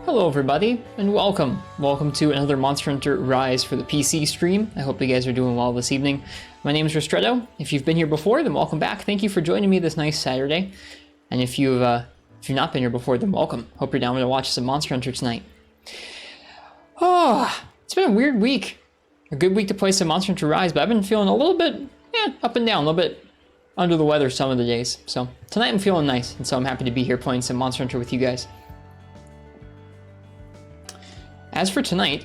Hello everybody, and welcome. Welcome to another Monster Hunter Rise for the PC stream. I hope you guys are doing well this evening. My name is Ristretto. If you've been here before, then welcome back. Thank you for joining me this nice Saturday. And if you've not been here before, then welcome. Hope you're down to watch some Monster Hunter tonight. Oh, it's been a weird week. A good week to play some Monster Hunter Rise, but I've been feeling a little bit, up and down, a little bit under the weather some of the days. So tonight I'm feeling nice, and so I'm happy to be here playing some Monster Hunter with you guys. As for tonight,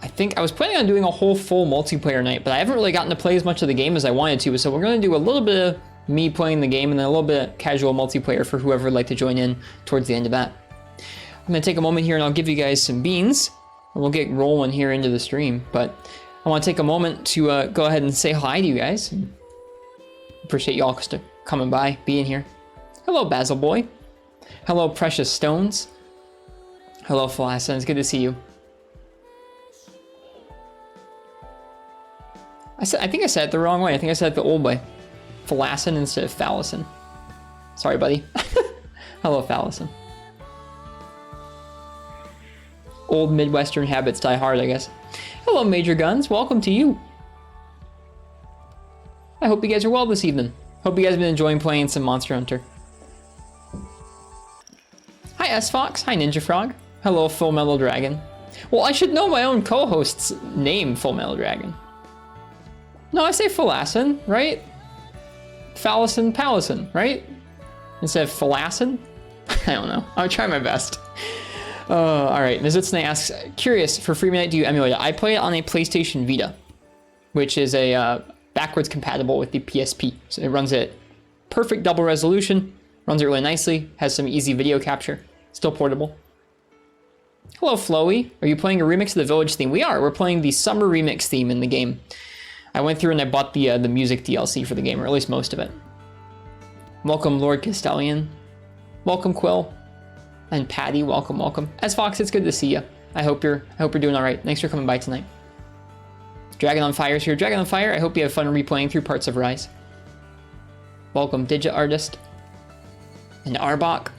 I think I was planning on doing a whole full multiplayer night, but I haven't really gotten to play as much of the game as I wanted to, so we're going to do a little bit of me playing the game and then a little bit of casual multiplayer for whoever would like to join in towards the end of that. I'm going to take a moment here and I'll give you guys some beans, and we'll get rolling here into the stream, but I want to take a moment to go ahead and say hi to you guys. Appreciate y'all coming by, being here. Hello, Basil Boy. Hello, Precious Stones. Hello, Phalacin. It's good to see you. I think I said it the wrong way. I think I said it the old way. Phalacin instead of Phalacin. Sorry, buddy. Hello, Phalacin. Old Midwestern habits die hard, I guess. Hello, Major Guns. Welcome to you. I hope you guys are well this evening. Hope you guys have been enjoying playing some Monster Hunter. Hi, S-Fox. Hi, Ninja Frog. Hello, Full Metal Dragon. Well, I should know my own co-host's name, Full Metal Dragon. No, I say Phalacin, right? Phalacin, Palacin, right? Instead of Phalacin? I don't know. I'll try my best. Alright, Mizutsune asks, curious, for Free Minute, do you emulate it? I play it on a PlayStation Vita, which is a backwards compatible with the PSP. So it runs at perfect double resolution, runs it really nicely, has some easy video capture, still portable. Hello, Floey. Are you playing a remix of the Village theme? We are. We're playing the summer remix theme in the game. I went through and I bought the music DLC for the game, or at least most of it. Welcome, Lord Castellian. Welcome, Quill. And Patty, welcome, welcome. As Fox, it's good to see you. I hope you're doing all right. Thanks for coming by tonight. Dragon on Fire's here. Dragon on Fire, I hope you have fun replaying through parts of Rise. Welcome, Digit Artist. And Arbok.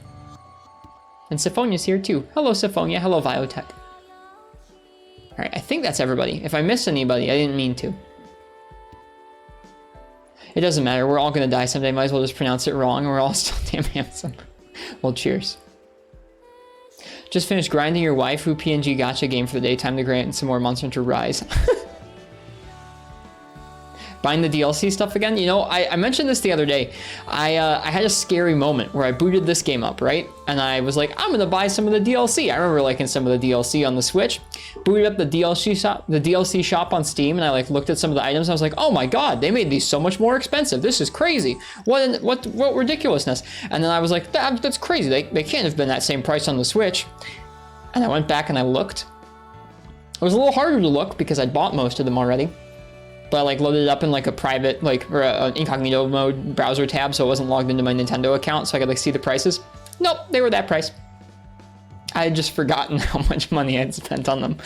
And Siphonia's here too. Hello, Siphonia. Hello, Biotech. All right, I think that's everybody. If I missed anybody, I didn't mean to. It doesn't matter. We're all going to die someday. Might as well just pronounce it wrong, and we're all still damn handsome. Well, cheers. Just finished grinding your waifu PNG gacha game for the day. Time to grind some more Monster Hunter Rise. Buying the DLC stuff again? You know, I mentioned this the other day. I had a scary moment where I booted this game up, right? And I was like, I'm going to buy some of the DLC. I remember liking some of the DLC on the Switch. Booted up the DLC shop on Steam, and I looked at some of the items. And I was like, oh my god, they made these so much more expensive. This is crazy. What ridiculousness. And then I was like, that's crazy. They can't have been that same price on the Switch. And I went back and I looked. It was a little harder to look because I'd bought most of them already. But I loaded it up in a private, or an incognito mode browser tab, so it wasn't logged into my Nintendo account, so I could see the prices. Nope, they were that price. I had just forgotten how much money I had spent on them.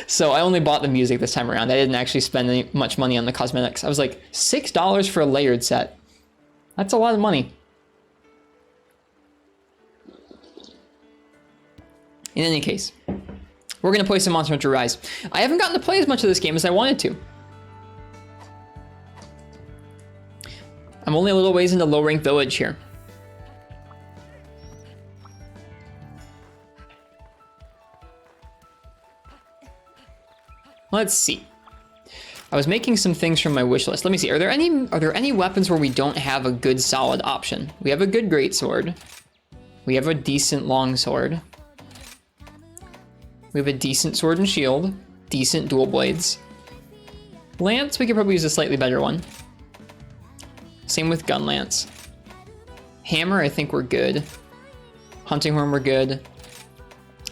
So I only bought the music this time around. I didn't actually spend much money on the cosmetics. I was like, $6 for a layered set. That's a lot of money. In any case, we're going to play some Monster Hunter Rise. I haven't gotten to play as much of this game as I wanted to. I'm only a little ways into Low Rank Village here. Let's see. I was making some things from my wish list. Let me see. Are there any weapons where we don't have a good solid option? We have a good greatsword. We have a decent longsword. We have a decent sword and shield. Decent dual blades. Lance, we could probably use a slightly better one. Same with gun lance. Hammer, I think we're good. Hunting horn, we're good.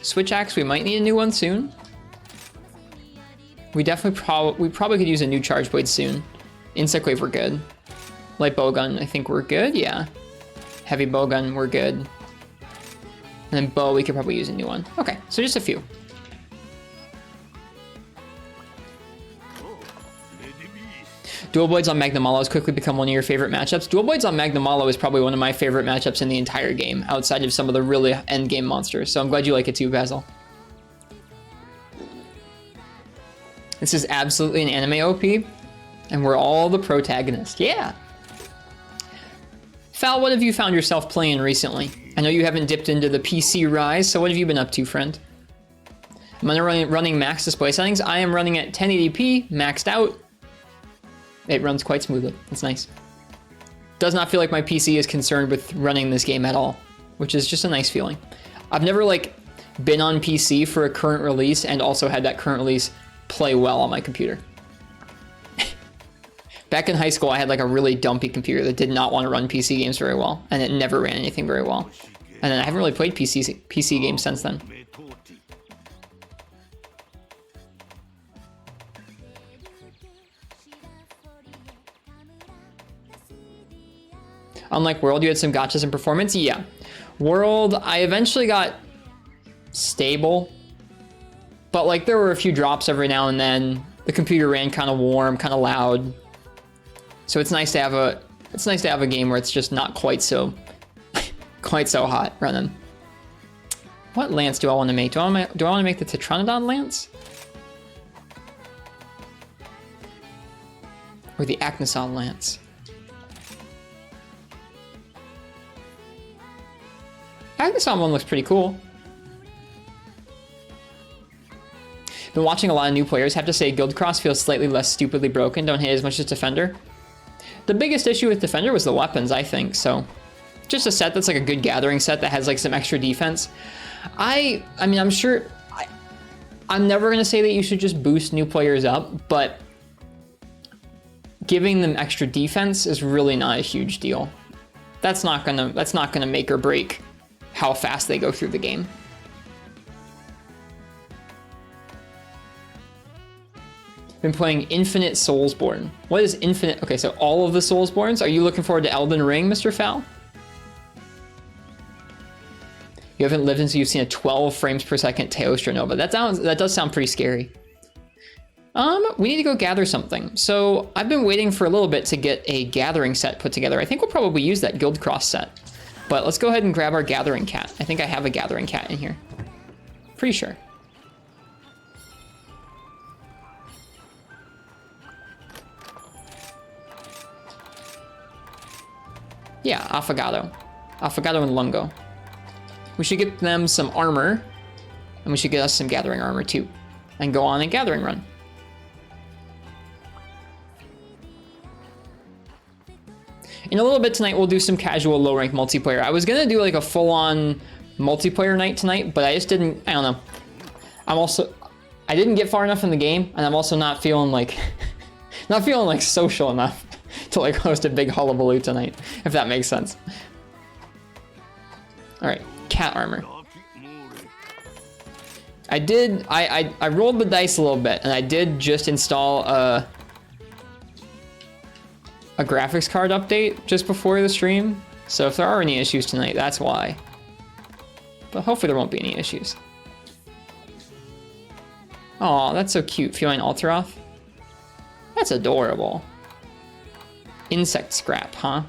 Switch axe, we might need a new one soon. We probably could use a new charge blade soon. Insect wave, we're good. Light bowgun, I think we're good, yeah. Heavy bowgun, we're good. And then bow, we could probably use a new one. Okay, so just a few. Dual Blades on Magnamalo has quickly become one of your favorite matchups. Dual Blades on Magnamalo is probably one of my favorite matchups in the entire game, outside of some of the really end game monsters. So I'm glad you like it too, Basil. This is absolutely an anime OP, and we're all the protagonists. Yeah. Fal, what have you found yourself playing recently? I know you haven't dipped into the PC rise, so what have you been up to, friend? I'm running max display settings. I am running at 1080p, maxed out. It runs quite smoothly. It's nice. Does not feel like my PC is concerned with running this game at all, which is just a nice feeling. I've never like been on PC for a current release and also had that current release play well on my computer. Back in high school, I had like a really dumpy computer that did not want to run PC games very well, and it never ran anything very well. And then I haven't really played PC games since then. Unlike World, you had some gotchas in performance? Yeah. World, I eventually got stable, but like there were a few drops every now and then. The computer ran kind of warm, kind of loud. So it's nice to have a game where it's just not quite so hot running. What lance do I want to make? Do I want to make the Tetranodon lance? Or the Achnison lance? Achnison one looks pretty cool. Been watching a lot of new players. Have to say Guildcross feels slightly less stupidly broken. Don't hit as much as Defender. The biggest issue with Defender was the weapons, I think. So just a set that's like a good gathering set that has like some extra defense. I mean, I'm sure I'm never going to say that you should just boost new players up, but giving them extra defense is really not a huge deal. That's not going to make or break how fast they go through the game. Been playing Infinite Soulsborne. What is Infinite? Okay, so all of the Soulsborns. Are you looking forward to Elden Ring, Mr. Fowl? You haven't lived until you've seen a 12 frames per second Teostra Nova. That does sound pretty scary. We need to go gather something. So I've been waiting for a little bit to get a gathering set put together. I think we'll probably use that Guildcross set. But let's go ahead and grab our gathering cat. I think I have a gathering cat in here. Pretty sure. Yeah, Affogato. Affogato and Lungo. We should get them some armor, and we should get us some gathering armor too, and go on a gathering run. In a little bit tonight, we'll do some casual low-rank multiplayer. I was gonna do like a full-on multiplayer night tonight, but I just didn't, I don't know. I didn't get far enough in the game, and I'm also not feeling like, social enough to like host a big hullabaloo tonight, if that makes sense. All right, cat armor. I rolled the dice a little bit, and I did just install a graphics card update just before the stream. So if there are any issues tonight, that's why. But hopefully there won't be any issues. Aw, that's so cute, Feline Alteroth. That's adorable. Insect scrap, huh?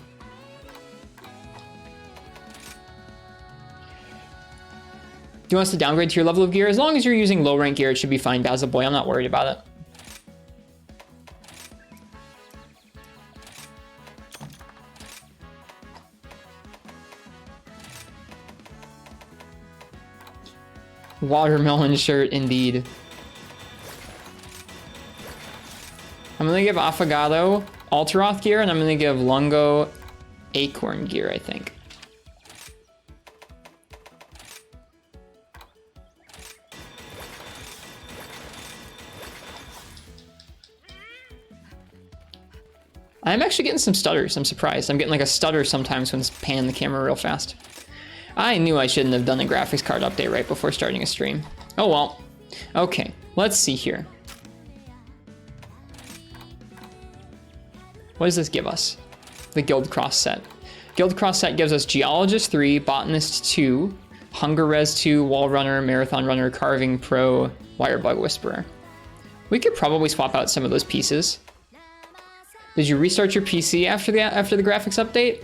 Do you want us to downgrade to your level of gear? As long as you're using low rank gear, it should be fine, Basil Boy. I'm not worried about it. Watermelon shirt, indeed. I'm gonna give Affogato Alteroth gear, and I'm gonna give Lungo Acorn gear, I think. I'm actually getting some stutters. I'm surprised. I'm getting like a stutter sometimes when it's panning the camera real fast. I knew I shouldn't have done a graphics card update right before starting a stream. Oh well. Okay, let's see here. What does this give us? The Guildcross set. Guildcross set gives us Geologist 3, Botanist 2, Hunger Res 2, Wall Runner, Marathon Runner, Carving Pro, Wirebug Whisperer. We could probably swap out some of those pieces. Did you restart your PC after the graphics update?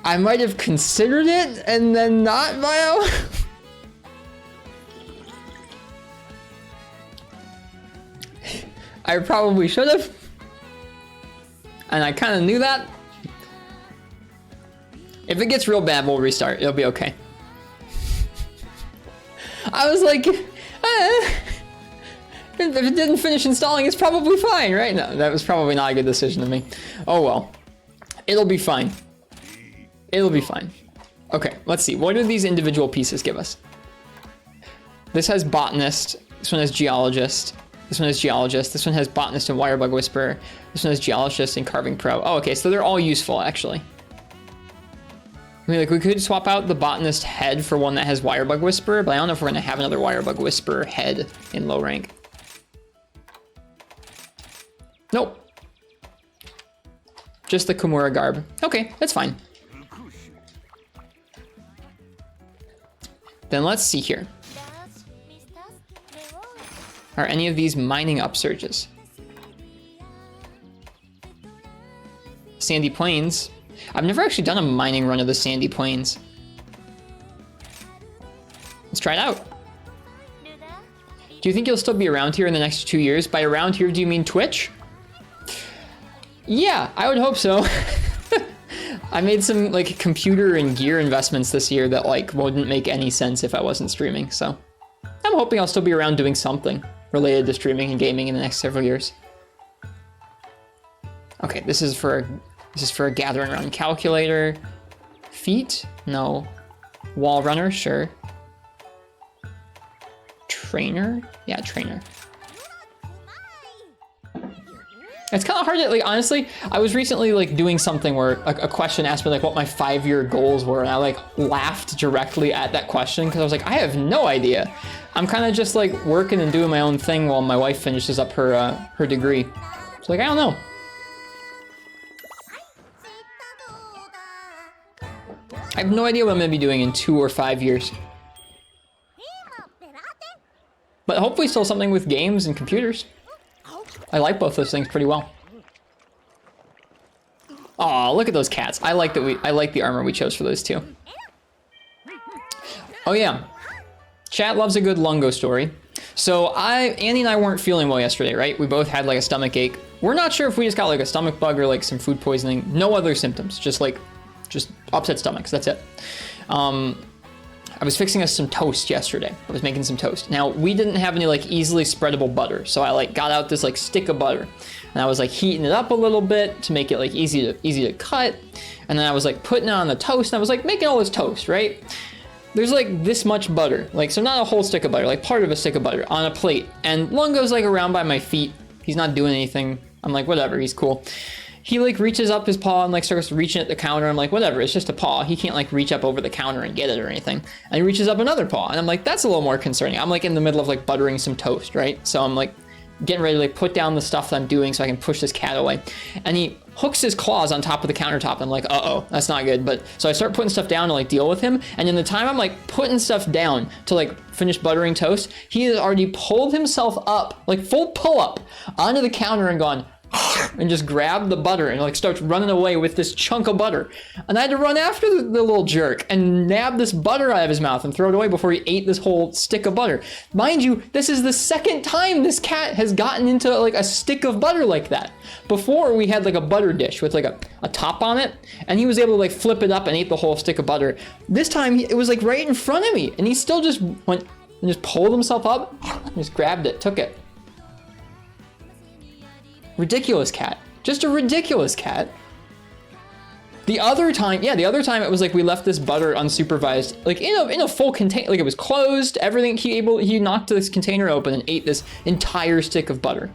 I might have considered it and then not, Bio. I probably should have. And I kind of knew that. If it gets real bad, we'll restart. It'll be okay. I was like, if it didn't finish installing, it's probably fine, right? No, that was probably not a good decision to me. Oh well. It'll be fine. It'll be fine. Okay, let's see. What do these individual pieces give us? This has botanist. This one has geologist. This one has geologist. This one has botanist and wirebug whisperer. This one has geologist and carving pro. Oh, okay, so they're all useful, actually. I mean, like, we could swap out the botanist head for one that has wirebug whisperer, but I don't know if we're going to have another wirebug whisperer head in low rank. Nope. Just the Kimura garb. Okay, that's fine. Then let's see here. Are any of these mining upsurges? Sandy Plains. I've never actually done a mining run of the Sandy Plains. Let's try it out. Do you think you'll still be around here in the next 2 years? By around here, do you mean Twitch? Yeah, I would hope so. I made some like computer and gear investments this year that like wouldn't make any sense if I wasn't streaming. So I'm hoping I'll still be around doing something related to streaming and gaming in the next several years. Okay, this is for a gathering run. Calculator, feet? No. Wall runner, sure. Trainer? Yeah, trainer. It's kind of hard to, like, honestly, I was recently, like, doing something where a question asked me, like, what my 5-year goals were, and I, like, laughed directly at that question, because I was like, I have no idea. I'm kind of just, like, working and doing my own thing while my wife finishes up her degree. It's like, I don't know. I have no idea what I'm going to be doing in 2 or 5 years. But hopefully still something with games and computers. I like both those things pretty well. Aw, look at those cats. I like the armor we chose for those two. Oh yeah. Chat loves a good Lungo story. So Annie and I weren't feeling well yesterday, right? We both had like a stomach ache. We're not sure if we just got like a stomach bug or like some food poisoning. No other symptoms, just upset stomachs, that's it. I was fixing us some toast yesterday. I was making some toast. Now, we didn't have any like easily spreadable butter, so I like got out this like stick of butter, and I was like heating it up a little bit to make it like easy to cut, and then I was like putting it on the toast, and I was like making all this toast, right? There's like this much butter, like, so not a whole stick of butter, like part of a stick of butter on a plate, and Lungo's like around by my feet. He's not doing anything. I'm like, whatever, he's cool. He like reaches up his paw and like starts reaching at the counter. I'm like, whatever, it's just a paw. He can't like reach up over the counter and get it or anything. And he reaches up another paw, and I'm like, that's a little more concerning. I'm like in the middle of like buttering some toast, right? So I'm like getting ready to like put down the stuff that I'm doing so I can push this cat away. And he hooks his claws on top of the countertop. I'm like, uh-oh, that's not good. But so I start putting stuff down to like deal with him. And in the time I'm like putting stuff down to like finish buttering toast, he has already pulled himself up, like full pull up onto the counter and gone, and just grabbed the butter and like starts running away with this chunk of butter. And I had to run after the little jerk and nab this butter out of his mouth and throw it away before he ate this whole stick of butter. Mind you, this is the second time this cat has gotten into like a stick of butter like that. Before we had like a butter dish with like a top on it, and he was able to like flip it up and ate the whole stick of butter. This time it was like right in front of me, and he still just went and just pulled himself up and just grabbed it, took it. Ridiculous cat. Just a ridiculous cat. The other time it was like we left this butter unsupervised, like in a full container, like it was closed, everything. He knocked this container open and ate this entire stick of butter.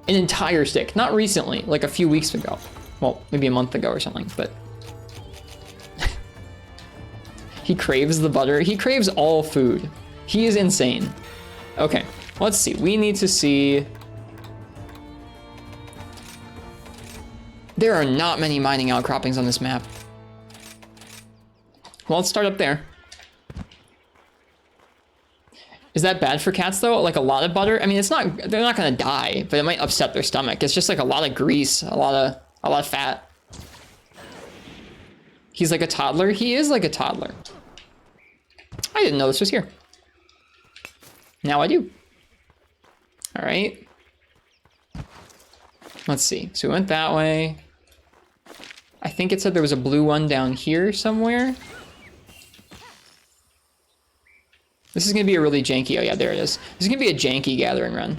An entire stick. Not recently, like a few weeks ago. Well, maybe a month ago or something, but he craves the butter. He craves all food. He is insane. Okay, let's see. We need to see. There are not many mining outcroppings on this map. Well, let's start up there. Is that bad for cats though? Like a lot of butter? I mean, it's not, they're not gonna die, but it might upset their stomach. It's just like a lot of grease, a lot of fat. He's like a toddler? He is like a toddler. I didn't know this was here. Now I do. All right. Let's see. So we went that way. I think it said there was a blue one down here somewhere. This is gonna be a really janky, oh yeah, there it is. This is gonna be a janky gathering run.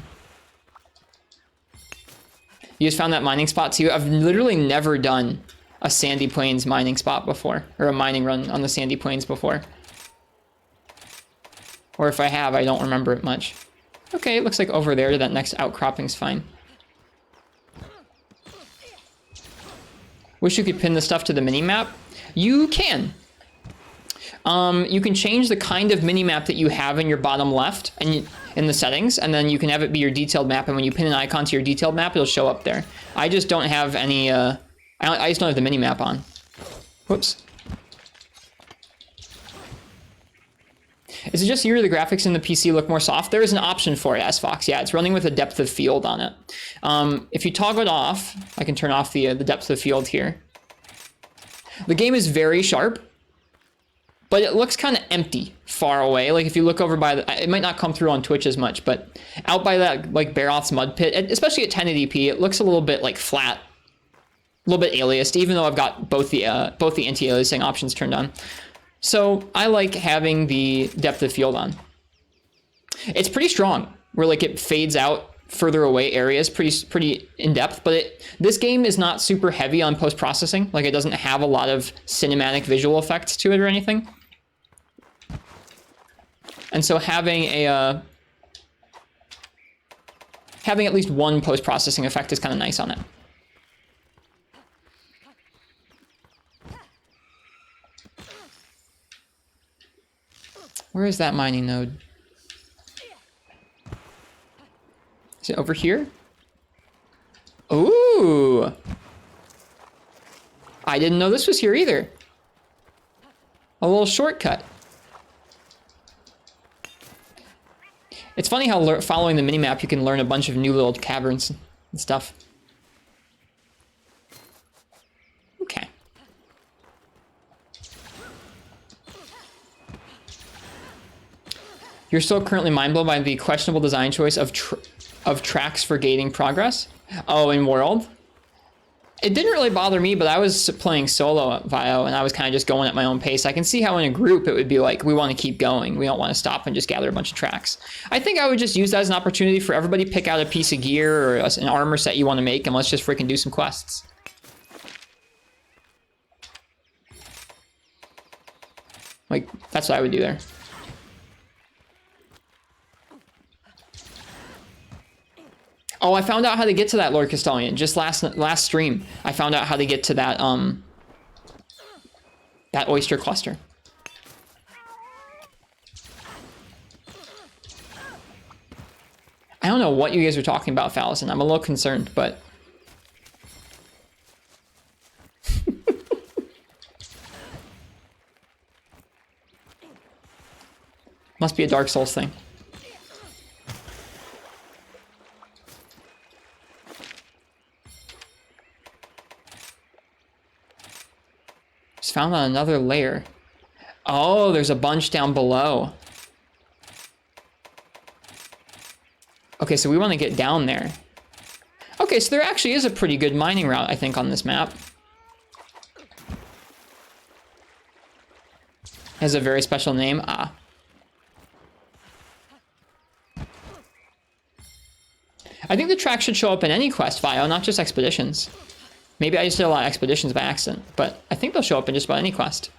You just found that mining spot too? I've literally never done a Sandy Plains mining spot before, or a mining run on the Sandy Plains before. Or if I have, I don't remember it much. Okay, it looks like over there, that next outcropping's fine. Wish you could pin the stuff to the mini-map. You can. You can change the kind of mini-map that you have in your bottom left and in the settings, and then you can have it be your detailed map, and when you pin an icon to your detailed map, it'll show up there. I just don't have any, I just don't have the mini-map on. Whoops. Is it just you or the graphics in the PC look more soft? There is an option for it, S-Fox. Yeah, it's running with a depth of field on it. If you toggle it off, I can turn off the depth of field here. The game is very sharp, but it looks kind of empty far away. Like if you look over by the, it might not come through on Twitch as much, but out by that like Baroth's mud pit, especially at 1080p, it looks a little bit like flat, a little bit aliased, even though I've got both the anti-aliasing options turned on. So I like having the depth of field on. It's pretty strong, where like it fades out further away areas, pretty in depth, but this game is not super heavy on post-processing. Like it doesn't have a lot of cinematic visual effects to it or anything. And so having at least one post-processing effect is kind of nice on it. Where is that mining node? Is it over here? Ooh! I didn't know this was here either. A little shortcut. It's funny how following the minimap you can learn a bunch of new little caverns and stuff. Okay. You're still currently mind blown by the questionable design choice of tracks for gating progress? Oh, in World? It didn't really bother me, but I was playing solo at Vio, and I was kind of just going at my own pace. I can see how in a group it would be like, we want to keep going. We don't want to stop and just gather a bunch of tracks. I think I would just use that as an opportunity for everybody to pick out a piece of gear or an armor set you want to make, and let's just freaking do some quests. Like, that's what I would do there. Oh, I found out how to get to that Lord Castellian just last stream. I found out how to get to that that oyster cluster. I don't know what you guys are talking about, Fallison. I'm a little concerned, but must be a Dark Souls thing. Found on another layer. Oh, there's a bunch down below. Okay, so we want to get down there. Okay, so there actually is a pretty good mining route, I think, on this map. Has a very special name. Ah. I think the track should show up in any quest, Vio, not just expeditions. Maybe I just did a lot of expeditions by accident, but I think they'll show up in just about any quest.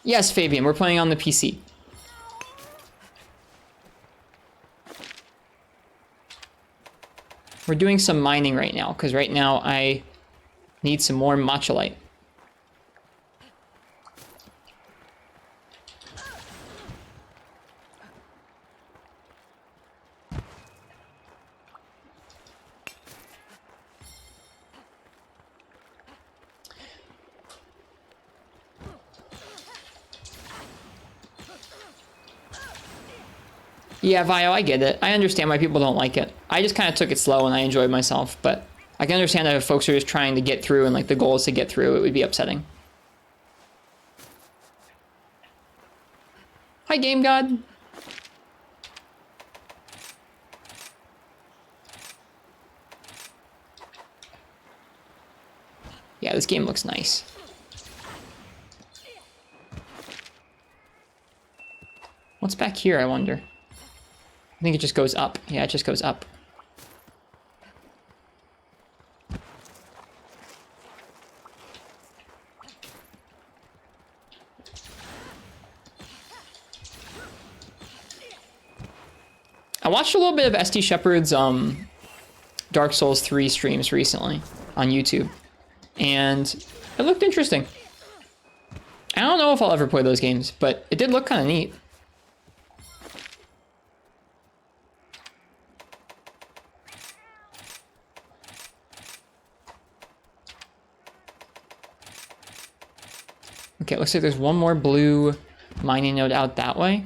Yes, Fabian, we're playing on the PC. We're doing some mining right now, because right now I need some more matcholite. Yeah, Vio, I get it. I understand why people don't like it. I just kind of took it slow and I enjoyed myself, but I can understand that if folks are just trying to get through and like the goal is to get through, it would be upsetting. Hi, Game God. Yeah, this game looks nice. What's back here, I wonder? I think it just goes up. Yeah, it just goes up. I watched a little bit of SD Shepherd's Dark Souls 3 streams recently on YouTube, and it looked interesting. I don't know if I'll ever play those games, but it did look kind of neat. Okay, it looks like there's one more blue mining node out that way.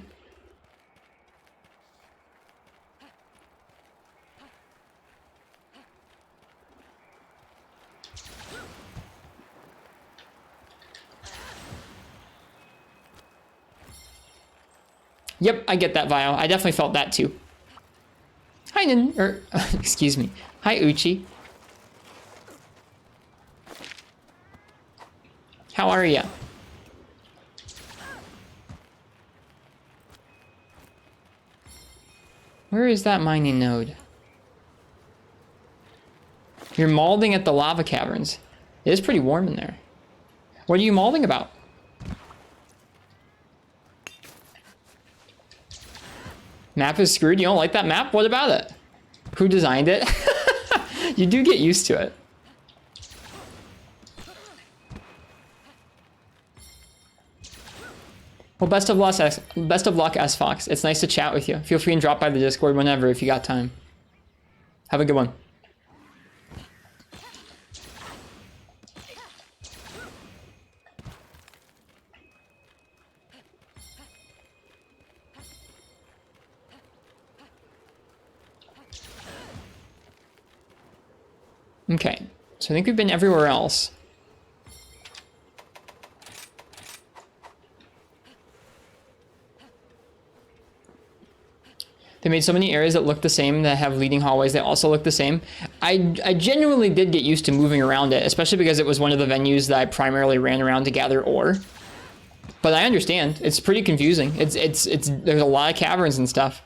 Yep, I get that, Vio. I definitely felt that too. Hi, excuse me. Hi, Uchi. How are ya? Where is that mining node? You're malding at the lava caverns. It is pretty warm in there. What are you malding about? Map is screwed? You don't like that map? What about it? Who designed it? You do get used to it. Well, best of luck, S Fox. It's nice to chat with you. Feel free and drop by the Discord whenever if you got time. Have a good one. Okay, so I think we've been everywhere else. They made so many areas that look the same, that have leading hallways that also look the same. I genuinely did get used to moving around it, especially because it was one of the venues that I primarily ran around to gather ore. But I understand, it's pretty confusing. There's a lot of caverns and stuff.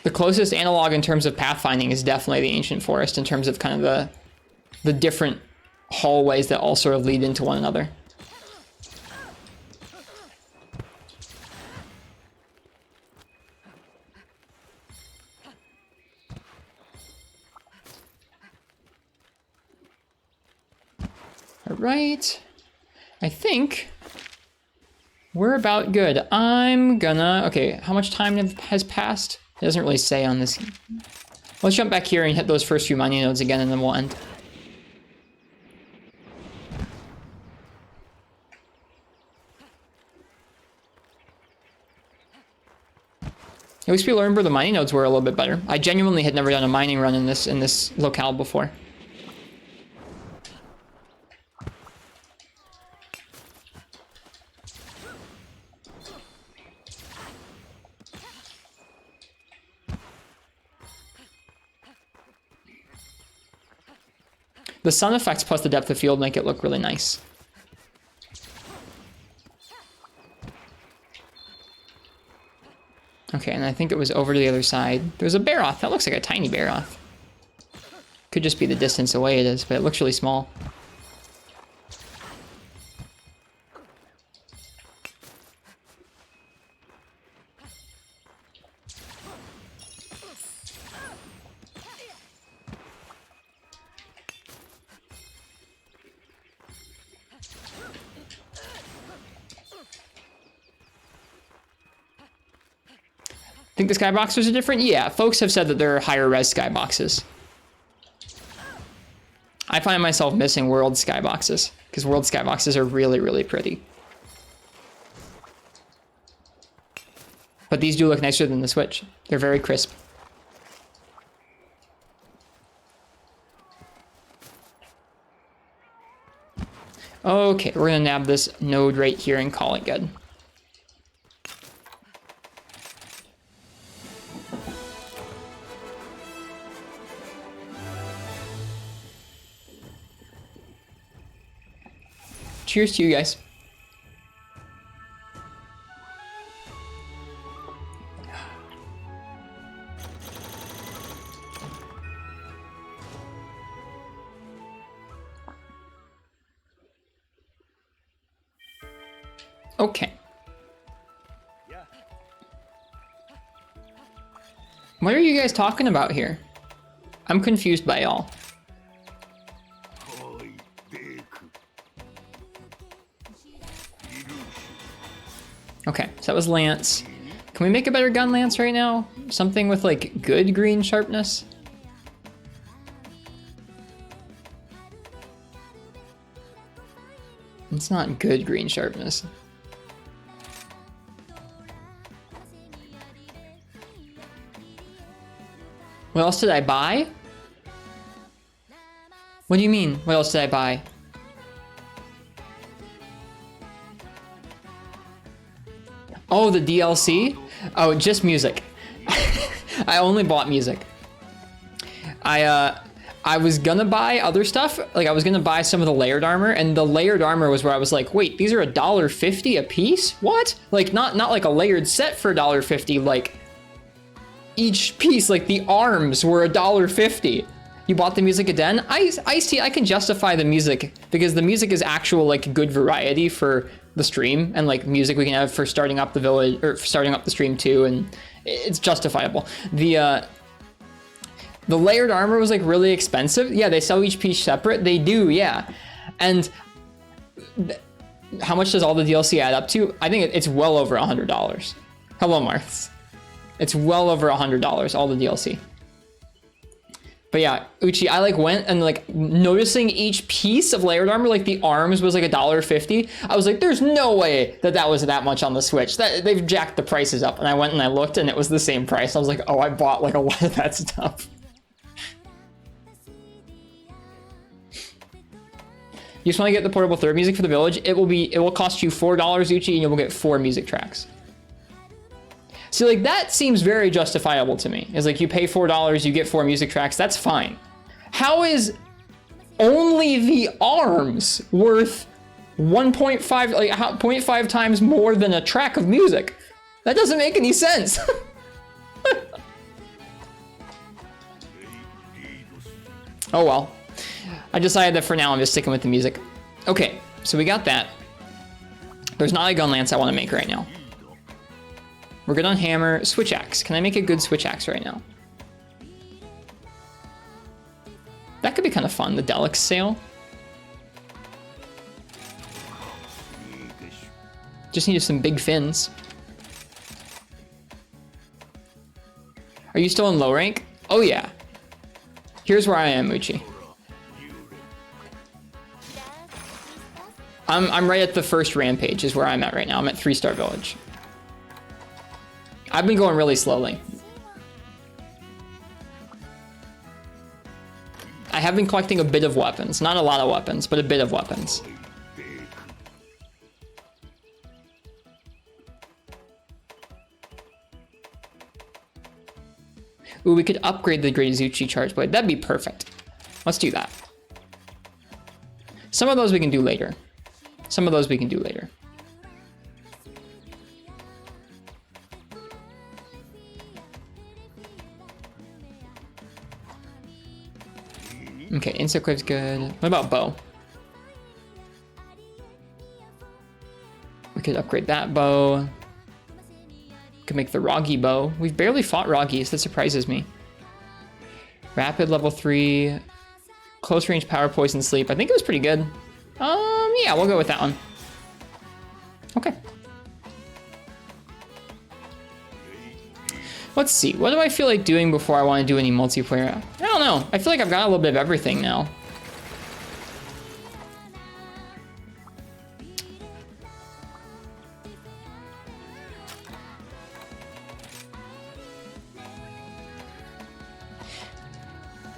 The closest analog in terms of pathfinding is definitely the Ancient Forest in terms of kind of the different hallways that all sort of lead into one another. All right, I think we're about good. I'm gonna, okay, how much time has passed? It doesn't really say on this. Let's jump back here and hit those first few mining nodes again and then we'll end. At least we learned where the mining nodes were a little bit better. I genuinely had never done a mining run in this locale before. The sun effects plus the depth of field make it look really nice. Okay, and I think it was over to the other side. There's a Baroth. That looks like a tiny Baroth. Could just be the distance away it is, but it looks really small. Think the skyboxers are different? Yeah, folks have said that there are higher res skyboxes. I find myself missing world skyboxes because world skyboxes are really, really pretty. But these do look nicer than the Switch. They're very crisp. Okay, we're gonna nab this node right here and call it good. Cheers to you guys. Okay. What are you guys talking about here? I'm confused by y'all. Okay, so that was Lance. Can we make a better gun, Lance, right now? Something with, like, good green sharpness? It's not good green sharpness. What else did I buy? What do you mean, what else did I buy? Oh, the DLC? Oh, just music. I only bought music. I was gonna buy other stuff. Like I was gonna buy some of the layered armor, and the layered armor was where I was like, wait, these are $1.50 a piece? What? Like not like a layered set for $1.50, like each piece, like the arms were $1.50. You bought the music again? Ice-T, I can justify the music because the music is actual like good variety for the stream, and like music we can have for starting up the village or for starting up the stream too, and it's justifiable. The layered armor was like really expensive. Yeah, they sell each piece separate. They do, yeah. And how much does all the DLC add up to? I think it's well over $100. Hello, Marths. It's well over $100, all the DLC. But yeah, Uchi, I like went and like noticing each piece of layered armor, like the arms was like $1.50. I was like, there's no way that was that much on the Switch. They've jacked the prices up. And I went and I looked and it was the same price. I was like, oh, I bought like a lot of that stuff. You just want to get the portable third music for the village. It will cost you $4, Uchi, and you will get 4 music tracks. So like that seems very justifiable to me. It's like you pay $4, you get 4 music tracks. That's fine. How is only the arms worth 1.5, like 0.5 times more than a track of music? That doesn't make any sense. Oh well. I decided that for now I'm just sticking with the music. Okay, so we got that. There's not a gun lance I want to make right now. We're good on hammer. Switch axe. Can I make a good switch axe right now? That could be kind of fun, the Deluxe sale. Just needed some big fins. Are you still in low rank? Oh yeah. Here's where I am, Uchi. I'm right at the first Rampage is where I'm at right now. I'm at 3-star village. I've been going really slowly. I have been collecting a bit of weapons. Not a lot of weapons, but a bit of weapons. Ooh, we could upgrade the Great Izuchi Charge Blade. That'd be perfect. Let's do that. Some of those we can do later. Some of those we can do later. Okay, Insect good. What about bow? We could upgrade that bow. We could make the Roggy bow. We've barely fought Roggies, that surprises me. Rapid level 3. Close range power, poison, sleep. I think it was pretty good. Yeah, we'll go with that one. Okay. Let's see, what do I feel like doing before I want to do any multiplayer? I don't know, I feel like I've got a little bit of everything now.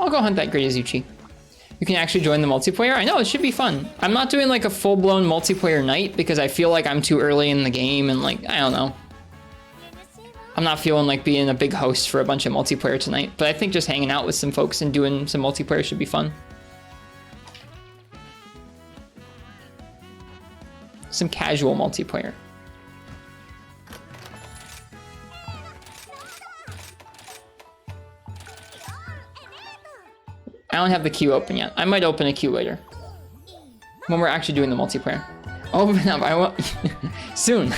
I'll go hunt that great Izuchi. You can actually join the multiplayer. I know, it should be fun. I'm not doing like a full-blown multiplayer night because I feel like I'm too early in the game and like, I don't know. I'm not feeling like being a big host for a bunch of multiplayer tonight, but I think just hanging out with some folks and doing some multiplayer should be fun. Some casual multiplayer. I don't have the queue open yet. I might open a queue later. When we're actually doing the multiplayer. Open up, I will. Soon.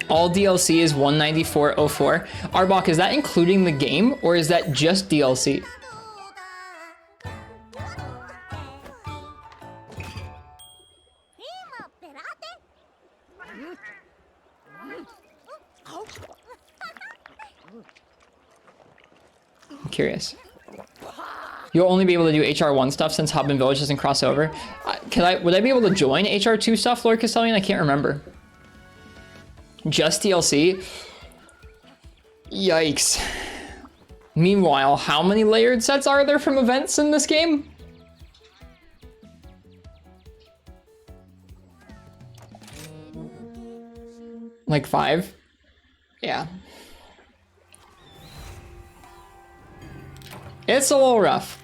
All DLC is $194.04. Arbok, is that including the game or is that just DLC? I'm curious. You'll only be able to do HR1 stuff since Hub and Village doesn't cross over. Would I be able to join HR2 stuff, Lord Castellian? I can't remember. Just DLC? Yikes. Meanwhile, how many layered sets are there from events in this game? Like 5? Yeah. It's a little rough.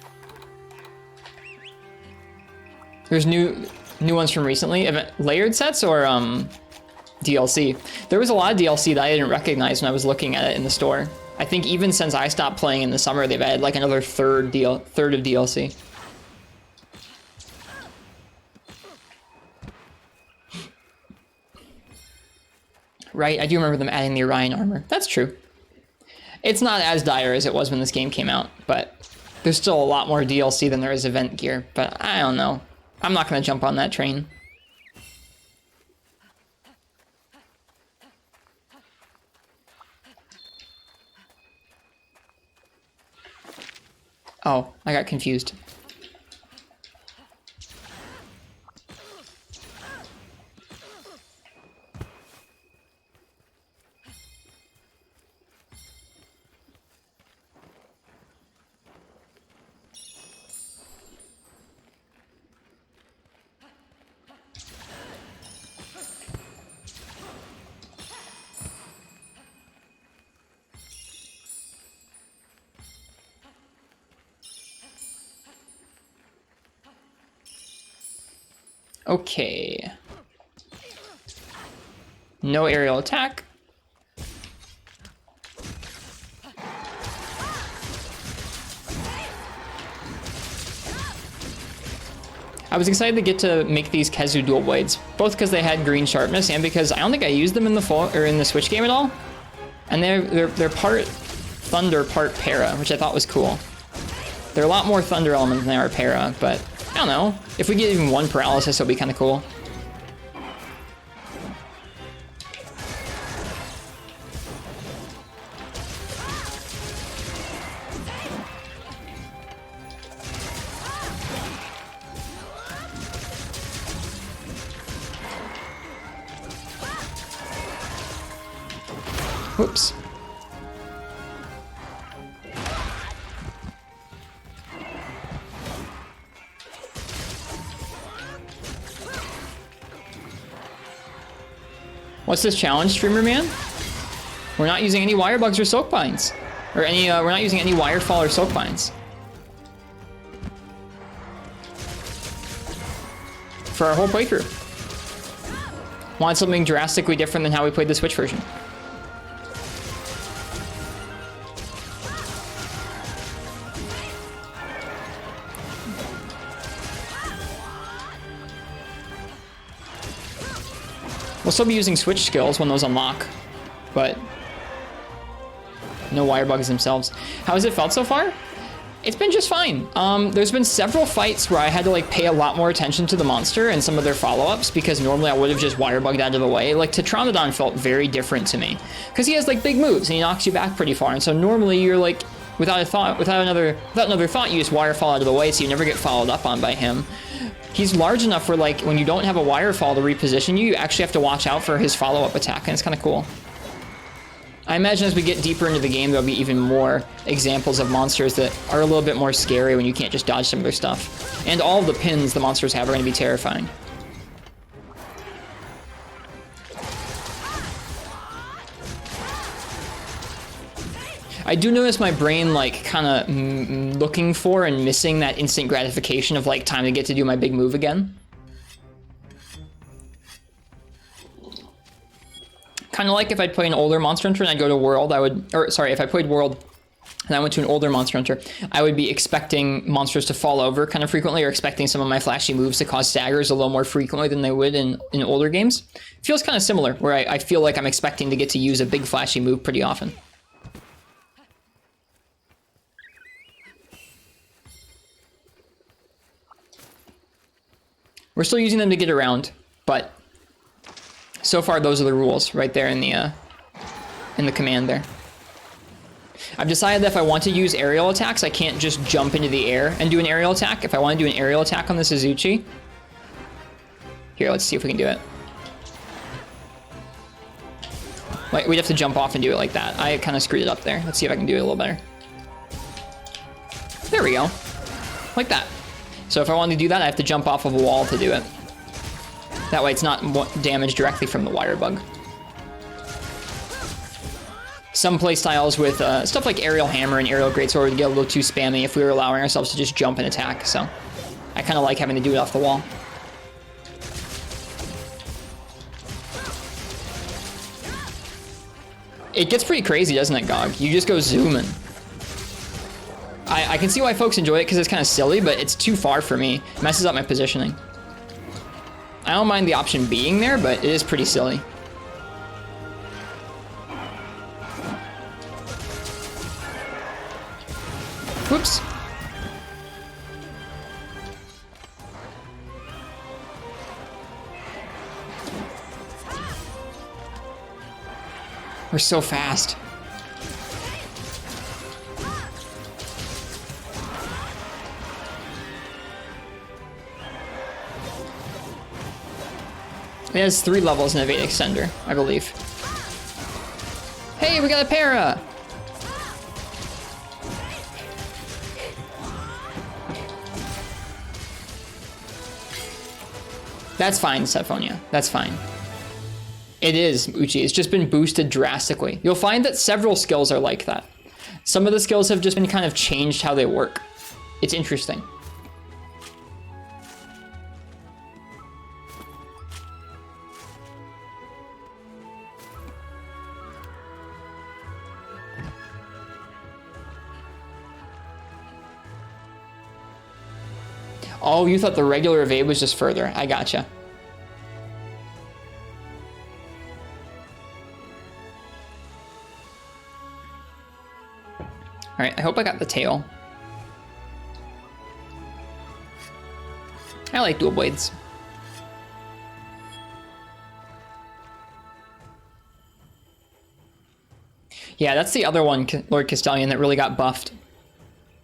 There's new ones from recently. Layered sets or DLC? There was a lot of DLC that I didn't recognize when I was looking at it in the store. I think even since I stopped playing in the summer, they've added like another third of DLC. Right, I do remember them adding the Orion armor. That's true. It's not as dire as it was when this game came out, but there's still a lot more DLC than there is event gear. But I don't know. I'm not going to jump on that train. Oh, I got confused. Okay. No aerial attack. I was excited to get to make these Kezu dual blades, both because they had green sharpness and because I don't think I used them in the Switch game at all. And they're part thunder, part para, which I thought was cool. They're a lot more thunder elements than they are para, but I don't know. If we get even one paralysis, it'll be kind of cool. Whoops. What's this challenge, streamer man? We're not using any Wirebugs or Soakbinds. Or any, we're not using any Wirefall or Soakbinds. For our whole playthrough. Want something drastically different than how we played the Switch version. We'll still be using Switch skills when those unlock, but no Wirebugs themselves. How has it felt so far? It's been just fine. There's been several fights where I had to like pay a lot more attention to the monster and some of their follow-ups because normally I would have just Wirebugged out of the way. Like Tetranodon felt very different to me because he has like big moves and he knocks you back pretty far. And so normally you're like, without another thought, you just Wirefall out of the way so you never get followed up on by him. He's large enough where like when you don't have a Wirefall to reposition you, you actually have to watch out for his follow-up attack, and it's kind of cool. I imagine as we get deeper into the game, there'll be even more examples of monsters that are a little bit more scary when you can't just dodge some of their stuff. And all of the pins the monsters have are going to be terrifying. I do notice my brain like kind of looking for and missing that instant gratification of like time to get to do my big move again. Kind of like if I'd play an older Monster Hunter and I'd go to World, if I played World and I went to an older Monster Hunter, I would be expecting monsters to fall over kind of frequently, or expecting some of my flashy moves to cause staggers a little more frequently than they would in older games. It feels kind of similar, where I feel like I'm expecting to get to use a big flashy move pretty often. We're still using them to get around, but so far those are the rules right there in the command there. I've decided that if I want to use aerial attacks, I can't just jump into the air and do an aerial attack. If I want to do an aerial attack on this Izuchi, here, let's see if we can do it. Wait, we'd have to jump off and do it like that. I kind of screwed it up there. Let's see if I can do it a little better. There we go. Like that. So if I wanted to do that, I have to jump off of a wall to do it. That way it's not damage directly from the Wirebug. Some playstyles with stuff like Aerial Hammer and Aerial Greatsword would get a little too spammy if we were allowing ourselves to just jump and attack, so I kind of like having to do it off the wall. It gets pretty crazy, doesn't it, Gog? You just go zooming. I can see why folks enjoy it because it's kind of silly, but it's too far for me. It messes up my positioning. I don't mind the option being there, but it is pretty silly. Whoops. We're so fast. It has 3 levels in Evade Extender, I believe. Hey, we got a para! That's fine, Sephonia. That's fine. It is, Uchi. It's just been boosted drastically. You'll find that several skills are like that. Some of the skills have just been kind of changed how they work. It's interesting. Oh, you thought the regular evade was just further. I gotcha. Alright, I hope I got the tail. I like dual blades. Yeah, that's the other one, Lord Castellian, that really got buffed.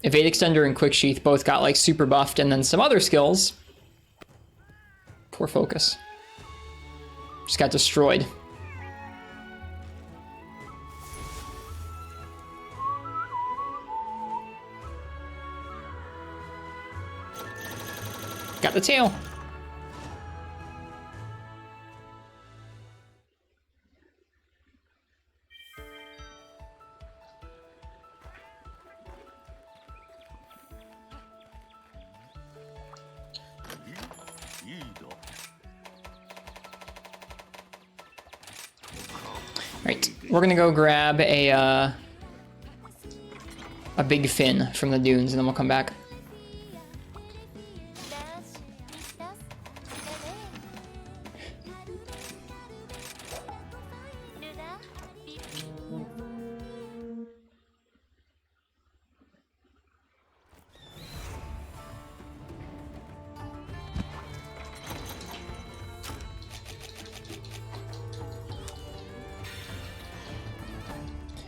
Evade Extender and Quick Sheath both got like super buffed, and then some other skills. Poor focus. Just got destroyed. Got the tail. Right, we're gonna go grab a big fin from the dunes, and then we'll come back.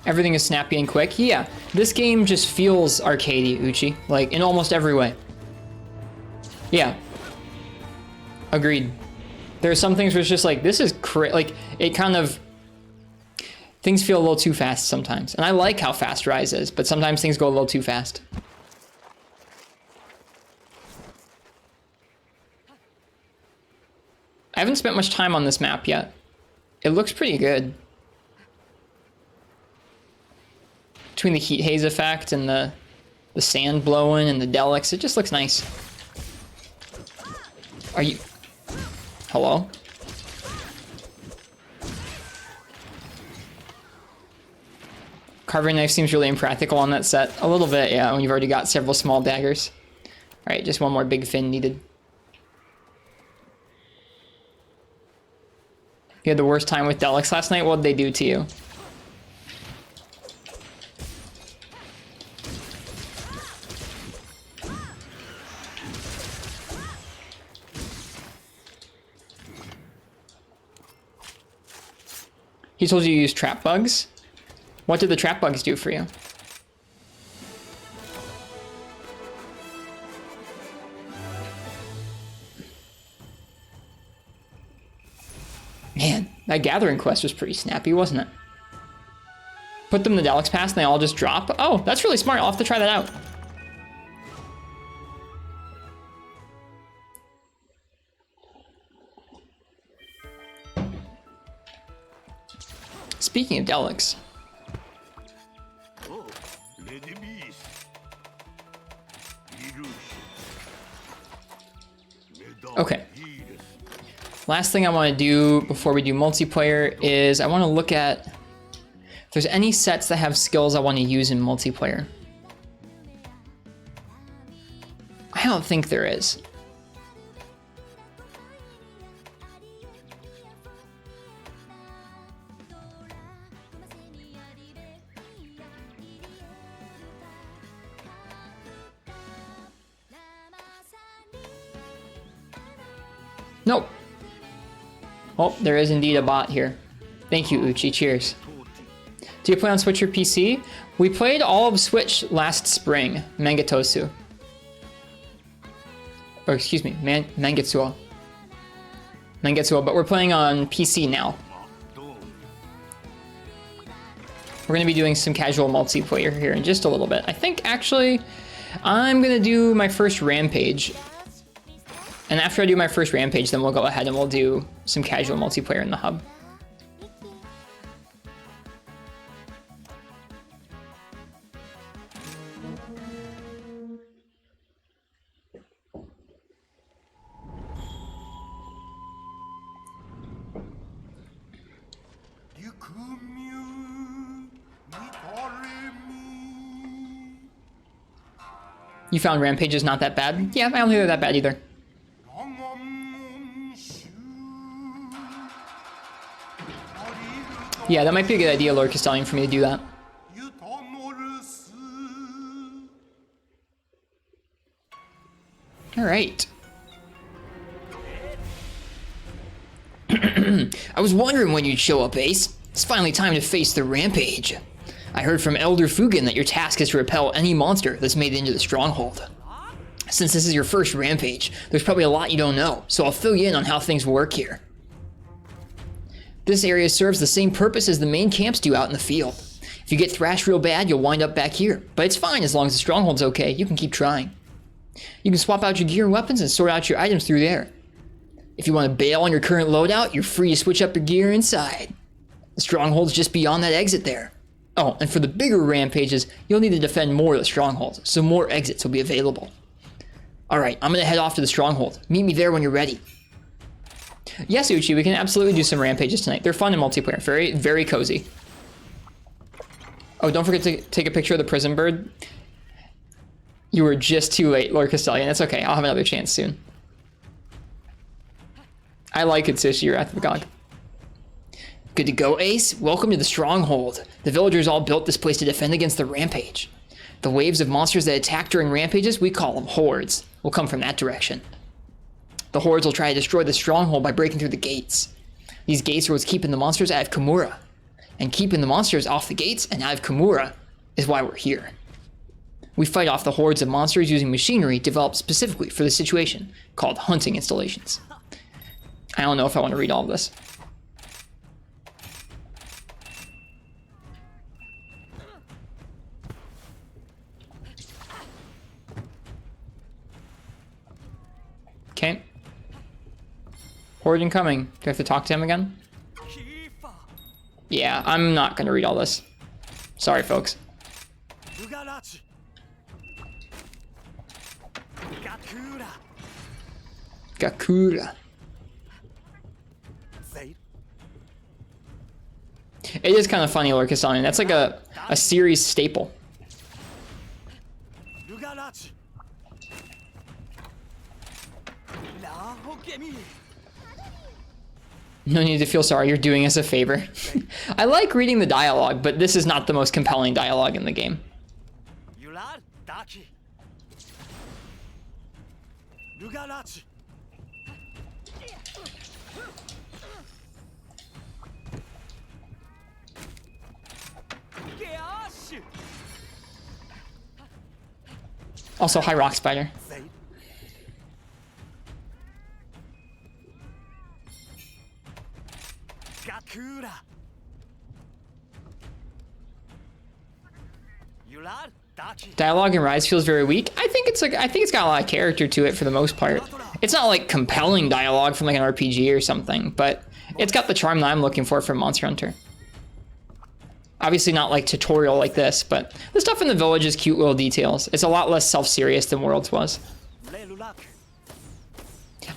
Everything is snappy and quick. Yeah, this game just feels arcadey, Uchi, like in almost every way. Yeah, agreed. There are some things where it's just like, this is like, it kind of, Things feel a little too fast sometimes. And I like how fast Rise is, but sometimes things go a little too fast. I haven't spent much time on this map yet. It looks pretty good. Between the heat haze effect and the sand blowing and the Delics, it just looks nice. Are you... Hello? Carving knife seems really impractical on that set. A little bit, yeah, when you've already got several small daggers. Alright, just one more big fin needed. You had the worst time with Delics last night? What did they do to you? He told you to use trap bugs? What did the trap bugs do for you? Man, that gathering quest was pretty snappy, wasn't it? Put them in the Delics Pass and they all just drop? Oh, that's really smart. I'll have to try that out. Speaking of Delics. Okay. Last thing I want to do before we do multiplayer is I want to look at if there's any sets that have skills I want to use in multiplayer. I don't think there is. Nope. Oh, there is indeed a bot here. Thank you, Uchi. Cheers. Do you play on Switch or PC? We played all of Switch last spring, Mangatosu. Or excuse me, Mangetsuo. Mangetsuo, but we're playing on PC now. We're going to be doing some casual multiplayer here in just a little bit. I think, actually, I'm going to do my first Rampage. And after I do my first Rampage, then we'll go ahead and we'll do some casual multiplayer in the hub. You found Rampage is not that bad? Yeah, I don't think they're that bad either. Yeah, that might be a good idea, Lord Castellian, for me to do that. Alright. I was wondering when you'd show up, Ace. It's finally time to face the Rampage. I heard from Elder Fugan that your task is to repel any monster that's made it into the stronghold. Since this is your first Rampage, there's probably a lot you don't know, so I'll fill you in on how things work here. This area serves the same purpose as the main camps do out in the field. If you get thrashed real bad, you'll wind up back here, but it's fine as long as the stronghold's okay. You can keep trying. You can swap out your gear and weapons and sort out your items through there. If you want to bail on your current loadout, you're free to switch up your gear inside. The stronghold's just beyond that exit there. Oh, and for the bigger rampages, you'll need to defend more of the strongholds, so more exits will be available. Alright, I'm gonna head off to the stronghold. Meet me there when you're ready. Yes, Uchi, we can absolutely do some rampages tonight. They're fun in multiplayer, very, very cozy. Oh, don't forget to take a picture of the prison bird. You were just too late, Lord Castellian. That's okay, I'll have another chance soon. I like Itsushi, Wrath of God. Good to go, Ace? Welcome to the Stronghold. The villagers all built this place to defend against the Rampage. The waves of monsters that attack during rampages, we call them hordes, will come from that direction. The hordes will try to destroy the stronghold by breaking through the gates. These gates are what's keeping the monsters out of Kimura. And keeping the monsters off the gates and out of Kimura is why we're here. We fight off the hordes of monsters using machinery developed specifically for this situation, called hunting installations. I don't know if I want to read all of this. Horde incoming. Do I have to talk to him again? Yeah, I'm not gonna read all this. Sorry, folks. Gakura. It is kind of funny, Lurkasonian. That's like a series staple. No need to feel sorry, you're doing us a favor. I like reading the dialogue, but this is not the most compelling dialogue in the game. Also, hi Rock Spider. Dialogue in Rise feels very weak. I think it's got a lot of character to it for the most part. It's not like compelling dialogue from like an RPG or something, but it's got the charm that I'm looking for from Monster Hunter. Obviously not like tutorial like this, but the stuff in the village is cute little details. It's a lot less self-serious than Worlds was.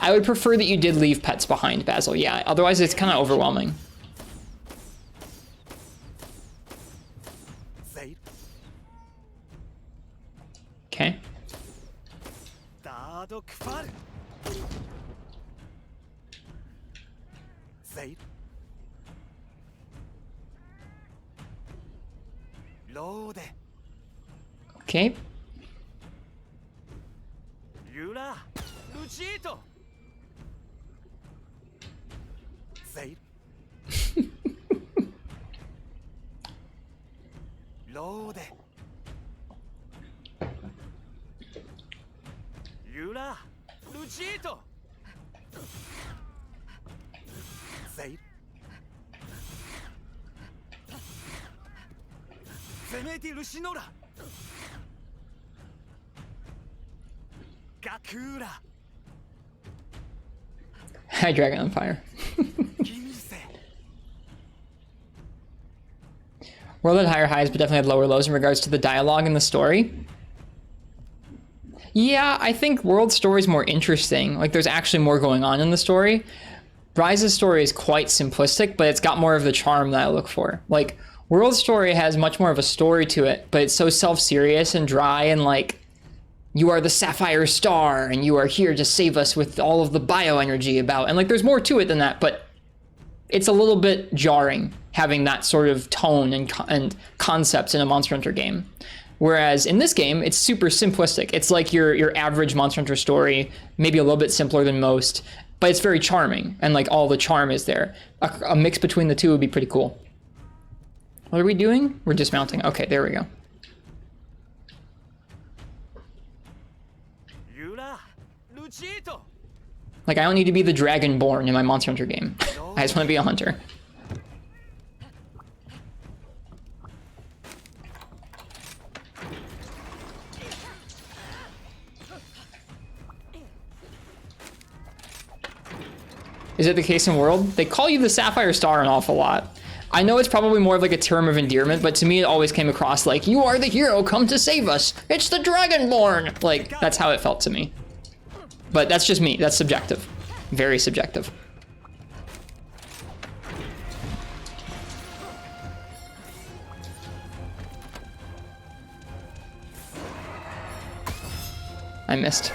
I would prefer that you did leave pets behind, Basil. Yeah, otherwise it's kind of overwhelming. Okay. Okay. Hi, Dragon on Fire. World had higher highs, but definitely had lower lows in regards to the dialogue and the story. Yeah, I think World's story is more interesting. Like, there's actually more going on in the story. Rise's story is quite simplistic, but it's got more of the charm that I look for. Like, World's story has much more of a story to it, but it's so self-serious and dry and like, you are the Sapphire Star and you are here to save us with all of the bioenergy about, and like there's more to it than that, but it's a little bit jarring having that sort of tone and concepts in a Monster Hunter game. Whereas in this game, it's super simplistic. It's like your average Monster Hunter story, maybe a little bit simpler than most, but it's very charming and like all the charm is there. A mix between the two would be pretty cool. What are we doing? We're dismounting. Okay, there we go. Like, I don't need to be the Dragonborn in my Monster Hunter game. I just want to be a hunter. Is it the case in World? They call you the Sapphire Star an awful lot. I know it's probably more of like a term of endearment, but to me it always came across like, you are the hero, come to save us. It's the Dragonborn. Like, that's how it felt to me. But that's just me, that's subjective. Very subjective. I missed.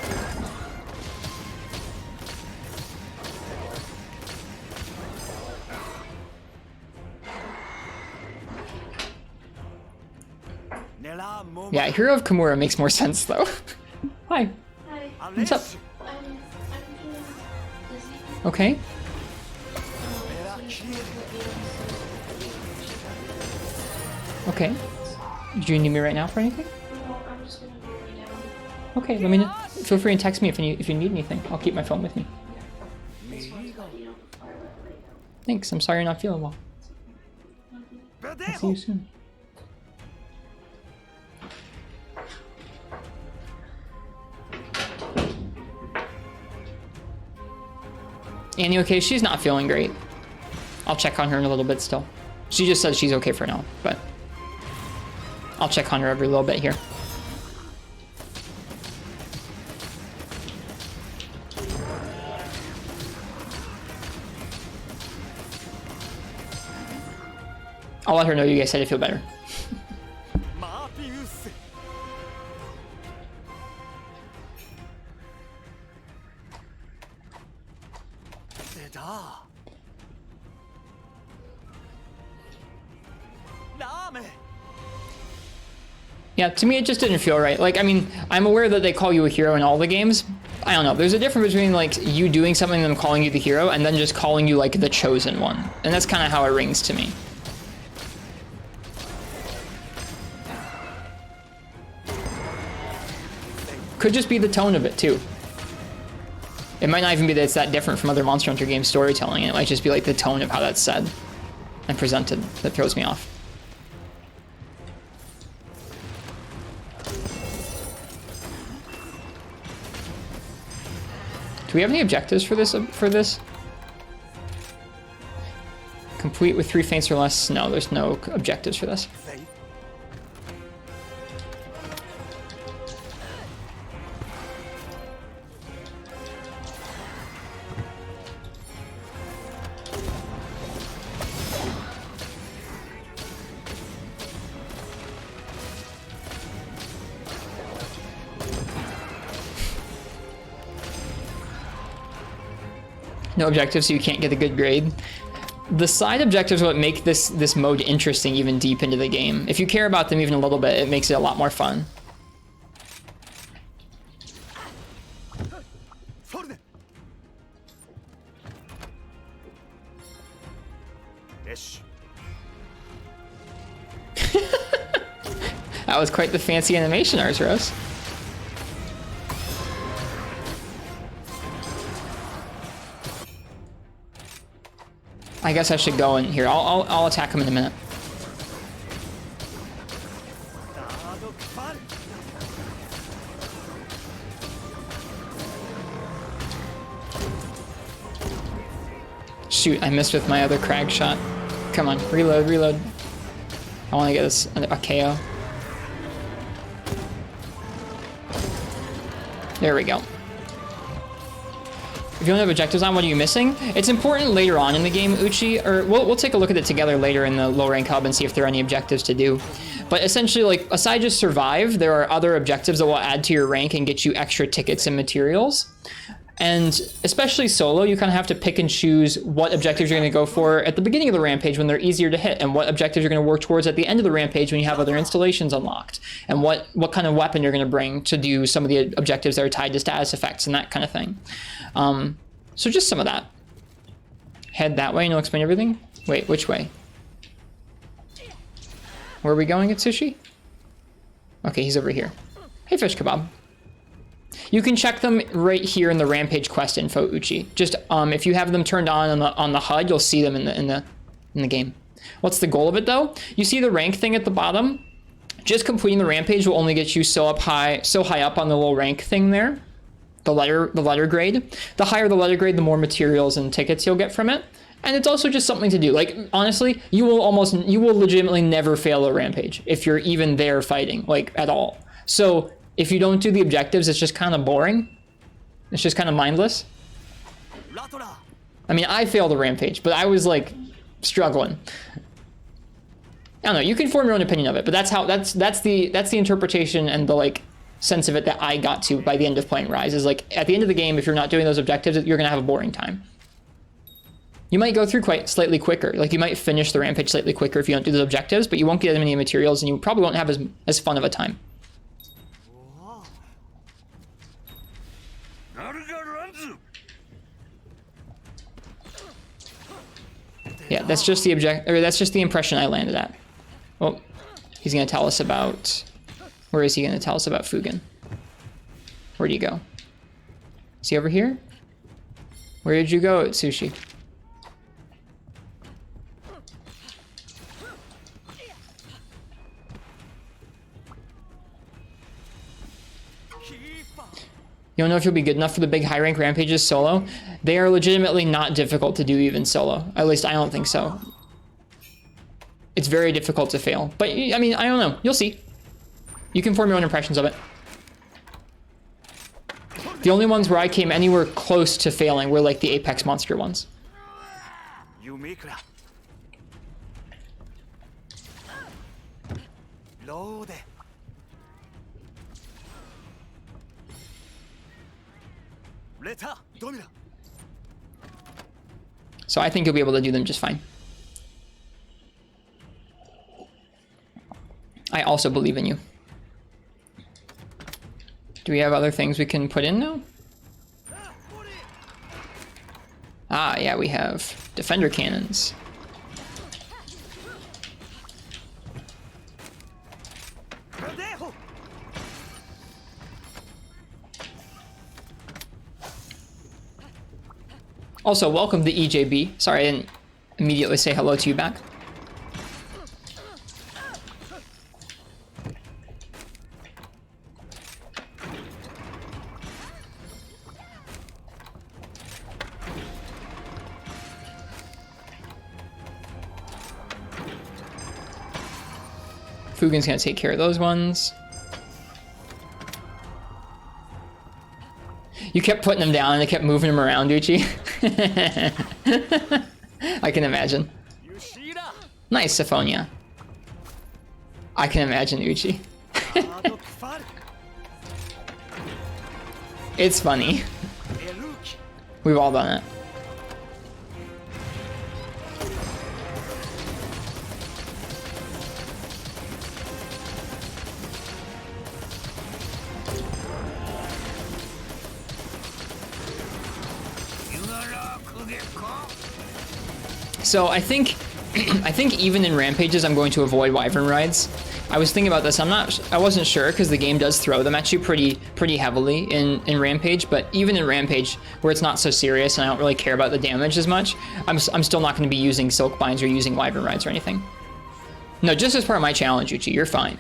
Yeah, Hero of Kimura makes more sense though. Hi. Hi. What's up? I'm busy. Okay. Okay. Do you need me right now for anything? No, I'm just gonna go lay down. Okay, let me know. Feel free and text me if you need anything. I'll keep my phone with me. It's fine, but you don't require that lay down. Thanks. I'm sorry you're not feeling well. I'll see you soon. Annie okay? She's not feeling great. I'll check on her in a little bit still. She just said she's okay for now, but I'll check on her every little bit here. I'll let her know you guys said I feel better. Yeah, to me it just didn't feel right. Like, I mean, I'm aware that they call you a hero in all the games. I don't know. There's a difference between like you doing something and them calling you the hero and then just calling you like the chosen one. And that's kind of how it rings to me. Could just be the tone of it too. It might not even be that it's that different from other Monster Hunter game storytelling. It might just be like the tone of how that's said and presented that throws me off. Do we have any objectives for this? Complete with 3 feints or less? No, there's no objectives for this. No objectives, so you can't get a good grade. The side objectives are what make this mode interesting even deep into the game. If you care about them even a little bit, it makes it a lot more fun. That was quite the fancy animation, Arzuros. I guess I should go in here. I'll attack him in a minute. Shoot, I missed with my other Crag shot. Come on, reload, reload. I want to get this a KO. There we go. If you don't have objectives on, what are you missing? It's important later on in the game, Uchi, or we'll take a look at it together later in the low rank hub and see if there are any objectives to do. But essentially, like, aside just survive, there are other objectives that will add to your rank and get you extra tickets and materials. And especially solo, you kind of have to pick and choose what objectives you're going to go for at the beginning of the rampage when they're easier to hit, and what objectives you're going to work towards at the end of the rampage when you have other installations unlocked, and what kind of weapon you're going to bring to do some of the objectives that are tied to status effects and that kind of thing. So just some of that. Head that way and it'll explain everything. Wait, which way? Where are we going at Sushi? Okay, he's over here. Hey, fish kebab. You can check them right here in the Rampage quest info, Uchi. Just if you have them turned on the HUD, you'll see them in the game. What's the goal of it though? You see the rank thing at the bottom? Just completing the Rampage will only get you so high up on the low rank thing there. The letter grade. The higher the letter grade, the more materials and tickets you'll get from it. And it's also just something to do. Like, honestly, you will legitimately never fail a Rampage if you're even there fighting, like, at all. So if you don't do the objectives, it's just kind of boring. It's just kind of mindless. I mean, I failed a Rampage, but I was like struggling. I don't know, you can form your own opinion of it, but that's the interpretation and the like sense of it that I got to by the end of playing Rise. Is like, at the end of the game, if you're not doing those objectives, you're gonna have a boring time. You might go through quite slightly quicker. Like, you might finish the Rampage slightly quicker if you don't do those objectives, but you won't get as many materials and you probably won't have as fun of a time. Yeah, that's just the impression I landed at. Well, he's gonna tell us about, where is he gonna tell us about Fugen? Where'd you go? Is he over here? Where did you go, Sushi? You don't know if you'll be good enough for the big high rank rampages solo? They are legitimately not difficult to do even solo. At least I don't think so. It's very difficult to fail. But, I mean, I don't know. You'll see. You can form your own impressions of it. The only ones where I came anywhere close to failing were like the Apex Monster ones. So I think you'll be able to do them just fine. I also believe in you. Do we have other things we can put in now? Ah, yeah, we have defender cannons. Also, welcome to EJB. Sorry, I didn't immediately say hello to you back. Fugin's gonna take care of those ones. You kept putting them down and they kept moving them around, Uchi. I can imagine. Nice, Syphonia. I can imagine, Uchi. It's funny. We've all done it. So I think even in Rampages, I'm going to avoid Wyvern rides. I was thinking about this. I wasn't sure because the game does throw them at you pretty heavily in Rampage. But even in Rampage, where it's not so serious and I don't really care about the damage as much, I'm still not going to be using Silk Binds or using Wyvern rides or anything. No, just as part of my challenge, Uchi, you're fine.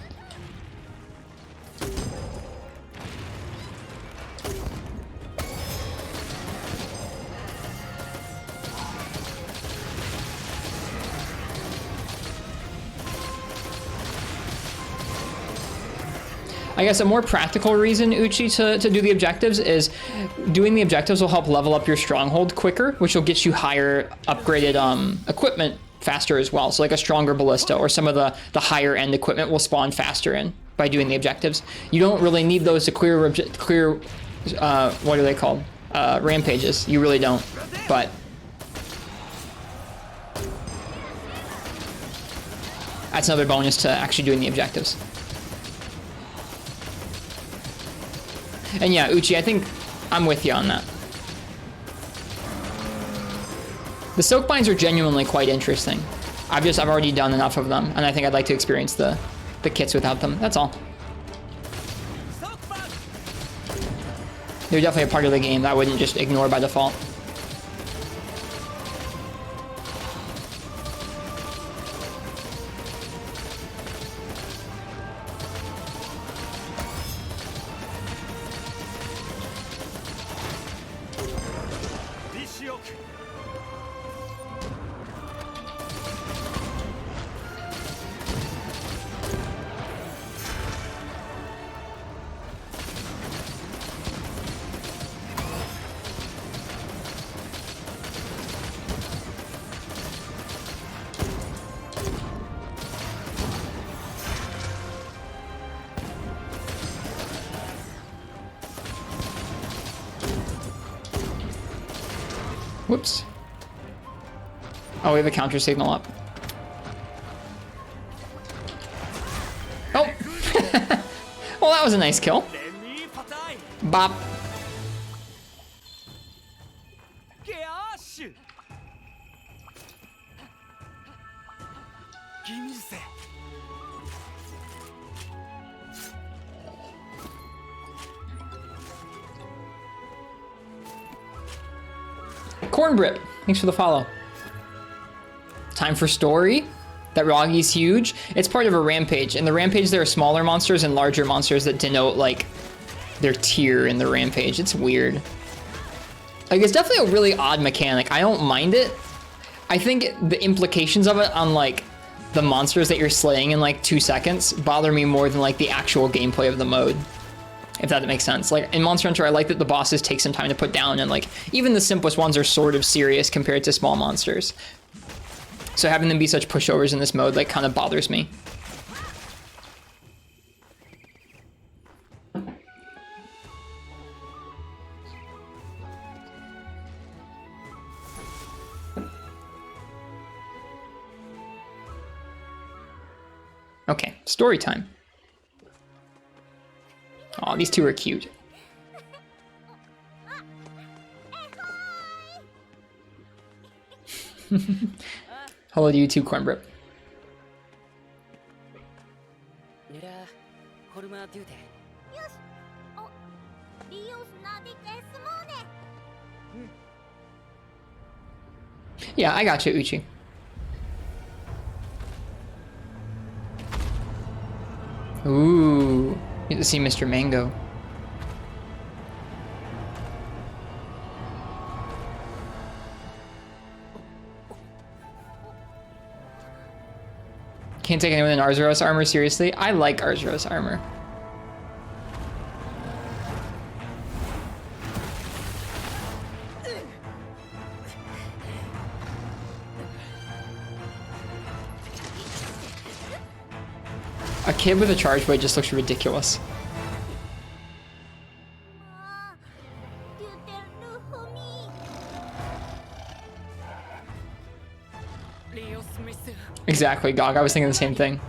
I guess a more practical reason, Uchi, to do the objectives is doing the objectives will help level up your stronghold quicker, which will get you higher upgraded equipment faster as well. So like a stronger ballista or some of the higher end equipment will spawn faster in by doing the objectives. You don't really need those to clear what are they called? Rampages. You really don't, but that's another bonus to actually doing the objectives. And yeah, Uchi, I think I'm with you on that. The Silk Binds are genuinely quite interesting. I've already done enough of them, and I think I'd like to experience the kits without them. That's all. They're definitely a part of the game that I wouldn't just ignore by default. Whoops. Oh, we have a counter signal up. Oh! Well, that was a nice kill. Bop. Cornbrip, thanks for the follow. Time for story. That Ragi's huge. It's part of a Rampage. In the Rampage, there are smaller monsters and larger monsters that denote, like, their tier in the Rampage. It's weird. Like, it's definitely a really odd mechanic. I don't mind it. I think the implications of it on, like, the monsters that you're slaying in, like, 2 seconds bother me more than, like, the actual gameplay of the mode. If that makes sense. Like, in Monster Hunter, I like that the bosses take some time to put down, and, like, even the simplest ones are sort of serious compared to small monsters. So having them be such pushovers in this mode, like, kind of bothers me. Okay, story time. Aw, these two are cute. Hello to you too, Cornbrip. Yeah, I got you, Uchi. Ooh, you get to see Mr. Mango. Can't take anyone in Arzuros armor seriously. I like Arzuros armor. A kid with a charge blade just looks ridiculous. Exactly, Gog. I was thinking the same thing.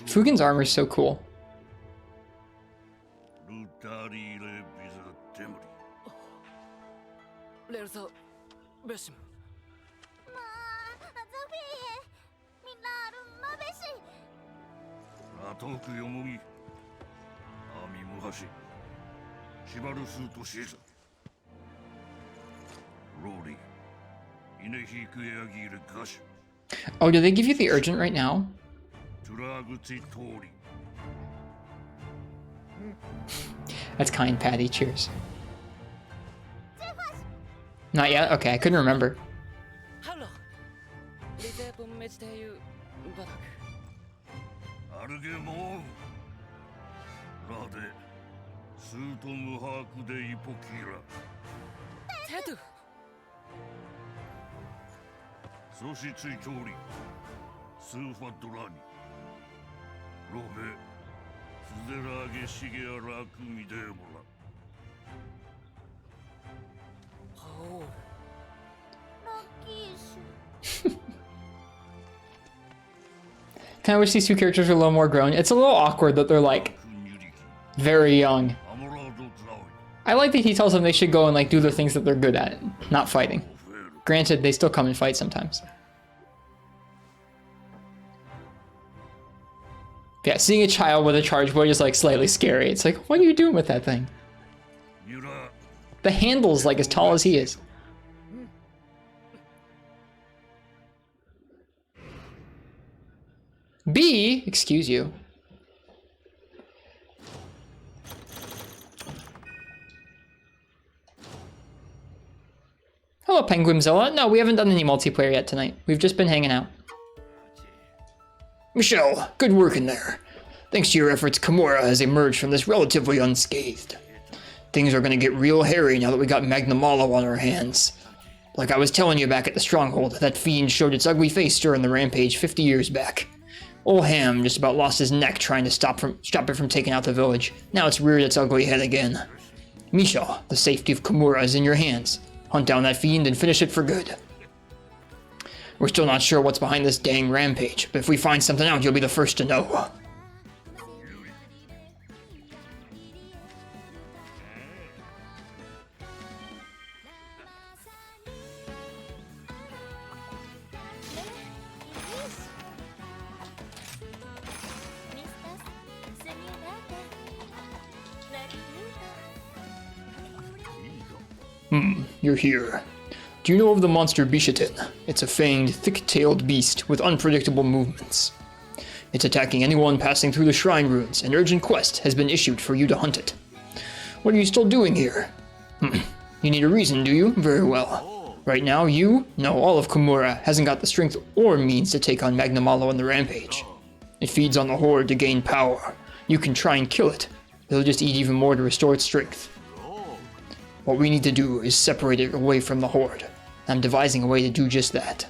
Fugin's armor is so cool. Oh, do they give you the urgent right now? That's kind, Patty. Cheers. Not yet? Okay, I couldn't remember. Kind of wish these two characters were a little more grown. It's a little awkward that they're like very young. I like that he tells them they should go and like do the things that they're good at, not fighting. Granted, they still come and fight sometimes. Yeah, seeing a child with a charge blade is like slightly scary. It's like, what are you doing with that thing? The handle's like as tall as he is. B, excuse you. Hello, Penguinzilla. No, we haven't done any multiplayer yet tonight. We've just been hanging out. Michelle, good work in there. Thanks to your efforts, Kimura has emerged from this relatively unscathed. Things are gonna get real hairy now that we got Magnamalo on our hands. Like I was telling you back at the stronghold, that fiend showed its ugly face during the rampage 50 years back. Old Ham just about lost his neck trying to stop it from taking out the village. Now it's reared its ugly head again. Misha, the safety of Kimura is in your hands. Hunt down that fiend and finish it for good. We're still not sure what's behind this dang rampage, but if we find something out, you'll be the first to know. You're here. Do you know of the monster Bishaten? It's a fanged, thick-tailed beast with unpredictable movements. It's attacking anyone passing through the shrine ruins. An urgent quest has been issued for you to hunt it. What are you still doing here? You need a reason, do you? Very well. Right now, all of Kimura hasn't got the strength or means to take on Magnamalo on the Rampage. It feeds on the Horde to gain power. You can try and kill it. It'll just eat even more to restore its strength. What we need to do is separate it away from the Horde. I'm devising a way to do just that.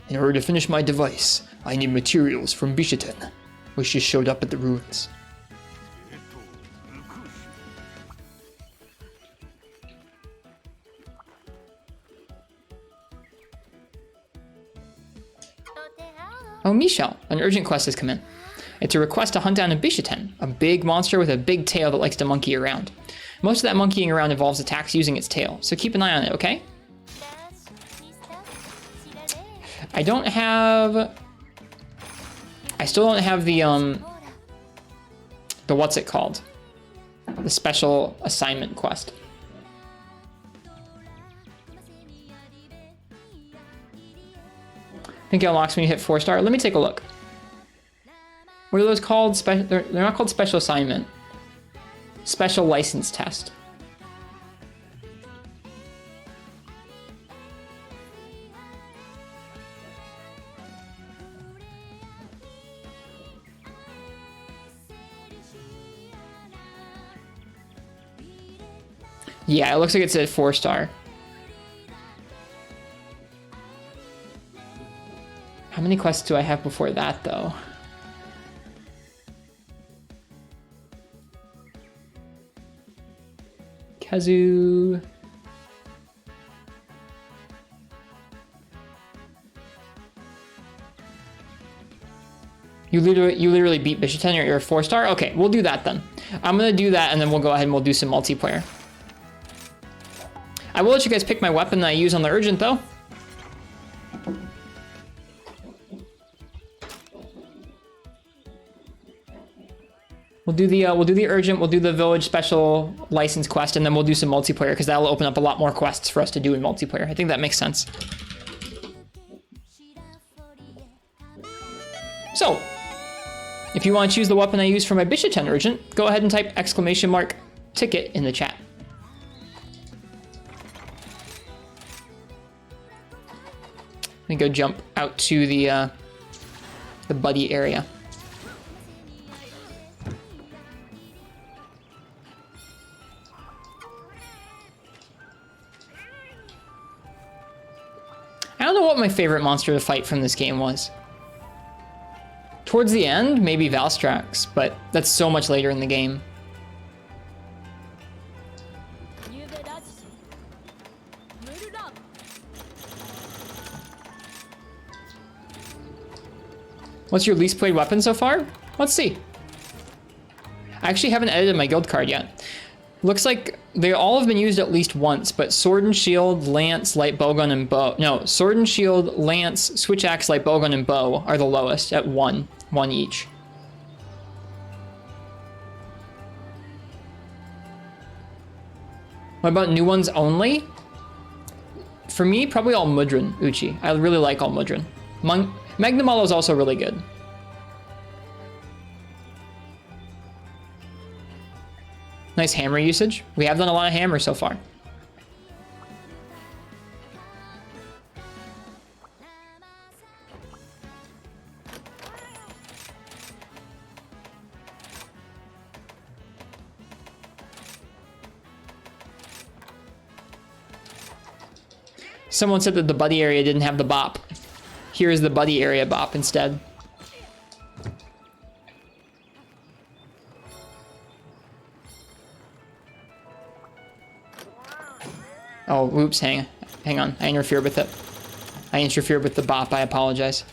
In order to finish my device, I need materials from Bishaten, which just showed up at the ruins. Oh, Michelle, an urgent quest has come in. It's a request to hunt down a Bishaten, a big monster with a big tail that likes to monkey around. Most of that monkeying around involves attacks using its tail, so keep an eye on it, okay? I still don't have the what's it called? The special assignment quest. I think it unlocks when you hit 4-star. Let me take a look. What are those called? They're not called special assignment. Special license test. Yeah, it looks like it's a 4-star. How many quests do I have before that, though? Kazu. You literally beat Bishaten, you're a 4-star? Okay, we'll do that then. I'm gonna do that and then we'll go ahead and we'll do some multiplayer. I will let you guys pick my weapon that I use on the urgent though. We'll do the urgent, we'll do the village special license quest, and then we'll do some multiplayer because that'll open up a lot more quests for us to do in multiplayer. I think that makes sense. So, if you want to choose the weapon I use for my Bishaten urgent, go ahead and type !ticket in the chat. Let me go jump out to the buddy area. I don't know what my favorite monster to fight from this game was. Towards the end, maybe Valstrax, but that's so much later in the game. What's your least played weapon so far? Let's see. I actually haven't edited my guild card yet. Looks like they all have been used at least once, but Sword and Shield, Lance, Light Bowgun, and Bow. No, Sword and Shield, Lance, Switch Axe, Light Bowgun, and Bow are the lowest at one each. What about new ones only? For me, probably all Mudron, Uchi. I really like all Mudron. Magnamalo is also really good. Nice hammer usage. We have done a lot of hammer so far. Someone said that the buddy area didn't have the bop. Here's the buddy area bop instead. Oh, whoops, hang on. I interfered with it. I interfered with the bop, I apologize.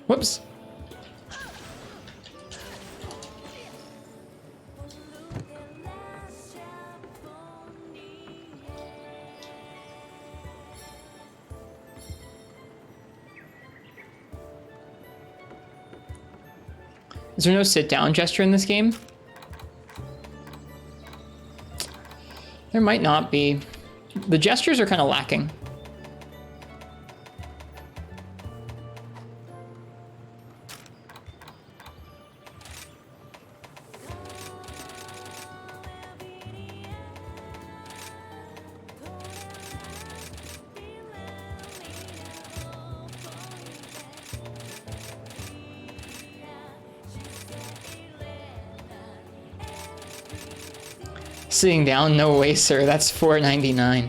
Whoops. Is there no sit down gesture in this game? There might not be. The gestures are kind of lacking. Sitting down? No way, sir. That's $4.99.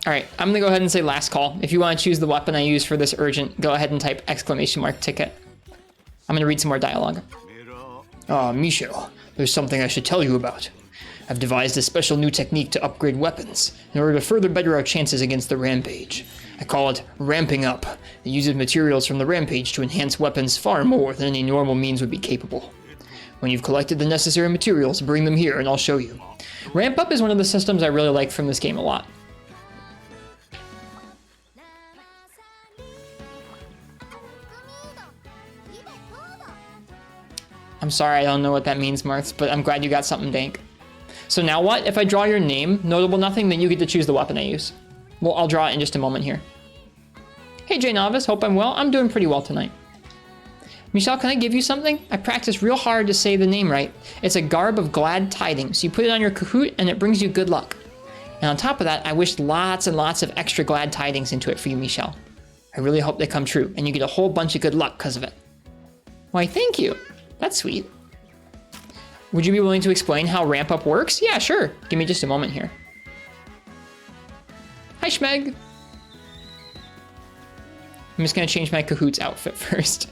Alright, I'm gonna go ahead and say last call. If you want to choose the weapon I use for this urgent, go ahead and type !ticket. I'm gonna read some more dialogue. Ah, Michel, there's something I should tell you about. I've devised a special new technique to upgrade weapons in order to further better our chances against the Rampage. I call it ramping up. It uses materials from the Rampage to enhance weapons far more than any normal means would be capable. When you've collected the necessary materials, bring them here and I'll show you. Ramp up is one of the systems I really like from this game a lot. I'm sorry, I don't know what that means, Marth, but I'm glad you got something dank. So now what? If I draw your name, notable nothing, then you get to choose the weapon I use. Well, I'll draw it in just a moment here. Hey, Jay Novice, hope I'm well. I'm doing pretty well tonight. Michelle, can I give you something? I practiced real hard to say the name right. It's a garb of glad tidings. You put it on your Kahoot and it brings you good luck. And on top of that, I wished lots and lots of extra glad tidings into it for you, Michelle. I really hope they come true and you get a whole bunch of good luck because of it. Why, thank you. That's sweet. Would you be willing to explain how ramp up works? Yeah, sure. Give me just a moment here. Hi, Schmeg. I'm just gonna change my Kahoot's outfit first.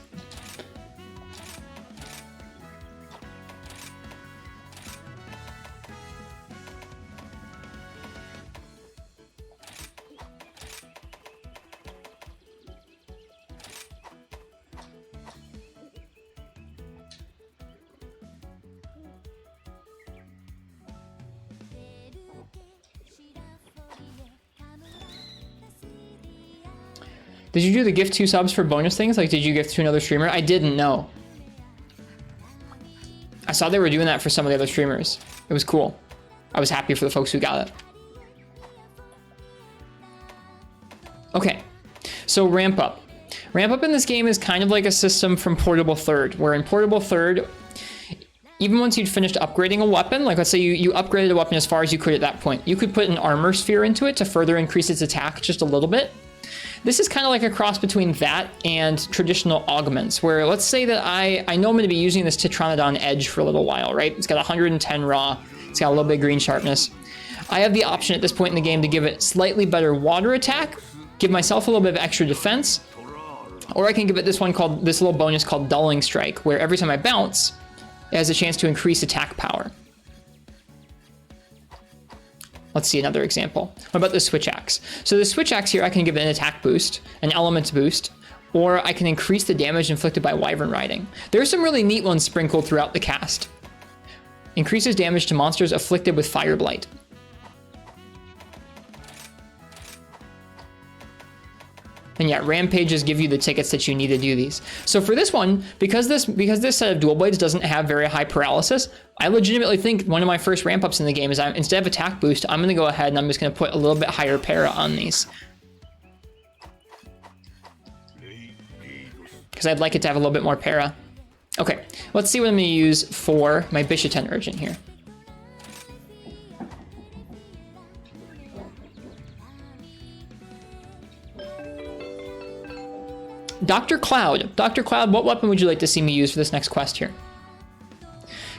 Did you do the gift 2 subs for bonus things? Like, did you gift to another streamer? I didn't know. I saw they were doing that for some of the other streamers. It was cool. I was happy for the folks who got it. Okay, so ramp up. Ramp up in this game is kind of like a system from Portable Third, where in Portable Third, even once you'd finished upgrading a weapon, like let's say you upgraded a weapon as far as you could at that point, you could put an armor sphere into it to further increase its attack just a little bit. This is kind of like a cross between that and traditional augments, where let's say that I know I'm going to be using this Tetranodon Edge for a little while, right? It's got 110 raw, it's got a little bit of green sharpness. I have the option at this point in the game to give it slightly better water attack, give myself a little bit of extra defense, or I can give it this little bonus called Dulling Strike, where every time I bounce, it has a chance to increase attack power. Let's see another example. What about the switch axe? So the switch axe here, I can give it an attack boost, an elements boost, or I can increase the damage inflicted by wyvern riding. There's some really neat ones sprinkled throughout the cast. Increases damage to monsters afflicted with Fire Blight. And yeah, Rampages give you the tickets that you need to do these. So for this one, because this set of dual blades doesn't have very high paralysis, I legitimately think one of my first ramp ups in the game is instead of attack boost, I'm gonna go ahead and I'm just gonna put a little bit higher para on these. Because I'd like it to have a little bit more para. Okay, let's see what I'm gonna use for my Bishaten Urgent here. Dr. Cloud. Dr. Cloud, what weapon would you like to see me use for this next quest here?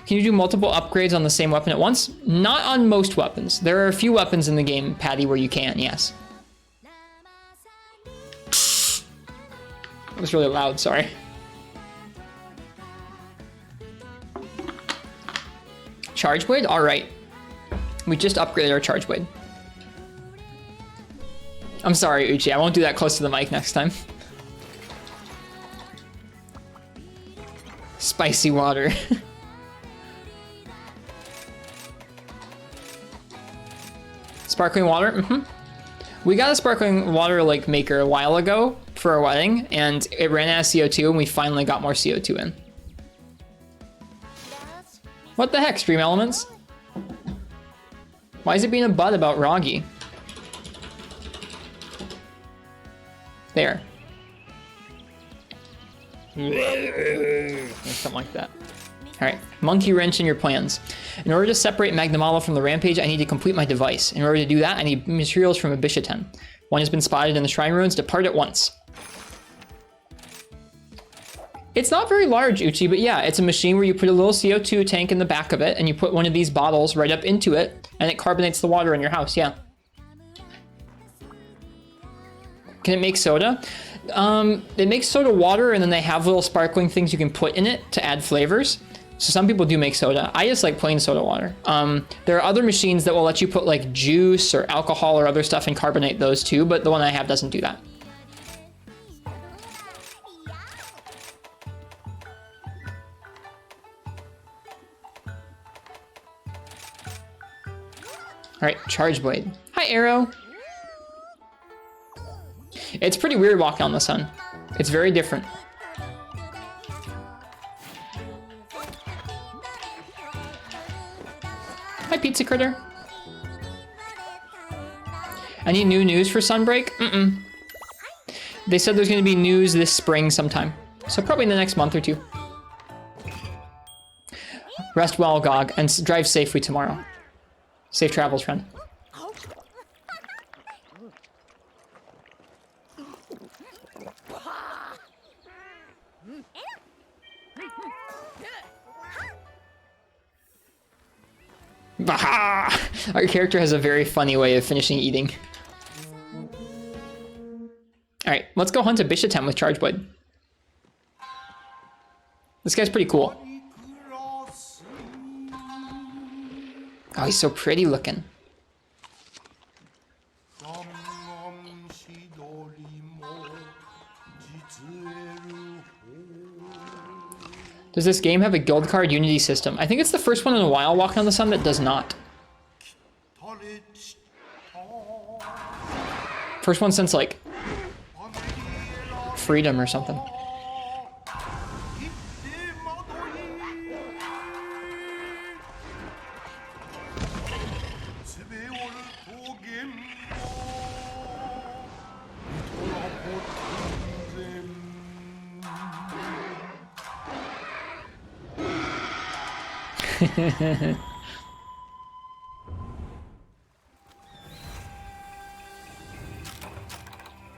Can you do multiple upgrades on the same weapon at once? Not on most weapons. There are a few weapons in the game, Patty, where you can, yes. That was really loud, sorry. Charge Blade? Alright. We just upgraded our Charge Blade. I'm sorry, Uchi, I won't do that close to the mic next time. Spicy water. Sparkling water? Mm-hmm. We got a sparkling water like maker a while ago for our wedding, and it ran out of CO2, and we finally got more CO2 in. What the heck, Stream Elements? Why is it being a butt about Roggy? There. Something like that. Alright, monkey wrench in your plans. In order to separate Magnamalo from the Rampage, I need to complete my device. In order to do that, I need materials from a Bishaten. One has been spotted in the Shrine Ruins. Depart at once. It's not very large, Uchi, but yeah, it's a machine where you put a little CO2 tank in the back of it, and you put one of these bottles right up into it, and it carbonates the water in your house, yeah. Can it make soda? It makes soda water, and then they have little sparkling things you can put in it to add flavors. So some people do make soda. I just like plain soda water. There are other machines that will let you put like juice or alcohol or other stuff and carbonate those too, but the one I have doesn't do that. All right, Charge Blade. Hi, Arrow. It's pretty weird walking on the sun. It's very different. Hi, Pizza Critter. Any new news for Sunbreak? Mm-mm. They said there's gonna be news this spring sometime. So probably in the next month or two. Rest well, Gog, and drive safely tomorrow. Safe travels, friend. Baha! Our character has a very funny way of finishing eating. Alright, let's go hunt a Bishaten with Charge Blade. This guy's pretty cool. Oh, he's so pretty looking. Does this game have a guild card unity system? I think it's the first one in a while walking on the sun that does not. First one since like Freedom or something.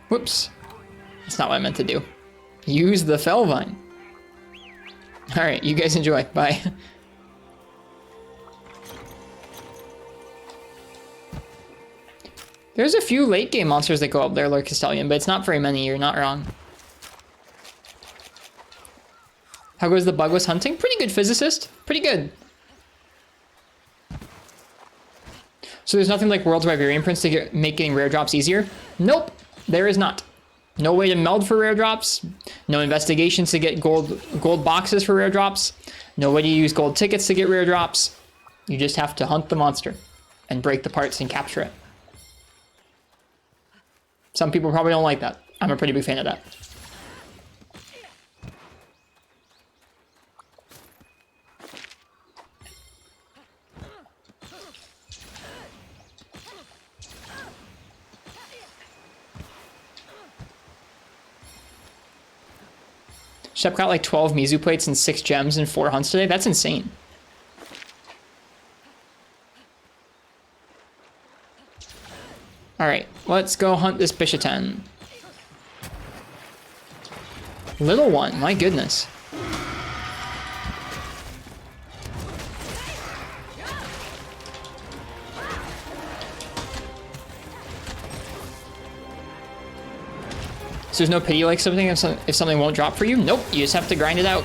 Whoops. That's not what I meant to do. Use the Fellvine. Alright, you guys enjoy. Bye. There's a few late game monsters that go up there, Lord Castellian, but it's not very many, you're not wrong. How goes the bugless hunting? Pretty good, physicist. Pretty good. So there's nothing like World's Vivarium Prince to make getting rare drops easier? Nope, there is not. No way to meld for rare drops. No investigations to get gold boxes for rare drops. No way to use gold tickets to get rare drops. You just have to hunt the monster and break the parts and capture it. Some people probably don't like that. I'm a pretty big fan of that. Shep got like 12 Mizu plates and 6 gems and 4 hunts today. That's insane. All right, let's go hunt this Bishaten. Little one, my goodness. So there's no pity like something if something won't drop for you? Nope, you just have to grind it out.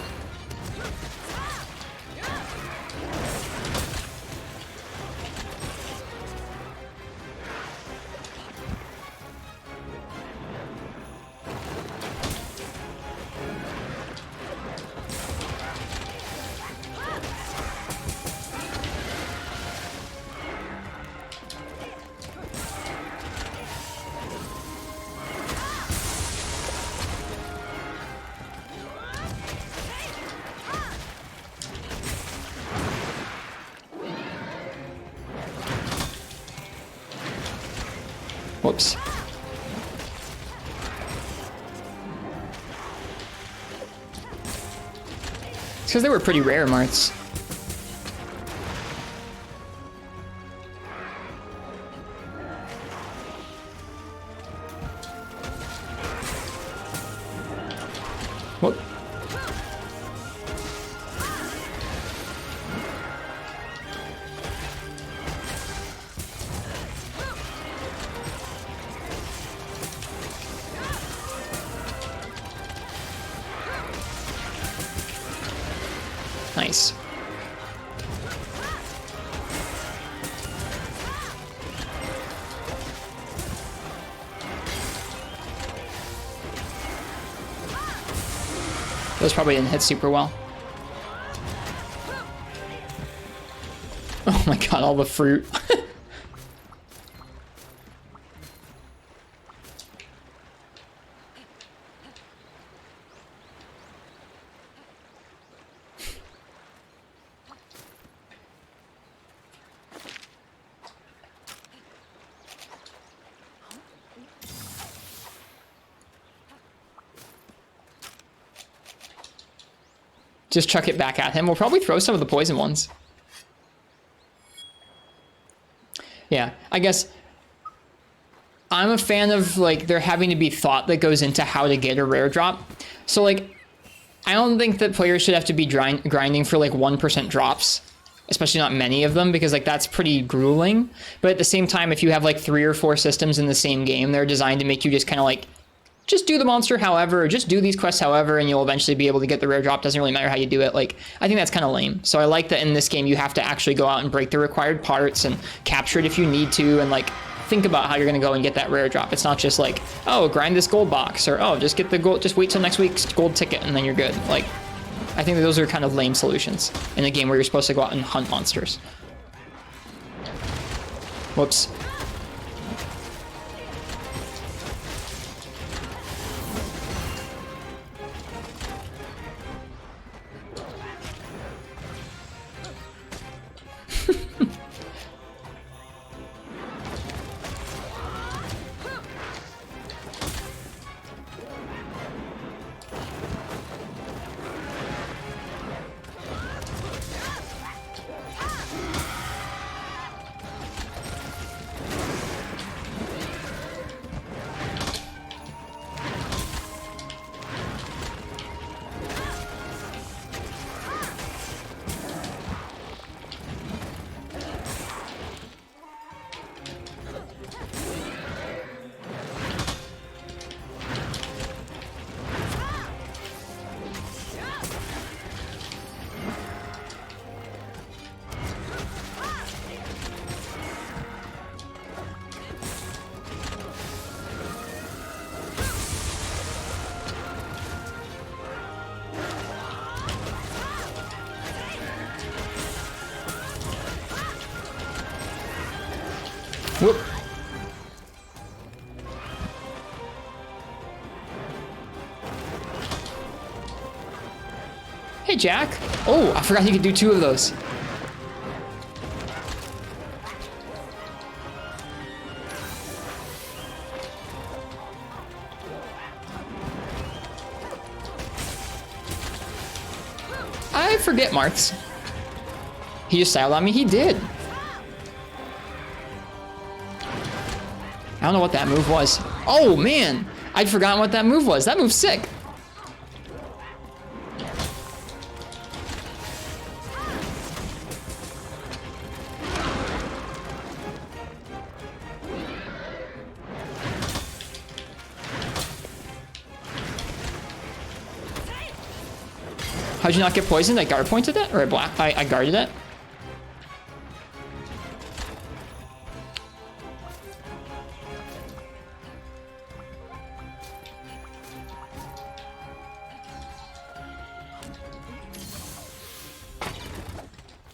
Whoops. It's because they were pretty rare marts. Whoop. Nice. Those probably didn't hit super well. Oh my god, all the fruit. Just chuck it back at him. We'll probably throw some of the poison ones. Yeah, I guess I'm a fan of like there having to be thought that goes into how to get a rare drop. So like, I don't think that players should have to be grinding for like 1% drops, especially not many of them, because like that's pretty grueling. But at the same time, if you have like 3 or 4 systems in the same game, they're designed to make you just kind of like, just do the monster however, or just do these quests however, and you'll eventually be able to get the rare drop. Doesn't really matter how you do it. Like, I think that's kind of lame. So I like that in this game you have to actually go out and break the required parts and capture it if you need to, and like think about how you're gonna go and get that rare drop. It's not just like, oh, grind this gold box, or oh, just get the gold, just wait till next week's gold ticket and then you're good. Like, I think that those are kind of lame solutions in a game where you're supposed to go out and hunt monsters. Whoops. Whoop. Hey, Jack. Oh, I forgot he could do 2 of those. I forget Marths. He just styled on me. He did. I don't know what that move was. Oh, man. I'd forgotten what that move was. That move's sick. How'd you not get poisoned? I guard pointed it? Or I guarded it?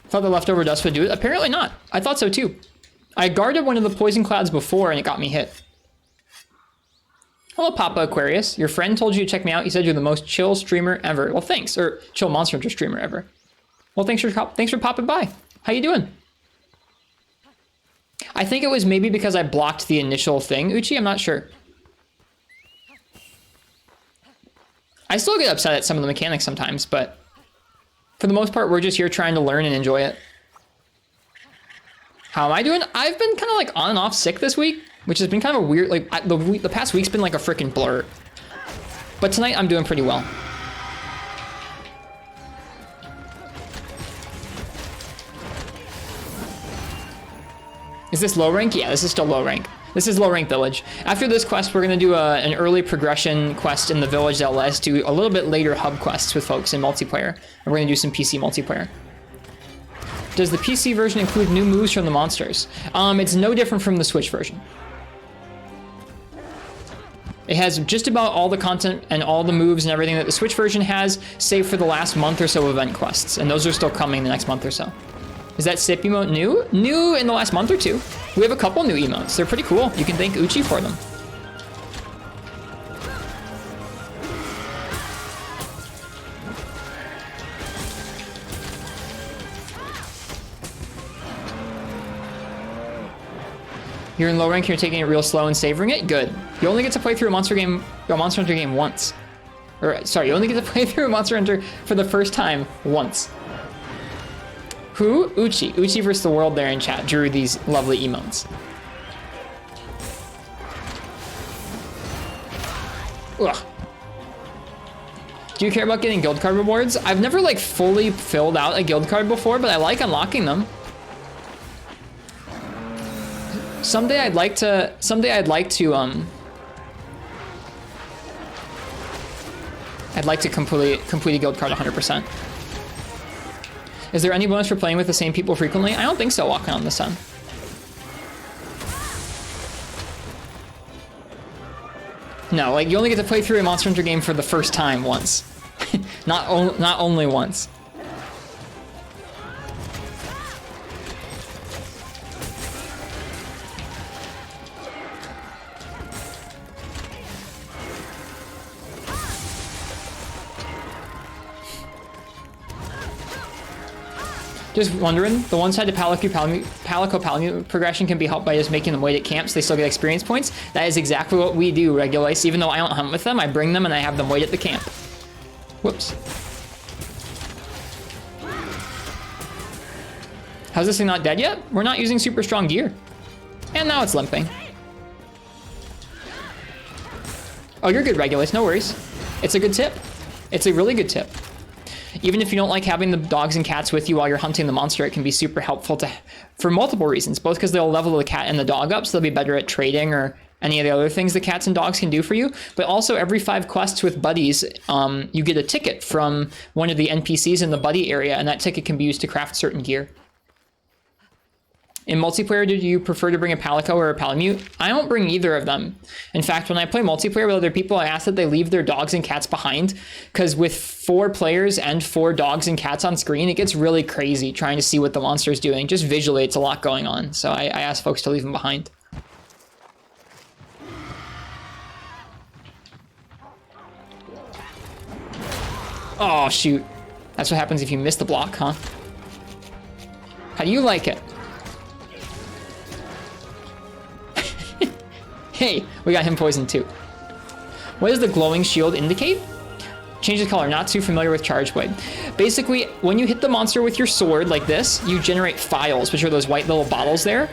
Thought the leftover dust would do it. Apparently not. I thought so too. I guarded one of the poison clouds before and it got me hit. Hello, Papa Aquarius. Your friend told you to check me out. He said you're the most chill streamer ever. Well, thanks. Or chill Monster Hunter streamer ever. Well, thanks for popping by. How you doing? I think it was maybe because I blocked the initial thing, Uchi. I'm not sure. I still get upset at some of the mechanics sometimes, but for the most part, we're just here trying to learn and enjoy it. How am I doing? I've been kind of like on and off sick this week, which has been kind of a weird, like the past week's been like a freaking blur. But tonight I'm doing pretty well. Is this low rank? Yeah, this is still low rank. This is low rank village. After this quest, we're gonna do an early progression quest in the village that'll let us do a little bit later hub quests with folks in multiplayer. And we're gonna do some PC multiplayer. Does the PC version include new moves from the monsters? It's no different from the Switch version. It has just about all the content and all the moves and everything that the Switch version has, save for the last month or so event quests. And those are still coming the next month or so. Is that sip emote new? New in the last month or two. We have a couple new emotes. They're pretty cool. You can thank Uchi for them. You're in low rank, you're taking it real slow and savoring it? Good. You only get to play through a Monster Hunter game once. Or, sorry, you only get to play through a Monster Hunter for the first time once. Who? Uchi. Uchi versus the world there in chat drew these lovely emotes. Ugh. Do you care about getting guild card rewards? I've never like fully filled out a guild card before, but I like unlocking them. Someday I'd like to complete a guild card 100%. Is there any bonus for playing with the same people frequently? I don't think so, Walking on the Sun. No, like you only get to play through a Monster Hunter game for the first time once. not only once. Just wondering, the one-sided Palico progression can be helped by just making them wait at camps. They still get experience points. That is exactly what we do, Regulice. Even though I don't hunt with them, I bring them and I have them wait at the camp. Whoops. How's this thing not dead yet? We're not using super strong gear. And now it's limping. Oh, you're good, Regulice. No worries. It's a good tip. It's a really good tip. Even if you don't like having the dogs and cats with you while you're hunting the monster, it can be super helpful for multiple reasons. Both because they'll level the cat and the dog up, so they'll be better at trading or any of the other things the cats and dogs can do for you. But also every 5 quests with buddies, you get a ticket from one of the NPCs in the buddy area, and that ticket can be used to craft certain gear. In multiplayer, do you prefer to bring a Palico or a Palamute? I don't bring either of them. In fact, when I play multiplayer with other people, I ask that they leave their dogs and cats behind, because with 4 players and 4 dogs and cats on screen, it gets really crazy trying to see what the monster is doing. Just visually, it's a lot going on. So I ask folks to leave them behind. Oh, shoot. That's what happens if you miss the block, huh? How do you like it? Hey, we got him poisoned too. What does the glowing shield indicate? Change the color, not too familiar with Charge Blade. Basically, when you hit the monster with your sword like this, you generate files, which are those white little bottles there.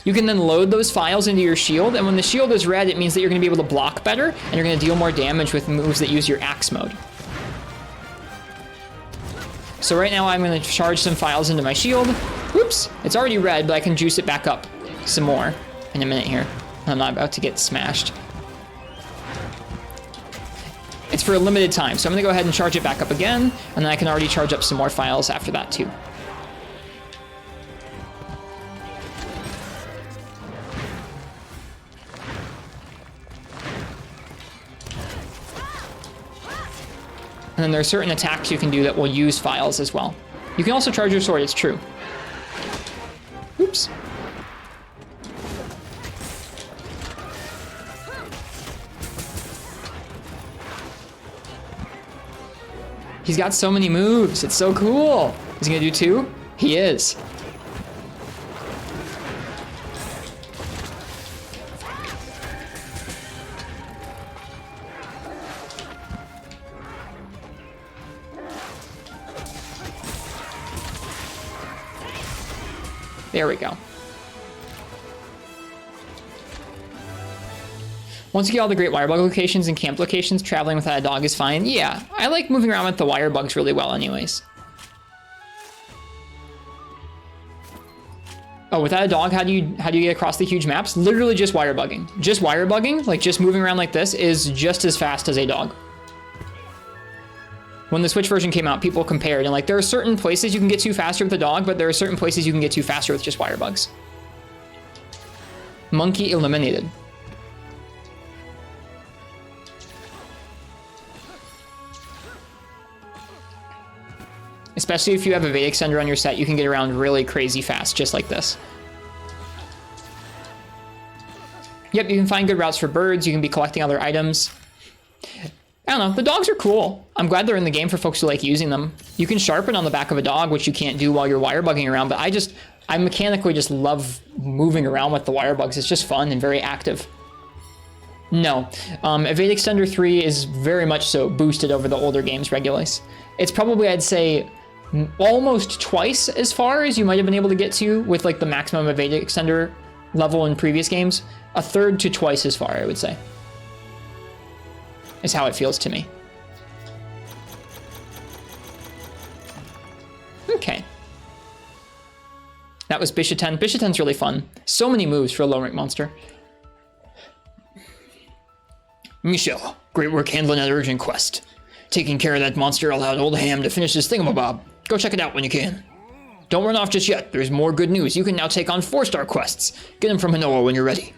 You can then load those files into your shield, and when the shield is red, it means that you're gonna be able to block better, and you're gonna deal more damage with moves that use your axe mode. So right now I'm gonna charge some files into my shield. Whoops, it's already red, but I can juice it back up some more in a minute here. I'm not about to get smashed. It's for a limited time, so I'm gonna go ahead and charge it back up again, and then I can already charge up some more files after that too. And then there are certain attacks you can do that will use files as well. You can also charge your sword, it's true. Oops. He's got so many moves, it's so cool. Is he gonna do 2? He is. There we go. Once you get all the great Wirebug locations and camp locations, traveling without a dog is fine. Yeah, I like moving around with the Wirebugs really well anyways. Oh, without a dog, how do you get across the huge maps? Literally just wirebugging. Just wirebugging, like just moving around like this, is just as fast as a dog. When the Switch version came out, people compared, and like there are certain places you can get to faster with a dog, but there are certain places you can get to faster with just Wirebugs. Monkey eliminated. Especially if you have a Veda Extender on your set, you can get around really crazy fast, just like this. Yep, you can find good routes for birds, you can be collecting other items. I don't know, the dogs are cool. I'm glad they're in the game for folks who like using them. You can sharpen on the back of a dog, which you can't do while you're wirebugging around, but I mechanically just love moving around with the Wirebugs. It's just fun and very active. No, Evade Extender 3 is very much so boosted over the older games Regulus. It's probably, I'd say, almost twice as far as you might have been able to get to with like the maximum Evade Extender level in previous games. A third to twice as far, I would say. Is how it feels to me. Okay. That was Bishaten. Bishaten's really fun. So many moves for a low rank monster. Michelle, great work handling that urgent quest. Taking care of that monster allowed old Ham to finish his thingamabob. Go check it out when you can. Don't run off just yet. There's more good news. You can now take on 4-star quests. Get them from Hinoa when you're ready.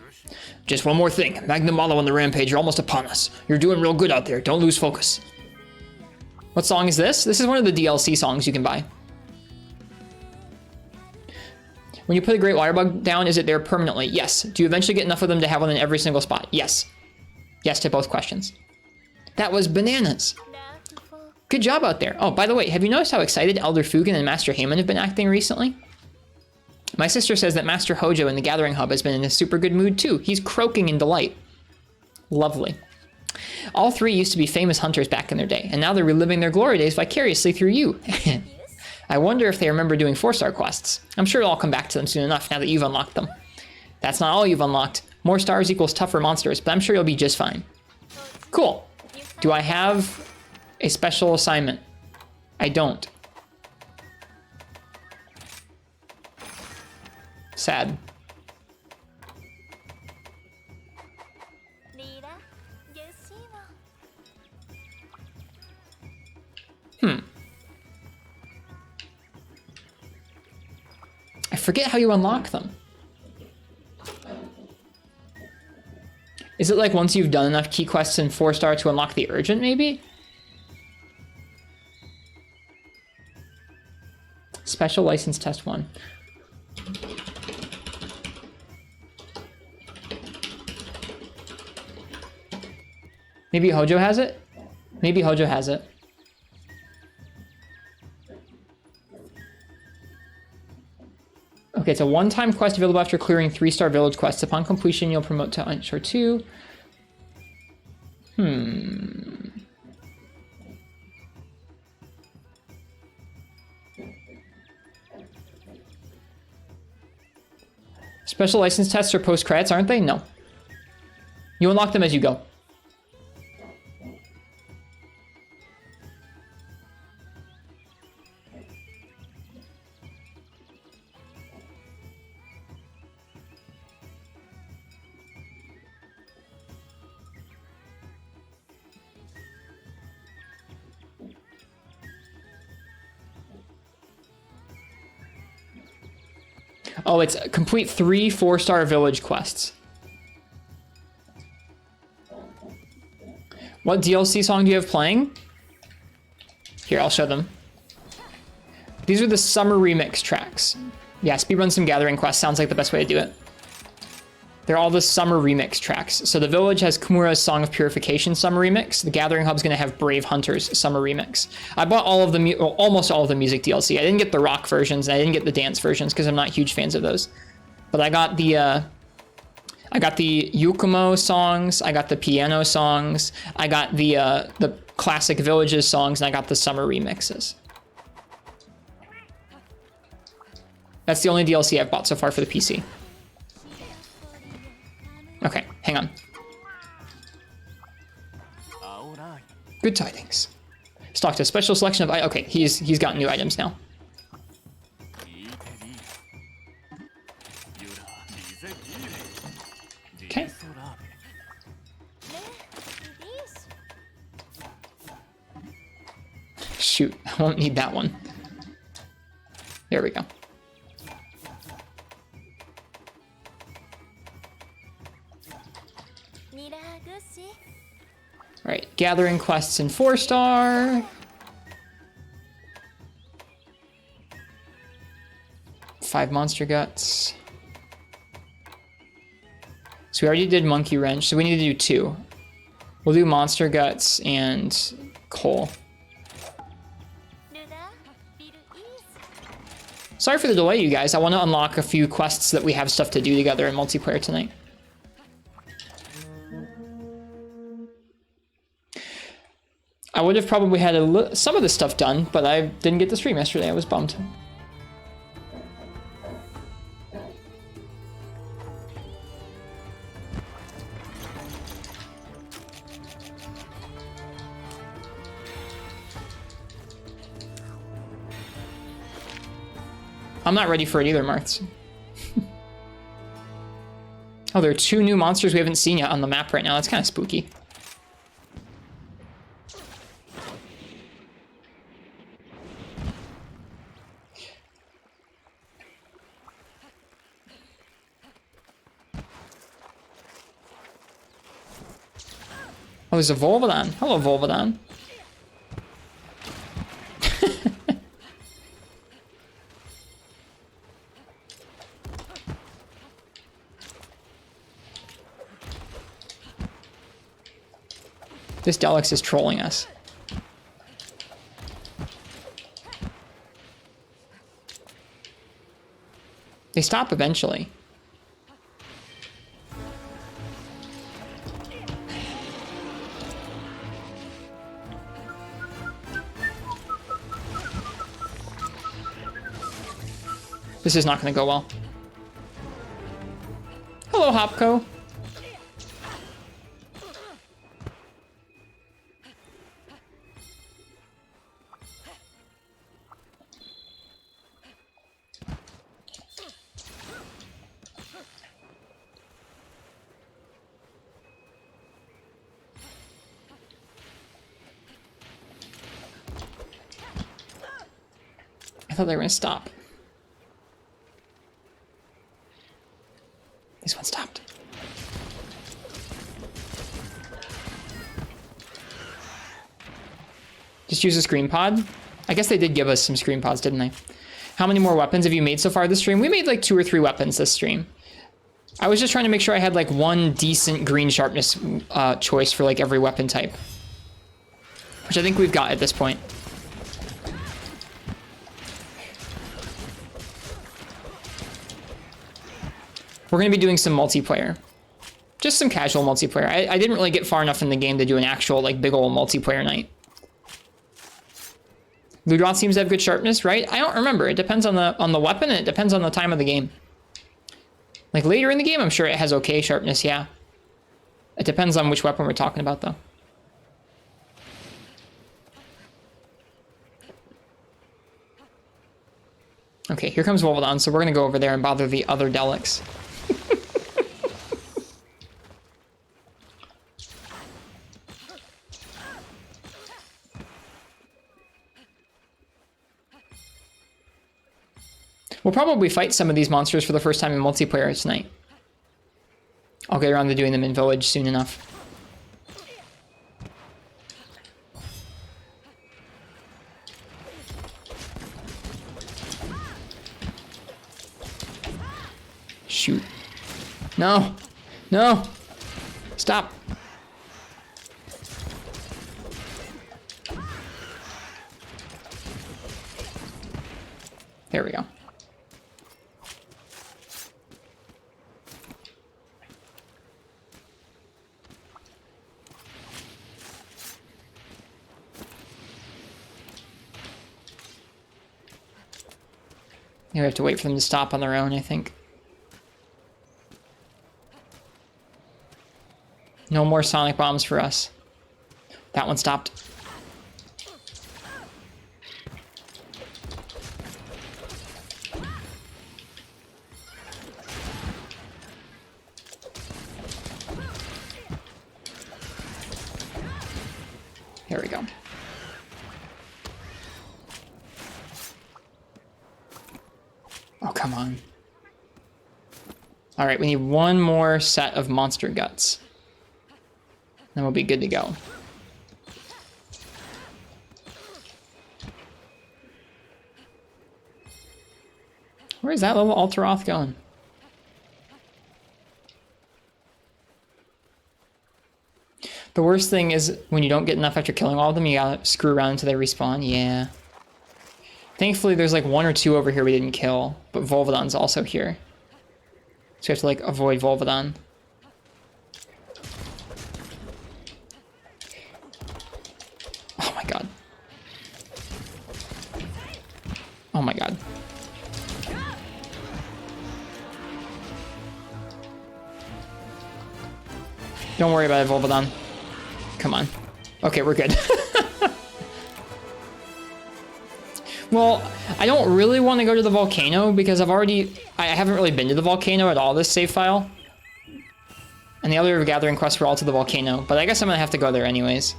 Just one more thing. Magnum Malo and the Rampage are almost upon us. You're doing real good out there. Don't lose focus. What song is this? This is one of the DLC songs you can buy. When you put a Great Wirebug down, is it there permanently? Yes. Do you eventually get enough of them to have one in every single spot? Yes. Yes to both questions. That was bananas. Good job out there. Oh, by the way, have you noticed how excited Elder Fugen and Master Heyman have been acting recently? My sister says that Master Hojo in the Gathering Hub has been in a super good mood too. He's croaking in delight. Lovely. All three used to be famous hunters back in their day, and now they're reliving their glory days vicariously through you. I wonder if they remember doing 4-star quests. I'm sure it'll all come back to them soon enough now that you've unlocked them. That's not all you've unlocked. More stars equals tougher monsters, but I'm sure you'll be just fine. Cool. Do I have a special assignment? I don't. Sad. I forget how you unlock them. Is it like once you've done enough key quests in 4-star to unlock the urgent, maybe? Special license test 1. Maybe Hojo has it? Maybe Hojo has it. Okay, it's a one-time quest available after clearing 3-star village quests. Upon completion, you'll promote to Unsure 2. Special license tests are post-credits, aren't they? No. You unlock them as you go. Oh, it's complete 3 4-star village quests. What DLC song do you have playing? Here, I'll show them. These are the summer remix tracks. Yeah, speedrun some gathering quests sounds like the best way to do it. They're all the summer remix tracks. So the village has Kumura's Song of Purification summer remix. The Gathering Hub's gonna have Brave Hunters summer remix. I bought all of the, almost all of the music DLC. I didn't get the rock versions and I didn't get the dance versions because I'm not huge fans of those. But I got the Yukumo songs, I got the piano songs, I got the classic Villages songs, and I got the summer remixes. That's the only DLC I've bought so far for the PC. Okay, hang on. Good tidings. Stocked a special selection of... Okay, he's got new items now. Okay. Shoot, I won't need that one. There we go. All right, gathering quests in 4-star. 5 monster guts. So we already did monkey wrench, so we need to do 2. We'll do monster guts and coal. Sorry for the delay, you guys. I want to unlock a few quests that we have stuff to do together in multiplayer tonight. I would have probably had some of this stuff done, but I didn't get to stream yesterday. I was bummed. I'm not ready for it either, Marths. Oh, there are 2 new monsters we haven't seen yet on the map right now. That's kind of spooky. Oh, there's a Volvodon. Hello, Volvodon. This Deluxe is trolling us. They stop eventually. This is not going to go well. Hello, Hopko. I thought they were going to stop. This one stopped. Just use a screen pod? I guess they did give us some screen pods, didn't they? How many more weapons have you made so far this stream? We made like 2 or 3 weapons this stream. I was just trying to make sure I had like one decent green sharpness choice for like every weapon type. Which I think we've got at this point. We're going to be doing some multiplayer. Just some casual multiplayer. I didn't really get far enough in the game to do an actual, like, big ol' multiplayer night. Ludroth seems to have good sharpness, right? I don't remember. It depends on the weapon, and it depends on the time of the game. Like, later in the game, I'm sure it has okay sharpness, yeah. It depends on which weapon we're talking about, though. Okay, here comes Volvodon, so we're gonna go over there and bother the other Delics. We'll probably fight some of these monsters for the first time in multiplayer tonight. I'll get around to doing them in Village soon enough. Shoot. No! No! Stop! There we go. We have to wait for them to stop on their own, I think. No more sonic bombs for us. That one stopped. Here we go. Oh, come on. All right, we need one more set of monster guts. Then we'll be good to go. Where is that little Alteroth going? The worst thing is when you don't get enough after killing all of them, you gotta screw around until they respawn. Yeah. Thankfully, there's like one or two over here we didn't kill, but Volvodon's also here. So we have to like avoid Volvodon. Oh my god. Oh my god. Don't worry about it, Volvodon. Come on. Okay, we're good. Well, I don't really want to go to the volcano because I haven't really been to the volcano at all this save file. And the other gathering quests were all to the volcano, but I guess I'm gonna have to go there anyways.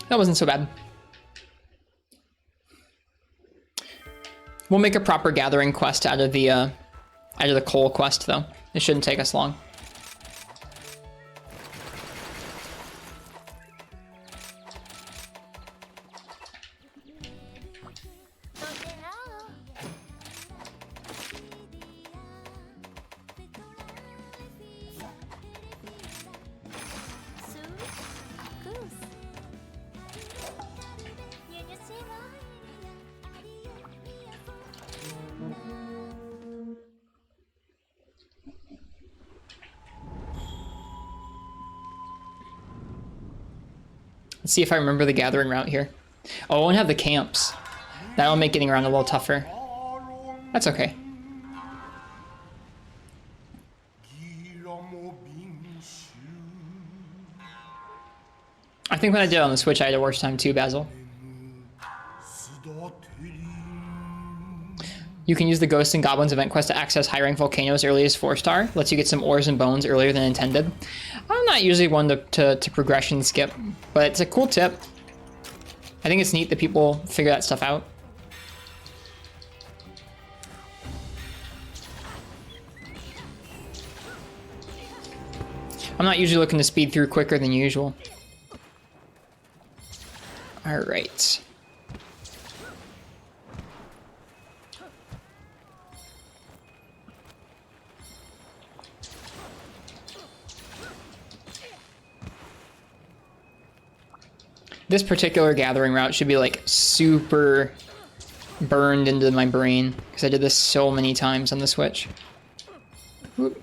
That wasn't so bad. We'll make a proper gathering quest out of the coal quest, though. It shouldn't take us long. Let's see if I remember the gathering route here. Oh, I won't have the camps. That'll make getting around a little tougher. That's okay. I think when I did it on the Switch, I had a worse time too, Basil. You can use the Ghosts and Goblins event quest to access high-rank volcanoes early as 4-star. Lets you get some ores and bones earlier than intended. I'm not usually one to progression skip, but it's a cool tip. I think it's neat that people figure that stuff out. I'm not usually looking to speed through quicker than usual. All right. This particular gathering route should be like super burned into my brain because I did this so many times on the Switch. Whoop.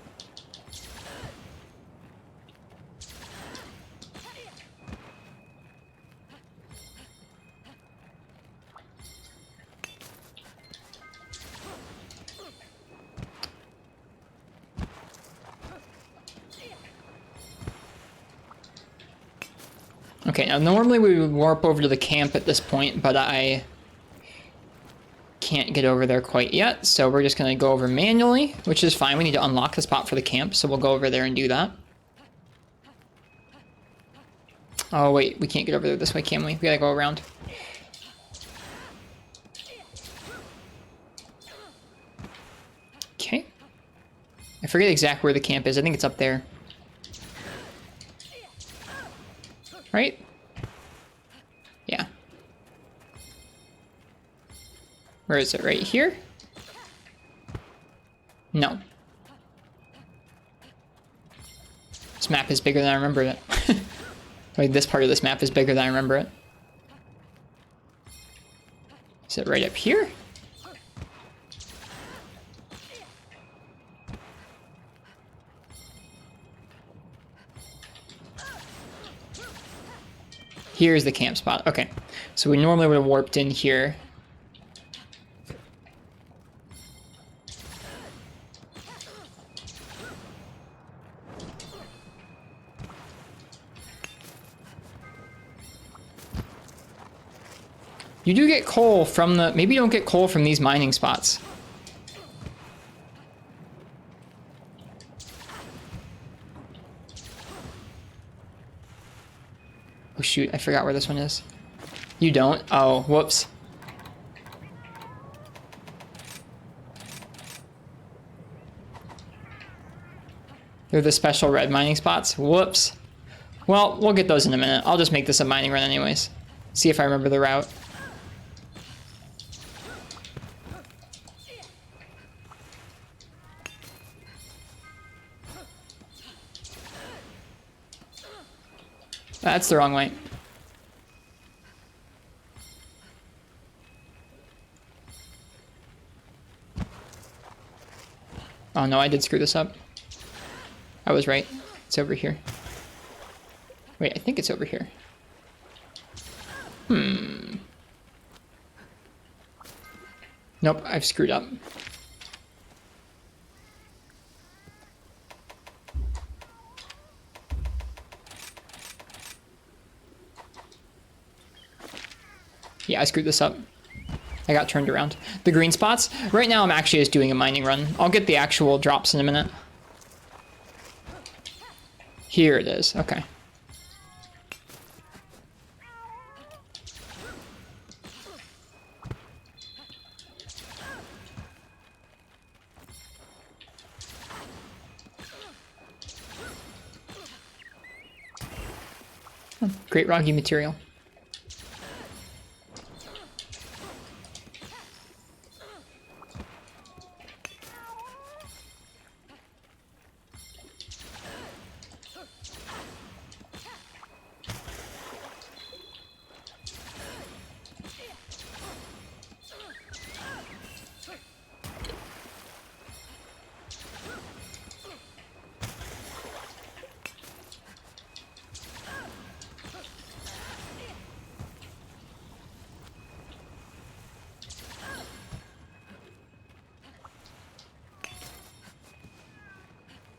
Okay, now normally we would warp over to the camp at this point, but I can't get over there quite yet, so we're just gonna go over manually, which is fine. We need to unlock the spot for the camp, so we'll go over there and do that. Oh wait, we can't get over there this way, can we? We gotta go around. Okay. I forget exactly where the camp is. I think it's up there. Right? Yeah. Where is it? Right here? No. This map is bigger than I remember it. Like, this part of this map is bigger than I remember it. Is it right up here? Here's the camp spot. Okay. So we normally would have warped in here. You do get coal from the... Maybe you don't get coal from these mining spots. Oh shoot, I forgot where this one is. You don't? Oh, whoops. They're the special red mining spots? Whoops. Well, we'll get those in a minute. I'll just make this a mining run anyways. See if I remember the route. That's the wrong way. Oh no, I did screw this up. I was right. It's over here. Wait, I think it's over here. Nope, I've screwed up. Yeah, I screwed this up. I got turned around. The green spots? Right now I'm actually just doing a mining run. I'll get the actual drops in a minute. Here it is. Okay. Oh, great roggy material.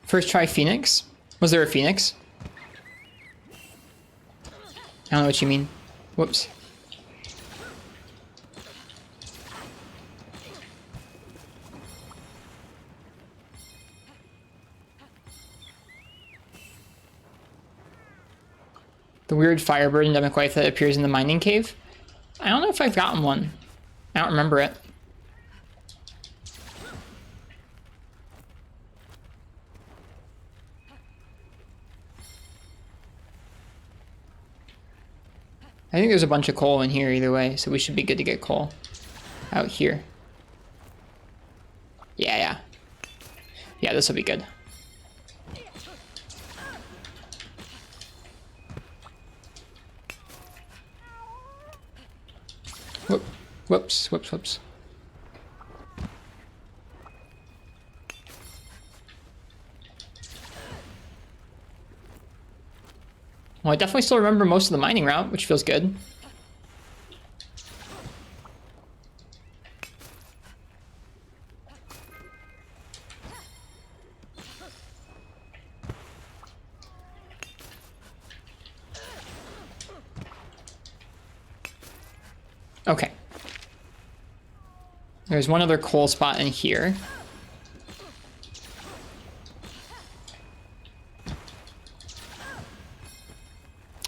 First try Phoenix? Was there a Phoenix? I don't know what you mean. Whoops. The weird firebird endemic life that appears in the mining cave? I don't know if I've gotten one. I don't remember it. I think there's a bunch of coal in here either way, so we should be good to get coal out here. Yeah. Yeah, this will be good. Whoops. Well, I definitely still remember most of the mining route, which feels good. Okay. There's one other coal spot in here.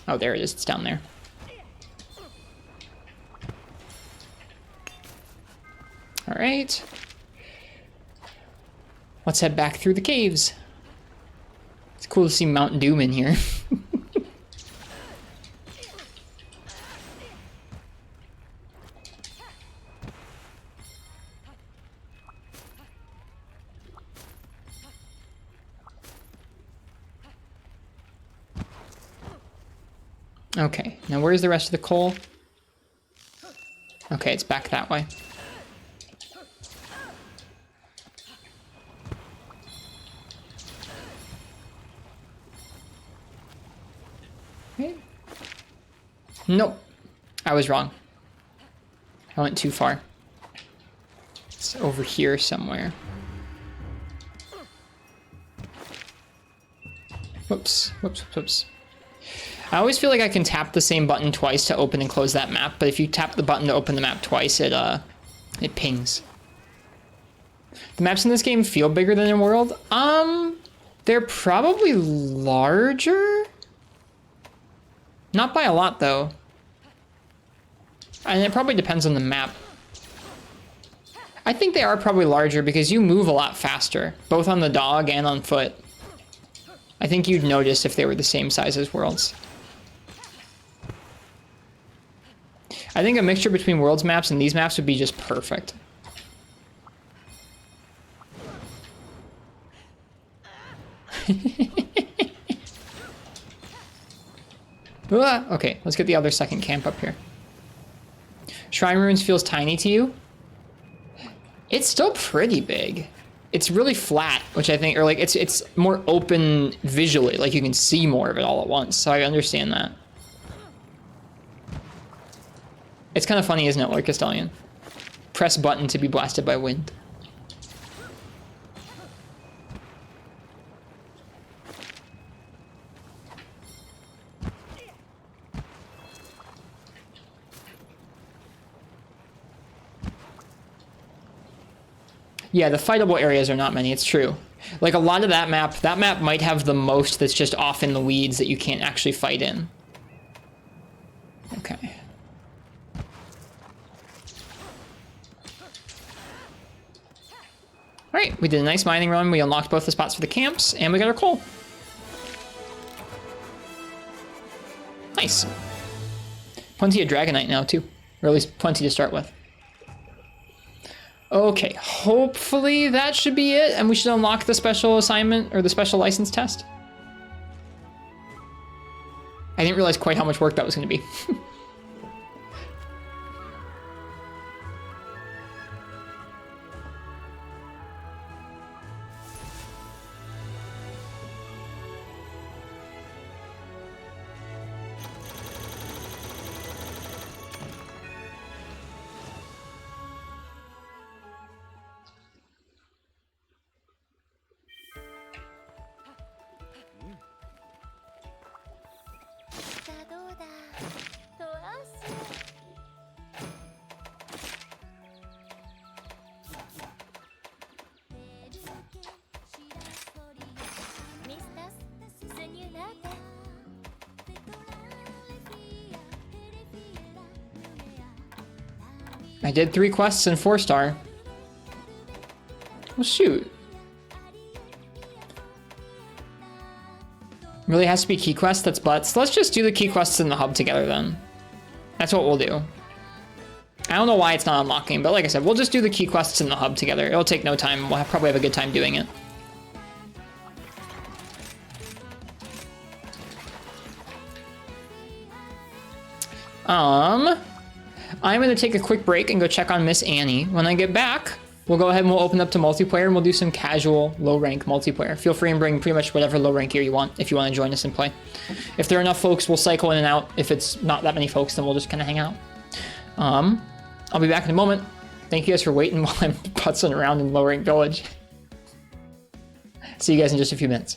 Oh, there it is. It's down there. All right. Let's head back through the caves. It's cool to see Mount Doom in here. Okay, now where's the rest of the coal? Okay, it's back that way. Okay. Nope, I was wrong. I went too far. It's over here somewhere. Whoops. I always feel like I can tap the same button twice to open and close that map, but if you tap the button to open the map twice, it pings. The maps in this game feel bigger than in World. They're probably larger? Not by a lot, though. And it probably depends on the map. I think they are probably larger because you move a lot faster, both on the dog and on foot. I think you'd notice if they were the same size as Worlds. I think a mixture between Worlds maps and these maps would be just perfect. Okay, let's get the other second camp up here. Shrine Ruins feels tiny to you? It's still pretty big. It's really flat, which I think, or like it's more open visually, like you can see more of it all at once, so I understand that. It's kind of funny, isn't it, Lord Castellian? Press button to be blasted by wind. Yeah, the fightable areas are not many, it's true. Like a lot of that map might have the most that's just off in the weeds that you can't actually fight in. Okay. Alright, we did a nice mining run, we unlocked both the spots for the camps, and we got our coal. Nice. Plenty of Dragonite now, too. Or at least plenty to start with. Okay, hopefully that should be it, and we should unlock the special assignment, or the special license test. I didn't realize quite how much work that was going to be. I did 3 quests and 4-star. Well, shoot. Really has to be key quests, that's butts. Let's just do the key quests in the hub together then. That's what we'll do. I don't know why it's not unlocking, but like I said, we'll just do the key quests in the hub together. It'll take no time. We'll probably have a good time doing it. I'm gonna take a quick break and go check on Miss Annie. When I get back, we'll go ahead and we'll open up to multiplayer and we'll do some casual low rank multiplayer. Feel free and bring pretty much whatever low rank gear you want if you want to join us and play. If there are enough folks, we'll cycle in and out. If it's not that many folks, then we'll just kind of hang out. I'll be back in a moment. Thank you guys for waiting while I'm putzing around in low rank village. See you guys in just a few minutes.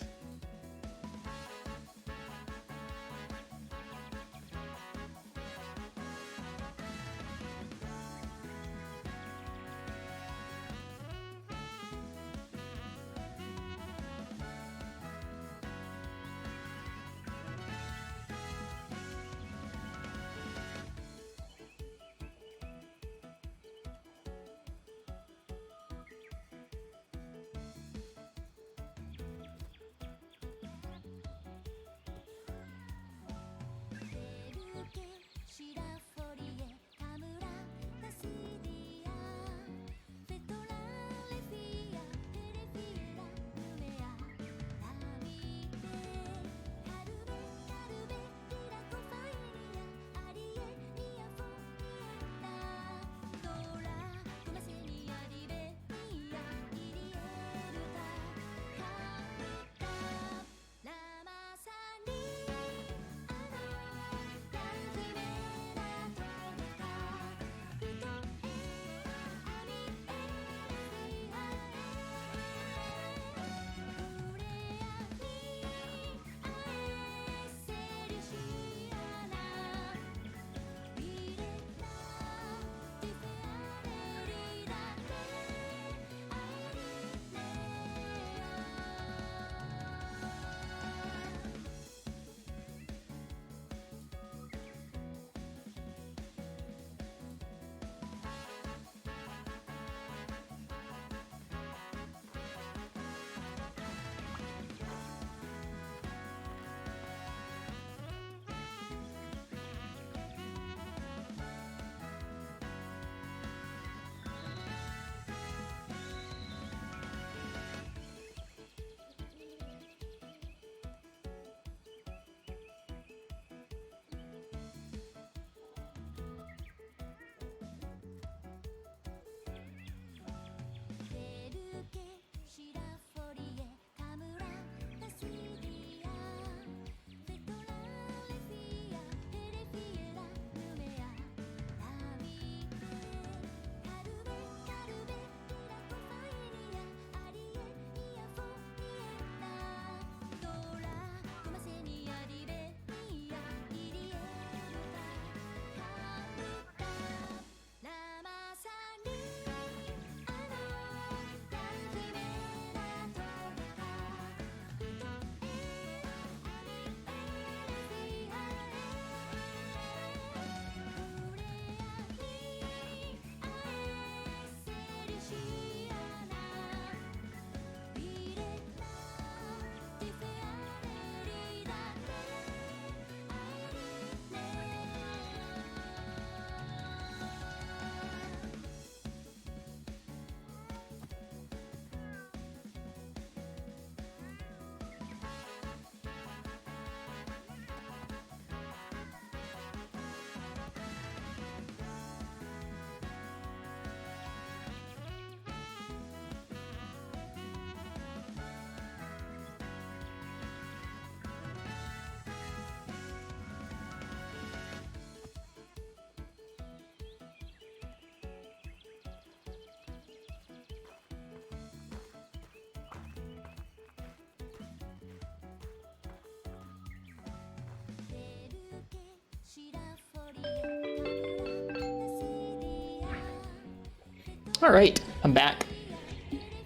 All right, I'm back.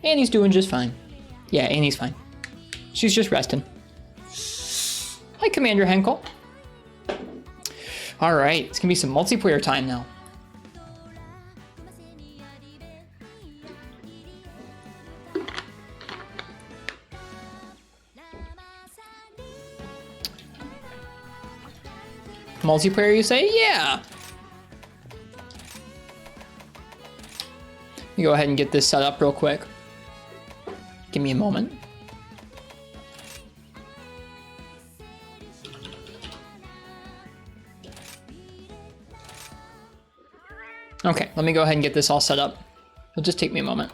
Annie's doing just fine. Yeah, Annie's fine. She's just resting. Hi, Commander Henkel. All right, it's gonna be some multiplayer time now. Multiplayer, you say? Yeah. me go ahead and get this set up real quick. Give me a moment. Okay, let me go ahead and get this all set up. It'll just take me a moment.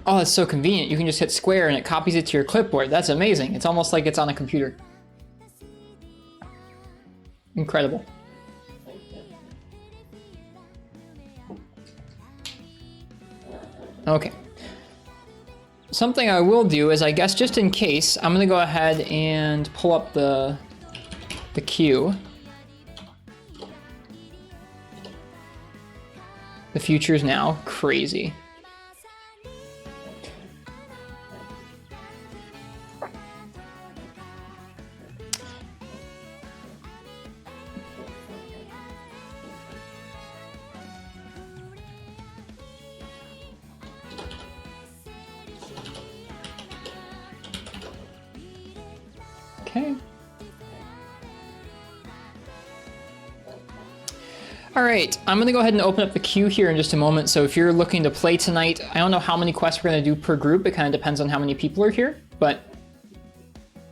Oh, that's so convenient. You can just hit square and it copies it to your clipboard. That's amazing. It's almost like it's on a computer. Incredible. Okay. Something I will do is, I guess, just in case, I'm gonna go ahead and pull up the queue. The future's now crazy. Okay. All right, I'm gonna go ahead and open up the queue here in just a moment. So if you're looking to play tonight, I don't know how many quests we're gonna do per group. It kind of depends on how many people are here, but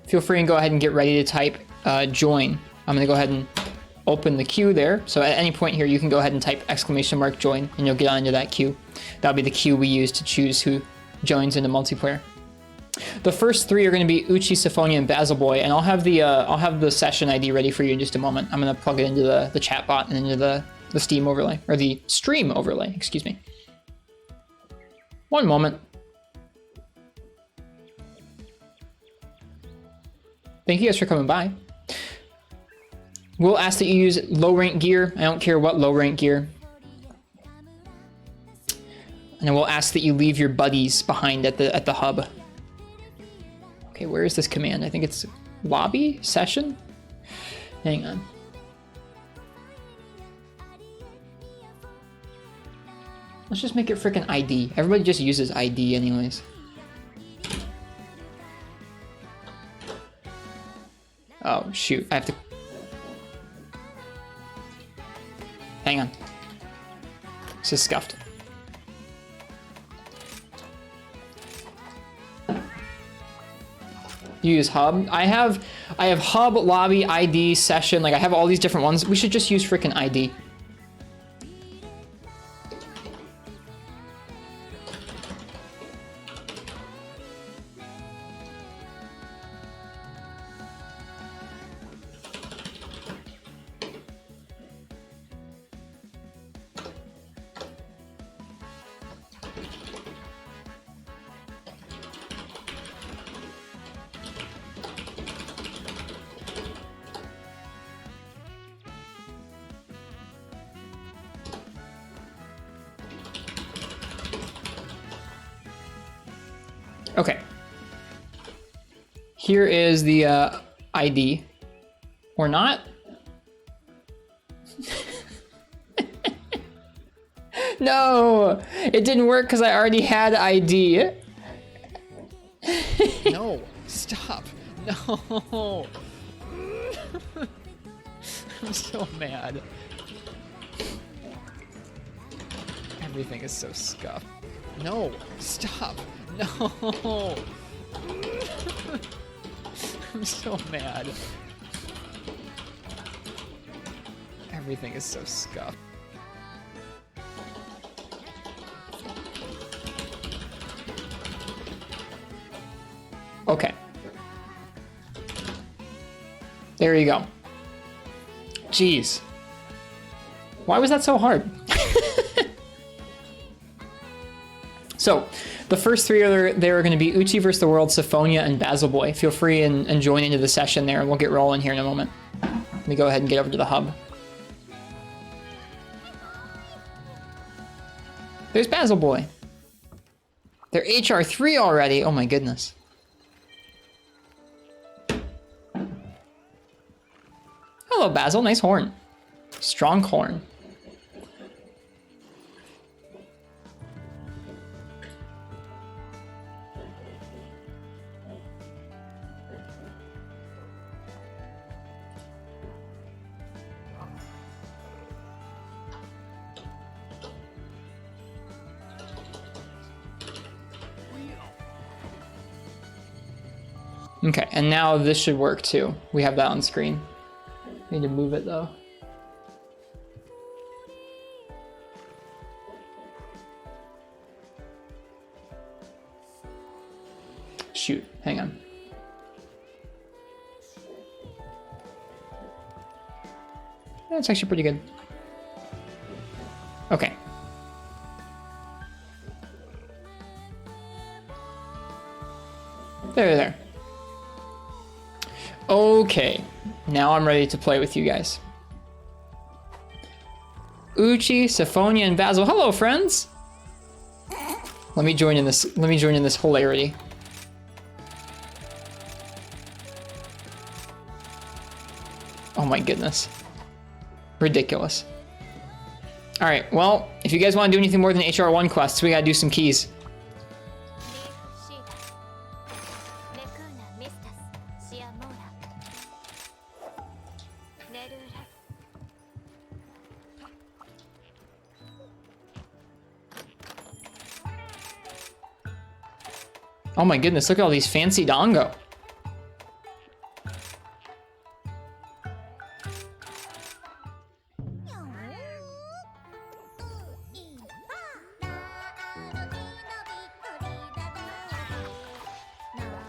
feel free and go ahead and get ready to type join. I'm gonna go ahead and open the queue there. So at any point here, you can go ahead and type !join and you'll get onto that queue. That'll be the queue we use to choose who joins into multiplayer. The first three are going to be Uchi, Syphonia, and Basil Boy, and I'll have the session ID ready for you in just a moment. I'm going to plug it into the chat bot and into the Steam overlay, or the stream overlay, excuse me. One moment. Thank you guys for coming by. We'll ask that you use low rank gear. I don't care what low rank gear. And then we'll ask that you leave your buddies behind at the hub. Okay, where is this command? I think it's lobby session. Hang on. Let's just make it frickin' ID. Everybody just uses ID anyways. Oh shoot, I have to. Hang on. This is scuffed. Use hub. I have hub, lobby, ID, session. Like I have all these different ones. We should just use frickin' ID. Okay. Here is the ID. Or not? No! It didn't work because I already had ID. No, stop. No. I'm so mad. Everything is so scuffed. No, stop. No. I'm so mad. Everything is so scuffed. Okay. There you go. Jeez. Why was that so hard? So, the first three are going to be Uchi vs. the World, Syphonia, and Basil Boy. Feel free and join into the session there, and we'll get rolling here in a moment. Let me go ahead and get over to the hub. There's Basil Boy. They're HR3 already. Oh my goodness. Hello, Basil. Nice horn. Strong horn. Okay, and now this should work too. We have that on screen. Need to move it though. Shoot, hang on. That's actually pretty good. Okay. There. Okay, now I'm ready to play with you guys. Uchi, Syphonia, and Basil. Hello, friends. Let me join in this. Let me join in this hilarity. Oh my goodness. Ridiculous. All right. Well, if you guys want to do anything more than HR1 quests, we gotta do some keys. Oh my goodness, look at all these fancy dongo.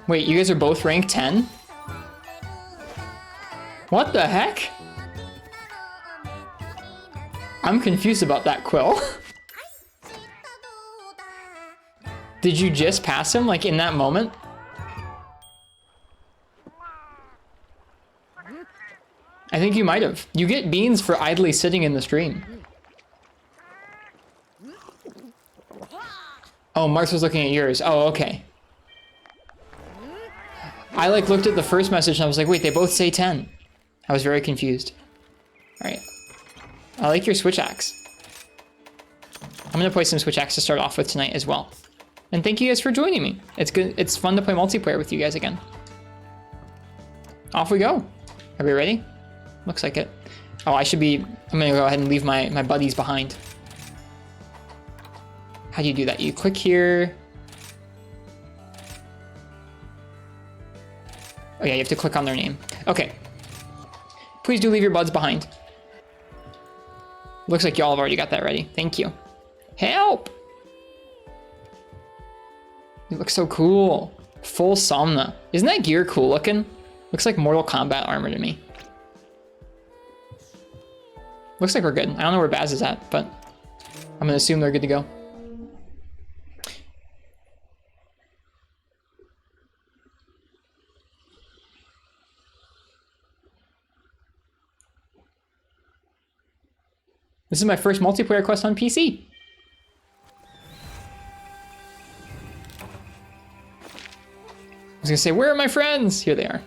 Wait, you guys are both rank 10? What the heck? I'm confused about that, Quill. Did you just pass him, like, in that moment? I think you might have. You get beans for idly sitting in the stream. Oh, Marks was looking at yours. Oh, okay. I, like, looked at the first message and I was like, wait, they both say 10. I was very confused. All right. I like your switch axe. I'm gonna play some switch axe to start off with tonight as well. And thank you guys for joining me. It's good. It's fun to play multiplayer with you guys again. Off we go. Are we ready? Looks like it. Oh, I'm gonna go ahead and leave my buddies behind. How do you do that? You click here. Oh yeah, you have to click on their name. Okay. Please do leave your buds behind. Looks like y'all have already got that ready. Thank you. Help! It looks so cool. Full Somna. Isn't that gear cool looking? Looks like Mortal Kombat armor to me. Looks like we're good. I don't know where Baz is at, but I'm gonna assume they're good to go. This is my first multiplayer quest on PC. I was gonna say, where are my friends? Here they are.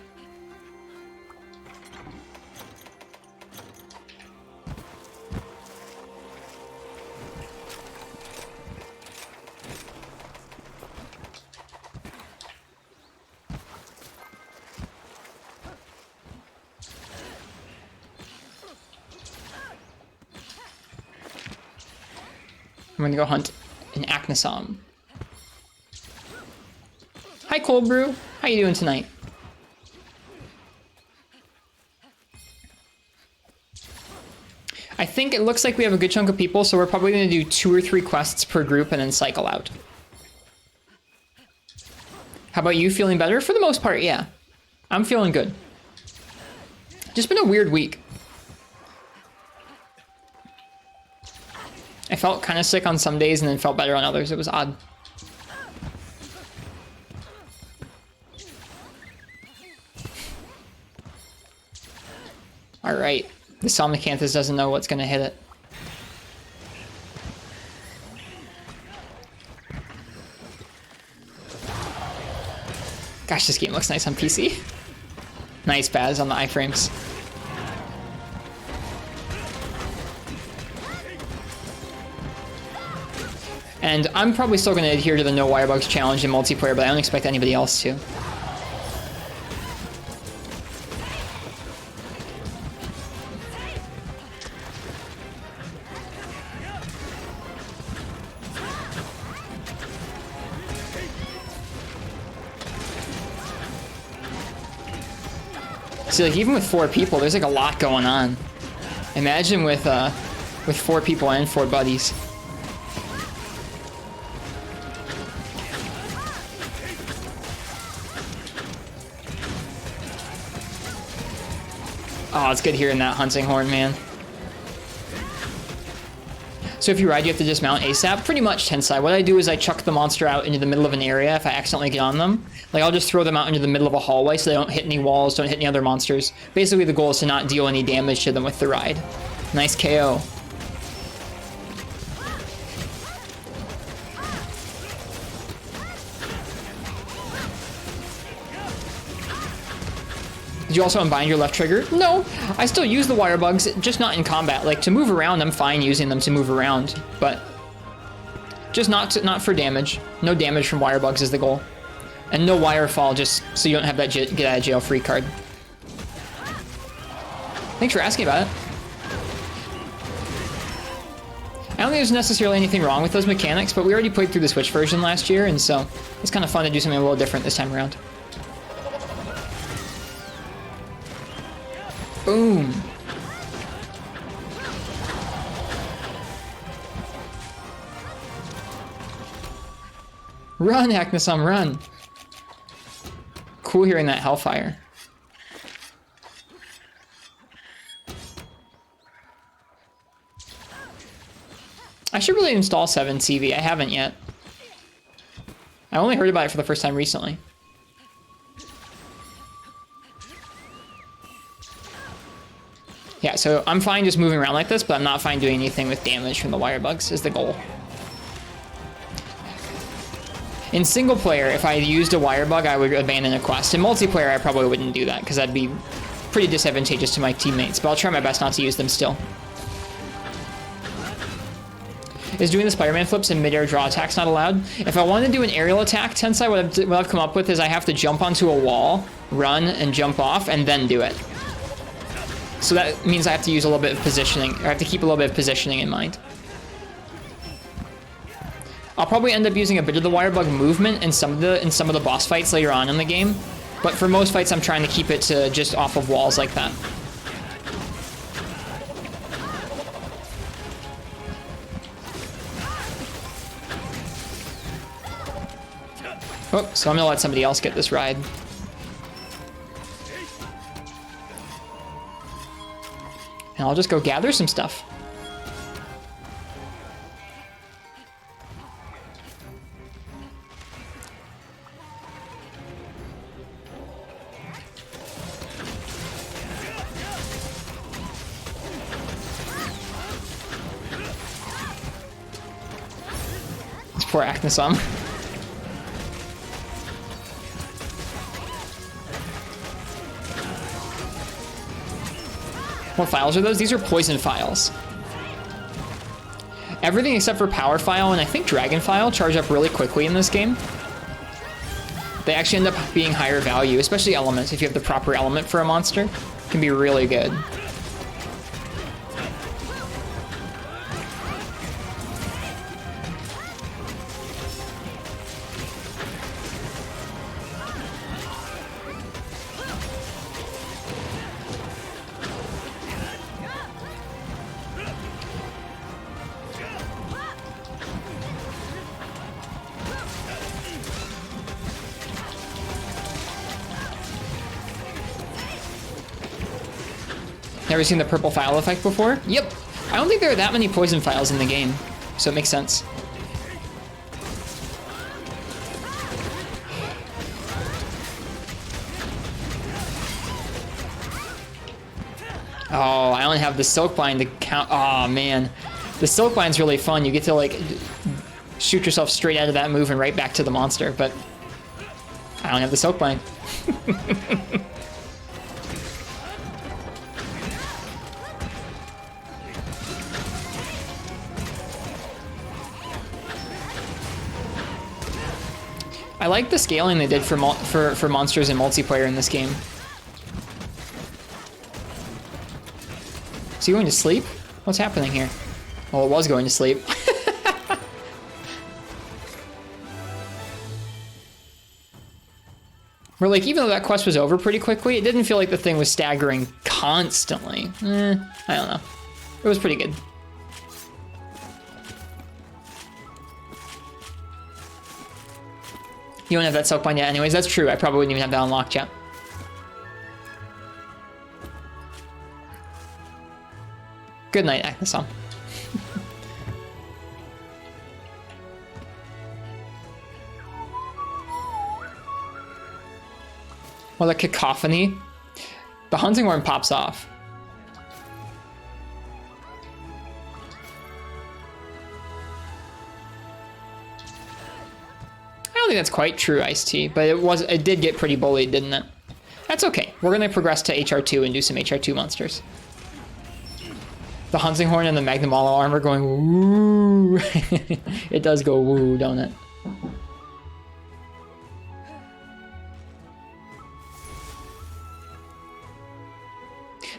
I'm gonna go hunt an Aknasom. Hi, Cold Brew. How you doing tonight? I think it looks like we have a good chunk of people, so we're probably gonna do 2 or 3 quests per group and then cycle out. How about you? Feeling better? For the most part, yeah. I'm feeling good. Just been a weird week. I felt kind of sick on some days and then felt better on others. It was odd. All right, the Somnicanthus doesn't know what's gonna hit it. Gosh, this game looks nice on PC. Nice Baz on the iframes. And I'm probably still gonna adhere to the no Wirebugs challenge in multiplayer, but I don't expect anybody else to. See, like, even with 4 people, there's like a lot going on. Imagine with 4 people and 4 buddies. Oh, it's good hearing that hunting horn, man. So if you ride, you have to dismount ASAP. Pretty much, Tensai. What I do is I chuck the monster out into the middle of an area if I accidentally get on them. Like, I'll just throw them out into the middle of a hallway so they don't hit any walls, don't hit any other monsters. Basically, the goal is to not deal any damage to them with the ride. Nice KO. Did you also unbind your left trigger? No, I still use the Wirebugs, just not in combat. Like, to move around, I'm fine using them to move around, but just not for damage. No damage from Wirebugs is the goal. And no wirefall, just so you don't have that get out of jail free card. Thanks for asking about it. I don't think there's necessarily anything wrong with those mechanics, but we already played through the Switch version last year, and so it's kind of fun to do something a little different this time around. Boom. Run, Hacknessum, run. Cool hearing that Hellfire. I should really install 7CV. I haven't yet. I only heard about it for the first time recently. Yeah, so I'm fine just moving around like this, but I'm not fine doing anything with damage from the Wirebugs is the goal. In single player, if I used a Wirebug, I would abandon a quest. In multiplayer, I probably wouldn't do that, because that'd be pretty disadvantageous to my teammates, but I'll try my best not to use them still. Is doing the Spider-Man flips and mid-air draw attacks not allowed? If I want to do an aerial attack, Tensai, what I've come up with is I have to jump onto a wall, run, and jump off, and then do it. So that means I have to use a little bit of positioning, or I have to keep a little bit of positioning in mind. I'll probably end up using a bit of the Wirebug movement in some of the boss fights later on in the game, but for most fights I'm trying to keep it to just off of walls like that. Oh, so I'm gonna let somebody else get this ride. And I'll just go gather some stuff. It's poor Acnosum. What files are those? These are poison files. Everything except for power file and I think dragon file charge up really quickly in this game. They actually end up being higher value, especially elements. If you have the proper element for a monster, it can be really good. Never seen the purple file effect before? Yep. I don't think there are that many poison files in the game, so it makes sense. Oh, I only have the Silkbind to count. Oh, man. The Silkbind's really fun. You get to, like, shoot yourself straight out of that move and right back to the monster, but I don't have the Silkbind. I like the scaling they did for monsters in multiplayer in this game. Is he going to sleep? What's happening here? Well, it was going to sleep. Where like, even though that quest was over pretty quickly, it didn't feel like the thing was staggering constantly. I don't know. It was pretty good. You don't have that Silk Bind yet anyways. That's true. I probably wouldn't even have that unlocked yet. Good night, Aknesam. Well, the cacophony. The hunting horn pops off. I don't think that's quite true, Ice-T, but it did get pretty bullied, didn't it? That's okay. We're gonna progress to HR2 and do some HR2 monsters. The hunting horn and the Magnamalo armor going woo. It does go woo, don't it?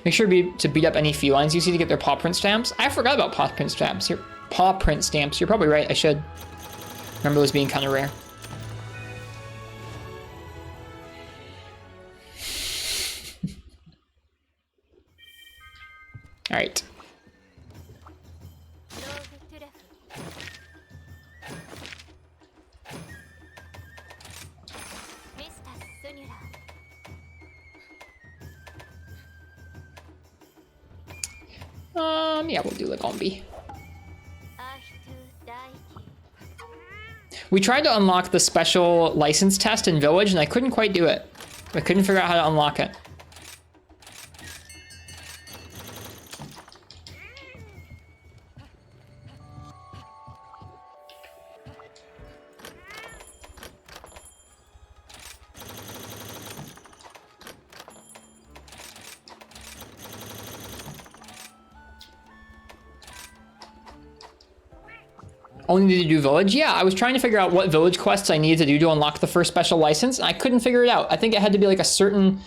Make sure to beat up any felines you see to get their paw print stamps. I forgot about paw print stamps. Paw print stamps. You're probably right. I should remember those being kind of rare. All right. Yeah, we'll do Lagombi. We tried to unlock the special license test in Village, and I couldn't quite do it. I couldn't figure out how to unlock it. Only need to do Village? Yeah, I was trying to figure out what Village quests I needed to do to unlock the first special license, and I couldn't figure it out. I think it had to be like a certain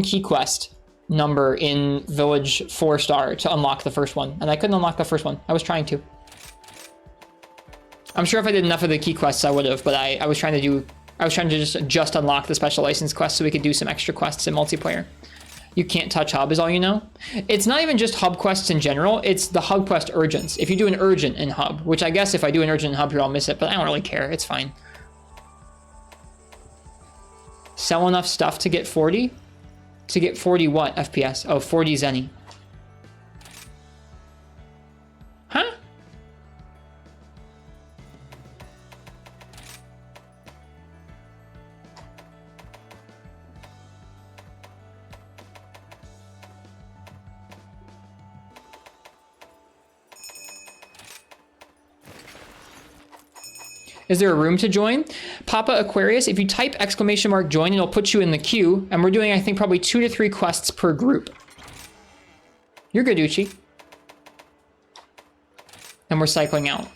key quest number in Village 4-star to unlock the first one, and I couldn't unlock the first one. I was trying to. I'm sure if I did enough of the key quests, I would have, but I was trying to just unlock the special license quest so we could do some extra quests in multiplayer. You can't touch hub is all you know. It's not even just hub quests in general, it's the hub quest urgents. If you do an urgent in hub, which I guess if I do an urgent in hub here, I'll miss it, but I don't really care, it's fine. Sell enough stuff to get 40? To get 40 what FPS? Oh, 40 Zenny. Huh? Is there a room to join? Papa Aquarius, if you type !join, it'll put you in the queue. And we're doing, I think, probably 2 to 3 quests per group. You're good, Uchi. And we're cycling out.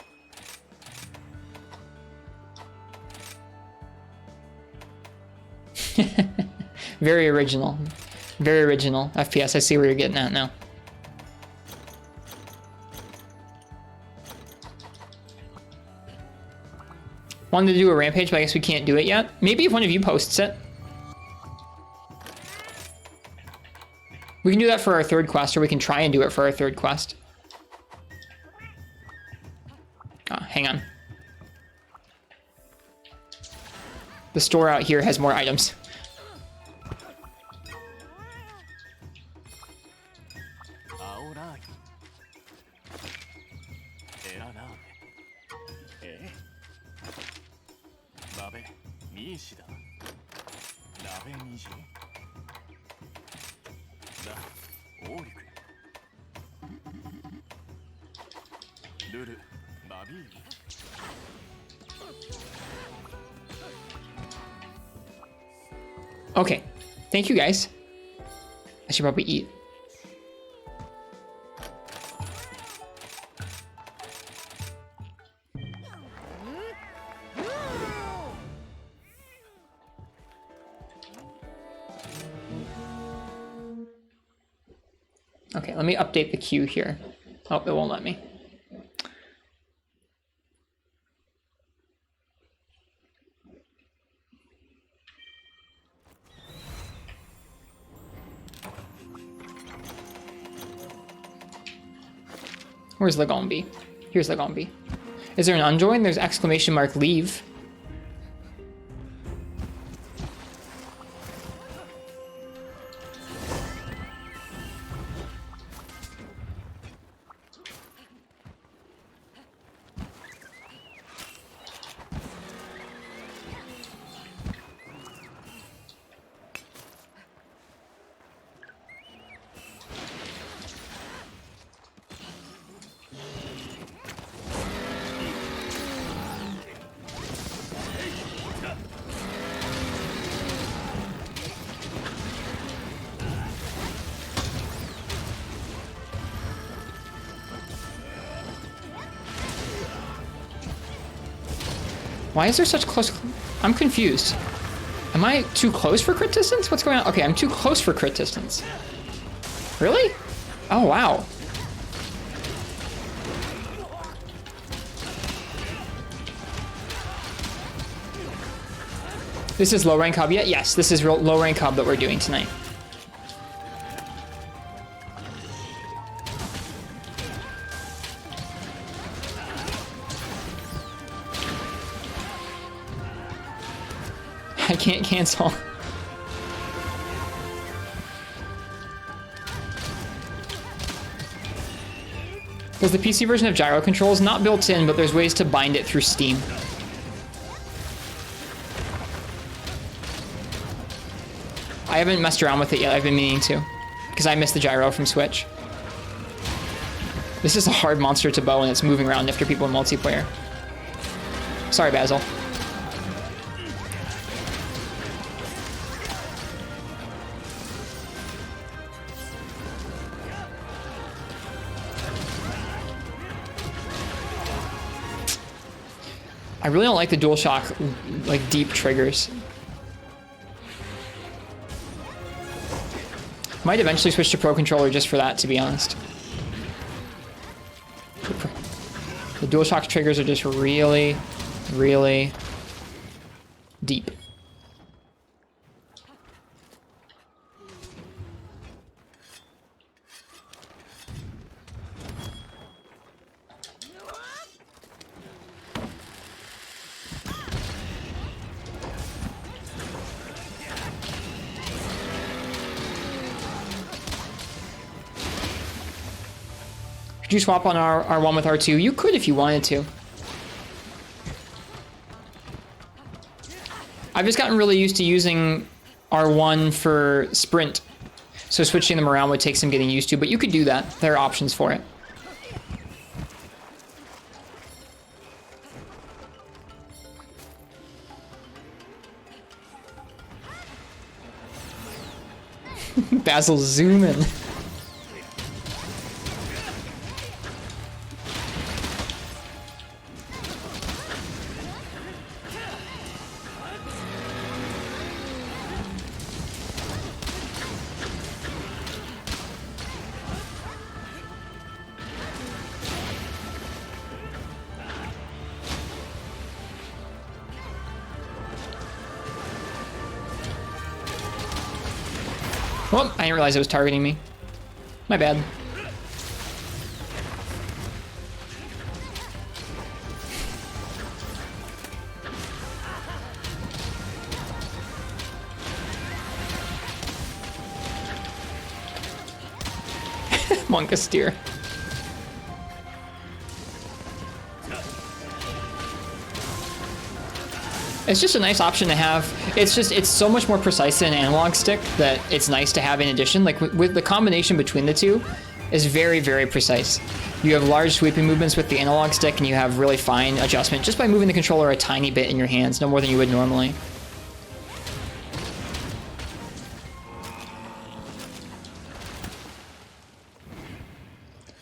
Very original. Very original. FPS, I see where you're getting at now. Wanted to do a Rampage, but I guess we can't do it yet. Maybe if one of you posts it. We can do that for our 3rd quest, or we can try and do it for our 3rd quest. Oh, hang on. The store out here has more items. Okay, thank you guys. I should probably eat. Okay, let me update the queue here. Oh, it won't let me. Where's Lagombi? Here's Lagombi. Is there an unjoin? There's exclamation mark leave. Why is there such close... I'm confused. Am I too close for crit distance? What's going on? Okay, I'm too close for crit distance. Really? Oh, wow. This is low rank hub yet? Yes, this is low rank hub that we're doing tonight. I can't cancel. Does the PC version of gyro controls? Not built in, but there's ways to bind it through Steam. I haven't messed around with it yet. I've been meaning to, because I missed the gyro from Switch. This is a hard monster to bow and it's moving around after people in multiplayer. Sorry, Basil. I really don't like the DualShock, like, deep triggers. Might eventually switch to Pro Controller just for that, to be honest. The DualShock triggers are just really, really deep. Could you swap on R1 with R2? You could if you wanted to. I've just gotten really used to using R1 for sprint, so switching them around would take some getting used to, but you could do that. There are options for it. Basil's zooming. Well, I didn't realize it was targeting me. My bad. Monka steer. It's just a nice option to have. It's so much more precise than an analog stick that it's nice to have in addition. Like with the combination between the two is very, very precise. You have large sweeping movements with the analog stick and you have really fine adjustment just by moving the controller a tiny bit in your hands, no more than you would normally.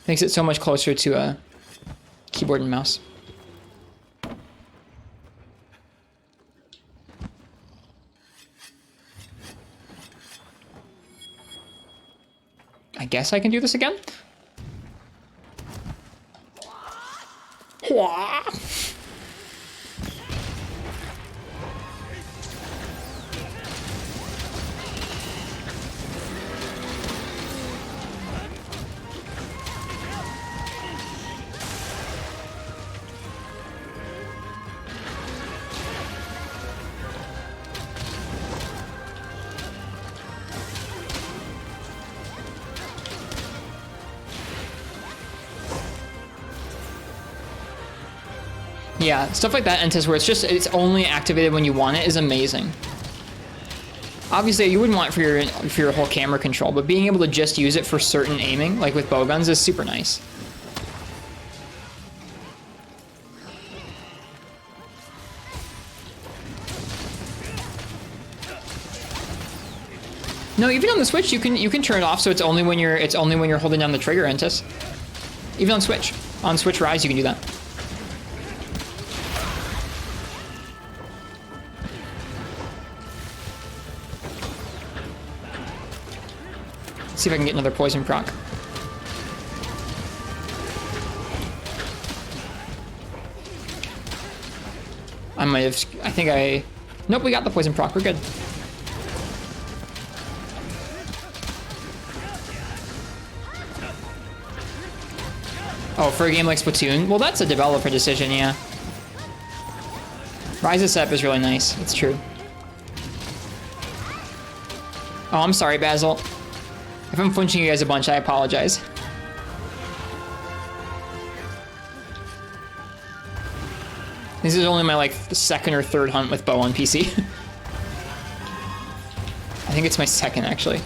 Makes it so much closer to a keyboard and mouse. I guess I can do this again? Yeah, stuff like that, Entis, where it's only activated when you want it is amazing. Obviously, you wouldn't want it for your whole camera control, but being able to just use it for certain aiming, like with bowguns, is super nice. No, even on the Switch, you can turn it off so it's only when you're holding down the trigger, Entis. Even on Switch. On Switch Rise, you can do that. Let's see if I can get another poison proc. Nope, we got the poison proc, we're good. Oh, for a game like Splatoon? Well, that's a developer decision, yeah. Rise's setup is really nice, it's true. Oh, I'm sorry, Basil. If I'm flinching you guys a bunch, I apologize. This is only my, the second or third hunt with bow on PC. I think it's my second, actually.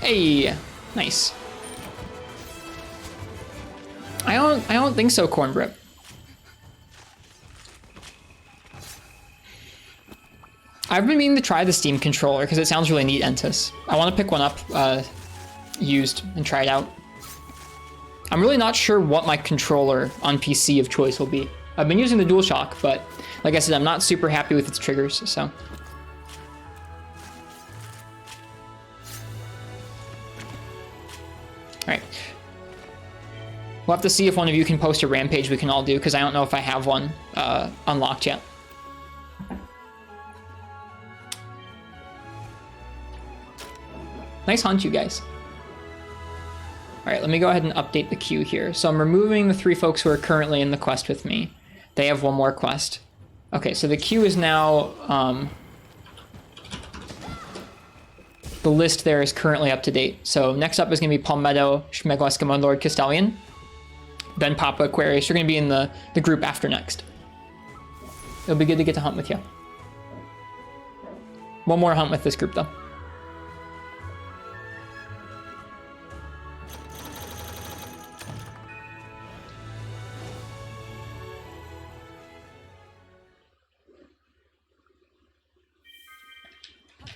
Hey, nice. I don't think so, Cornbrip. I've been meaning to try the Steam controller because it sounds really neat, Entis. I want to pick one up used and try it out. I'm really not sure what my controller on PC of choice will be. I've been using the DualShock, but like I said, I'm not super happy with its triggers, so. Alright. We'll have to see if one of you can post a Rampage we can all do, because I don't know if I have one unlocked yet. Nice hunt, you guys. Alright, let me go ahead and update the queue here. So I'm removing the 3 folks who are currently in the quest with me. They have one more quest. Okay, so the queue is now... the list there is currently up to date. So next up is going to be Palmetto, Schmegel Eskimo, Lord Castellian. Then Papa Aquarius. You're going to be in the group after next. It'll be good to get to hunt with you. One more hunt with this group, though.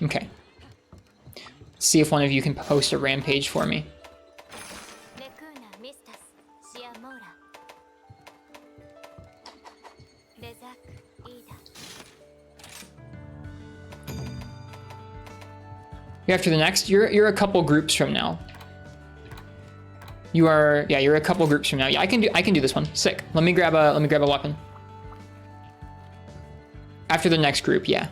Okay. Let's see if one of you can post a Rampage for me. After the next, you're a couple groups from now. You're a couple groups from now. Yeah, I can do this one. Sick. Let me grab a weapon. After the next group, yeah.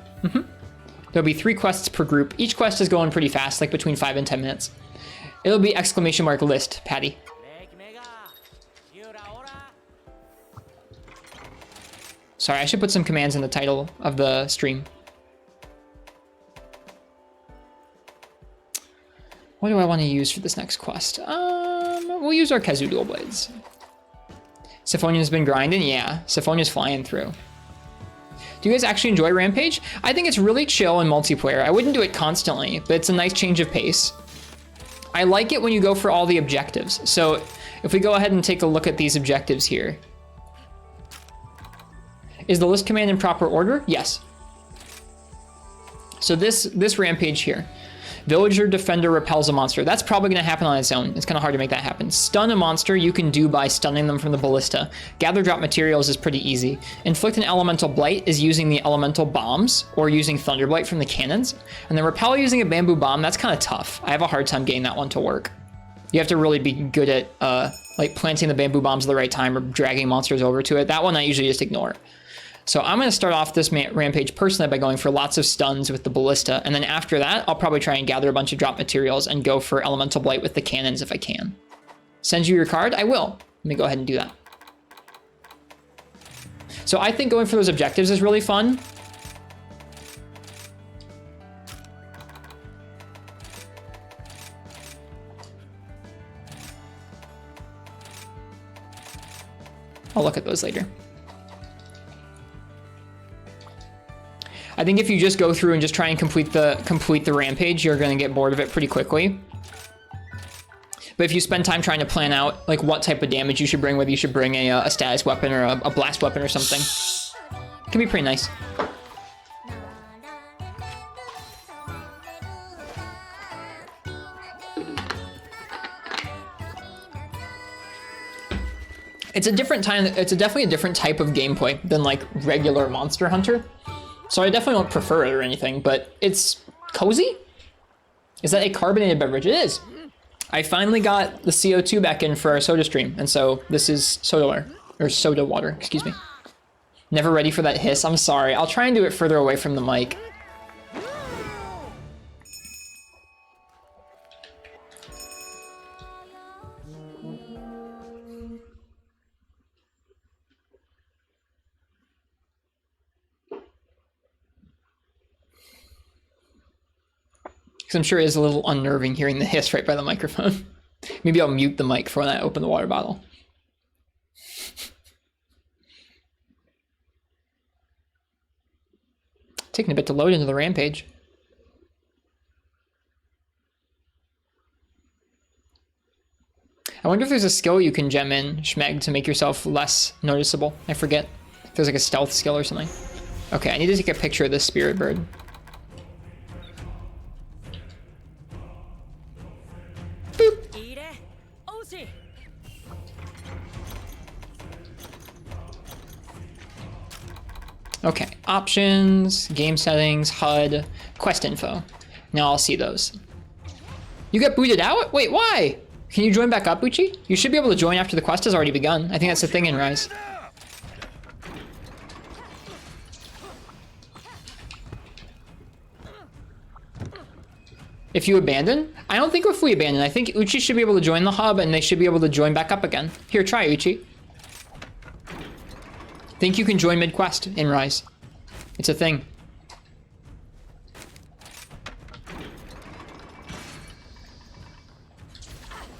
There'll be 3 quests per group. Each quest is going pretty fast, like between 5 and 10 minutes. It'll be ! list, Patty. Sorry, I should put some commands in the title of the stream. What do I want to use for this next quest? We'll use our Kazu Dual Blades. Siphonia's been grinding? Yeah, Siphonia's flying through. Do you guys actually enjoy Rampage? I think it's really chill in multiplayer. I wouldn't do it constantly, but it's a nice change of pace. I like it when you go for all the objectives. So if we go ahead and take a look at these objectives here. Is the list command in proper order? Yes. So this Rampage here. Villager Defender repels a monster. That's probably going to happen on its own. It's kind of hard to make that happen. Stun a monster you can do by stunning them from the ballista. Gather drop materials is pretty easy. Inflict an elemental blight is using the elemental bombs or using thunderblight from the cannons. And then repel using a bamboo bomb, that's kind of tough. I have a hard time getting that one to work. You have to really be good at like planting the bamboo bombs at the right time or dragging monsters over to it. That one I usually just ignore. So I'm going to start off this rampage personally by going for lots of stuns with the ballista. And then after that, I'll probably try and gather a bunch of drop materials and go for elemental blight with the cannons if I can. Send you your card? I will. Let me go ahead and do that. So I think going for those objectives is really fun. I'll look at those later. I think if you just go through and just try and complete the rampage, you're going to get bored of it pretty quickly. But if you spend time trying to plan out like what type of damage you should bring, whether you should bring a status weapon or a blast weapon or something, it can be pretty nice. It's a different time. It's definitely a different type of gameplay than like regular Monster Hunter. So I definitely don't prefer it or anything, but it's cozy. Is that a carbonated beverage? It is. I finally got the CO2 back in for our soda stream, and so this is soda water, excuse me. Never ready for that hiss, I'm sorry. I'll try and do it further away from the mic. Because I'm sure it is a little unnerving hearing the hiss right by the microphone. Maybe I'll mute the mic for when I open the water bottle. Taking a bit to load into the rampage. I wonder if there's a skill you can gem in, Schmeg, to make yourself less noticeable. I forget. If there's like a stealth skill or something. Okay, I need to take a picture of this spirit bird. Okay, options, game settings, HUD, quest info. Now I'll see those. You got booted out? Wait, why? Can you join back up, Uchi? You should be able to join after the quest has already begun. I think that's the thing in Rise. If you abandon? I don't think if we abandon. I think Uchi should be able to join the hub and they should be able to join back up again. Here, try Uchi. Think you can join mid-quest in Rise. It's a thing.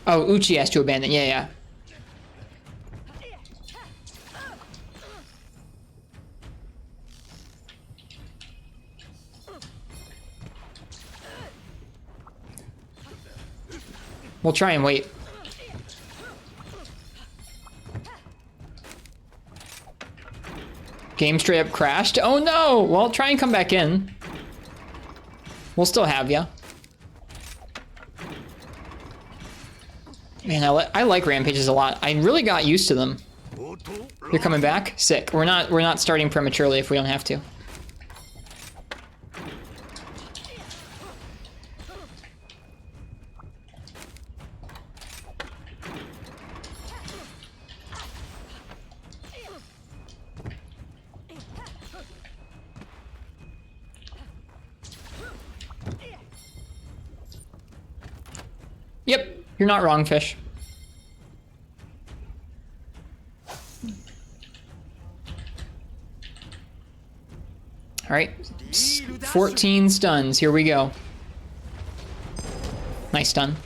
Oh, Uchi has to abandon. Yeah. We'll try and wait. Game straight up crashed. Oh no! Well, try and come back in. We'll still have ya. Man, I like Rampages a lot. I really got used to them. You're coming back? Sick. We're not starting prematurely if we don't have to. Yep, you're not wrong, Fish. All right, 14 stuns, here we go. Nice stun.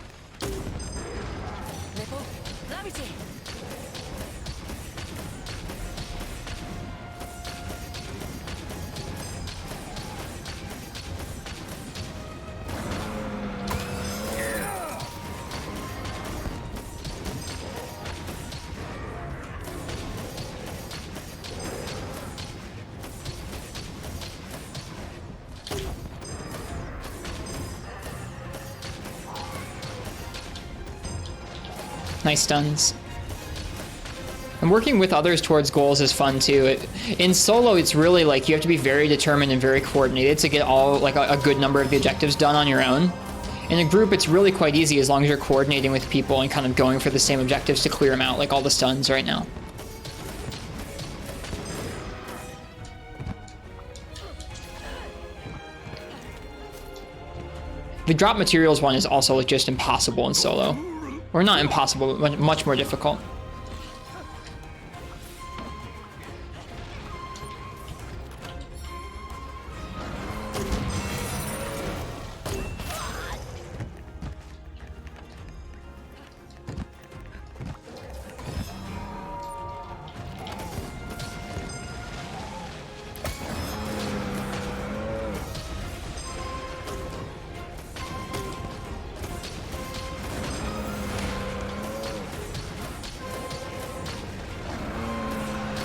Nice stuns. And working with others towards goals is fun too. In solo, it's really like you have to be very determined and very coordinated to get all like a good number of the objectives done on your own. In a group, it's really quite easy as long as you're coordinating with people and kind of going for the same objectives to clear them out, like all the stuns right now. The drop materials one is also just impossible in solo. Or not impossible, but much more difficult.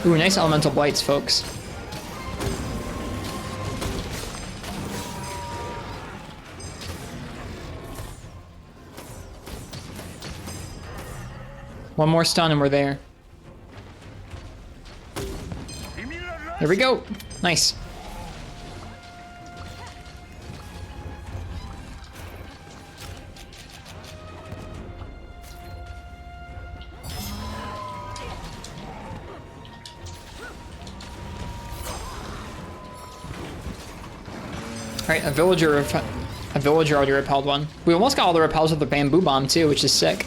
Ooh, nice elemental blights, folks. One more stun and we're there. There we go. Nice. Alright, a villager already repelled one. We almost got all the repels with the bamboo bomb too, which is sick.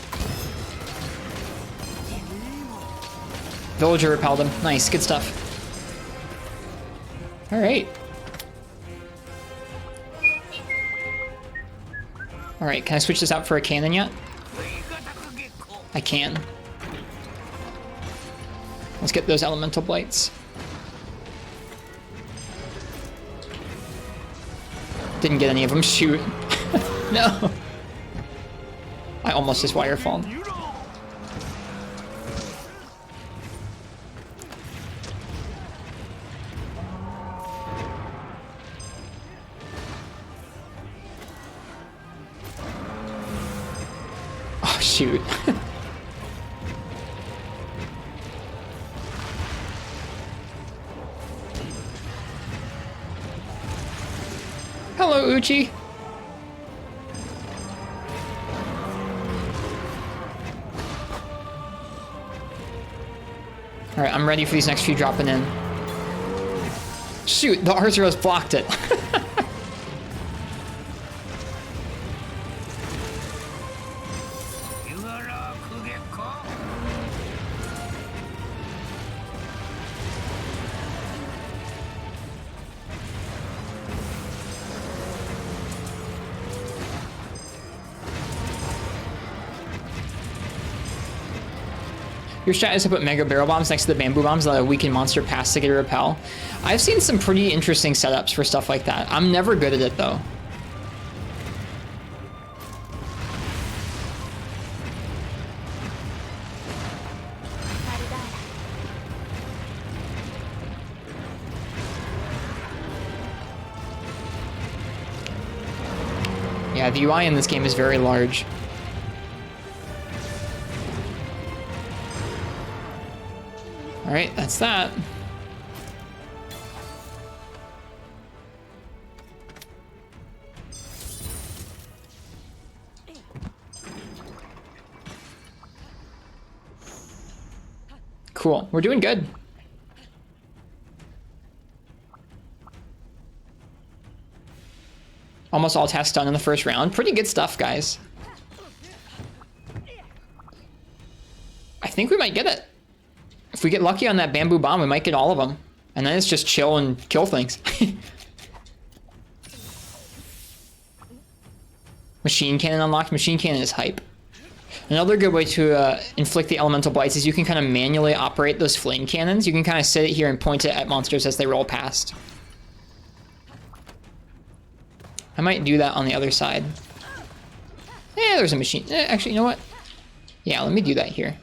Villager repelled him. Nice, good stuff. Alright. Alright, can I switch this out for a cannon yet? I can. Let's get those elemental blights. Didn't get any of them. Shoot. No. I almost just wirefall. Oh, shoot. Hello, Uchi. Alright, I'm ready for these next few dropping in. Shoot, the Arzuros blocked it. Your strat is to put mega barrel bombs next to the bamboo bombs that weaken monster pass to get a repel. I've seen some pretty interesting setups for stuff like that. I'm never good at it though. Yeah, the UI in this game is very large. Alright, that's that. Cool, we're doing good. Almost all tasks done in the first round. Pretty good stuff, guys. I think we might get it. If we get lucky on that bamboo bomb, we might get all of them. And then it's just chill and kill things. Machine cannon unlocked. Machine cannon is hype. Another good way to inflict the elemental blights is you can kind of manually operate those flame cannons. You can kind of sit here and point it at monsters as they roll past. I might do that on the other side. There's a machine. Actually, you know what? Yeah, let me do that here.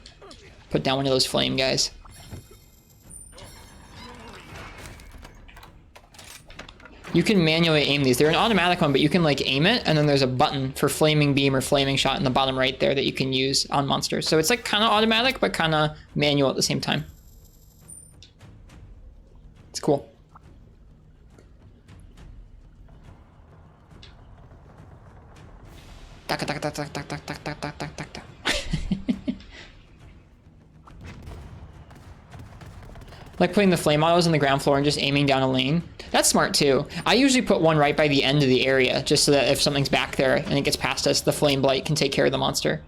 Put down one of those flame guys. You can manually aim these. They're an automatic one, but you can like aim it, and then there's a button for flaming beam or flaming shot in the bottom right there that you can use on monsters. So it's like kind of automatic, but kind of manual at the same time. It's cool. Taka, taka, taka, taka, taka, taka, taka, taka, taka. Like putting the flame autos on the ground floor and just aiming down a lane. That's smart too. I usually put one right by the end of the area, just so that if something's back there and it gets past us, the flame blight can take care of the monster.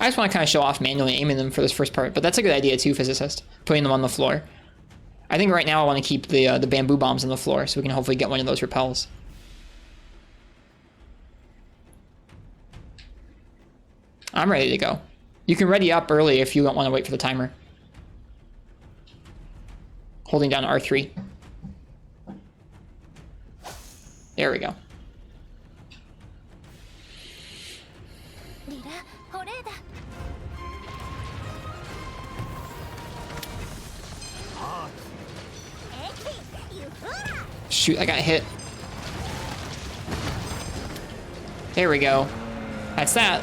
I just want to kind of show off manually aiming them for this first part, but that's a good idea too, Physicist. Putting them on the floor. I think right now I want to keep the bamboo bombs on the floor so we can hopefully get one of those repels. I'm ready to go. You can ready up early if you don't want to wait for the timer. Holding down R3. There we go. Shoot, I got hit. There we go. That's that.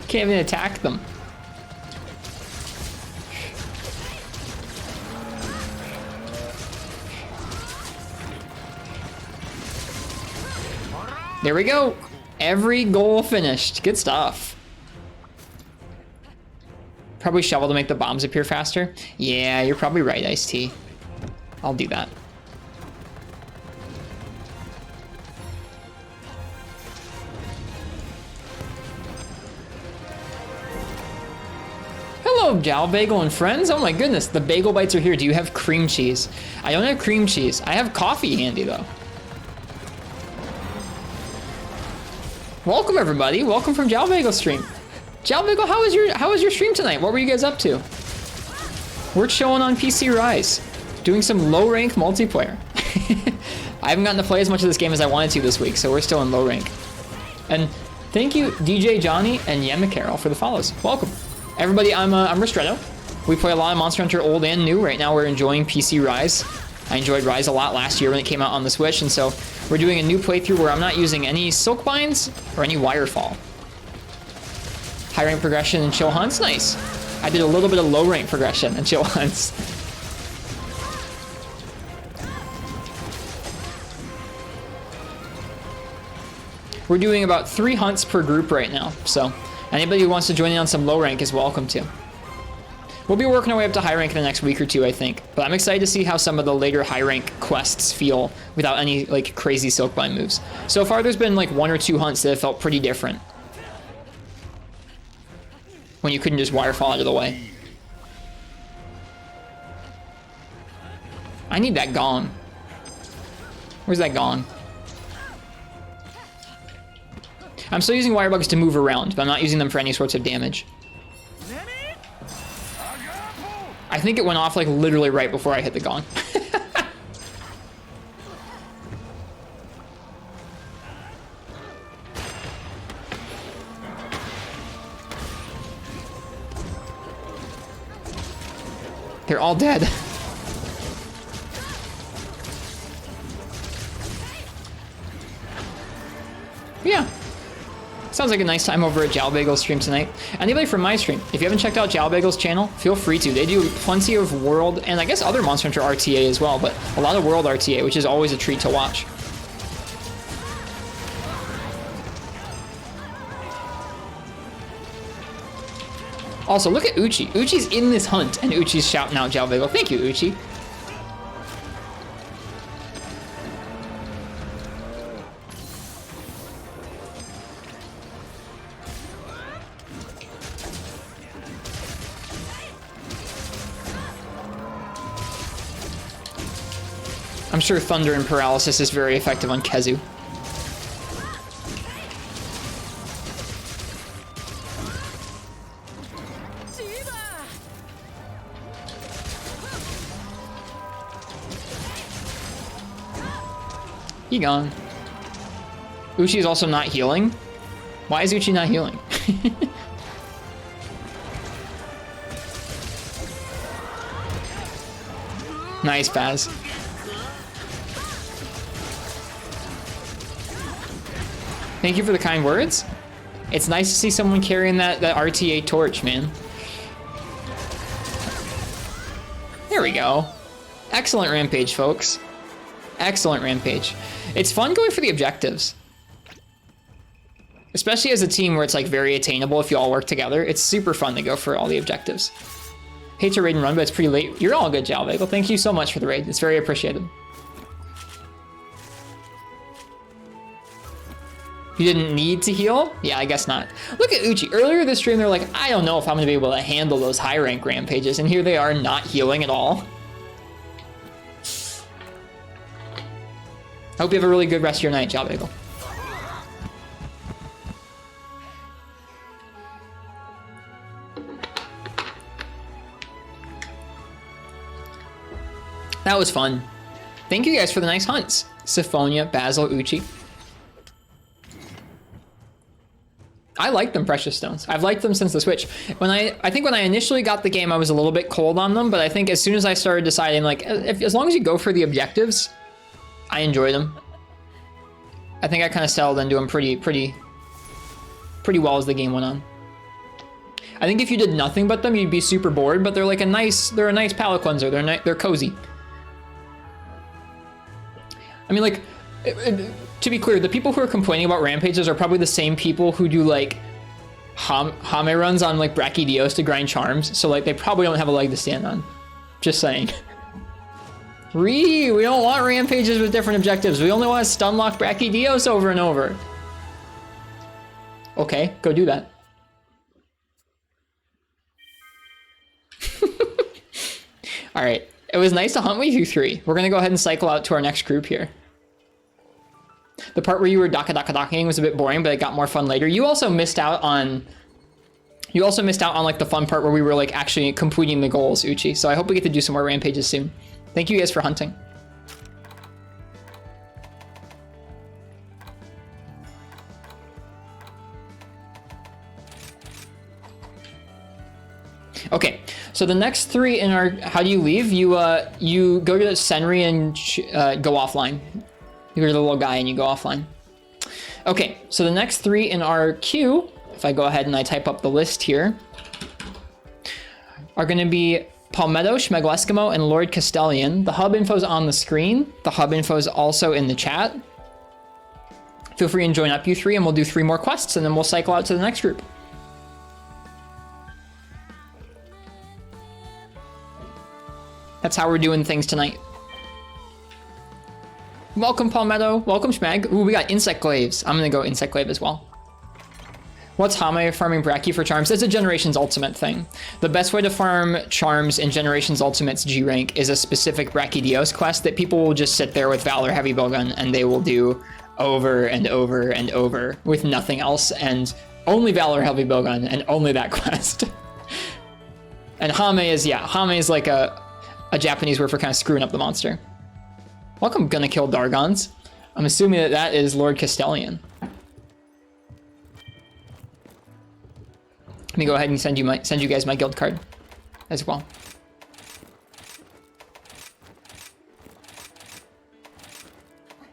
Can't even attack them. There we go. Every goal finished. Good stuff. Probably shovel to make the bombs appear faster. Yeah, you're probably right, Ice-T. I'll do that. Hello, Jowl Bagel and friends. Oh my goodness, the bagel bites are here. Do you have cream cheese? I don't have cream cheese. I have coffee handy though. Welcome everybody. Welcome from Jowl Bagel stream. Jowl Bagel, how was your stream tonight? What were you guys up to? We're chilling on PC Rise, doing some low rank multiplayer. I haven't gotten to play as much of this game as I wanted to this week, so we're still in low rank. And thank you, DJ Johnny and Yemacarol for the follows. Welcome. Everybody, I'm Ristretto. We play a lot of Monster Hunter old and new. Right now we're enjoying PC Rise. I enjoyed Rise a lot last year when it came out on the Switch, and so we're doing a new playthrough where I'm not using any Silk Binds or any Wirefall. High rank progression and chill hunts, nice. I did a little bit of low rank progression and chill hunts. We're doing about 3 hunts per group right now, so anybody who wants to join in on some low rank is welcome to. We'll be working our way up to high rank in the next week or two, I think. But I'm excited to see how some of the later high rank quests feel without any like crazy Silkbind moves. So far, there's been like 1 or 2 hunts that have felt pretty different. When you couldn't just Wirefall out of the way. I need that gong. Where's that gong? I'm still using Wirebugs to move around, but I'm not using them for any sorts of damage. I think it went off like literally right before I hit the gong. They're all dead. Yeah. Sounds like a nice time over at Jowl Bagel's stream tonight. Anybody from my stream, if you haven't checked out Jowl Bagel's channel, feel free to. They do plenty of World, and I guess other Monster Hunter RTA as well, but a lot of World RTA, which is always a treat to watch. Also, look at Uchi. Uchi's in this hunt, and Uchi's shouting out Jowl Bagel. Thank you, Uchi. I'm sure Thunder and Paralysis is very effective on Kezu. He gone. Uchi is also not healing. Why is Uchi not healing? Nice, Baz. Thank you for the kind words. It's nice to see someone carrying that RTA torch, man. There we go. Excellent Rampage, folks. Excellent Rampage. It's fun going for the objectives. Especially as a team where it's like very attainable if you all work together. It's super fun to go for all the objectives. Hate to raid and run, but it's pretty late. You're all good, Jalvagel. Thank you so much for the raid. It's very appreciated. You didn't need to heal? Yeah, I guess not. Look at Uchi. Earlier this stream, they're like, I don't know if I'm going to be able to handle those high rank rampages. And here they are not healing at all. I hope you have a really good rest of your night, Jalvagel. That was fun. Thank you guys for the nice hunts. Syphonia, Basil, Uchi. I like them precious stones. I've liked them since the Switch. I think when I initially got the game, I was a little bit cold on them, but I think as soon as I started deciding, like, as long as you go for the objectives, I enjoy them. I think I kind of settled into them pretty well as the game went on. I think if you did nothing but them, you'd be super bored, but they're like a nice palate cleanser. They're cozy. I mean, like, to be clear, the people who are complaining about rampages are probably the same people who do like Hame runs on like Brachydios to grind charms. So like they probably don't have a leg to stand on. Just saying. We don't want rampages with different objectives. We only want to stun lock Brachydios over and over. Okay, go do that. All right, it was nice to hunt with you three. We're gonna go ahead and cycle out to our next group here. The part where you were docking was a bit boring, but it got more fun later. You also missed out on like the fun part where we were like actually completing the goals, Uchi. So I hope we get to do some more rampages soon. Thank you guys for hunting. Okay, so the next three in our, how do you leave? You go to Senri and go offline. You go to the little guy and you go offline. Okay, so the next three in our queue, if I go ahead and I type up the list here, are gonna be Palmetto, Schmegel Eskimo, and Lord Castellian. The hub info's on the screen. The hub info is also in the chat. Feel free and join up, you three, and we'll do 3 more quests and then we'll cycle out to the next group. That's how we're doing things tonight. Welcome, Palmetto. Welcome, Schmeg. Ooh, we got Insect Glaives. I'm gonna go Insect Glaive as well. What's Hame farming Brachy for charms? It's a Generations Ultimate thing. The best way to farm charms in Generations Ultimate's G rank is a specific Brachydios quest that people will just sit there with Valor Heavy Bowgun and they will do over and over and over with nothing else and only Valor Heavy Bowgun and only that quest. And Hame is, yeah, Hame is like a Japanese word for kind of screwing up the monster. Welcome, Gonna Kill Dargons. I'm assuming that that is Lord Castellian. Let me go ahead and send you guys my guild card as well.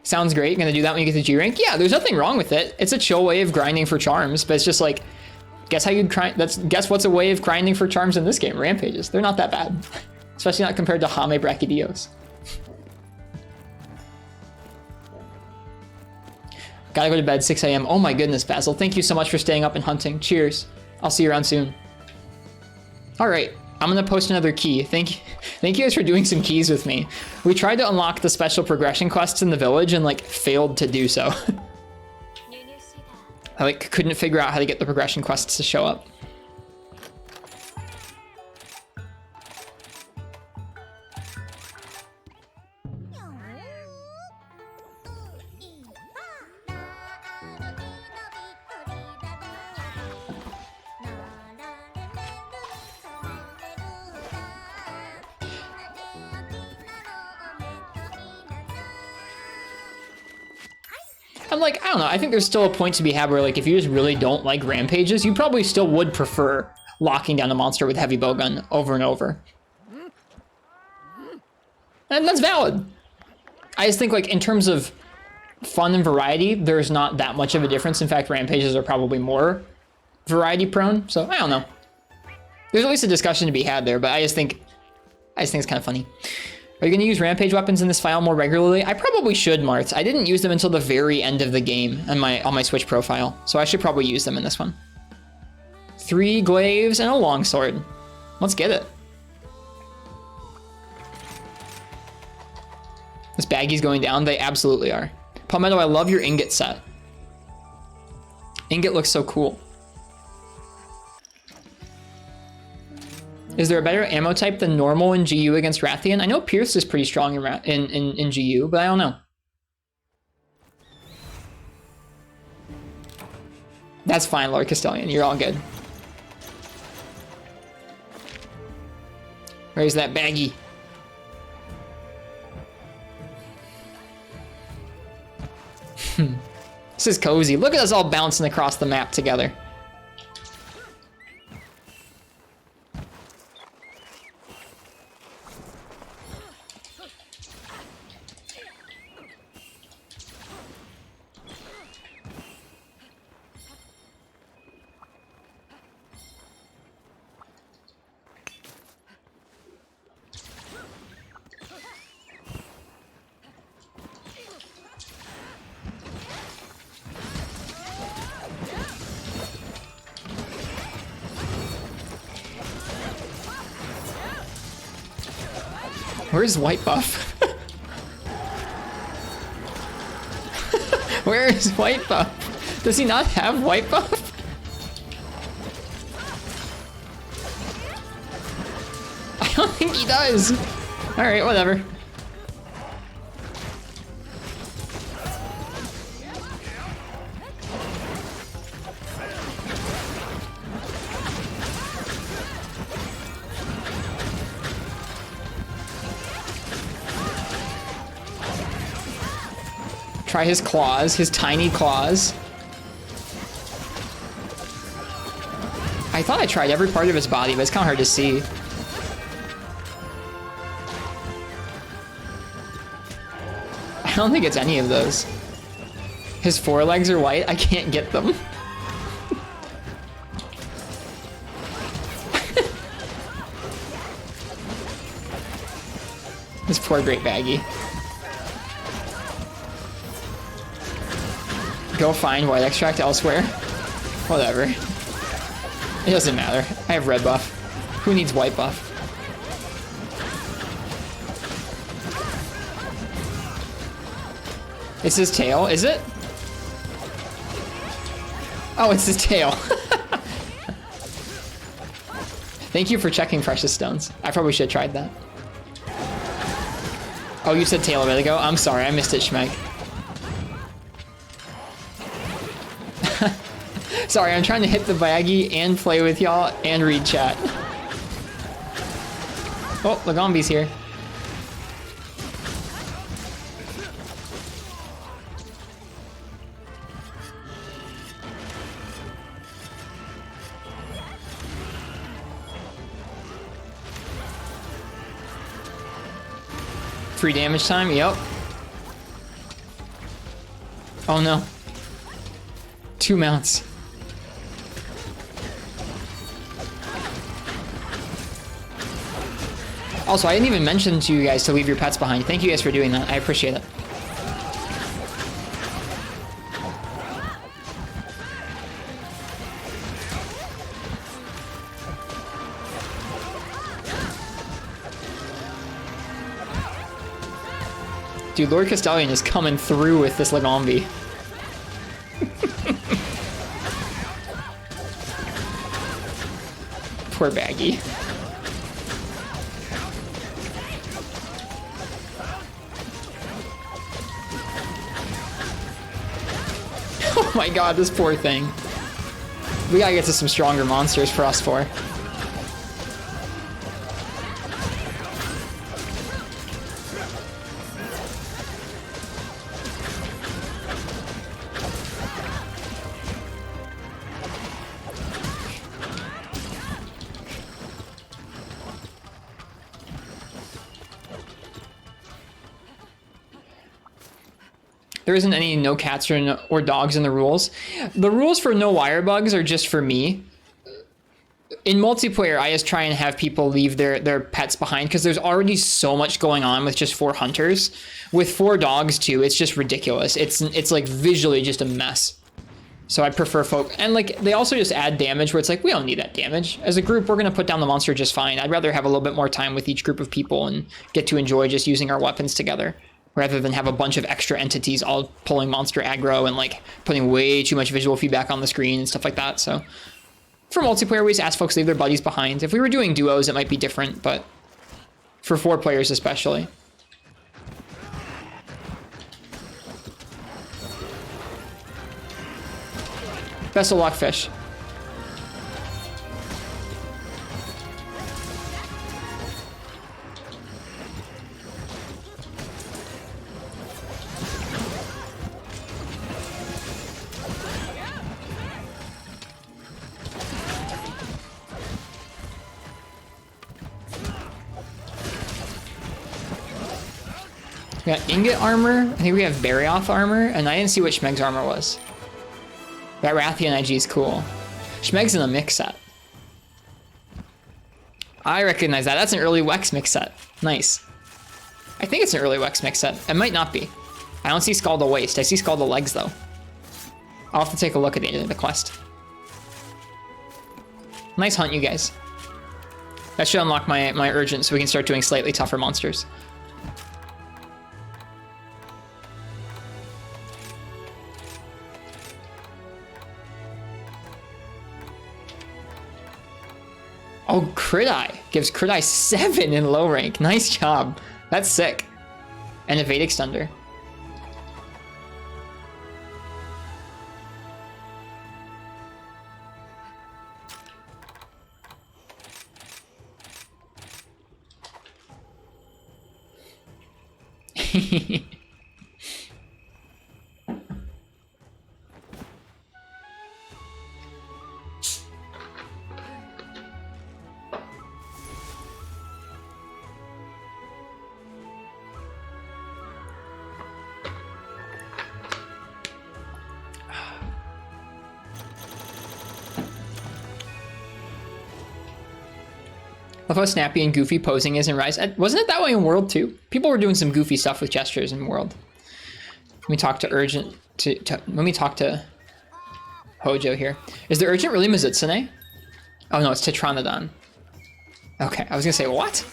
Sounds great. You're gonna do that when you get to G rank? Yeah, there's nothing wrong with it. It's a chill way of grinding for charms, but it's just like, guess how you'd grind. Guess what's a way of grinding for charms in this game? Rampages. They're not that bad, especially not compared to Hame Brachydios. Gotta go to bed, 6 a.m. Oh my goodness, Basil. Thank you so much for staying up and hunting. Cheers. I'll see you around soon. All right, I'm gonna post another key. Thank you guys for doing some keys with me. We tried to unlock the special progression quests in the village and like failed to do so. I like couldn't figure out how to get the progression quests to show up. I'm like, I don't know, I think there's still a point to be had where like if you just really don't like rampages, you probably still would prefer locking down a monster with heavy bowgun over and over. And that's valid. I just think like in terms of fun and variety, there's not that much of a difference. In fact, rampages are probably more variety prone, so I don't know. There's at least a discussion to be had there, but I just think it's kind of funny. Are you going to use rampage weapons in this file more regularly? I probably should, Martz. I didn't use them until the very end of the game on my Switch profile, so I should probably use them in this one. 3 glaives and a longsword. Let's get it. This baggie's going down. They absolutely are. Palmetto, I love your ingot set. Ingot looks so cool. Is there a better ammo type than normal in GU against Rathian? I know Pierce is pretty strong in GU, but I don't know. That's fine, Lord Castellian. You're all good. Where's that baggie? This is cozy. Look at us all bouncing across the map together. Where's white buff? Where is white buff? Does he not have white buff? I don't think he does. All right, whatever. Try his claws, his tiny claws. I thought I tried every part of his body, but it's kind of hard to see. I don't think it's any of those. His forelegs are white. I can't get them. This poor great baggie. Go find white extract elsewhere. Whatever. It doesn't matter. I have red buff. Who needs white buff? It's his tail, is it? Oh, it's his tail. Thank you for checking precious stones. I probably should have tried that. Oh, you said tail a minute ago? I'm sorry, I missed it, Schmeck. Sorry, I'm trying to hit the baggie and play with y'all and read chat. Oh, Lagombi's here. Free damage time, yep. Oh no. 2 mounts. Also, I didn't even mention to you guys to leave your pets behind. Thank you guys for doing that. I appreciate it. Dude, Lord Castellian is coming through with this Lagombi. Poor baggie. Oh my god, this poor thing. We gotta get to some stronger monsters for us four. There isn't any no cats or dogs in the rules. The rules for no wirebugs are just for me. In multiplayer, I just try and have people leave their pets behind because there's already so much going on with just 4 hunters. With 4 dogs too, it's just ridiculous. It's like visually just a mess. So I prefer folk, and like they also just add damage where it's like we don't need that damage. As a group, we're gonna put down the monster just fine. I'd rather have a little bit more time with each group of people and get to enjoy just using our weapons together, rather than have a bunch of extra entities all pulling monster aggro and like putting way too much visual feedback on the screen and stuff like that. So for multiplayer, we just ask folks to leave their buddies behind. If we were doing duos, it might be different, but for 4 players especially. Best of luck, fish. We got ingot armor. I think we have Barioth armor, and I didn't see what Schmeg's armor was. That Rathian IG is cool. Schmeg's in a mix set. I recognize that. That's an early Wex mix set. Nice. I think it's an early Wex mix set. It might not be. I don't see Skull to waist. I see Skull to legs, though. I'll have to take a look at the end of the quest. Nice hunt, you guys. That should unlock my urgent so we can start doing slightly tougher monsters. Oh, Crit Eye. Gives Crit Eye 7 in low rank. Nice job. That's sick. And Evade Extender. Love how snappy and goofy posing is in Rise. Wasn't it that way in World too? People were doing some goofy stuff with gestures in World. Let me talk to Urgent. Let me talk to Hojo here. Is the Urgent really Mizutsune? Oh no, it's Tetranodon. Okay, I was gonna say what?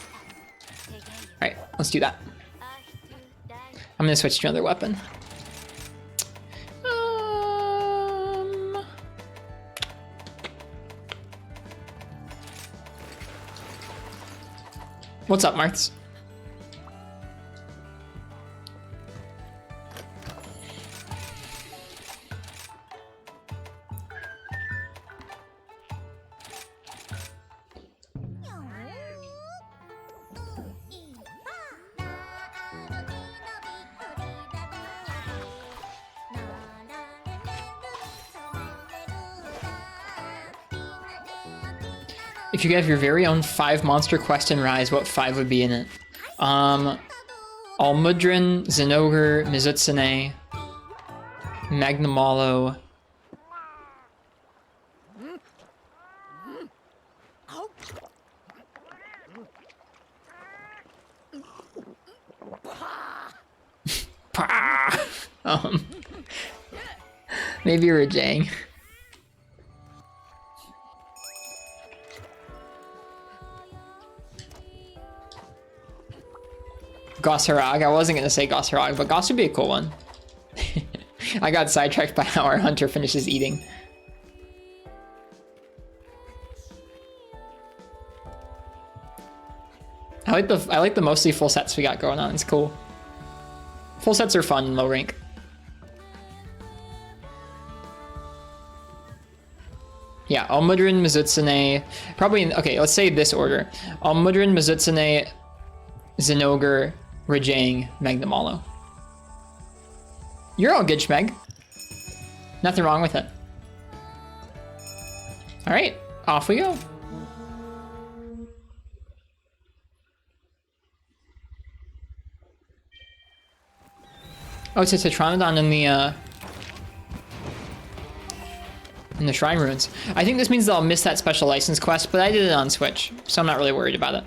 All right, let's do that. I'm gonna switch to another weapon. What's up, Martz? If you have your very own 5 monster quest in Rise, what 5 would be in it? Almudron, Zinogre, Mizutsune, Magnamalo. Maybe Rajang. Gossarag. I wasn't going to say Gossarag, but Goss would be a cool one. I got sidetracked by how our hunter finishes eating. I like the mostly full sets we got going on. It's cool. Full sets are fun in low rank. Yeah, Almudron, Mizutsune, probably okay, let's say this order. Almudron, Mizutsune, Zinogre, Rajang, Magnamalo. You're all good, Schmeg. Nothing wrong with it. All right, off we go. Oh, it's a Tetranodon in the Shrine Ruins. I think this means that I'll miss that special license quest, but I did it on Switch, so I'm not really worried about it.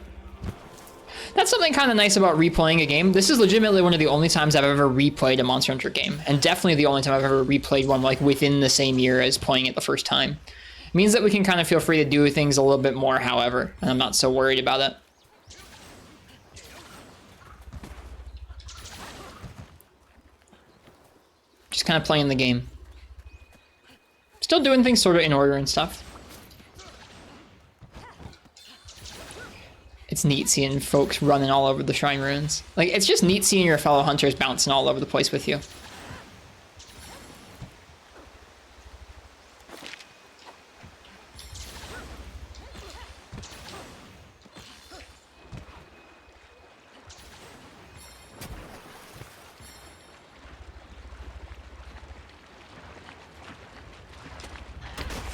That's something kind of nice about replaying a game. This is legitimately one of the only times I've ever replayed a Monster Hunter game, and definitely the only time I've ever replayed one like within the same year as playing it the first time. It means that we can kind of feel free to do things a little bit more, however, and I'm not so worried about it. Just kind of playing the game. Still doing things sort of in order and stuff. It's neat seeing folks running all over the Shrine Ruins. Like, it's just neat seeing your fellow hunters bouncing all over the place with you.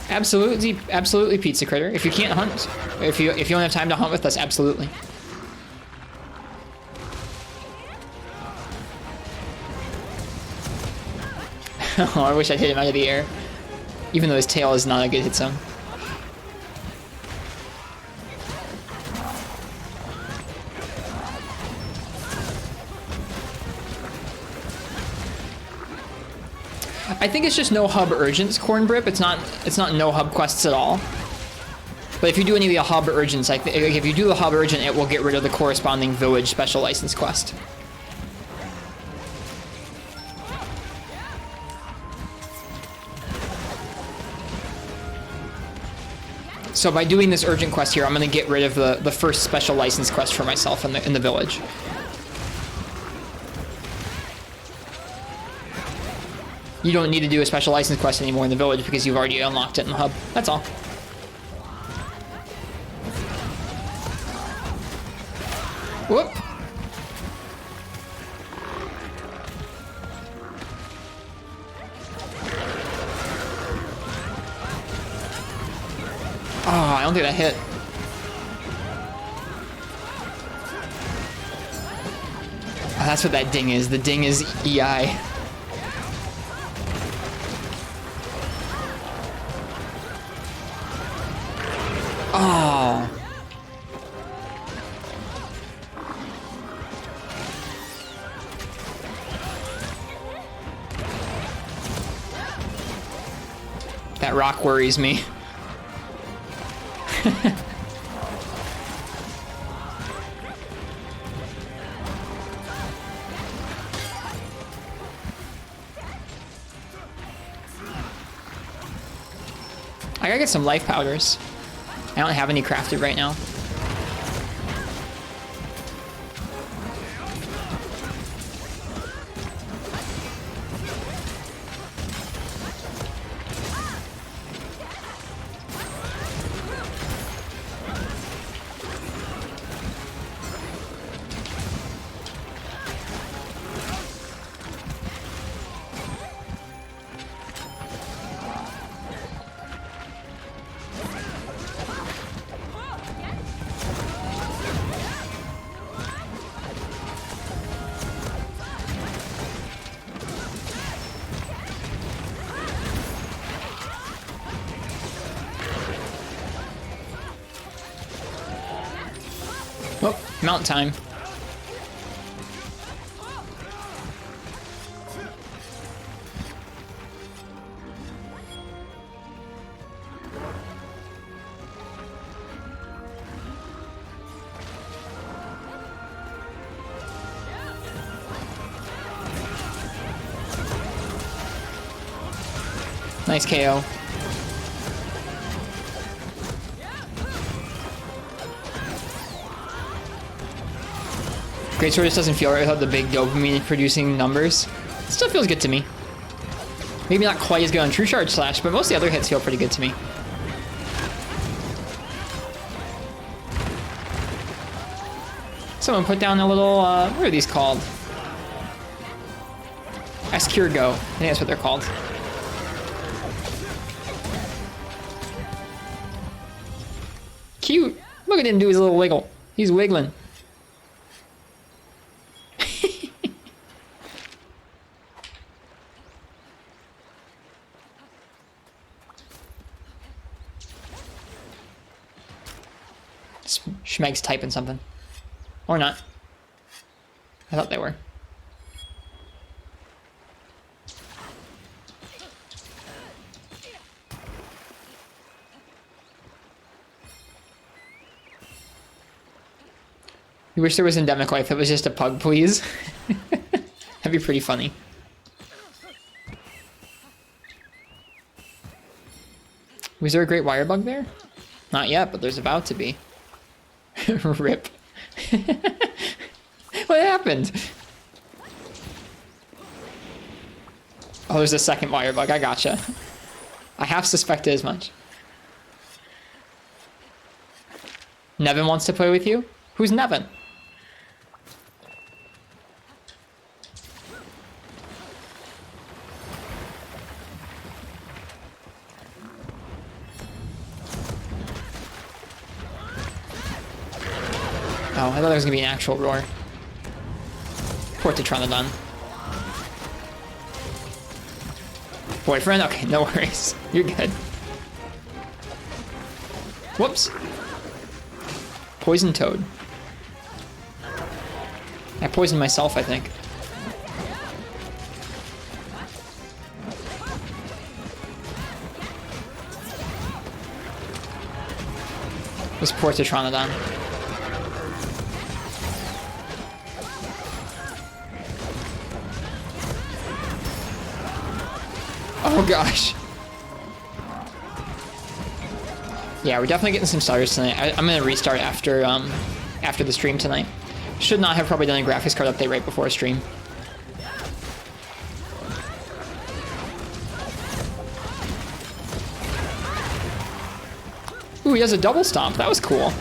Absolutely, absolutely, Pizza Critter. If you can't hunt, if you don't have time to hunt with us, absolutely. Oh, I wish I'd hit him out of the air, even though his tail is not a good hit zone. I think it's just no hub urgents, Corn Brip. It's not no hub quests at all. But if you do any of the hub urgents, I think if you do the hub urgent, it will get rid of the corresponding village special license quest. So by doing this urgent quest here, I'm going to get rid of the first special license quest for myself in the village. You don't need to do a special license quest anymore in the village because you've already unlocked it in the hub. That's all. Whoop. Oh, I don't think that hit. Oh, that's what that ding is. The ding is EI. Oh. That rock worries me. I gotta get some life powders. I don't have any crafted right now. Oh, mount time. Nice KO. Greatsword just doesn't feel right without the big dopamine producing numbers. It still feels good to me. Maybe not quite as good on True Charge Slash, but most of the other hits feel pretty good to me. Someone put down a little, what are these called? Escurgo. I think that's what they're called. Cute. Look at him do his little wiggle. He's wiggling. Schmeg's typing something. Or not. I thought they were. You wish there was endemic life that was just a pug, please? That'd be pretty funny. Was there a great wirebug there? Not yet, but there's about to be. Rip. What happened? Oh, there's a second wirebug. I gotcha. I half suspected as much. Nevin wants to play with you? Who's Nevin? Oh, I thought there was gonna be an actual roar. Poor Tetranodon. Boyfriend? Okay, no worries. You're good. Whoops. Poison Toad. I poisoned myself, I think. This poor Tetranodon. Oh gosh. Yeah, we're definitely getting some starters tonight. I'm gonna restart after the stream tonight. Should not have probably done a graphics card update right before a stream. Ooh, he has a double stomp. That was cool.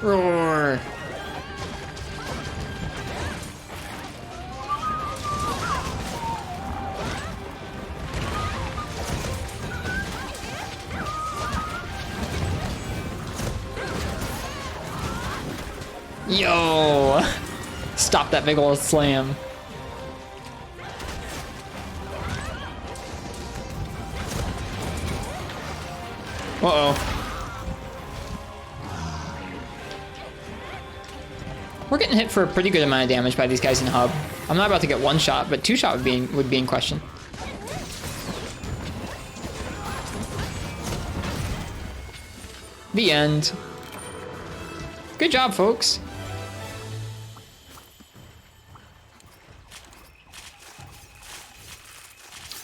Roar. Yo! Stop that big old slam. Uh-oh. We're getting hit for a pretty good amount of damage by these guys in hub. I'm not about to get one shot, but two shot would be in question. The end. Good job, folks.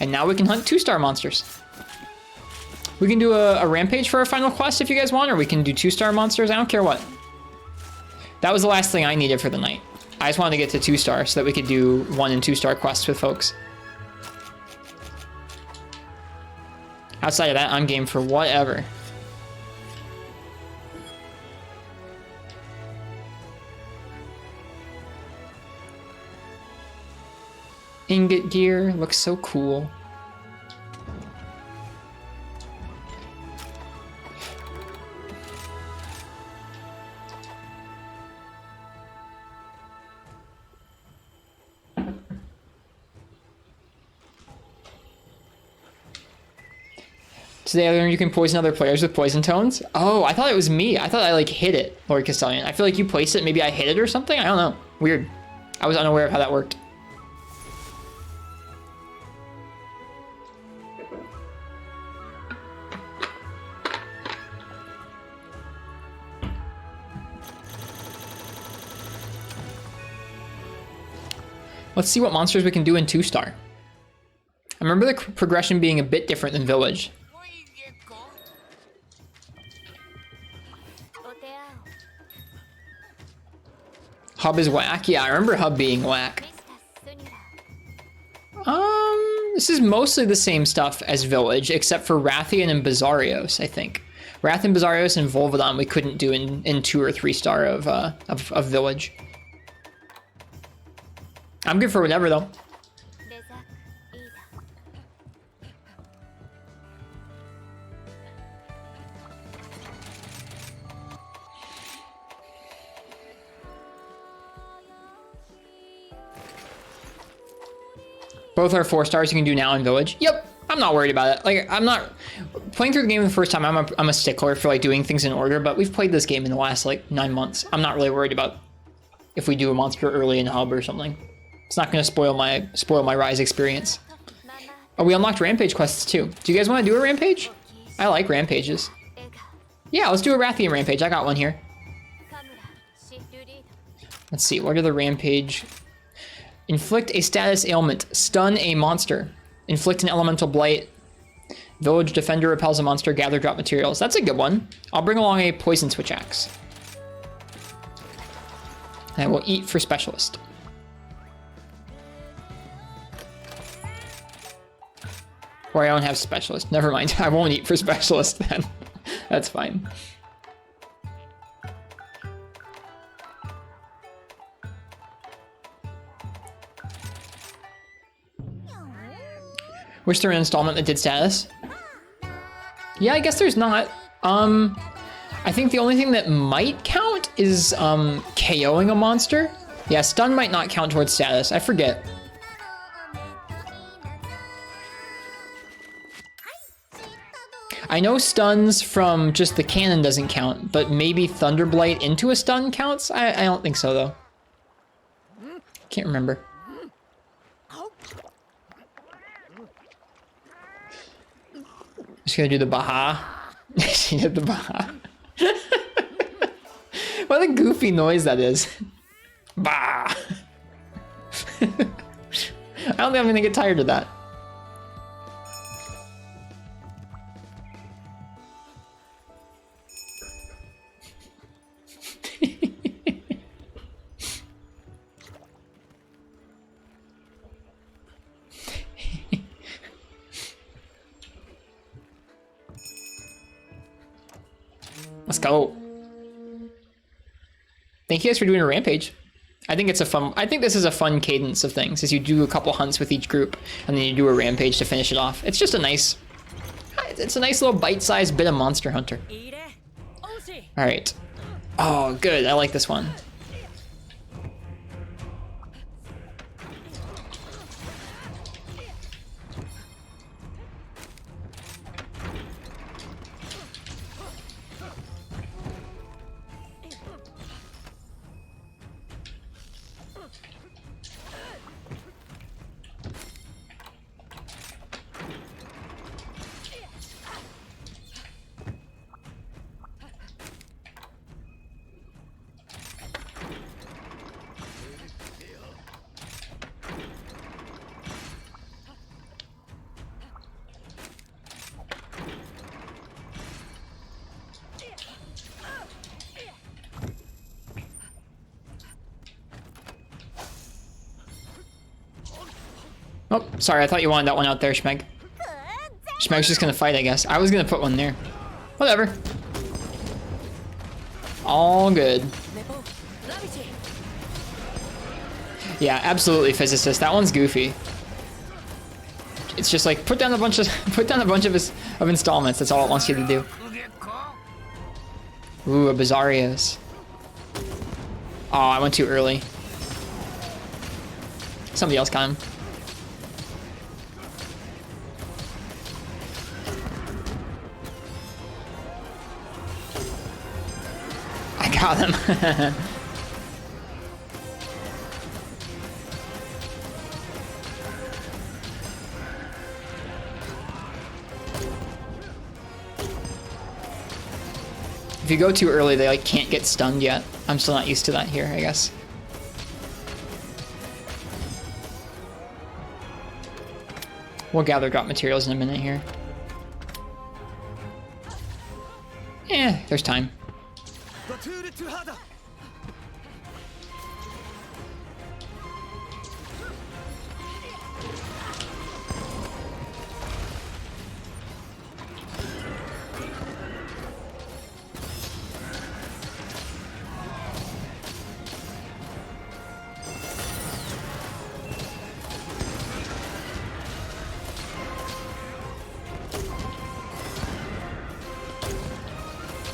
And now we can hunt 2-star monsters. We can do a rampage for our final quest if you guys want, or we can do 2-star monsters. I don't care what. That was the last thing I needed for the night. I just wanted to get to 2-star so that we could do 1- and 2-star quests with folks. Outside of that, I'm game for whatever. Ingot gear looks so cool. Today I learned you can poison other players with poison tones. Oh, I thought it was me. I thought I like hit it, Lord Castellan. I feel like you placed it, maybe I hit it or something. I don't know. Weird. I was unaware of how that worked. Let's see what monsters we can do in 2-star. I remember the progression being a bit different than Village. Hub is whack? Yeah, I remember Hub being whack. This is mostly the same stuff as Village, except for Rathian and Bizarrios, I think. Rathian, Bizarrios, and Volvodon we couldn't do in 2 or 3-star of Village. I'm good for whatever, though. Both are 4 stars you can do now in Village. Yep, I'm not worried about it. Like, I'm not playing through the game the first time. I'm a stickler for like doing things in order, but we've played this game in the last like 9 months. I'm not really worried about if we do a monster early in hub or something. It's not going to spoil my Rise experience. Oh, we unlocked Rampage quests too. Do you guys want to do a Rampage? I like Rampages. Yeah, let's do a Rathian Rampage. I got one here. Let's see, what are the Rampage? Inflict a status ailment. Stun a monster. Inflict an elemental blight. Village defender repels a monster. Gather drop materials. That's a good one. I'll bring along a poison switch axe. And I will eat for specialist. Or I don't have specialist. Never mind. I won't eat for specialist then. That's fine. Was there an installment that did status? Yeah, I guess there's not. I think the only thing that might count is KOing a monster. Yeah, stun might not count towards status. I forget. I know stuns from just the cannon doesn't count, but maybe Thunderblight into a stun counts? I don't think so, though. Can't remember. Just gonna do the Baha. She did the Baha. What a goofy noise that is. Bah. I don't think I'm gonna get tired of that. Let's go. Thank you guys for doing a Rampage. I think it's a fun, I think this is a fun cadence of things, as you do a couple hunts with each group, and then you do a Rampage to finish it off. It's just a nice, it's a nice little bite-sized bit of Monster Hunter. All right. Oh, good, I like this one. Oh, sorry, I thought you wanted that one out there, Schmeg. Schmeg's just gonna fight, I guess. I was gonna put one there. Whatever. All good. Yeah, absolutely, physicist. That one's goofy. It's just like put down a bunch of installments. That's all it wants you to do. Ooh, a Bizarrios. Oh, I went too early. Somebody else got him. I got him. If you go too early, they like can't get stunned yet. I'm still not used to that here, I guess. We'll gather drop materials in a minute here. Eh, there's time.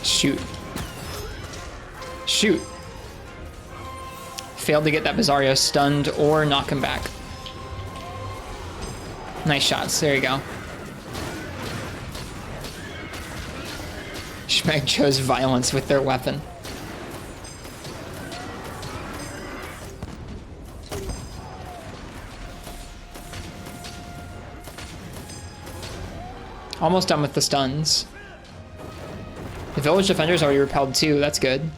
Shoot. Shoot. Failed to get that Bizarrio stunned or knock him back. Nice shots. There you go. Schmeg chose violence with their weapon. Almost done with the stuns. The village defender's already repelled too, that's good.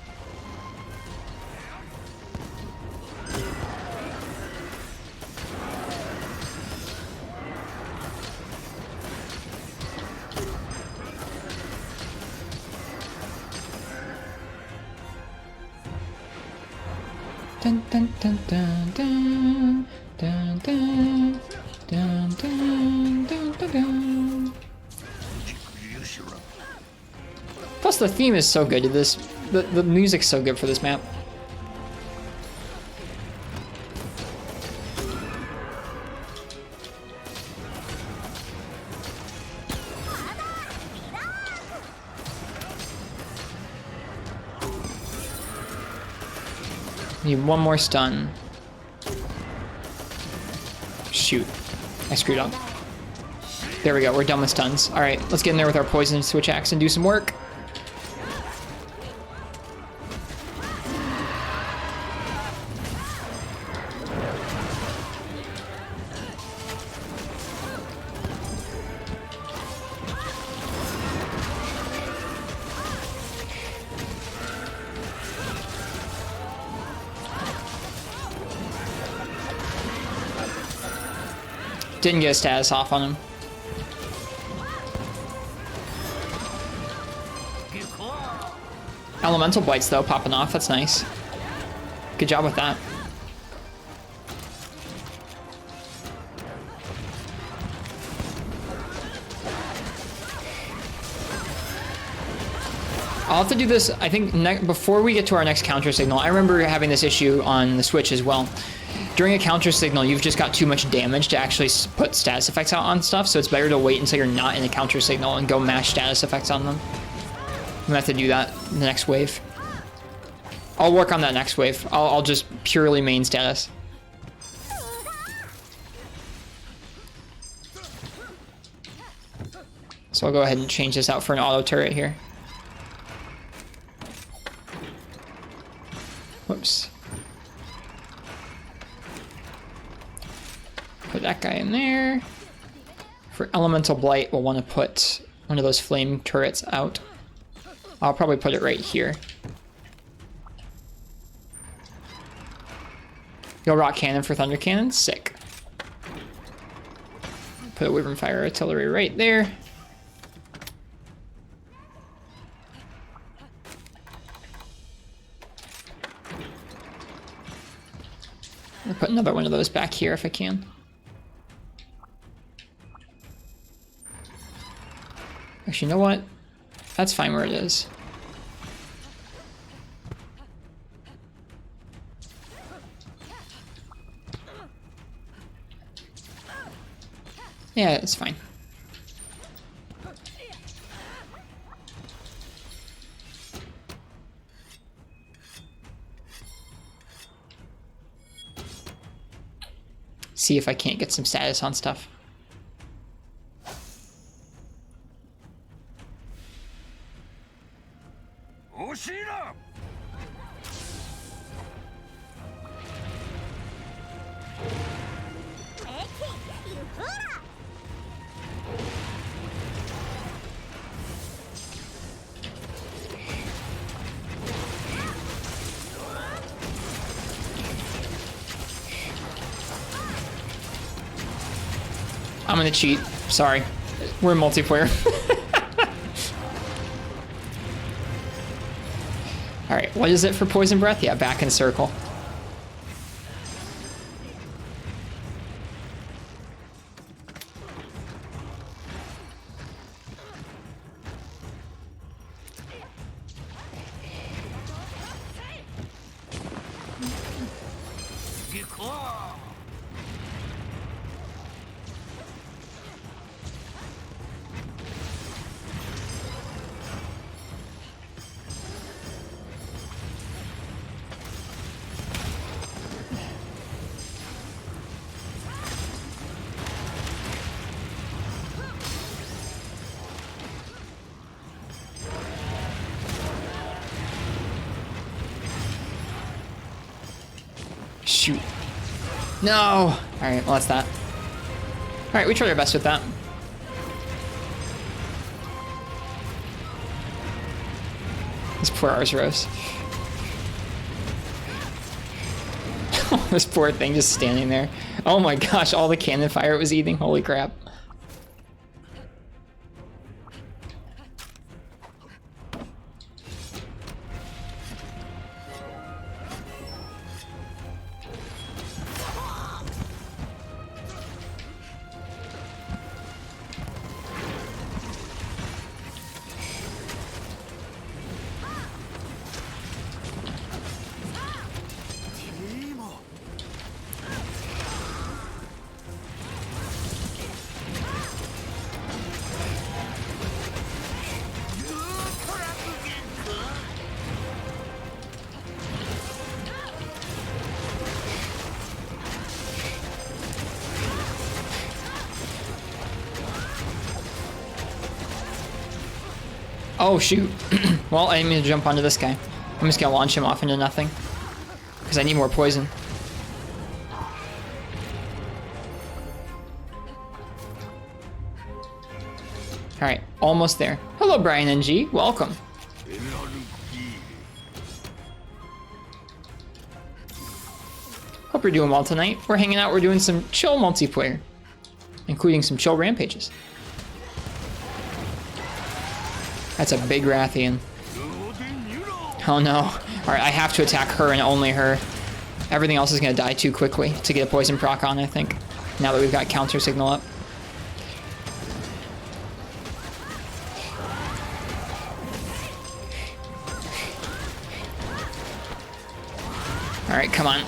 Dun, dun, dun, dun, dun, dun, dun, dun, dun, dun, dun, dun. Plus the theme is so good to this. The music's so good for this map. Need one more stun. Shoot. I screwed up. There we go, we're done with stuns. Alright, let's get in there with our poison switch axe and do some work. Didn't get a status off on him. Elemental Blights though, popping off, that's nice. Good job with that. I'll have to do this, I think, before we get to our next counter signal. I remember having this issue on the Switch as well. During a counter signal, you've just got too much damage to actually put status effects out on stuff, so it's better to wait until you're not in a counter signal and go mash status effects on them. I'm gonna have to do that in the next wave. I'll work on that next wave. I'll just purely main status. So I'll go ahead and change this out for an auto turret here. Whoops. Put that guy in there. For Elemental Blight, we'll want to put one of those flame turrets out. I'll probably put it right here. Yo, rock cannon for thunder cannon, sick. Put a Wyvern Fire Artillery right there. I'll put another one of those back here if I can. Actually, you know what? That's fine where it is. Yeah, it's fine. See if I can't get some status on stuff. I'm gonna cheat. Sorry. We're in multiplayer. Alright, what is it for Poison Breath? Yeah, back in circle. shoot. No! Alright, well that's that. Alright, we tried our best with that. This poor Arzuros. This poor thing just standing there. Oh my gosh, all the cannon fire it was eating. Holy crap. Oh shoot. Well, I didn't mean to jump onto this guy. I'm just gonna launch him off into nothing. Because I need more poison. Alright, almost there. Hello, Brian NG. Welcome. Hope you're doing well tonight. We're hanging out, we're doing some chill multiplayer. Including some chill rampages. That's a big Rathian. Oh no. Alright, I have to attack her and only her. Everything else is gonna die too quickly to get a poison proc on, I think. Now that we've got counter signal up. Alright, come on.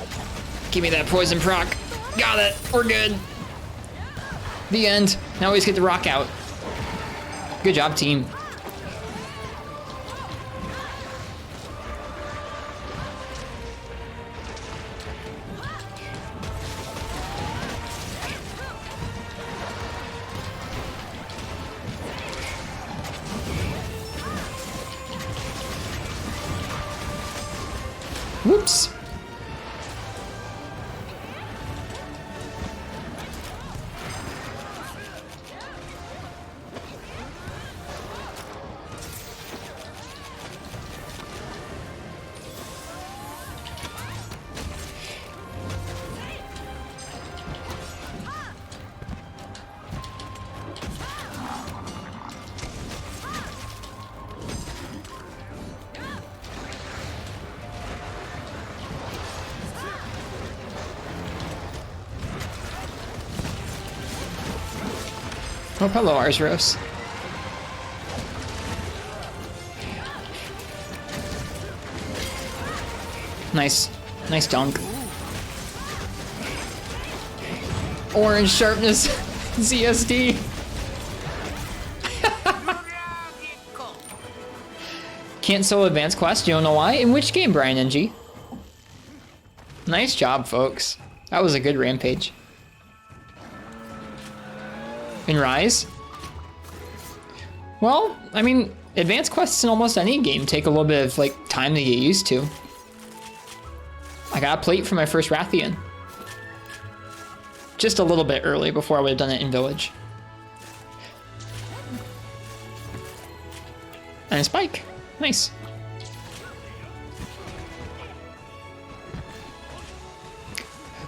Give me that poison proc. Got it. We're good. The end. Now we just get the rock out. Good job, team. Whoops. Oh, hello, Arzuros. Nice. Nice dunk. Orange sharpness. ZSD. Can't solo advanced quest, you don't know why? In which game, Brian NG? Nice job, folks. That was a good rampage. In Rise? Well, I mean, advanced quests in almost any game take a little bit of like time to get used to. I got a plate for my first Rathian. Just a little bit early before I would have done it in Village. And a spike. Nice.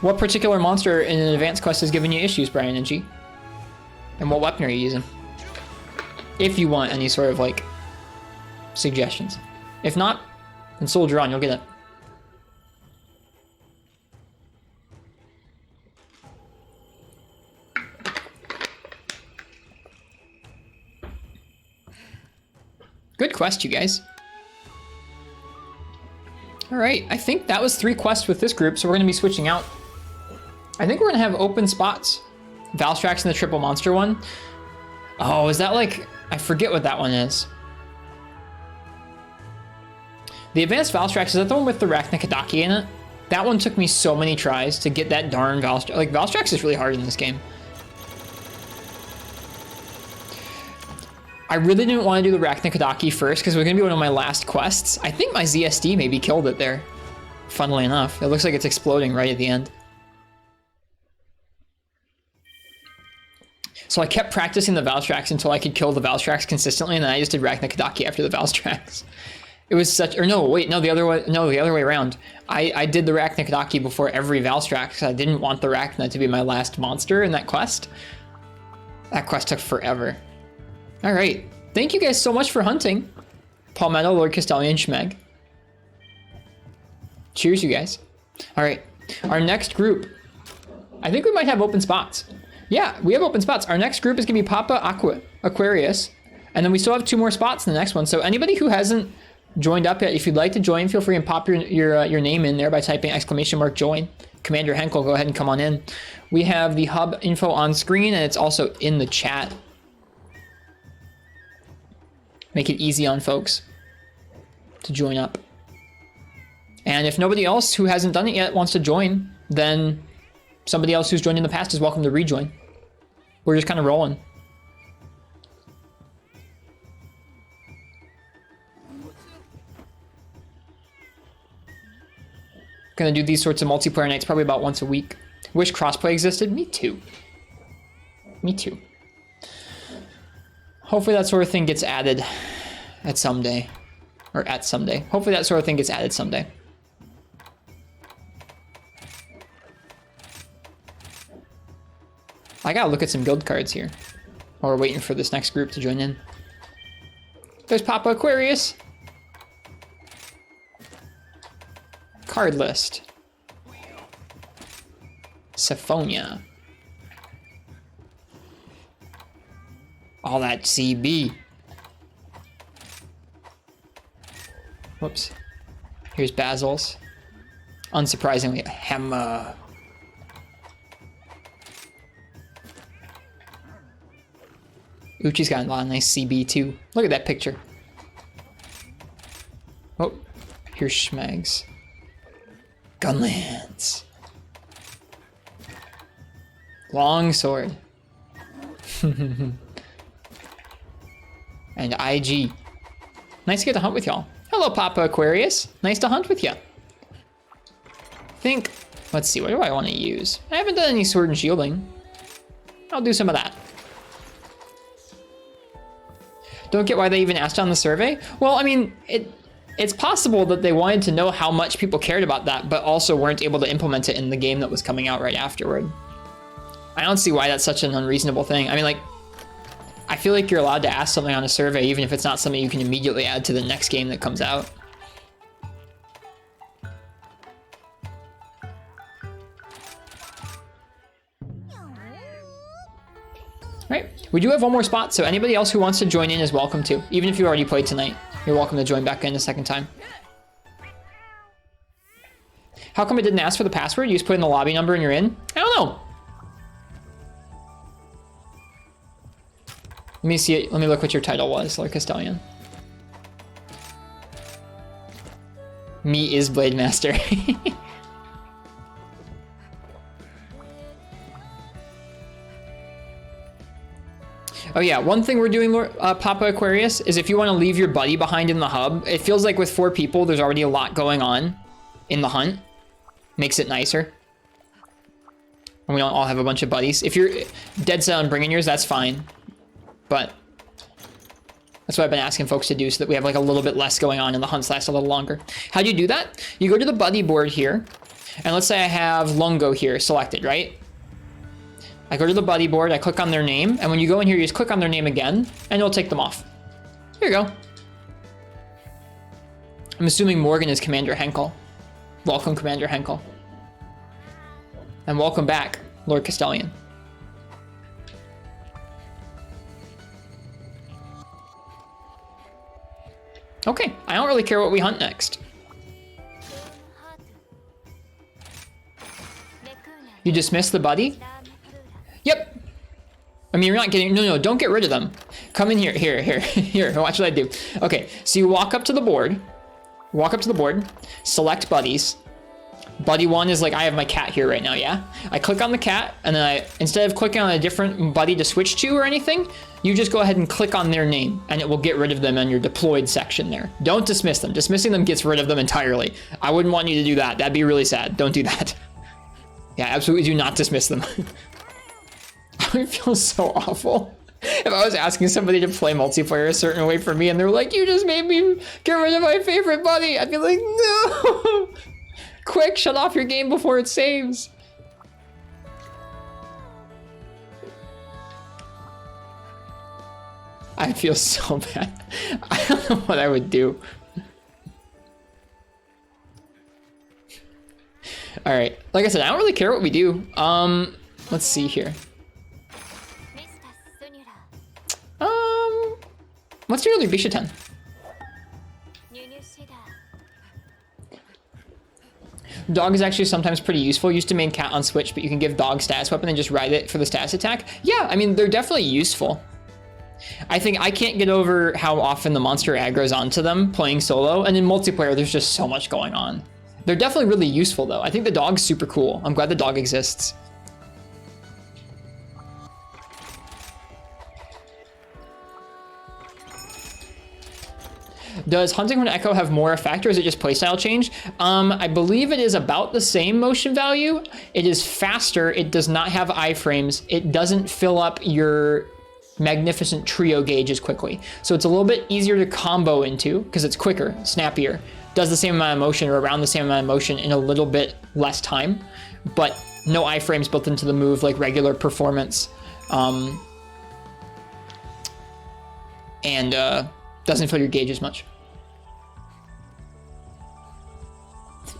What particular monster in an advanced quest has given you issues, Brian and G? And what weapon are you using? If you want any sort of like suggestions. If not, then soldier on, you'll get it. Good quest, you guys. All right, I think that was 3 quests with this group, so we're gonna be switching out. I think we're gonna have open spots. Valstrax and the triple monster one. Oh, is that like, I forget what that one is. The advanced Valstrax, is that the one with the Raknikadaki in it? That one took me so many tries to get that darn Valstrax. Like, Valstrax is really hard in this game. I really didn't want to do the Raknikadaki first because we're going to be one of my last quests. I think my ZSD maybe killed it there. Funnily enough, it looks like it's exploding right at the end. So I kept practicing the Valstrax until I could kill the Valstrax consistently, and then I just did Raknakadaki after the Valstrax. It was such, or no, wait, no, the other way around. I did the Raknakadaki before every Valstrax. I didn't want the Rakna to be my last monster in that quest. That quest took forever. All right, thank you guys so much for hunting. Palmetto, Lord Castellian, Schmeg. Cheers, you guys. All right, our next group. I think we might have open spots. Yeah, we have open spots. Our next group is gonna be Papa Aquarius, and then we still have 2 more spots in the next one. So anybody who hasn't joined up yet, if you'd like to join, feel free and pop your name in there by typing !join. Commander Henkel, go ahead and come on in. We have the hub info on screen, and it's also in the chat. Make it easy on folks to join up. And if nobody else who hasn't done it yet wants to join, then somebody else who's joined in the past is welcome to rejoin. We're just kind of rolling. Gonna do these sorts of multiplayer nights probably about once a week. Wish crossplay existed? Me too. Me too. Hopefully that sort of thing gets added at someday. Or at someday. Hopefully that sort of thing gets added someday. I gotta look at some guild cards here while we're waiting for this next group to join in. There's Papa Aquarius. Card list. Syphonia. All that CB. Whoops. Here's Basil's. Unsurprisingly, a hammer. Uchi's got a lot of nice CB too. Look at that picture. Oh, here's Schmegs. Gunlance. Long sword. And IG. Nice to get to hunt with y'all. Hello, Papa Aquarius. Nice to hunt with ya. Let's see, what do I want to use? I haven't done any sword and shielding. I'll do some of that. Don't get why they even asked on the survey. Well, I mean, it's possible that they wanted to know how much people cared about that, but also weren't able to implement it in the game that was coming out right afterward. I don't see why that's such an unreasonable thing. I mean, like, I feel like you're allowed to ask something on a survey, even if it's not something you can immediately add to the next game that comes out. Right, we do have one more spot, so anybody else who wants to join in is welcome to. Even if you already played tonight, you're welcome to join back in a second time. How come it didn't ask for the password? You just put in the lobby number and you're in? I don't know. Let me see it. Let me look what your title was, Lord Castellian. Me is Blade Master. Oh yeah, one thing we're doing, Papa Aquarius, is if you want to leave your buddy behind in the hub, it feels like with 4 people, there's already a lot going on in the hunt. Makes it nicer. And we don't all have a bunch of buddies. If you're dead set on bringing yours, that's fine. But that's what I've been asking folks to do so that we have like a little bit less going on and the hunts last a little longer. How do you do that? You go to the buddy board here, and let's say I have Lungo here selected, right? I go to the buddy board, I click on their name, and when you go in here, you just click on their name again, and it'll take them off. Here you go. I'm assuming Morgan is Commander Henkel. Welcome, Commander Henkel. And welcome back, Lord Castellian. Okay, I don't really care what we hunt next. You dismiss the buddy? Yep. I mean, you're not getting, no, don't get rid of them. Come in here, here, watch what I do. Okay, so you walk up to the board, select buddies, Buddy 1 is like, I have my cat here right now, yeah? I click on the cat, and then instead of clicking on a different buddy to switch to or anything, you just go ahead and click on their name, and it will get rid of them on your deployed section there. Don't dismiss them. Dismissing them gets rid of them entirely. I wouldn't want you to do that. That'd be really sad. Don't do that. Yeah, absolutely do not dismiss them. I would feel so awful if I was asking somebody to play multiplayer a certain way for me, and they're like, you just made me get rid of my favorite buddy. I'd be like, no! Quick, shut off your game before it saves. I feel so bad. I don't know what I would do. All right, like I said, I don't really care what we do. Let's see here. Let's do another Bishaten. Dog is actually sometimes pretty useful. Used to main cat on Switch, but you can give dog status weapon and just ride it for the status attack. Yeah, I mean, they're definitely useful. I think I can't get over how often the monster aggro's onto them playing solo, and in multiplayer, there's just so much going on. They're definitely really useful though. I think the dog's super cool. I'm glad the dog exists. Does hunting from an echo have more effect, or is it just playstyle change? I believe it is about the same motion value. It is faster. It does not have iframes. It doesn't fill up your magnificent trio gauge as quickly. So it's a little bit easier to combo into because it's quicker, snappier. Does the same amount of motion or around the same amount of motion in a little bit less time, but no iframes built into the move like regular performance. And doesn't fill your gauge as much.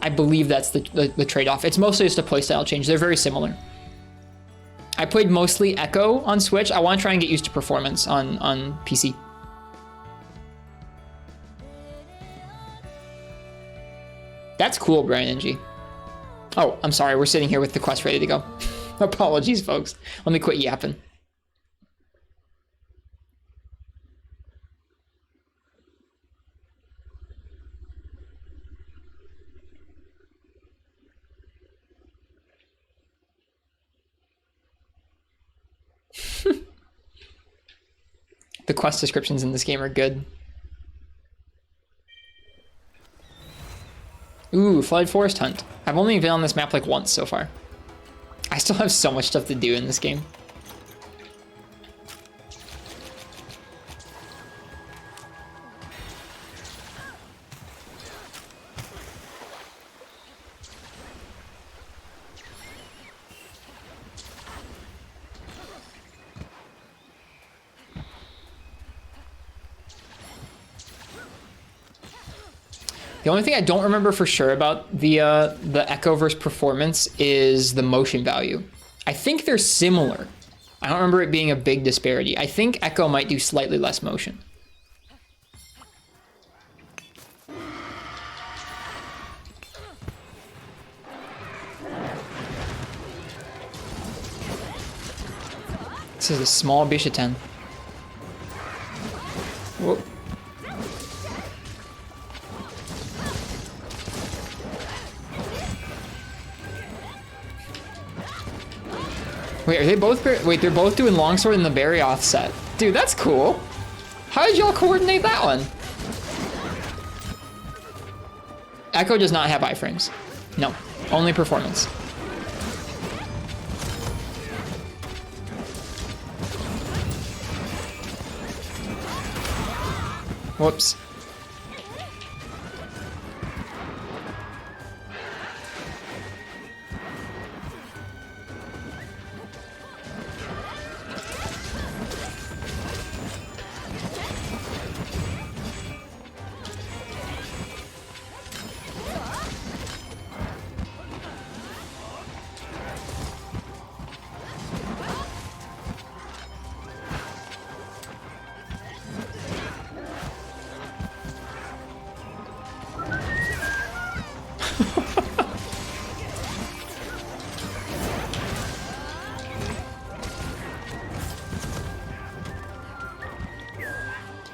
I believe that's the trade-off. It's mostly just a playstyle change. They're very similar. I played mostly Echo on Switch. I want to try and get used to performance on PC. That's cool, Brian NG. Oh, I'm sorry. We're sitting here with the quest ready to go. Apologies, folks. Let me quit yapping. The quest descriptions in this game are good. Ooh, Flooded Forest Hunt. I've only been on this map like once so far. I still have so much stuff to do in this game. The only thing I don't remember for sure about the Echoverse performance is the motion value. I think they're similar. I don't remember it being a big disparity. I think Echo might do slightly less motion. This is a small Bishaten. Whoa. Wait, are they both? Wait, they're both doing longsword in the berry offset. Dude, that's cool. How did y'all coordinate that one? Echo does not have iframes. No, only performance. Whoops.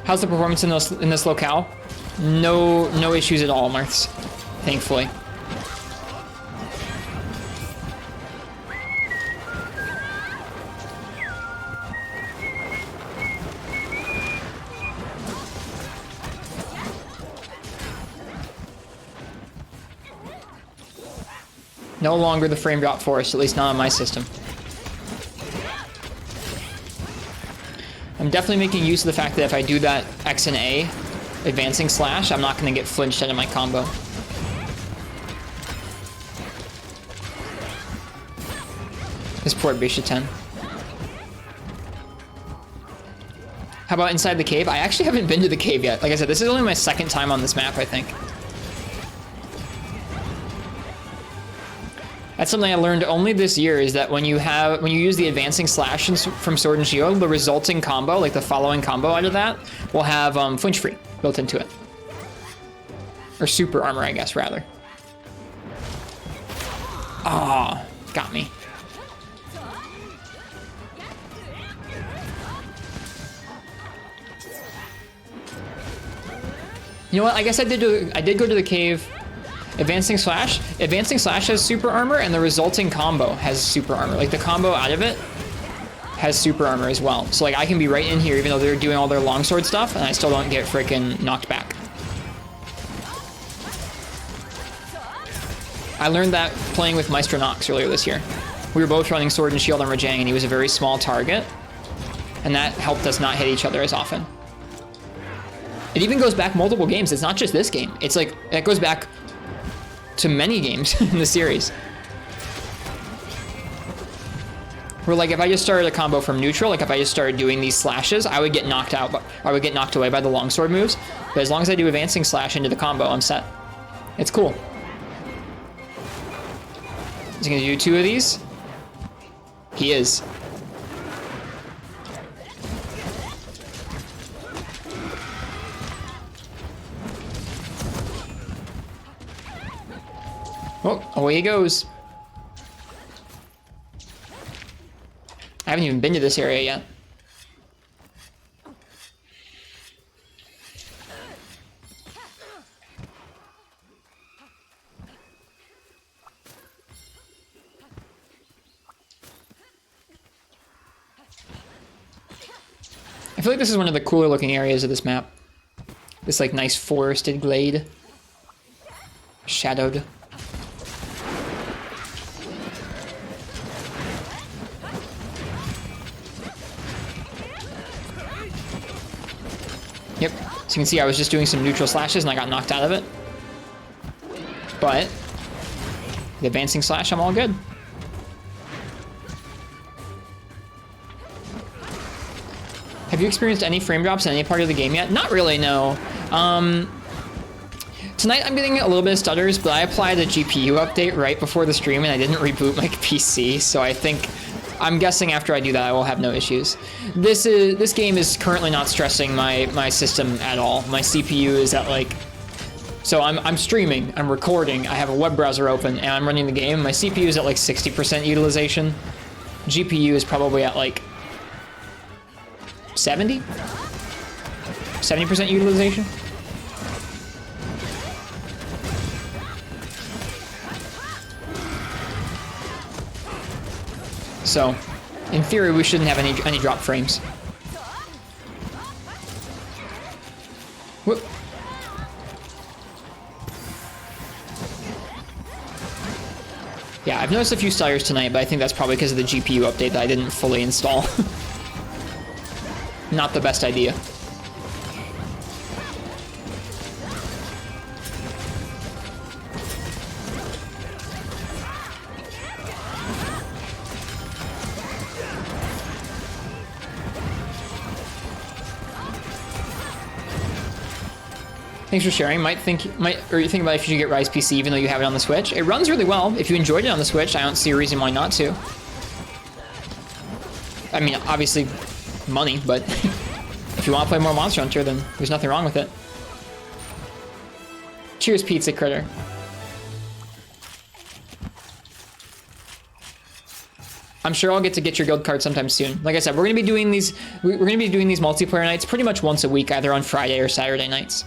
How's the performance in this locale? No issues at all, Marths. Thankfully. No longer the frame drop forest, at least not on my system. I'm definitely making use of the fact that if I do that X and A advancing slash, I'm not going to get flinched out of my combo. This poor Bishaten. How about inside the cave? I actually haven't been to the cave yet. Like I said, this is only my second time on this map, I think. That's something I learned only this year, is that when you use the advancing slash from Sword and Shield, the resulting combo, like the following combo out of that, will have flinch free built into it. Or super armor, I guess, rather. Ah, got me. You know what? I guess I did go to the cave. Advancing Slash has super armor, and the resulting combo has super armor. Like the combo out of it has super armor as well. So like I can be right in here even though they're doing all their longsword stuff, and I still don't get freaking knocked back. I learned that playing with Maestro Nox earlier this year. We were both running Sword and Shield on Rajang, and he was a very small target, and that helped us not hit each other as often. It even goes back multiple games. It's not just this game. It's like, it goes back to many games in the series. Where like if I just started a combo from neutral, like if I just started doing these slashes, I would get knocked out, I would get knocked away by the longsword moves. But as long as I do advancing slash into the combo, I'm set. It's cool. Is he gonna do 2 of these? He is. Oh, away he goes. I haven't even been to this area yet. I feel like this is one of the cooler looking areas of this map. This like nice forested glade. Shadowed. Yep, so you can see I was just doing some neutral slashes and I got knocked out of it. But the advancing slash, I'm all good. Have you experienced any frame drops in any part of the game yet? Not really, no. Tonight I'm getting a little bit of stutters, but I applied a GPU update right before the stream and I didn't reboot my PC, so I'm guessing after I do that I will have no issues. This game is currently not stressing my system at all. My CPU is at like, so I'm streaming, I'm recording, I have a web browser open, and I'm running the game. My CPU is at like 60% utilization. GPU is probably at like 70% utilization. So, in theory, we shouldn't have any drop frames. Whoop. Yeah, I've noticed a few stutters tonight, but I think that's probably because of the GPU update that I didn't fully install. Not the best idea. Thanks for sharing. You think about if you should get Rise PC even though you have it on the Switch. It runs really well. If you enjoyed it on the Switch, I don't see a reason why not to. I mean, obviously, money, but if you want to play more Monster Hunter, then there's nothing wrong with it. Cheers, Pizza Critter. I'm sure I'll get your guild card sometime soon. Like I said, we're gonna be doing these multiplayer nights pretty much once a week, either on Friday or Saturday nights.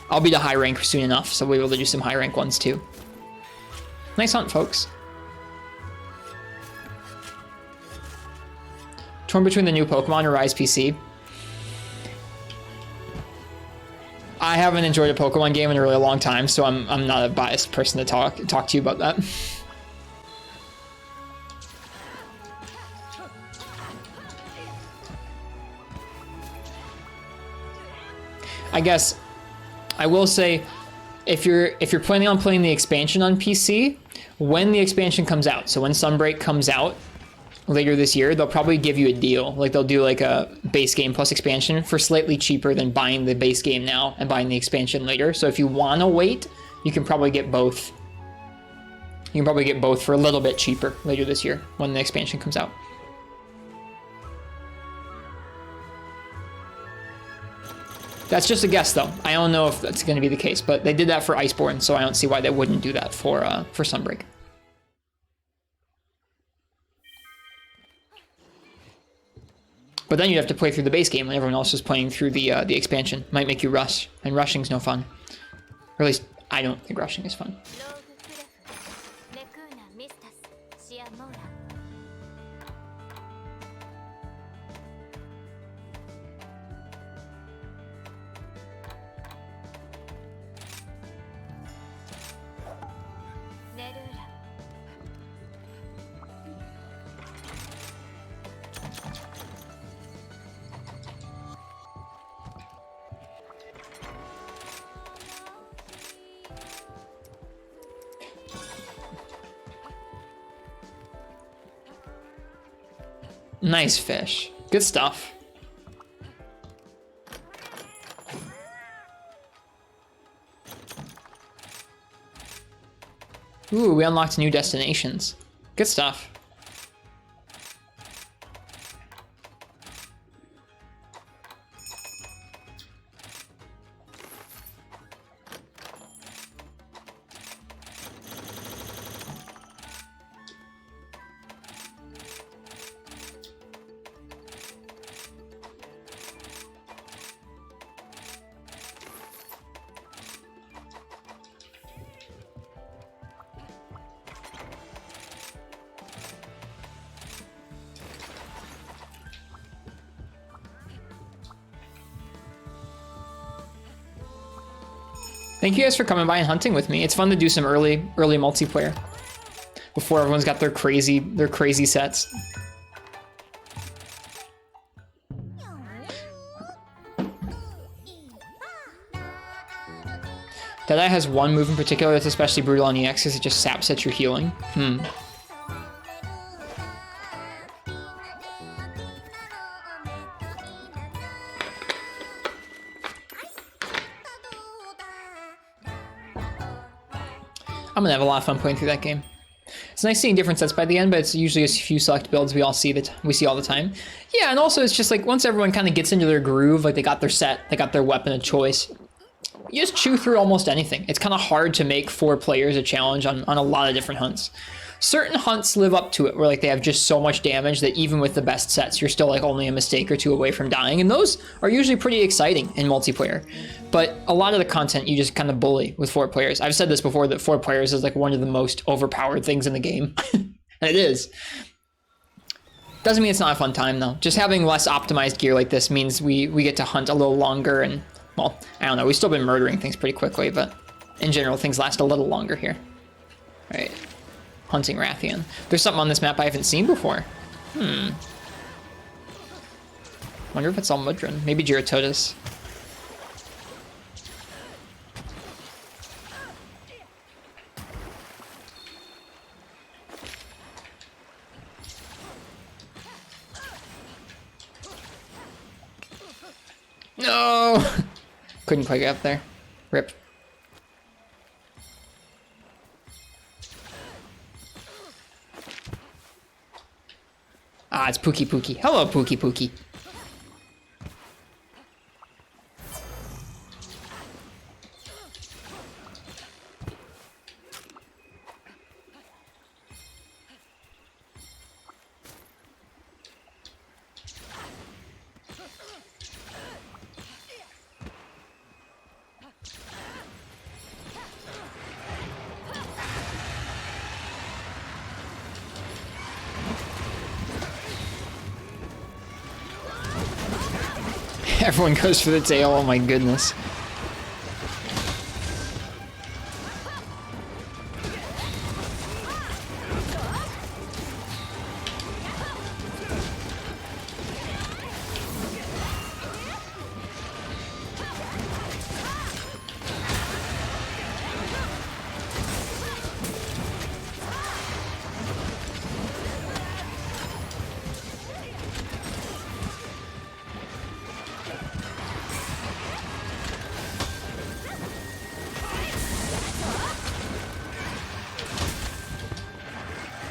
I'll be to high rank soon enough, so we'll be able to do some high rank ones too. Nice hunt, folks. Torn between the new Pokemon or Rise PC. I haven't enjoyed a Pokemon game in a really long time, so I'm not a biased person to talk to you about that. I guess I will say, if you're planning on playing the expansion on PC, when the expansion comes out, so when Sunbreak comes out later this year, they'll probably give you a deal. Like they'll do like a base game plus expansion for slightly cheaper than buying the base game now and buying the expansion later. So if you want to wait, you can probably get both. You can probably get both for a little bit cheaper later this year when the expansion comes out. That's just a guess, though. I don't know if that's going to be the case, but they did that for Iceborne, so I don't see why they wouldn't do that for Sunbreak. But then you'd have to play through the base game when everyone else is playing through the expansion. Might make you rush, and rushing's no fun. Or at least I don't think rushing is fun. Nice fish. Good stuff. Ooh, we unlocked new destinations. Good stuff. Thank you guys for coming by and hunting with me. It's fun to do some early multiplayer before everyone's got their crazy sets. Deadeye has one move in particular that's especially brutal on EX because it just saps at your healing. I'm gonna have a lot of fun playing through that game. It's nice seeing different sets by the end, but it's usually a few select builds we see all the time. Yeah, and also it's just like once everyone kind of gets into their groove, like they got their set, they got their weapon of choice, you just chew through almost anything. It's kind of hard to make 4 players a challenge on a lot of different hunts. Certain hunts live up to it, where like they have just so much damage that even with the best sets, you're still like only a mistake or 2 away from dying, and those are usually pretty exciting in multiplayer. But a lot of the content you just kind of bully with 4 players. I've said this before, that 4 players is like one of the most overpowered things in the game, and it is. Doesn't mean it's not a fun time though. Just having less optimized gear like this means we get to hunt a little longer, and well, I don't know, we've still been murdering things pretty quickly, but in general things last a little longer here. All right. Hunting Rathian. There's something on this map I haven't seen before. Wonder if it's all Mudron. Maybe Giratotus. No! Couldn't quite get up there. Rip. Ah, it's Pookie Pookie. Hello, Pookie Pookie. Everyone goes for the tail, oh my goodness.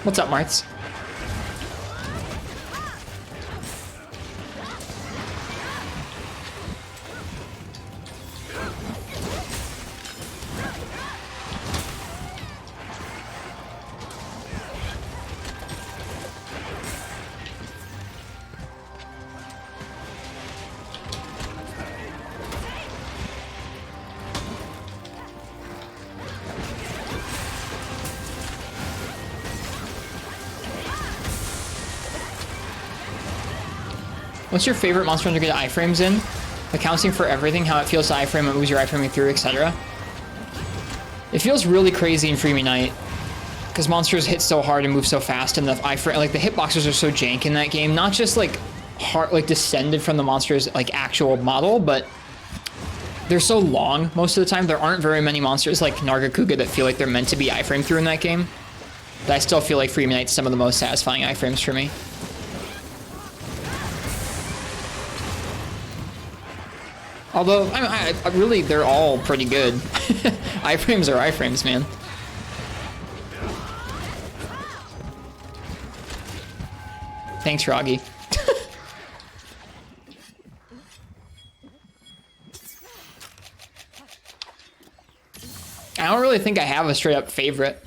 What's up, Martz? What's your favorite monster hunter to get iframes in? Accounting for everything, how it feels to iframe, what moves you're iframing through, etc. It feels really crazy in Freemy Night because monsters hit so hard and move so fast, and the iframe, like the hitboxes are so jank in that game. Not just like hard, like descended from the monster's like actual model, but they're so long most of the time. There aren't very many monsters like Nargacuga that feel like they're meant to be iframed through in that game. But I still feel like Freemy Night's some of the most satisfying iframes for me. Although, I really, they're all pretty good. Iframes are iframes, man. Thanks, Froggy. I don't really think I have a straight up favorite.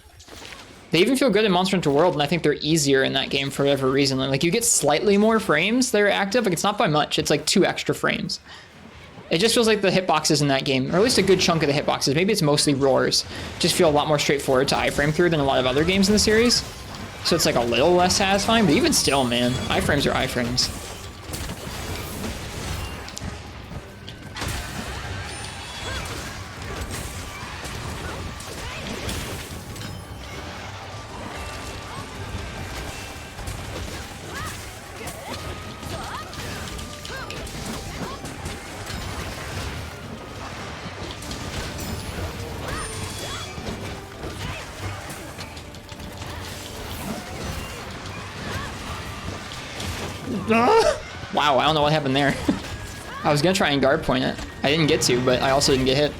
They even feel good in Monster Hunter World, and I think they're easier in that game for whatever reason. Like, you get slightly more frames that are active. Like, it's not by much. It's like 2 extra frames. It just feels like the hitboxes in that game, or at least a good chunk of the hitboxes, maybe it's mostly roars, just feel a lot more straightforward to iframe through than a lot of other games in the series. So it's like a little less satisfying, but even still, man, iframes are iframes. Wow, I don't know what happened there. I was gonna try and guard point it. I didn't get to, but I also didn't get hit.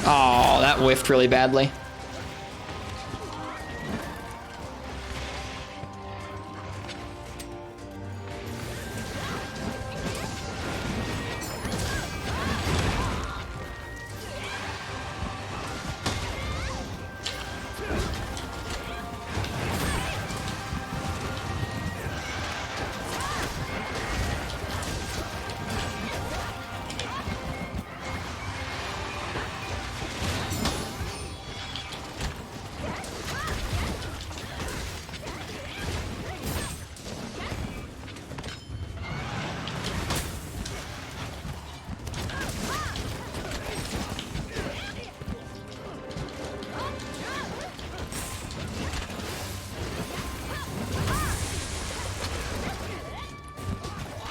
Oh, that whiffed really badly.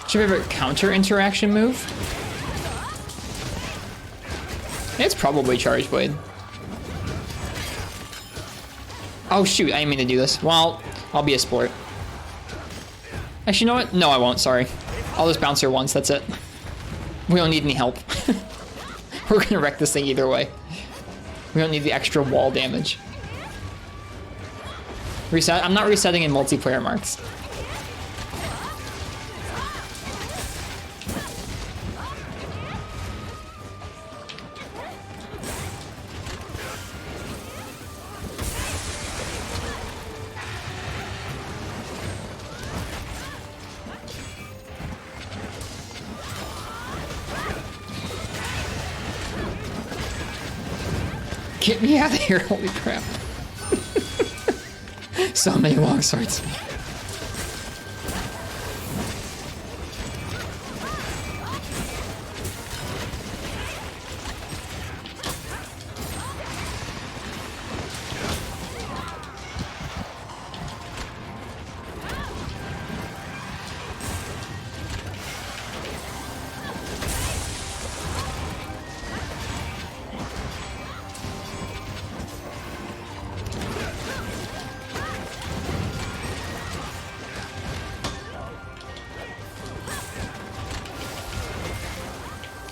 What's your favorite counter interaction move? It's probably Charge Blade. Oh shoot, I didn't mean to do this. Well, I'll be a sport. Actually, you know what? No, I won't, sorry. I'll just bounce her once, that's it. We don't need any help. We're gonna wreck this thing either way. We don't need the extra wall damage. Reset? I'm not resetting in multiplayer, Marks. Get me out of here, holy crap. So many long swords.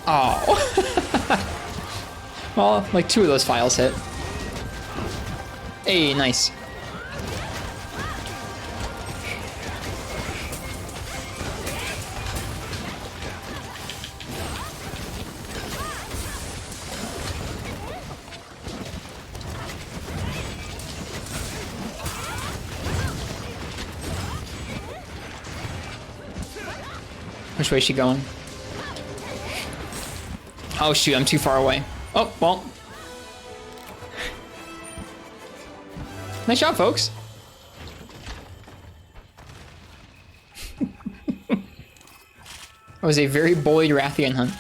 Oh. Well, like 2 of those files hit. Hey, nice. Which way is she going? Oh shoot, I'm too far away. Oh, well. Nice job, folks. That was a very buoyed Rathian hunt.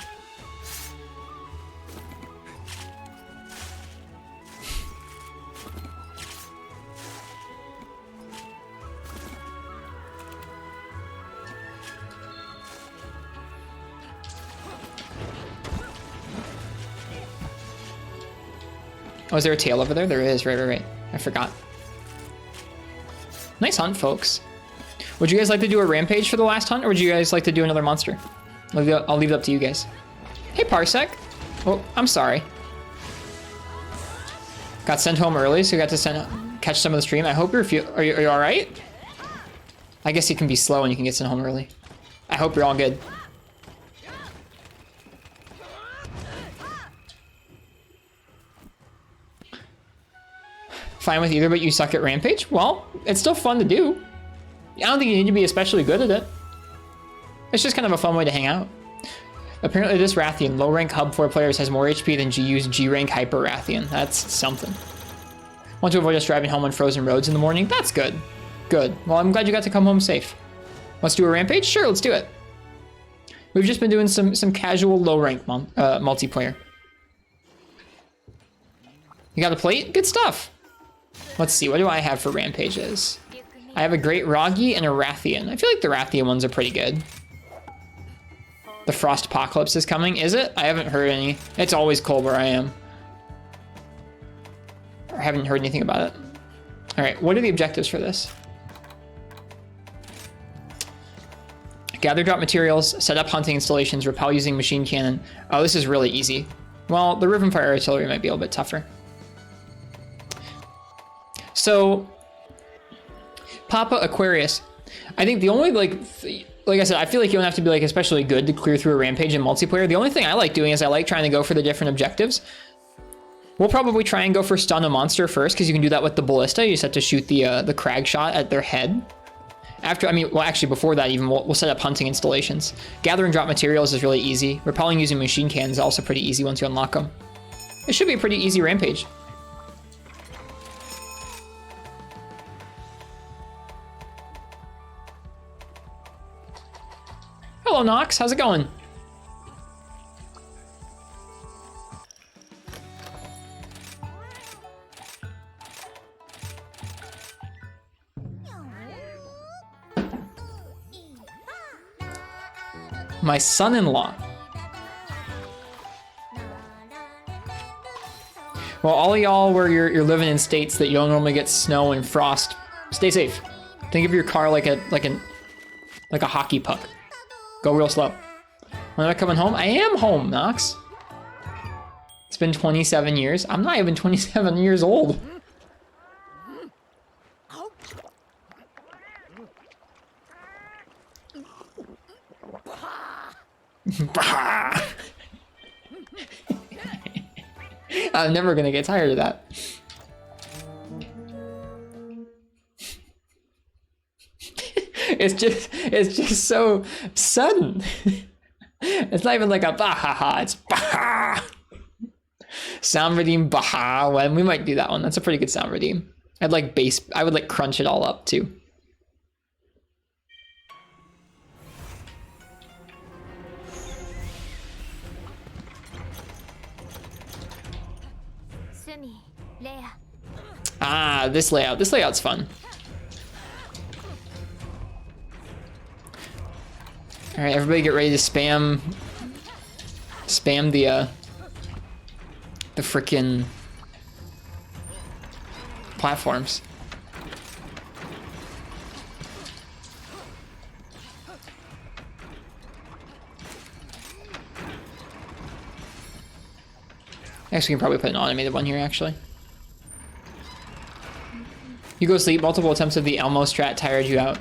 Oh, is there a tail over there? There is, right. I forgot. Nice hunt, folks. Would you guys like to do a rampage for the last hunt, or would you guys like to do another monster? I'll leave it up to you guys. Hey, Parsec. Oh, I'm sorry. Got sent home early, so you got to catch some of the stream. I hope are you all right? I guess you can be slow and you can get sent home early. I hope you're all good. Fine with either, but you suck at Rampage? Well, it's still fun to do. I don't think you need to be especially good at it. It's just kind of a fun way to hang out. Apparently this Rathian, low rank hub 4 players, has more HP than GU's G rank Hyper Rathian. That's something. Want to avoid us driving home on frozen roads in the morning? That's good. Good. Well, I'm glad you got to come home safe. Let's do a Rampage? Sure, let's do it. We've just been doing some casual low rank multiplayer. You got a plate? Good stuff. Let's see, what do I have for Rampages? I have a Great Roggy and a Rathian. I feel like the Rathian ones are pretty good. The Frost Apocalypse is coming, is it? I haven't heard any. It's always cold where I am. I haven't heard anything about it. All right, what are the objectives for this? Gather drop materials, set up hunting installations, repel using machine cannon. Oh, this is really easy. Well, the Riven Fire Artillery might be a little bit tougher. So, Papa Aquarius, I think the only, like I said, I feel like you don't have to be like especially good to clear through a Rampage in multiplayer. The only thing I like doing is I like trying to go for the different objectives. We'll probably try and go for stun a monster first, because you can do that with the ballista. You just have to shoot the crag shot at their head. Well, actually before that even, we'll set up hunting installations. Gather and drop materials is really easy. Repelling using machine cannons is also pretty easy once you unlock them. It should be a pretty easy Rampage. Hello, Nox. How's it going? My son-in-law. Well, all of y'all where you're living in states that you don't normally get snow and frost, stay safe. Think of your car like a hockey puck. Go real slow. When am I coming home? I am home, Nox. It's been 27 years. I'm not even 27 years old. I'm never gonna get tired of that. It's just so sudden. It's not even like a baha, it's baha. Sound redeem baha. When we might do that one. That's a pretty good sound redeem. I would like crunch it all up too. Ah, this layout. This layout's fun. All right, everybody get ready to spam the frickin' platforms. Actually, we can probably put an automated one here, actually. You go sleep. Multiple attempts of the Elmo strat tired you out.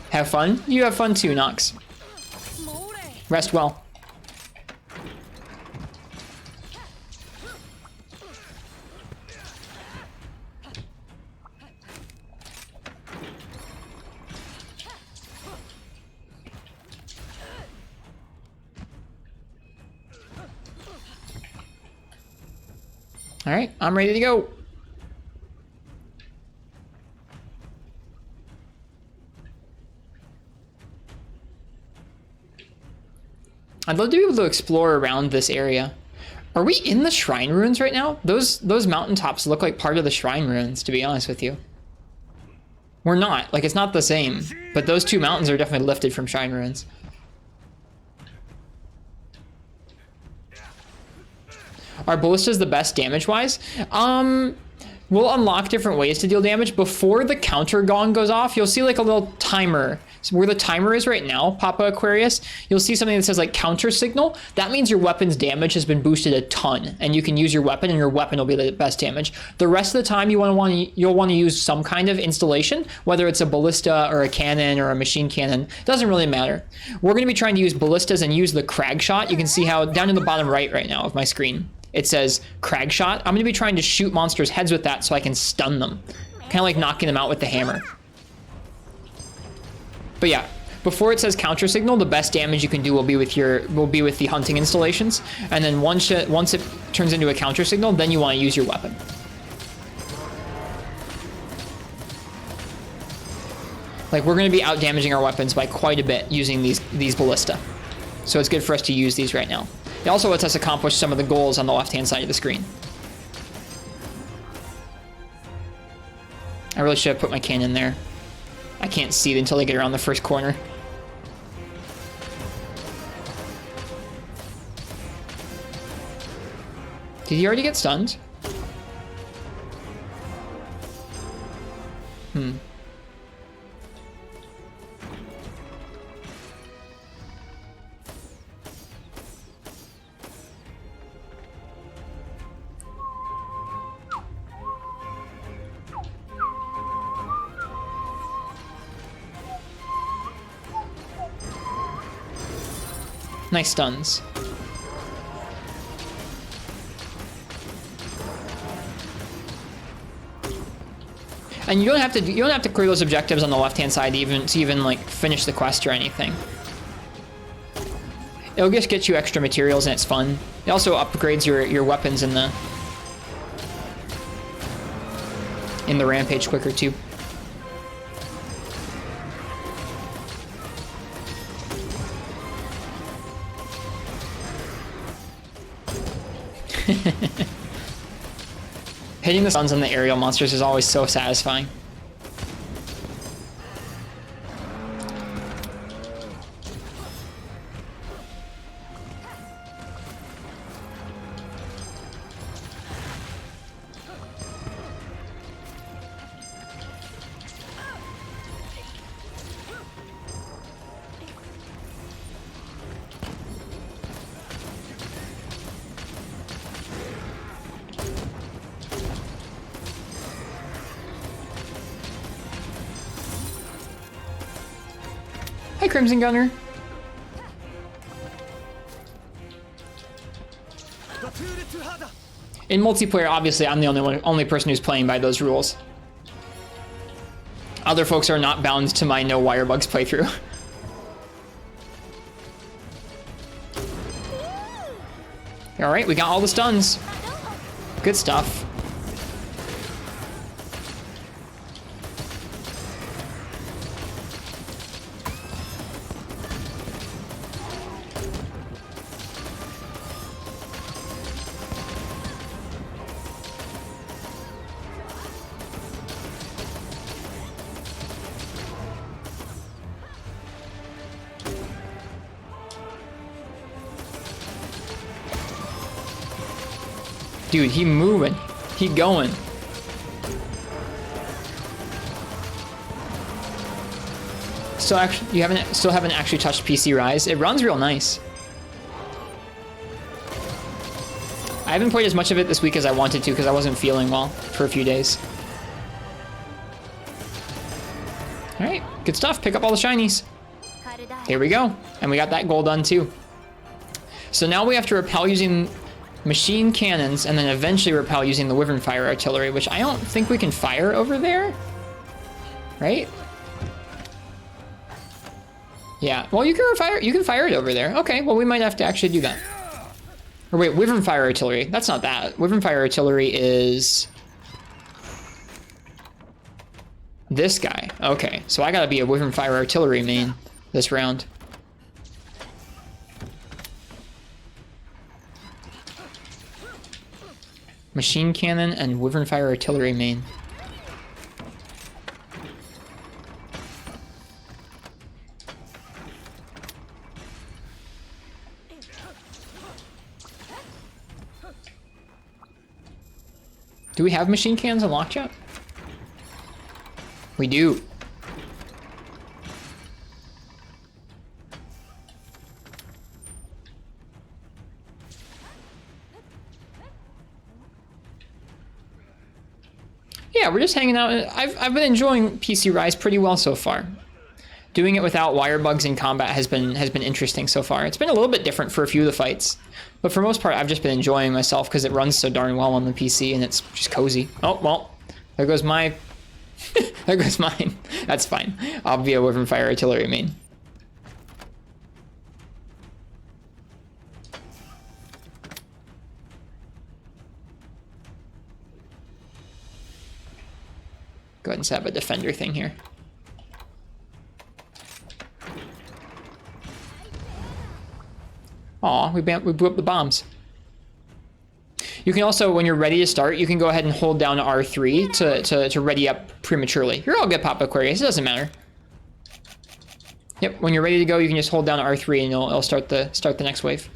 Have fun? You have fun too, Nox. Rest well. All right, I'm ready to go. I'd love to be able to explore around this area. Are we in the shrine ruins right now? Those mountaintops look like part of the shrine ruins, to be honest with you. We're not. Like, it's not the same. But those two mountains are definitely lifted from shrine ruins. Are ballistas the best damage-wise? We'll unlock different ways to deal damage. Before the counter gong goes off, you'll see like a little timer. So where the timer is right now, Papa Aquarius, you'll see something that says like counter signal. That means your weapon's damage has been boosted a ton, and you can use your weapon, and your weapon will be the best damage. The rest of the time, you'll want to use some kind of installation, whether it's a ballista or a cannon or a machine cannon. Doesn't really matter. We're going to be trying to use ballistas and use the crag shot. You can see how down in the bottom right now of my screen, it says crag shot. I'm going to be trying to shoot monsters' heads with that so I can stun them. Kind of like knocking them out with the hammer. But yeah, before it says counter signal, the best damage you can do will be with the hunting installations. And then once it turns into a counter signal, then you want to use your weapon. Like, we're going to be out damaging our weapons by quite a bit using these ballista. So it's good for us to use these right now. It also lets us accomplish some of the goals on the left-hand side of the screen. I really should have put my cannon there. I can't see it until I get around the first corner. Did he already get stunned? Nice stuns. And you don't have to clear those objectives on the left-hand side to even like finish the quest or anything. It'll just get you extra materials and it's fun. It also upgrades your weapons in the Rampage quicker too. Hitting the stuns on the aerial monsters is always so satisfying. Hi, Crimson Gunner. In multiplayer, obviously, I'm the only person who's playing by those rules. Other folks are not bound to my no Wirebugs playthrough. All right, we got all the stuns. Good stuff. Dude, he moving. He going. Still haven't actually touched PC Rise. It runs real nice. I haven't played as much of it this week as I wanted to because I wasn't feeling well for a few days. All right, good stuff. Pick up all the shinies. Here we go. And we got that goal done too. So now we have to repel using machine cannons and then eventually repel using the Wyvern Fire Artillery, which I don't think we can fire over there. Right? Yeah, well, you can fire it over there. Okay, well, we might have to actually do that. Or wait, Wyvern Fire Artillery. That's not that. Wyvern Fire Artillery is this guy. Okay, so I gotta be a Wyvern Fire Artillery main this round. Machine Cannon and Wyvern Fire Artillery main. Do we have machine cannons unlocked yet? We do. Yeah, we're just hanging out. I've been enjoying PC Rise pretty well so far. Doing it without Wirebugs in combat has been interesting so far. It's been a little bit different for a few of the fights, but for most part, I've just been enjoying myself because it runs so darn well on the PC and it's just cozy. Oh well, there goes my, there goes mine. That's fine. I'll be a Wyvern Fire Artillery main. Go ahead and set up a defender thing here. Aw, we blew up the bombs. You can also, when you're ready to start, you can go ahead and hold down R3 to ready up prematurely. You're all good, Pop Aquarius. It doesn't matter. Yep, when you're ready to go, you can just hold down R3 and it'll start the next wave.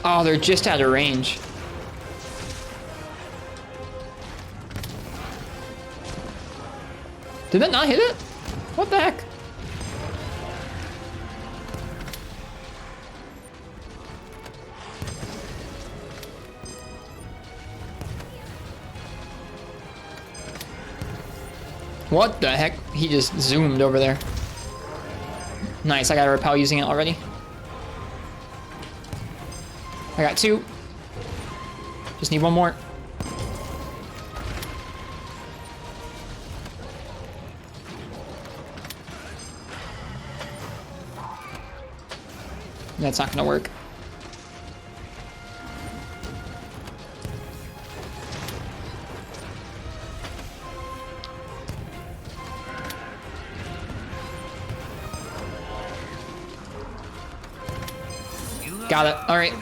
Oh, they're just out of range. Did that not hit it? What the heck? What the heck? He just zoomed over there. Nice, I got a repel using it already. I got 2. Just need 1 more. That's not gonna work. Got it. All right.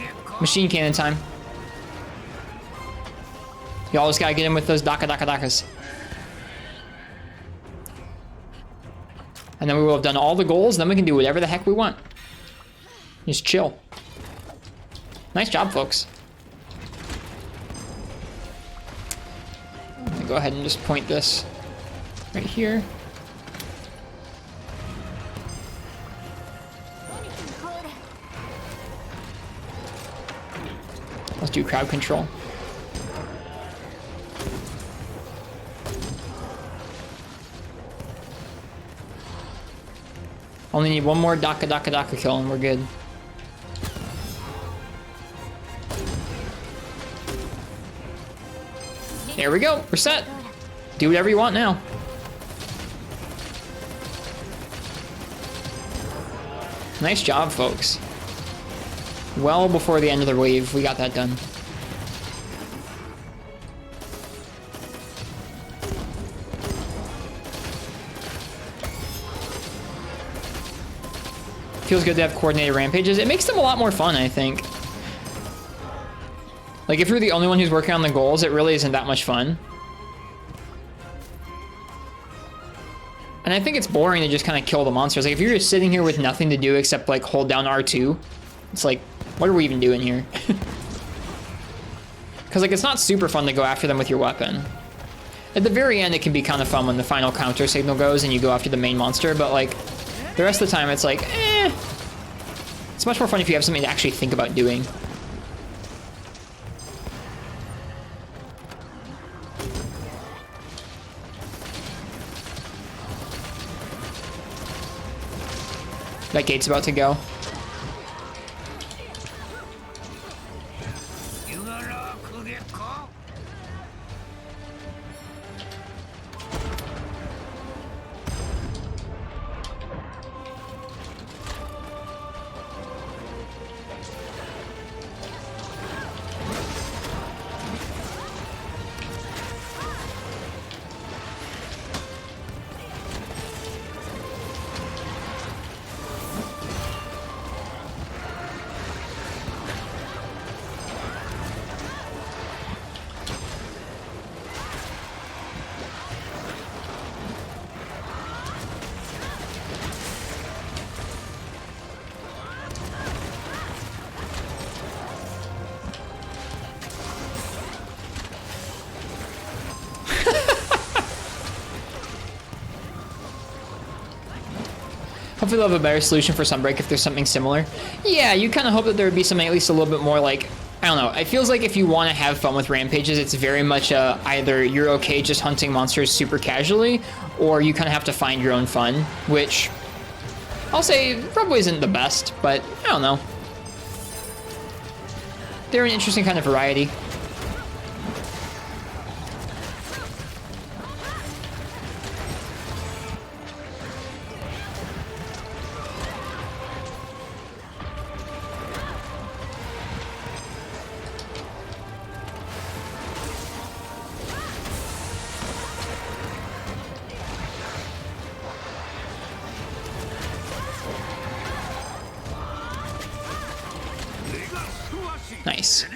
Machine cannon time. Y'all just gotta get in with those dakas. And then we will have done all the goals, then we can do whatever the heck we want. Just chill. Nice job, folks. I'm gonna go ahead and just point this right here. Let's do crowd control. Only need 1 more daka kill and we're good. There we go, we're set. Do whatever you want now. Nice job, folks. Well before the end of the wave, we got that done. Feels good to have coordinated rampages. It makes them a lot more fun, I think. Like, if you're the only one who's working on the goals, it really isn't that much fun. And I think it's boring to just kind of kill the monsters. Like, if you're just sitting here with nothing to do except, like, hold down R2, It's like, what are we even doing here? Because like it's not super fun to go after them with your weapon. At the very end, it can be kind of fun when the final counter signal goes and you go after the main monster, but like the rest of the time it's like, eh. It's much more fun if you have something to actually think about doing. That gate's about to go. Hopefully they'll have a better solution for Sunbreak if there's something similar. Yeah, you kind of hope that there would be something at least a little bit more like, I don't know. It feels like if you want to have fun with Rampages, it's very much either you're okay just hunting monsters super casually, or you kind of have to find your own fun, which I'll say probably isn't the best, but I don't know. They're an interesting kind of variety. Nice.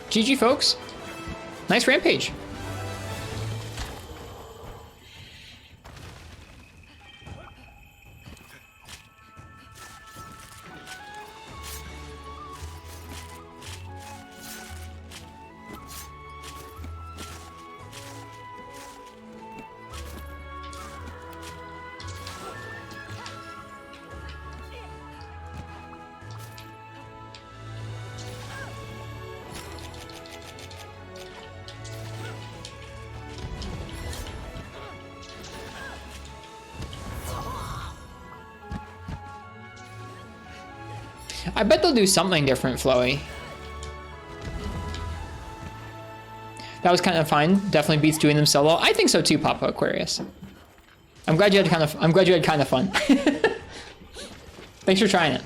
GG, folks. Nice Rampage. I bet they'll do something different, Floey. That was kind of fine. Definitely beats doing them solo. I think so too, Papa Aquarius. I'm glad you had kind of fun. Thanks for trying it.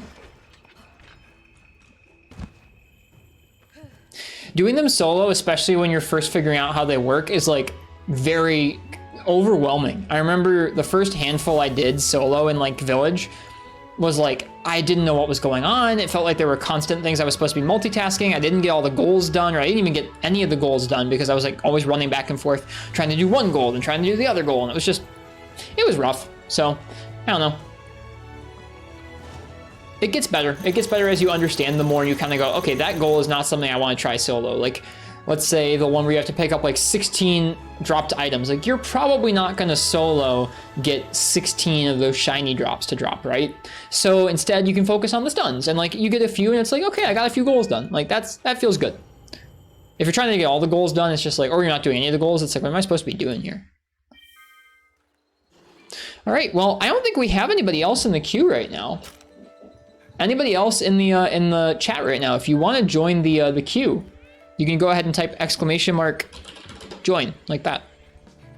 Doing them solo, especially when you're first figuring out how they work, is like very overwhelming. I remember the first handful I did solo in like Village was like, I didn't know what was going on. It felt like there were constant things I was supposed to be multitasking. I didn't get all the goals done, or I didn't even get any of the goals done because I was like always running back and forth, trying to do one goal and trying to do the other goal. And it was rough. So I don't know. It gets better. It gets better as you understand the more and you kind of go, okay, that goal is not something I want to try solo. Like, let's say the one where you have to pick up like 16 dropped items. Like, you're probably not going to solo get 16 of those shiny drops to drop, right? So instead you can focus on the stuns and like you get a few and it's like, okay, I got a few goals done. Like that feels good. If you're trying to get all the goals done, it's just like, or you're not doing any of the goals, it's like, what am I supposed to be doing here? All right, well, I don't think we have anybody else in the queue right now. Anybody else in the chat right now, if you want to join the queue, you can go ahead and type !join like that.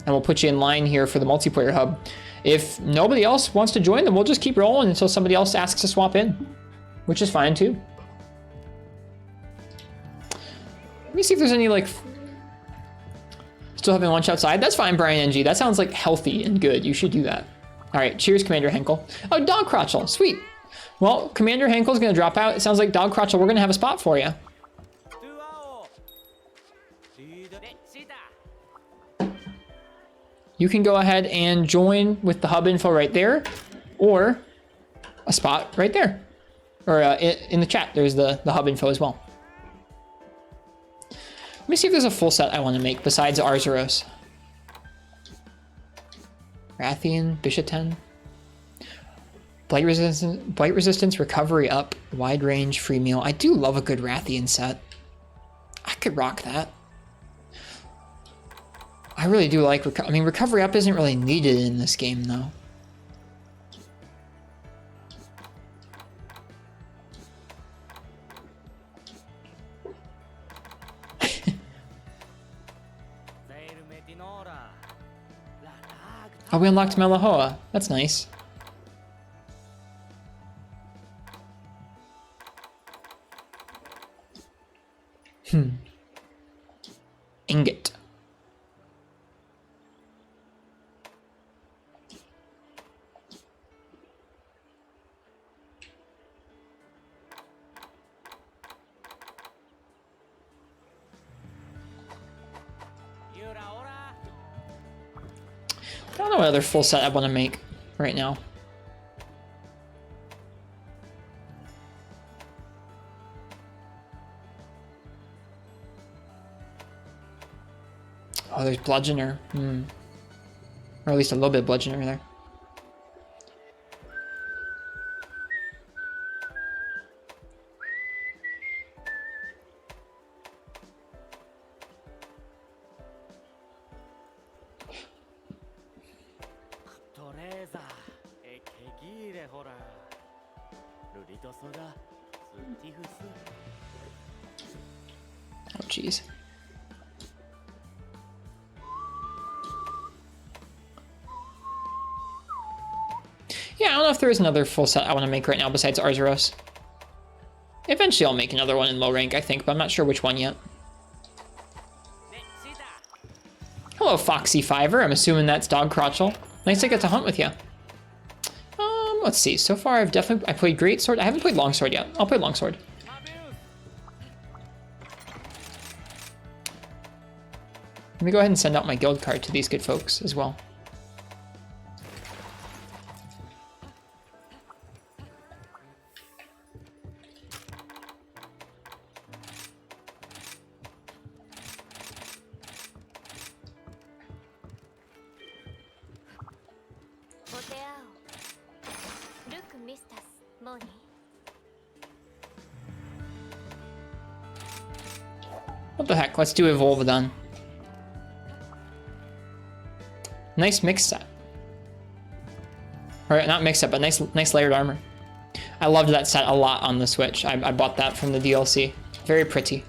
And we'll put you in line here for the multiplayer hub. If nobody else wants to join, then we'll just keep rolling until somebody else asks to swap in, which is fine too. Let me see if there's any like, still having lunch outside. That's fine, Brian NG. That sounds like healthy and good. You should do that. All right, cheers, Commander Henkel. Oh, Dog Crotchel, sweet. Well, Commander Henkel's gonna drop out. It sounds like Dog Crotchel, we're gonna have a spot for you. You can go ahead and join with the hub info right there, or a spot right there. Or in the chat, there's the hub info as well. Let me see if there's a full set I want to make besides Arzuros. Rathian, Bishaten. Blight resistance, recovery up, wide range, free meal. I do love a good Rathian set. I could rock that. I really do like recovery up isn't really needed in this game though. Oh, we unlocked Melahoa. That's nice. Ingot. I don't know what other full set I want to make right now. Oh, there's Bludgeoner. Or at least a little bit of Bludgeoner there. Oh, jeez. Yeah, I don't know if there is another full set I want to make right now besides Arzuros. Eventually I'll make another one in low rank, I think, but I'm not sure which one yet. Hello, Foxy Fiver. I'm assuming that's Dog Crotchel. Nice to get to hunt with you. Let's see. So far, I played Greatsword. I haven't played Longsword yet. I'll play Longsword. Let me go ahead and send out my guild card to these good folks as well. What the heck? Let's do Evolvedon. Nice mix set. Or not mix set, but nice layered armor. I loved that set a lot on the Switch. I bought that from the DLC. Very pretty.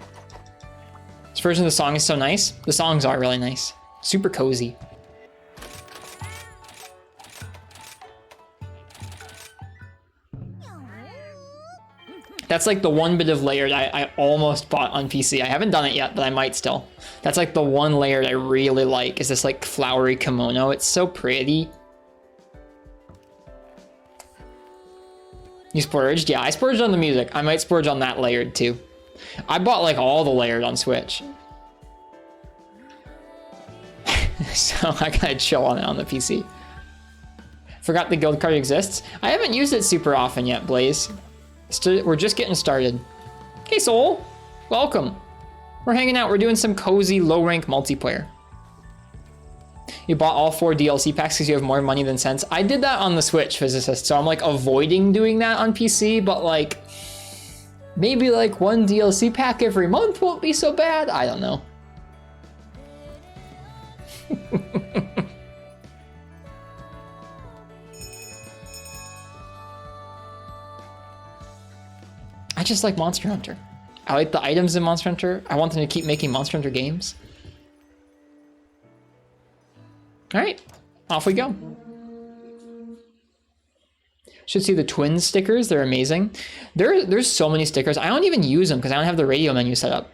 This version of the song is so nice. The songs are really nice. Super cozy. That's like the one bit of layered I almost bought on PC. I haven't done it yet, but I might still. That's like the one layered I really like, is this like flowery kimono. It's so pretty. You splurged? Yeah, I splurged on the music. I might splurge on that layered too. I bought like all the layered on Switch. So I gotta chill on it on the PC. Forgot the guild card exists. I haven't used it super often yet, Blaze. We're just getting started. Hey, Soul. Welcome. We're hanging out. We're doing some cozy low-rank multiplayer. You bought all 4 DLC packs because you have more money than sense. I did that on the Switch, Physicist, so I'm like avoiding doing that on PC, but like maybe like 1 DLC pack every month won't be so bad. I don't know. I just like Monster Hunter. I like the items in Monster Hunter. I want them to keep making Monster Hunter games. All right, off we go. Should see the Twins stickers. They're amazing. There's so many stickers. I don't even use them because I don't have the radio menu set up.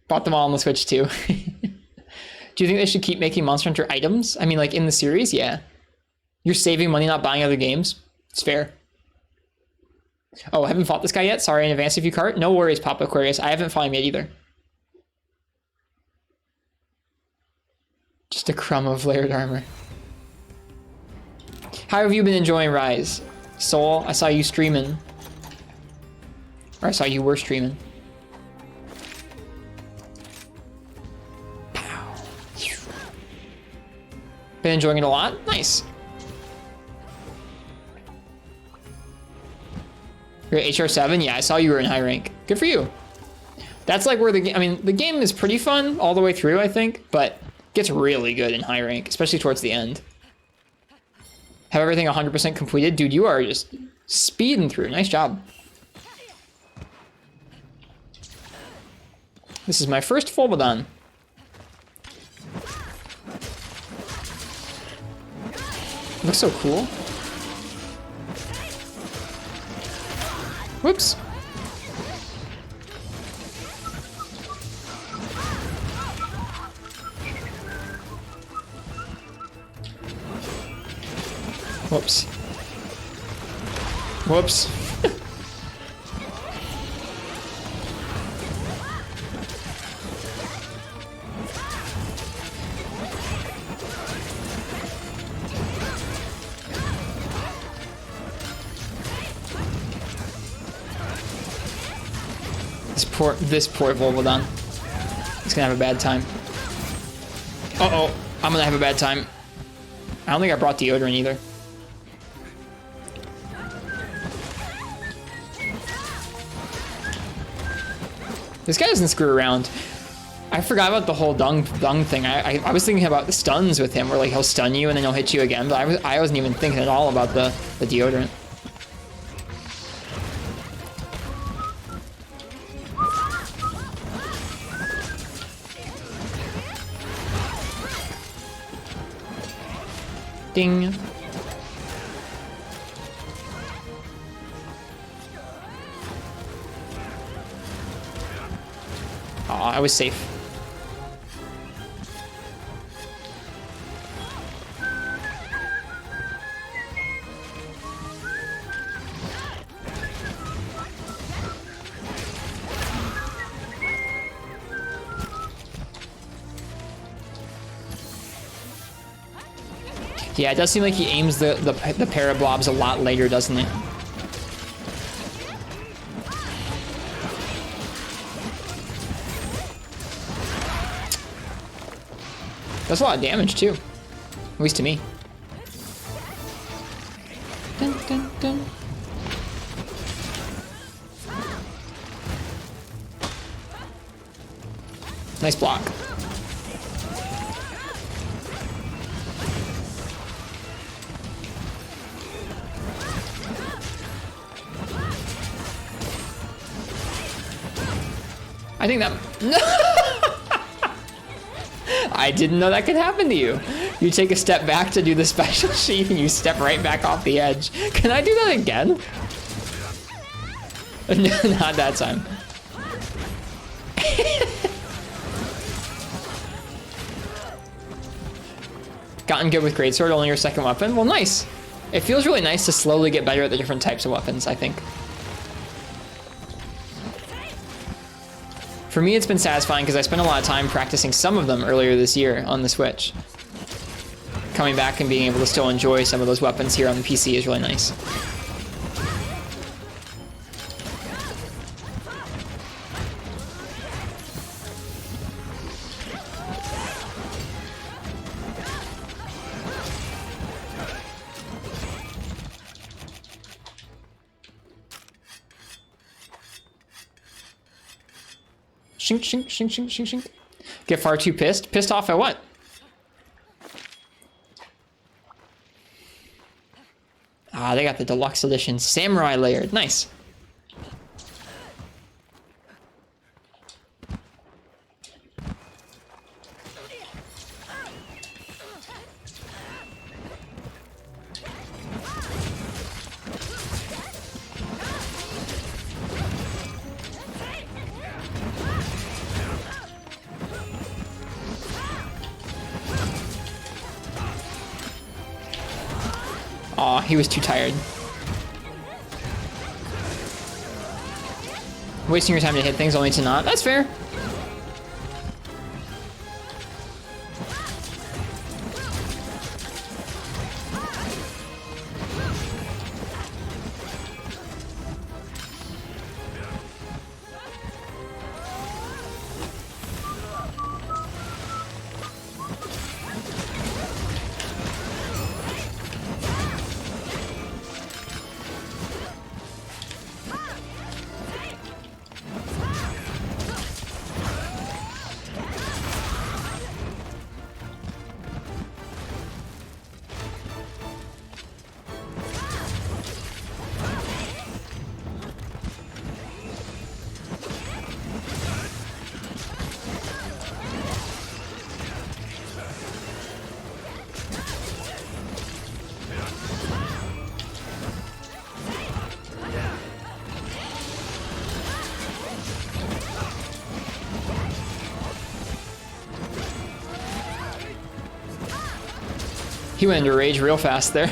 Bought them all on the Switch too. Do you think they should keep making Monster Hunter items? I mean, like in the series, yeah. You're saving money not buying other games. It's fair. Oh, haven't fought this guy yet? Sorry in advance if you cart. No worries, Papa Aquarius. I haven't fought him yet either. Just a crumb of layered armor. How have you been enjoying Rise? Soul, I saw you streaming. Or I saw you were streaming. Pow. Been enjoying it a lot? Nice. You're at HR7? Yeah, I saw you were in high rank. Good for you. That's like where the game, I mean, the game is pretty fun all the way through, I think, but gets really good in high rank, especially towards the end. Have everything 100% completed? Dude, you are just speeding through. Nice job. This is my first Fulbadon. Looks so cool. Whoops. Whoops. Whoops. This poor Volvodon. He's gonna have a bad time. Uh-oh, I'm gonna have a bad time. I don't think I brought deodorant either. This guy doesn't screw around. I forgot about the whole dung thing. I was thinking about the stuns with him, where like he'll stun you and then he'll hit you again, but I wasn't even thinking at all about the deodorant. Ding. Oh, I was safe. Yeah, it does seem like he aims the parablobs a lot later, doesn't it? That's a lot of damage too, at least to me. Dun, dun, dun. Nice block. I think that... I didn't know that could happen to you. You take a step back to do the special sheath and you step right back off the edge. Can I do that again? No, not that time. Gotten good with Greatsword, only your second weapon? Well, nice. It feels really nice to slowly get better at the different types of weapons, I think. For me, it's been satisfying because I spent a lot of time practicing some of them earlier this year on the Switch. Coming back and being able to still enjoy some of those weapons here on the PC is really nice. Shink, shink, shink, shink, shink, shink. Get far too pissed? Pissed off at what? Ah, they got the deluxe edition. Samurai layered. Nice. Aw, he was too tired. Wasting your time to hit things only to not. That's fair. He went into rage real fast there.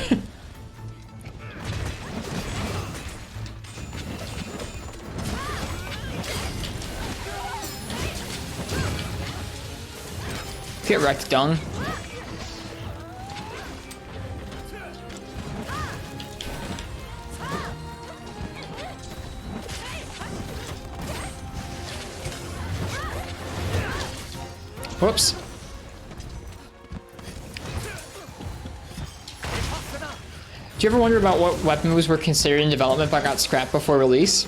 Get wrecked, dung. Whoops. Do you ever wonder about what weapon moves were considered in development but got scrapped before release?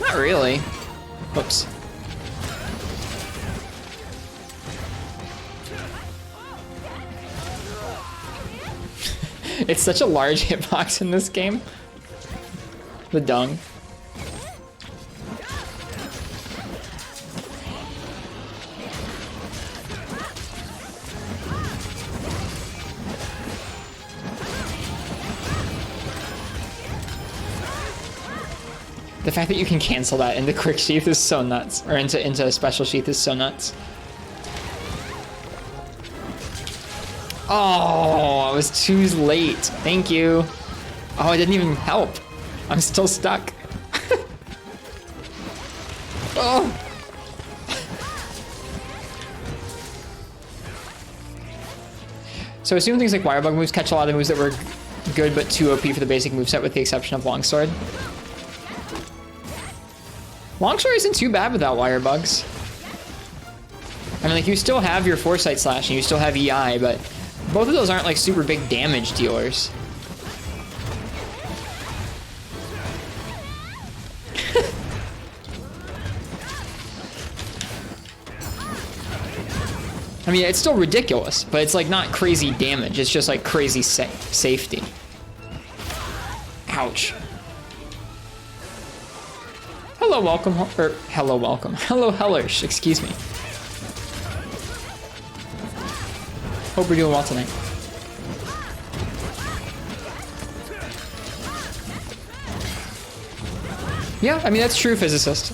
Not really. Whoops. It's such a large hitbox in this game. The dung. The fact that you can cancel that into quick sheath is so nuts. Or into special sheath is so nuts. Oh, I was too late. Thank you. Oh, it didn't even help. I'm still stuck. Oh. So assuming things like Wirebug moves catch a lot of moves that were good but too OP for the basic moveset with the exception of Longsword. Longsword isn't too bad without Wirebugs. I mean, like, you still have your Foresight Slash and you still have EI, but both of those aren't like super big damage dealers. I mean, it's still ridiculous, but it's like not crazy damage. It's just like crazy safety. Ouch. Hello, welcome, or hello, welcome. Hello, Hellers, excuse me. Hope we're doing well tonight. Yeah, I mean, that's true, physicist.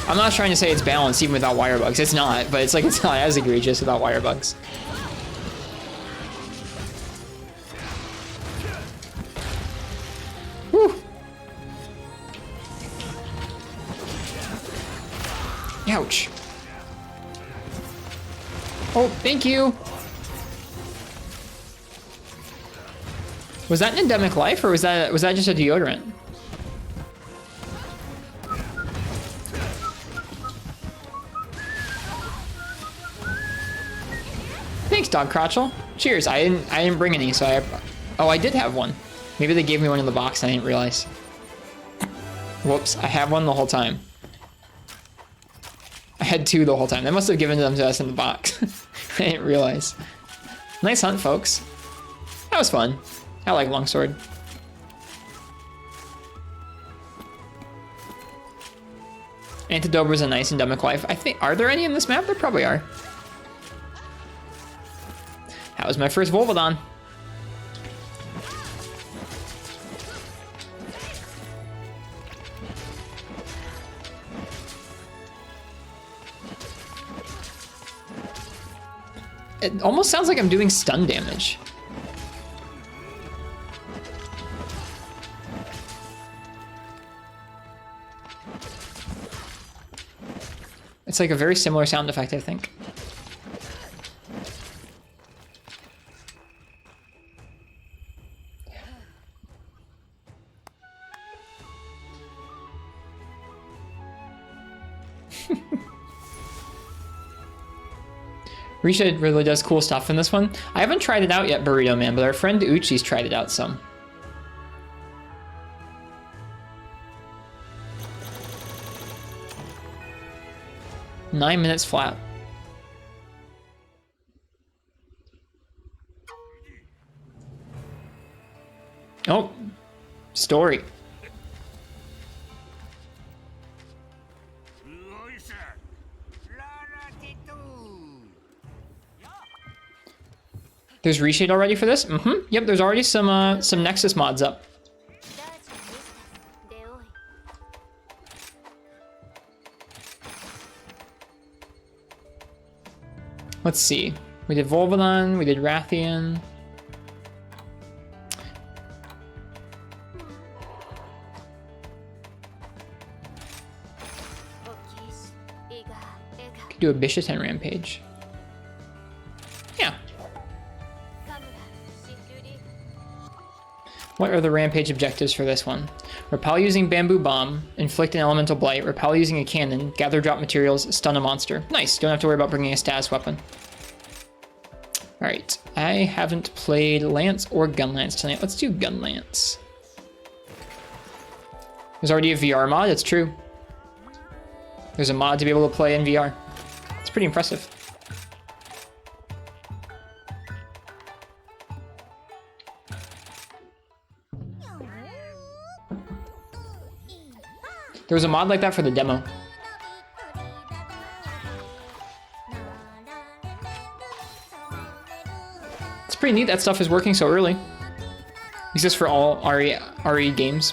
I'm not trying to say it's balanced even without Wirebugs. It's not, but it's like it's not as egregious without Wirebugs. Whew. Ouch. Oh, thank you. Was that an endemic life, or was that just a deodorant? Thanks, Dog Crotchel. Cheers. I didn't bring any, so oh, I did have one. Maybe they gave me one in the box and I didn't realize. Whoops, I have one the whole time. I had two the whole time. They must have given them to us in the box. I didn't realize. Nice hunt, folks. That was fun. I like Longsword. Antidobra's a nice endemic life. I think, are there any in this map? There probably are. That was my first Volvodon. It almost sounds like I'm doing stun damage. It's like a very similar sound effect, I think. Risha really does cool stuff in this one. I haven't tried it out yet, Burrito Man, but our friend Uchi's tried it out some. Nine minutes flat. Oh, story. There's reshade already for this? Mm-hmm. Yep, there's already some Nexus mods up. Let's see. We did Volvodon, we did Rathian. Do a Bishaten Rampage. Yeah. What are the Rampage objectives for this one? Repel using Bamboo Bomb, inflict an Elemental Blight, repel using a cannon, gather drop materials, stun a monster. Nice, don't have to worry about bringing a status weapon. Alright, I haven't played Lance or Gun Lance tonight. Let's do Gun Lance. There's already a VR mod, it's true. There's a mod to be able to play in VR. It's pretty impressive. There was a mod like that for the demo. It's pretty neat that stuff is working so early. Is this for all RE games?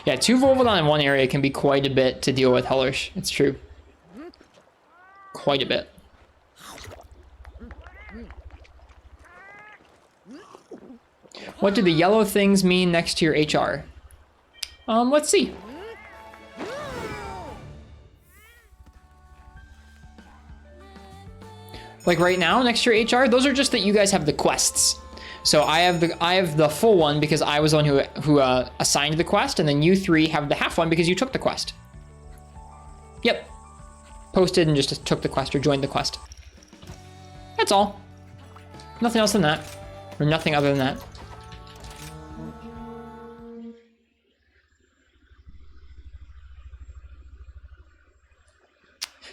Yeah, 2 Volvodon in one area can be quite a bit to deal with, Hellish. It's true. Quite a bit. What do the yellow things mean next to your HR? Let's see. Like right now, next to your HR, those are just that you guys have the quests. So I have the full one because I was the one who assigned the quest, and then you 3 have the half one because you took the quest. Yep. Posted and just took the quest or joined the quest. That's all. Nothing else than that. Or nothing other than that.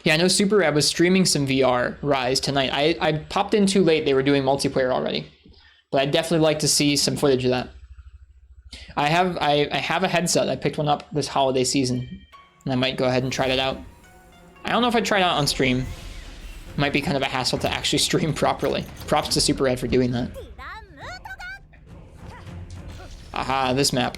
Yeah, I know Super Rad was streaming some VR Rise tonight. I popped in too late. They were doing multiplayer already. But I'd definitely like to see some footage of that. I have a headset. I picked one up this holiday season. And I might go ahead and try that out. I don't know if I'd try it out on stream. Might be kind of a hassle to actually stream properly. Props to Super Rad for doing that. Aha, this map.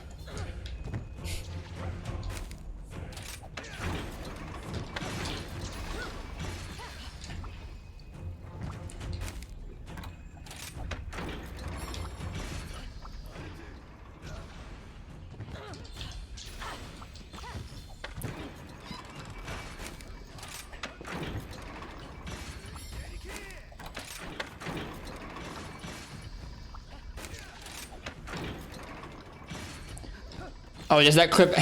Oh, does that clip,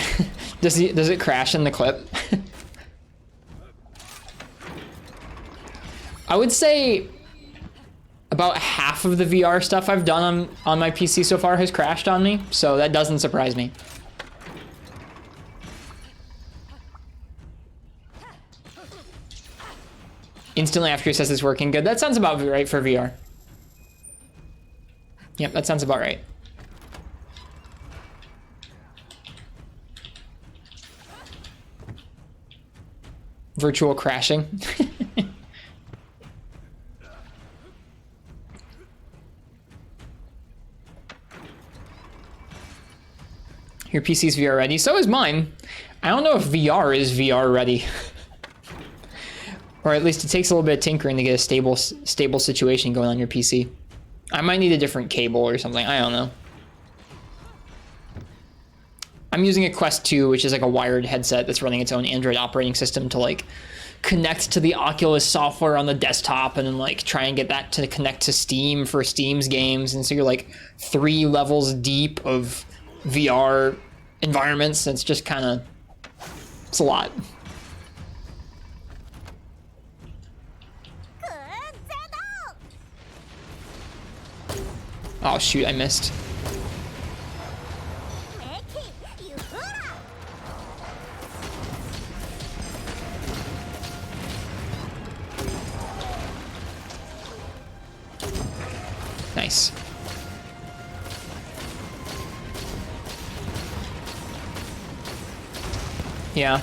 does it crash in the clip? I would say about half of the VR stuff I've done on my PC so far has crashed on me, so that doesn't surprise me. Instantly after he says it's working good. That sounds about right for VR. Yep, that sounds about right. Virtual crashing. Your PC's VR ready. So is mine. I don't know if VR is VR ready. Or at least it takes a little bit of tinkering to get a stable situation going on your PC. I might need a different cable or something. I don't know. I'm using a Quest 2, which is like a wired headset that's running its own Android operating system to like connect to the Oculus software on the desktop and then like try and get that to connect to Steam for Steam's games. And so you're like 3 levels deep of VR environments. It's just kind of, it's a lot. Oh shoot, I missed. Nice. Yeah.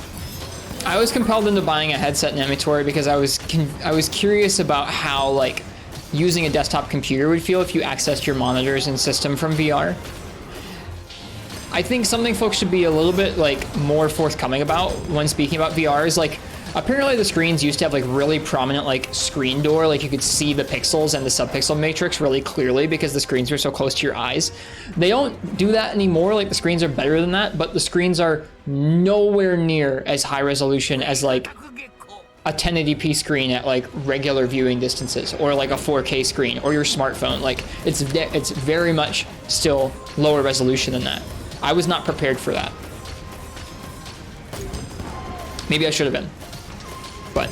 I was compelled into buying a headset in Amatory because I was curious about how like using a desktop computer would feel if you accessed your monitors and system from VR. I think something folks should be a little bit like more forthcoming about when speaking about VR is like Apparently the screens used to have like really prominent like screen door, like you could see the pixels and the subpixel matrix really clearly because the screens were so close to your eyes. They don't do that anymore, like the screens are better than that, but the screens are nowhere near as high resolution as like a 1080p screen at like regular viewing distances, or like a 4K screen, or your smartphone. Like it's very much still lower resolution than that. I was not prepared for that. Maybe I should have been, but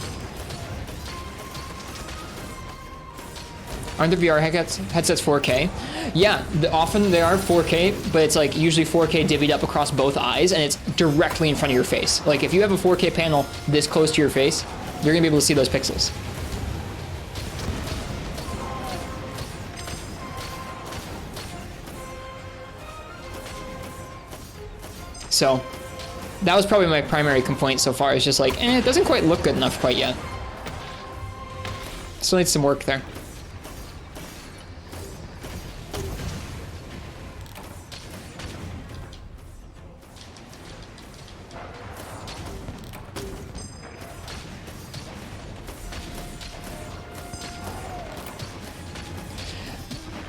aren't the VR headsets 4K? Yeah, often they are 4K, but it's like usually 4K divvied up across both eyes, and it's directly in front of your face. Like if you have a 4K panel this close to your face, you're gonna be able to see those pixels. So that was probably my primary complaint so far, is just like, it doesn't quite look good enough quite yet. Still needs some work there.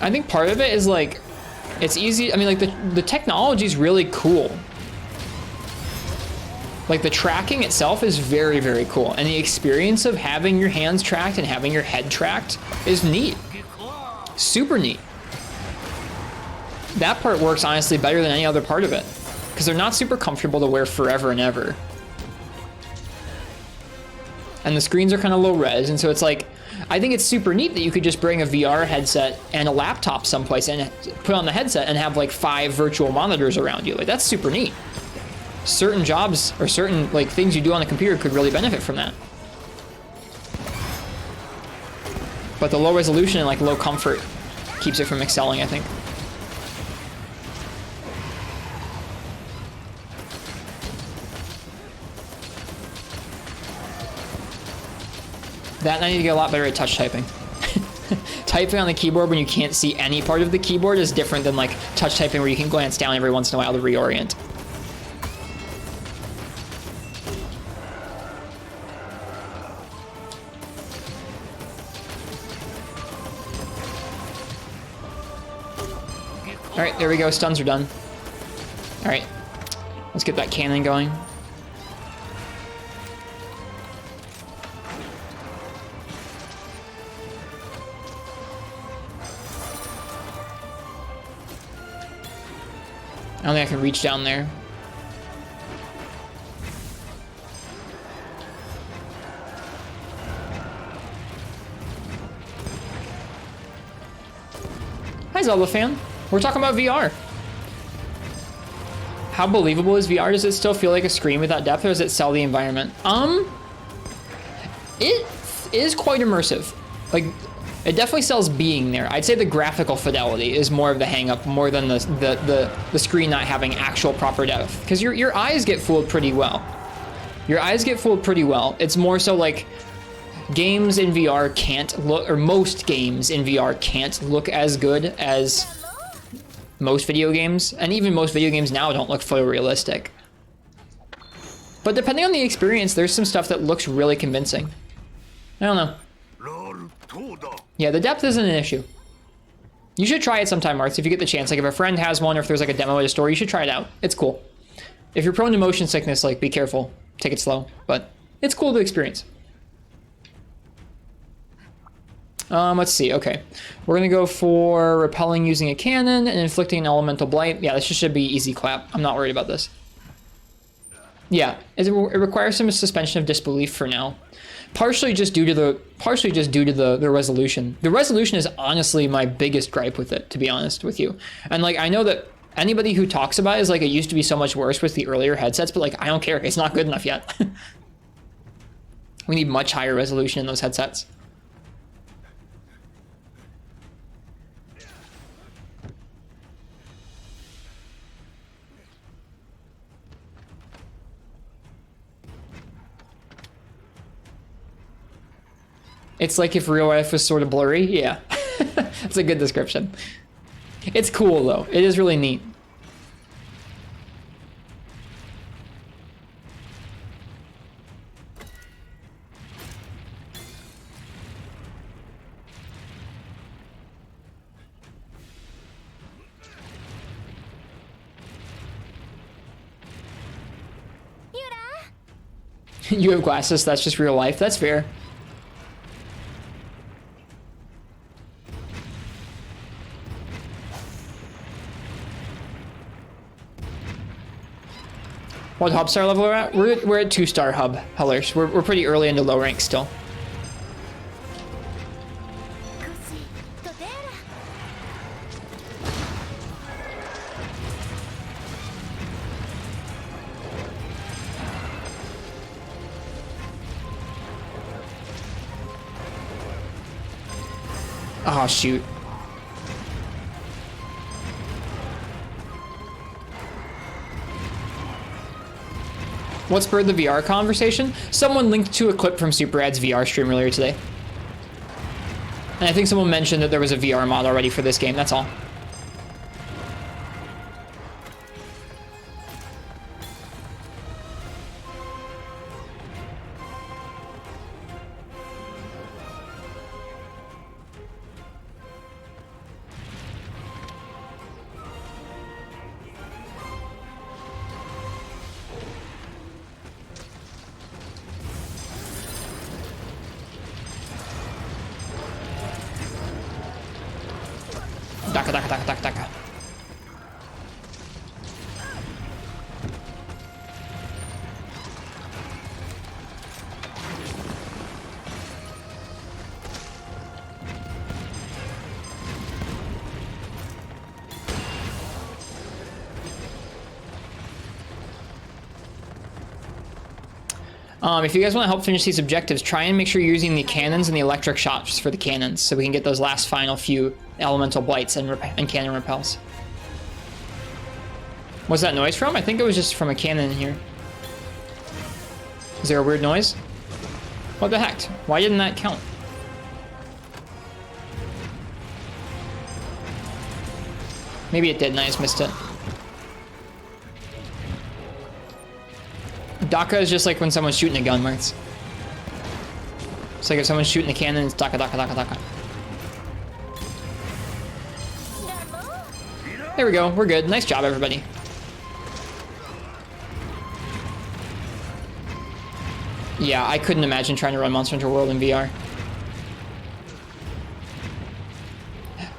I think part of it is like, it's easy. I mean, like the technology is really cool. Like the tracking itself is very, very cool. And the experience of having your hands tracked and having your head tracked is neat. Super neat. That part works honestly better than any other part of it, because they're not super comfortable to wear forever and ever. And the screens are kind of low res, and so it's like, I think it's super neat that you could just bring a VR headset and a laptop someplace and put on the headset and have like 5 virtual monitors around you. Like that's super neat. Certain jobs or certain like things you do on the computer could really benefit from that. But the low resolution and like low comfort keeps it from excelling, I think. That and I need to get a lot better at touch typing. Typing on the keyboard when you can't see any part of the keyboard is different than like touch typing where you can glance down every once in a while to reorient. All right, there we go. Stuns are done. All right, let's get that cannon going. I don't think I can reach down there. Hi, Zelda fan. We're talking about VR. How believable is VR? Does it still feel like a screen without depth, or does it sell the environment? It is quite immersive. Like, it definitely sells being there. I'd say the graphical fidelity is more of the hang-up, more than the screen not having actual proper depth. Because your eyes get fooled pretty well. Your eyes get fooled pretty well. It's more so like games in VR can't look, or most games in VR can't look as good as most video games. And even most video games now don't look photorealistic. But depending on the experience, there's some stuff that looks really convincing. I don't know. Yeah, the depth isn't an issue. You should try it sometime, Marks, if you get the chance. Like if a friend has one, or if there's like a demo at a store, you should try it out. It's cool. If you're prone to motion sickness, like be careful. Take it slow, but it's cool to experience. Let's see, okay. We're gonna go for repelling using a cannon and inflicting an elemental blight. Yeah, this should be easy clap. I'm not worried about this. Yeah, it requires some suspension of disbelief for now. Partially just due to the resolution. The resolution is honestly my biggest gripe with it, to be honest with you. And like, I know that anybody who talks about it is like, it used to be so much worse with the earlier headsets, but like, I don't care. It's not good enough yet. We need much higher resolution in those headsets. It's like if real life was sort of blurry. Yeah, that's a good description. It's cool though. It is really neat. You have glasses, that's just real life. That's fair. What hub star level we're at? We're at 2-star hub, Hellers. We're pretty early into low rank still. Oh, shoot. What spurred the VR conversation? Someone linked to a clip from Superad's VR stream earlier today. And I think someone mentioned that there was a VR mod already for this game, that's all. Daka, daka, daka, daka, daka. If you guys want to help finish these objectives, try and make sure you're using the cannons and the electric shots for the cannons so we can get those last final few elemental blights and cannon repels. What's that noise from? I think it was just from a cannon in here. Is there a weird noise? What the heck? Why didn't that count? Maybe it did and I just missed it. Daka is just like when someone's shooting a gun, where it's like if someone's shooting a cannon, it's daka, daka, daka, daka. There we go, we're good. Nice job, everybody. Yeah, I couldn't imagine trying to run Monster Hunter World in VR.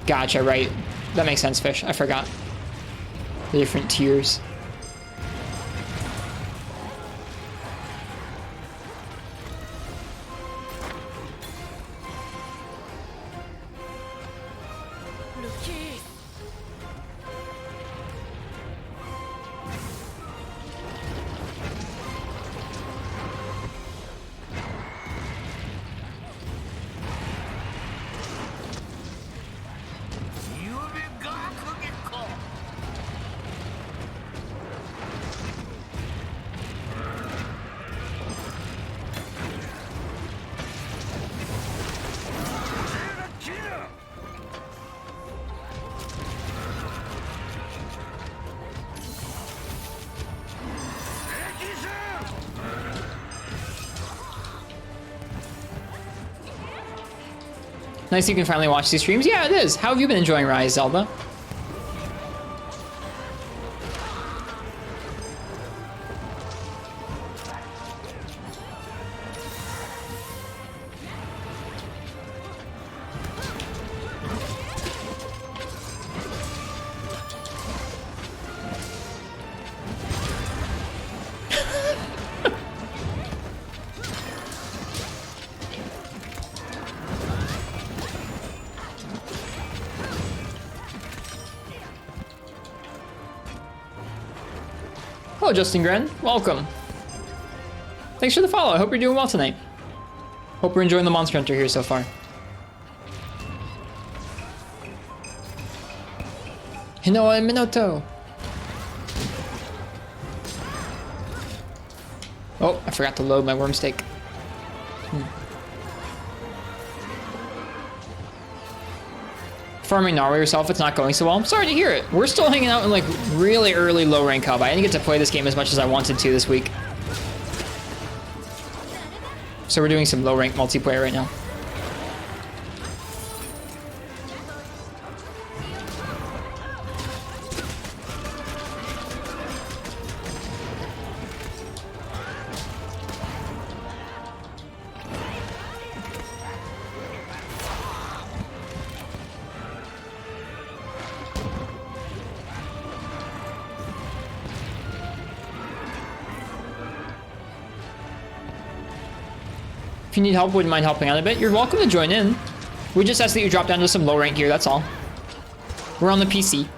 Gotcha, right. That makes sense, Fish. I forgot. The different tiers. Nice you can finally watch these streams. Yeah, it is. How have you been enjoying Rise, Zelda? Hello, Justin Gren. Welcome. Thanks for the follow. I hope you're doing well tonight. Hope we're enjoying the Monster Hunter here so far. Hinoa and Minoto. Oh, I forgot to load my worm steak. Farming Narwa yourself, it's not going so well. I'm sorry to hear it. We're still hanging out in like really early low rank hub. I didn't get to play this game as much as I wanted to this week. So we're doing some low rank multiplayer right now. If you need help, wouldn't mind helping out a bit, you're welcome to join in. We just ask that you drop down to some low rank gear, that's all. We're on the PC.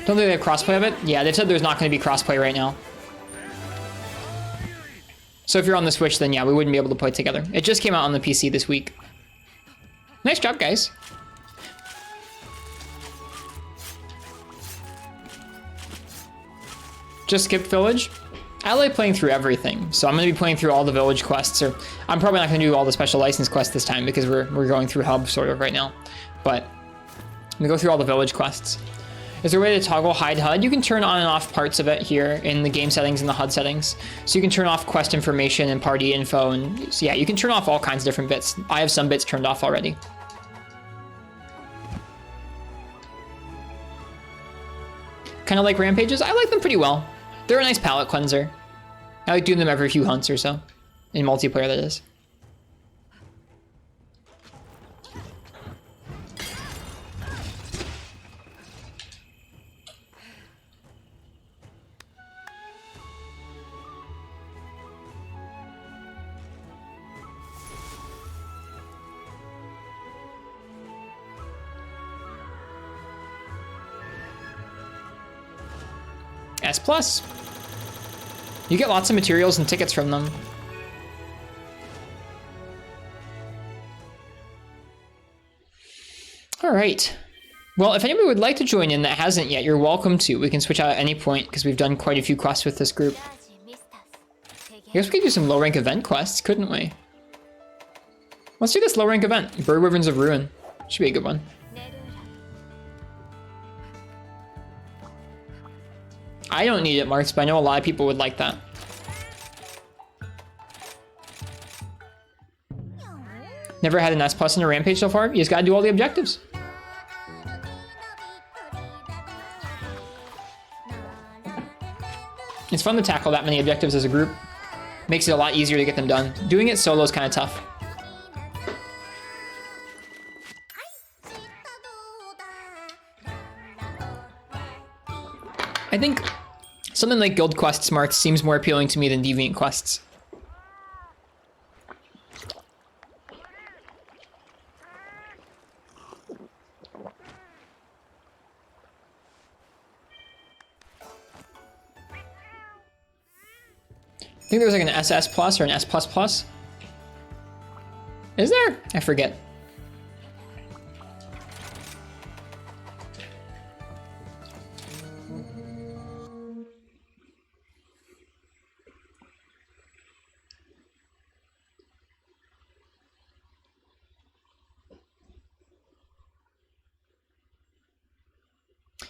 Don't think they have crossplay of it? Yeah, they said there's not going to be crossplay right now. So if you're on the Switch, then yeah, we wouldn't be able to play together. It just came out on the PC this week. Nice job, guys. Just skipped Village. I like playing through everything, so I'm going to be playing through all the Village quests. Or I'm probably not going to do all the special license quests this time because we're going through Hub sort of right now. But I'm going to go through all the Village quests. Is there a way to toggle hide HUD? You can turn on and off parts of it here in the game settings and the HUD settings. So you can turn off quest information and party info. And so yeah, you can turn off all kinds of different bits. I have some bits turned off already. Kind of like Rampages. I like them pretty well. They're a nice palate cleanser. I like doing them every few hunts or so. In multiplayer, that is. S+. You get lots of materials and tickets from them. All right. Well, if anybody would like to join in that hasn't yet, you're welcome to. We can switch out at any point because we've done quite a few quests with this group. I guess we could do some low rank event quests, couldn't we? Let's do this low rank event. Bird Wyverns of Ruin. Should be a good one. I don't need it, Marks, but I know a lot of people would like that. Never had an S+ in a Rampage so far? You just gotta do all the objectives. It's fun to tackle that many objectives as a group. Makes it a lot easier to get them done. Doing it solo is kind of tough. I think something like Guild Quest Smarts seems more appealing to me than Deviant Quests. I think there's like an SS Plus or an S++. Is there? I forget.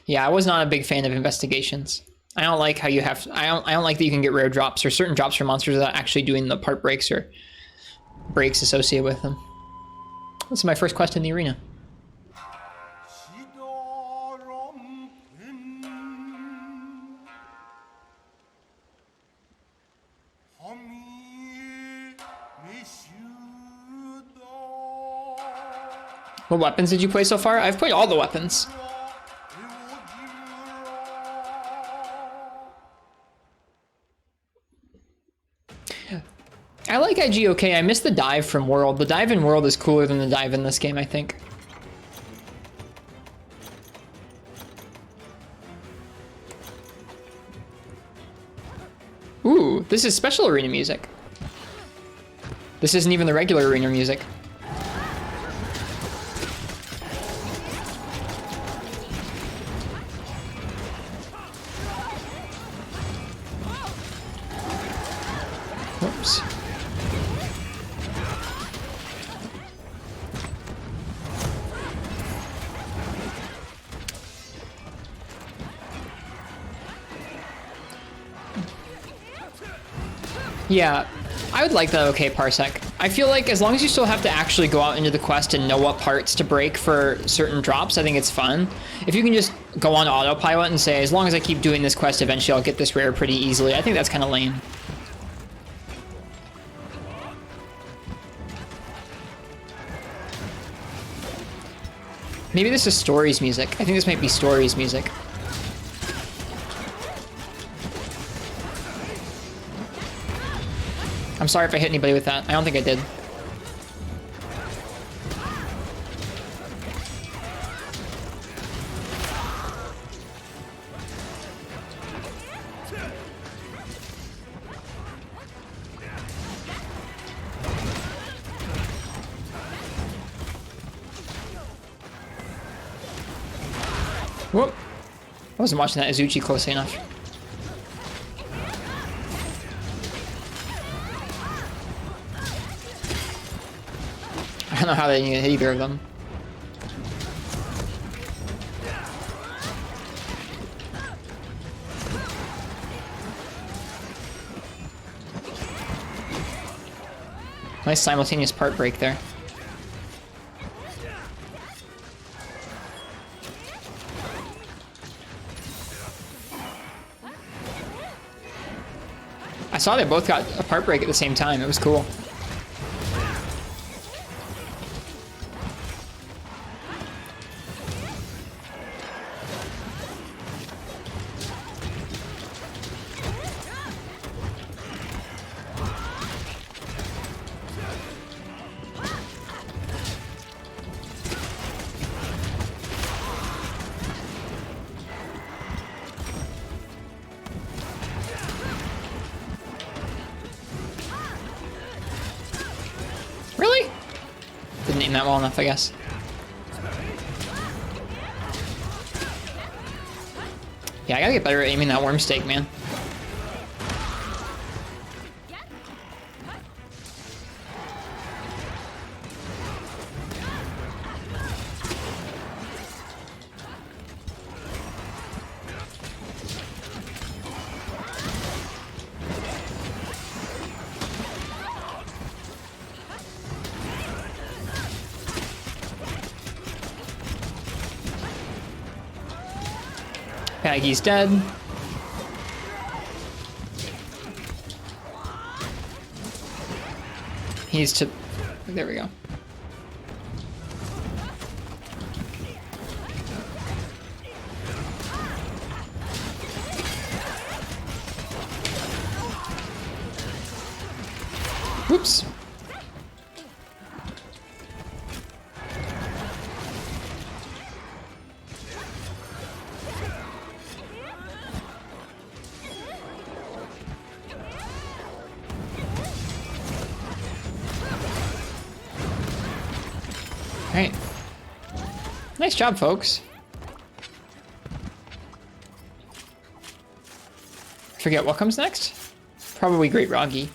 Yeah, I was not a big fan of investigations. I don't like how you have. I don't like that you can get rare drops or certain drops for monsters without actually doing the part breaks or breaks associated with them. This is my first quest in the arena. What weapons did you play so far? I've played all the weapons. I like IG okay. I miss the dive from World. The dive in World is cooler than the dive in this game, I think. Ooh, this is special arena music. This isn't even the regular arena music. Whoops. Yeah, I would like that okay parsec. I feel like as long as you still have to actually go out into the quest and know what parts to break for certain drops, I think it's fun. If you can just go on autopilot and say, as long as I keep doing this quest, eventually I'll get this rare pretty easily, I think that's kind of lame. Maybe this is Story's music. I think this might be Story's music. I'm sorry if I hit anybody with that. I don't think I did. Whoop. I wasn't watching that Izuchi closely enough. I don't know how they didn't hit either of them. Nice simultaneous part break there. I saw they both got a part break at the same time. It was cool. Really? Didn't aim that well enough, I guess. Yeah, I gotta get better at aiming that worm stake, man. Paggy's dead. He's to... There we go. Whoops. Alright. Nice job, folks. Forget what comes next? Probably Great Roggy.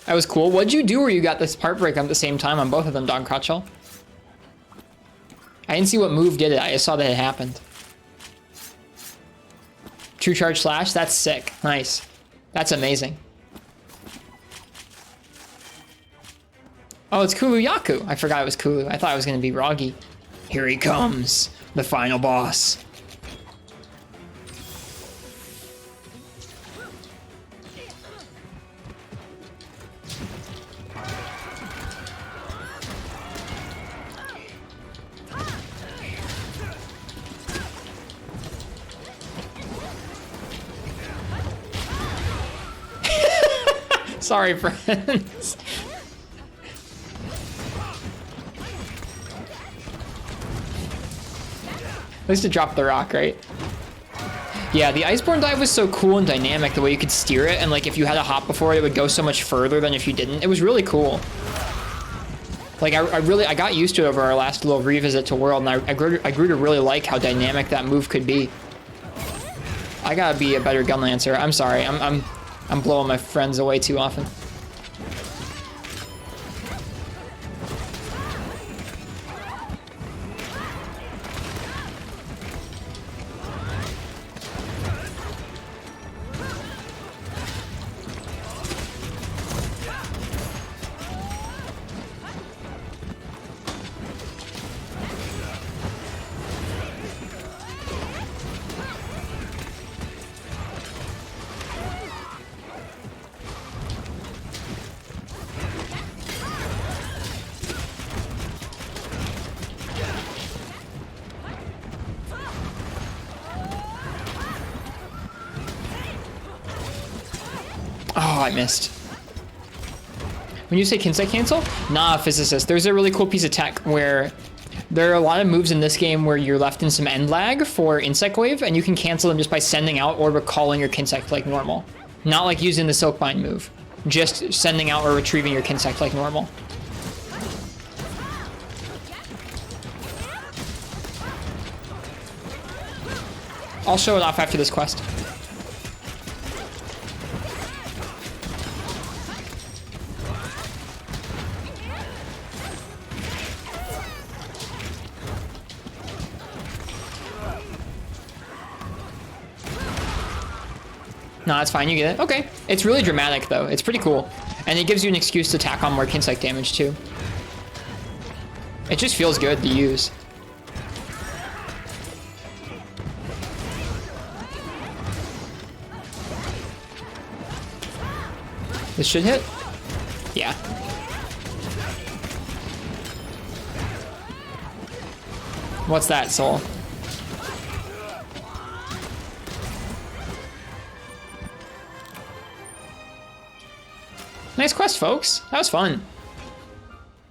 That was cool. What'd you do where you got this part break at the same time on both of them, Don Crutchell? I didn't see what move did it. I just saw that it happened. True Charge Slash? That's sick. Nice. That's amazing. Oh, it's Kulu Yaku. I forgot it was Kulu. I thought it was going to be Roggy. Here he comes. The final boss. Sorry, friends. At least it dropped the rock, right? Yeah, the Iceborne dive was so cool and dynamic, the way you could steer it, and like if you had a hop before it, it would go so much further than if you didn't. It was really cool. Like I got used to it over our last little revisit to World, and I grew to really like how dynamic that move could be. I gotta be a better gun lancer. I'm sorry. I'm blowing my friends away too often. Oh, I missed. When you say Kinsei cancel? Nah, physicist. There's a really cool piece of tech where there are a lot of moves in this game where you're left in some end lag for Insect Wave, and you can cancel them just by sending out or recalling your Kinsect like normal. Not like using the Silkbind move. Just sending out or retrieving your Kinsect like normal. I'll show it off after this quest. No, that's fine, you get it. Okay. It's really dramatic, though. It's pretty cool. And it gives you an excuse to tack on more Kinsect damage, too. It just feels good to use. This should hit? Yeah. What's that, Soul? Nice quest, folks. That was fun.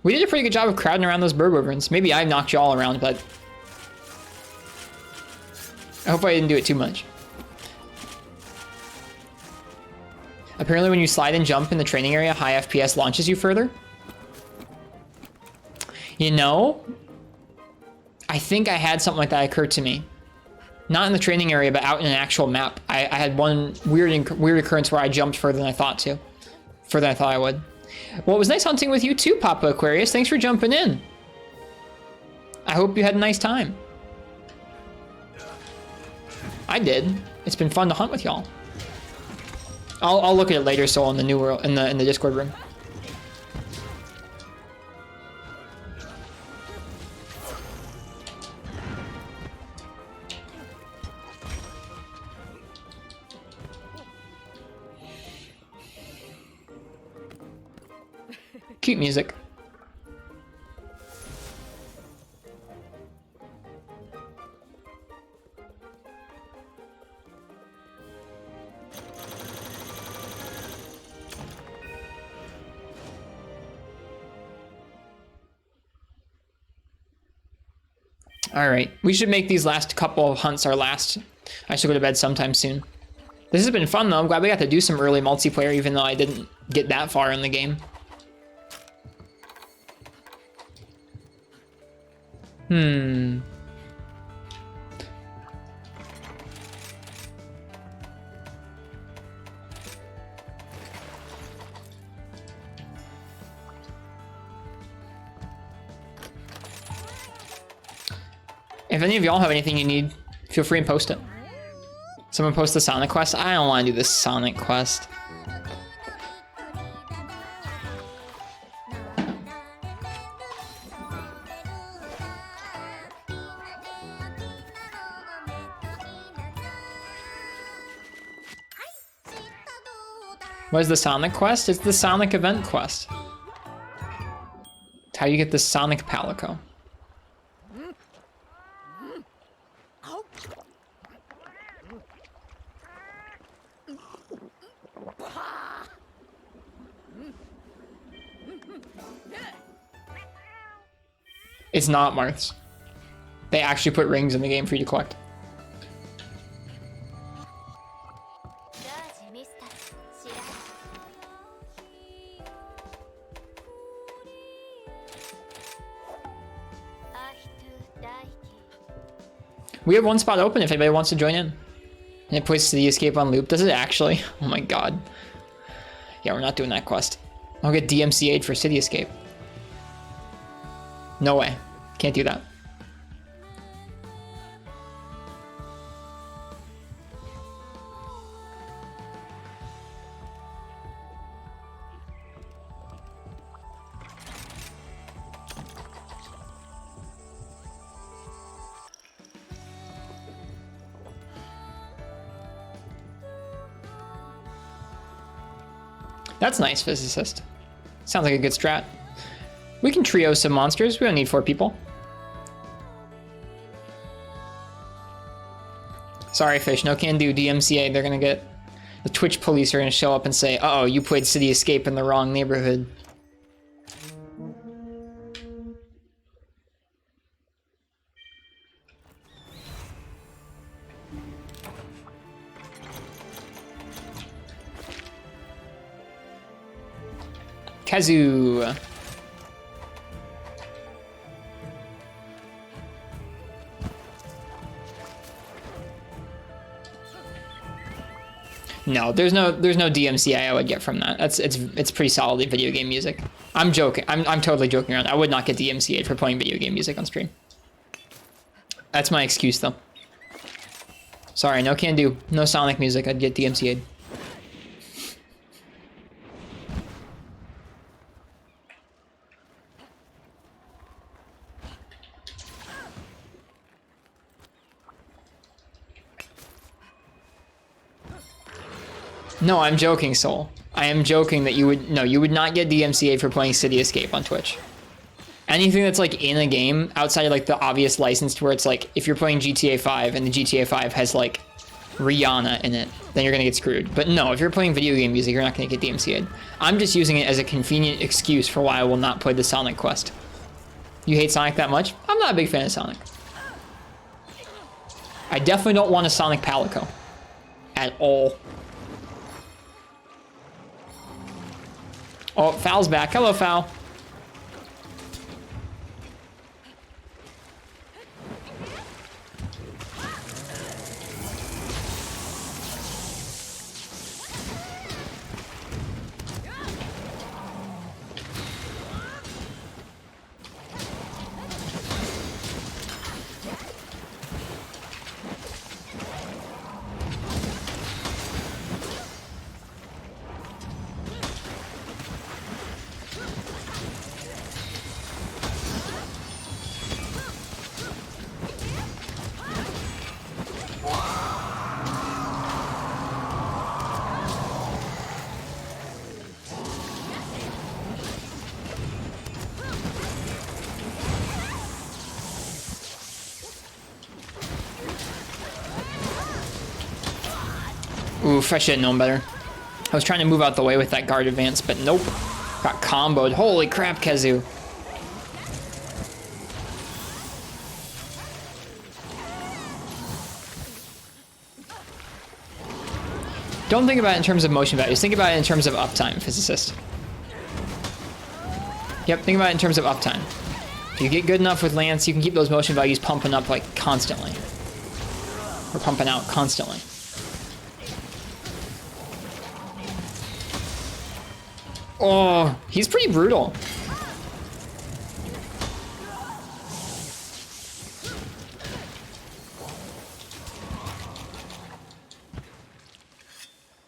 We did a pretty good job of crowding around those bird wyverns. Maybe I knocked you all around, but I hope I didn't do it too much. Apparently when you slide and jump in the training area, high FPS launches you further. You know, I think I had something like that occur to me. Not in the training area, but out in an actual map. I had one weird occurrence where I jumped further than I thought to. Further than I thought I would. Well, it was nice hunting with you too, Papa Aquarius. Thanks for jumping in. I hope you had a nice time. I did. It's been fun to hunt with y'all. I'll look at it later, Soul, in the new world, in the Discord room. Cute music. All right, we should make these last couple of hunts our last. I should go to bed sometime soon. This has been fun though. I'm glad we got to do some early multiplayer, even though I didn't get that far in the game. If any of y'all have anything you need, feel free and post it. Someone post the Sonic quest? I don't want to do this Sonic quest. What is the Sonic quest? It's the Sonic event quest. It's how you get the Sonic Palico. It's not Marth's. They actually put rings in the game for you to collect. We have one spot open if anybody wants to join in. And it puts the escape on loop. Does it actually? Oh my god. Yeah, we're not doing that quest. I'll get DMCA'd for City Escape. No way. Can't do that. That's nice, physicist. Sounds like a good strat. We can trio some monsters. We don't need 4 people. Sorry, fish. No can do DMCA. They're gonna get The Twitch police are gonna show up and say, uh-oh, you played City Escape in the wrong neighborhood. Kazoo. No, there's no DMCA I would get from that. It's pretty solidly video game music. I'm joking. I'm totally joking around. I would not get DMCA'd for playing video game music on stream. That's my excuse though. Sorry, no can do. No Sonic music. I'd get DMCA'd. No, I'm joking, Soul. I am joking that you would not get DMCA'd for playing City Escape on Twitch. Anything that's like in a game outside of like the obvious licensed where it's like if you're playing GTA 5 and the GTA 5 has like Rihanna in it, then you're gonna get screwed. But no, if you're playing video game music, you're not gonna get DMCA'd. I'm just using it as a convenient excuse for why I will not play the Sonic quest. You hate Sonic that much? I'm not a big fan of Sonic. I definitely don't want a Sonic Palico. At all. Oh, Foul's back. Hello, Foul. Oof, I should have known better. I was trying to move out the way with that guard advance, but nope. Got comboed. Holy crap, Kazoo. Don't think about it in terms of motion values. Think about it in terms of uptime, physicist. Yep, think about it in terms of uptime. If you get good enough with Lance, you can keep those motion values pumping up like constantly. Or pumping out constantly. Oh, he's pretty brutal.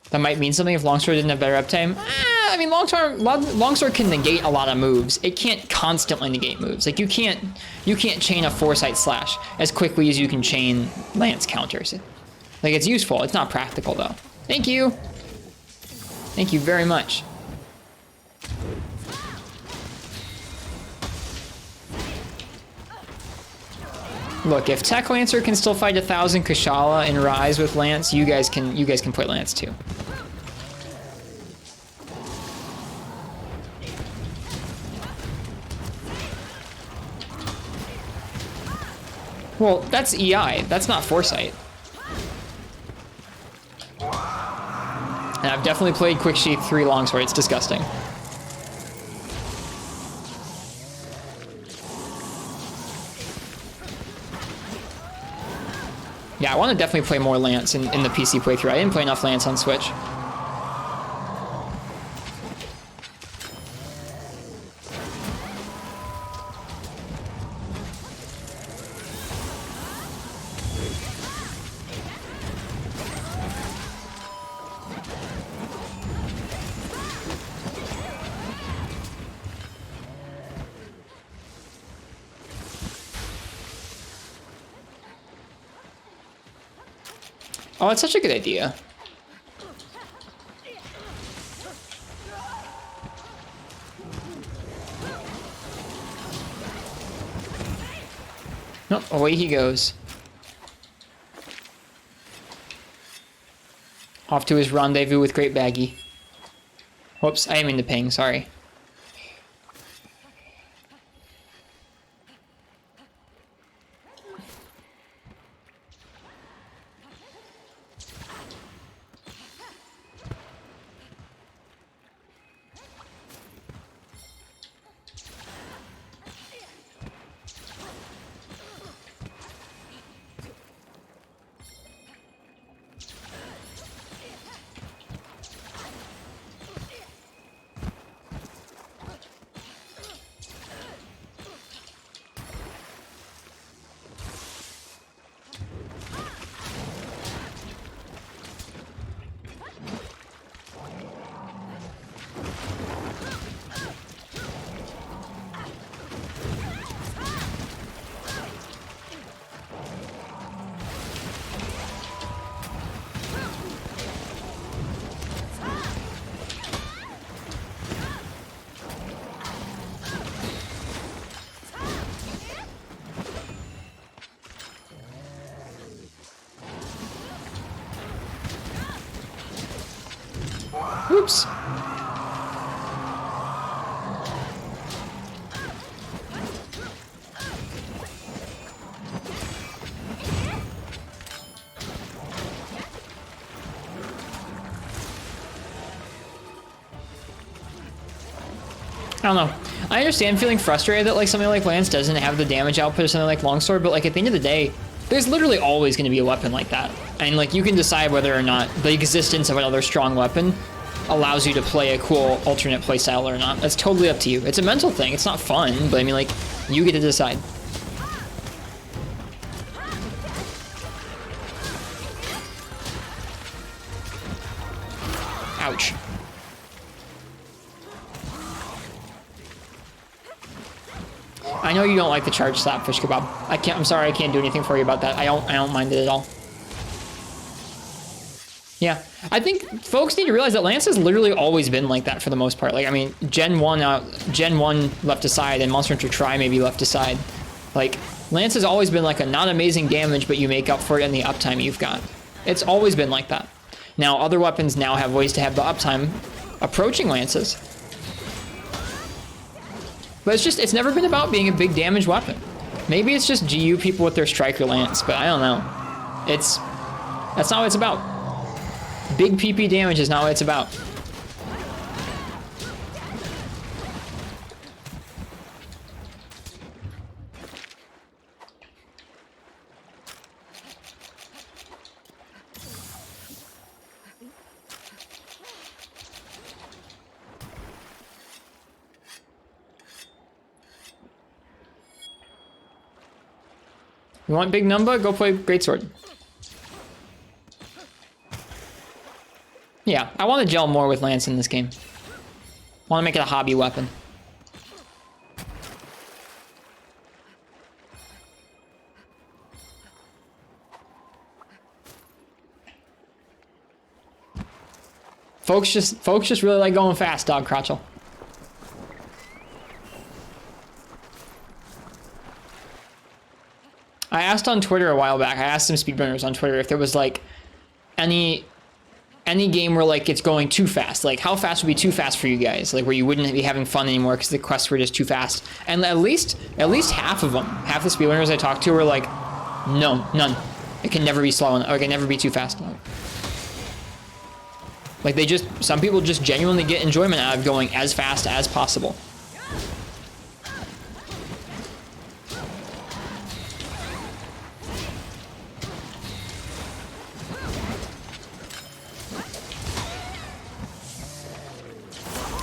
That might mean something if Longsword didn't have better uptime. I mean, Longsword can negate a lot of moves. It can't constantly negate moves. Like you can't chain a Foresight Slash as quickly as you can chain Lance counters. Like it's useful. It's not practical though. Thank you. Thank you very much. Look, if Tech Lancer can still fight 1,000 Kushala and Rise with Lance, you guys can play Lance too. Well, that's EI. That's not Foresight. And I've definitely played Quick Sheath 3 Longsword. It's disgusting. Yeah, I want to definitely play more Lance in the PC playthrough. I didn't play enough Lance on Switch. Oh, it's such a good idea. Nope, away he goes. Off to his rendezvous with Great Baggy. Whoops, I didn't mean to ping, sorry. Oops. I don't know. I understand feeling frustrated that like something like Lance doesn't have the damage output of something like Longsword, but like at the end of the day, there's literally always going to be a weapon like that. And like you can decide whether or not the existence of another strong weapon allows you to play a cool alternate playstyle or not. That's totally up to you. It's a mental thing. It's not fun, but I mean like you get to decide. Ouch. I know you don't like the charge slap, Fish Kebab. I'm sorry, I can't do anything for you about that. I don't mind it at all. Yeah, I think folks need to realize that Lance has literally always been like that for the most part. Like, I mean, Gen 1 left aside and Monster Hunter Tri maybe left aside. Like, Lance has always been like a not amazing damage, but you make up for it in the uptime you've got. It's always been like that. Now, other weapons now have ways to have the uptime approaching Lance's. But it's never been about being a big damage weapon. Maybe it's just GU people with their Striker Lance, but I don't know. That's not what it's about. Big PP damage is not what it's about. You want big number? Go play Greatsword. Yeah, I want to gel more with Lance in this game. I want to make it a hobby weapon. Folks just really like going fast, Dog Crotchel. I asked on Twitter a while back, I asked some speedrunners on Twitter if there was like any game where like it's going too fast. Like how fast would be too fast for you guys? Like where you wouldn't be having fun anymore because the quests were just too fast. And at least half of them, half the speedrunners I talked to were like, no, none. It can never be slow enough, or it can never be too fast enough. Like some people just genuinely get enjoyment out of going as fast as possible.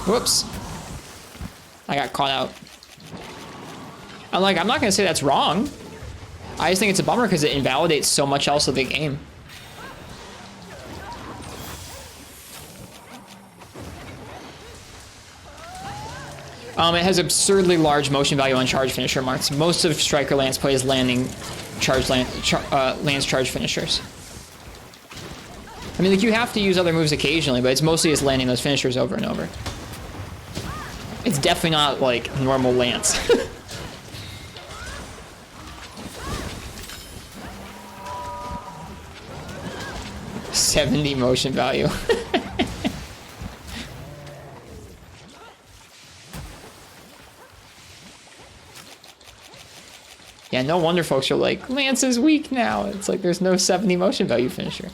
Whoops. I got caught out. I'm not gonna say that's wrong. I just think it's a bummer because it invalidates so much else of the game. It has absurdly large motion value on charge finisher marks. Most of Striker Lance plays landing Lance charge finishers. I mean, like you have to use other moves occasionally, but it's mostly just landing those finishers over and over. It's definitely not like normal Lance. 70 motion value. Yeah, no wonder folks are like, Lance is weak now. It's like there's no 70 motion value finisher.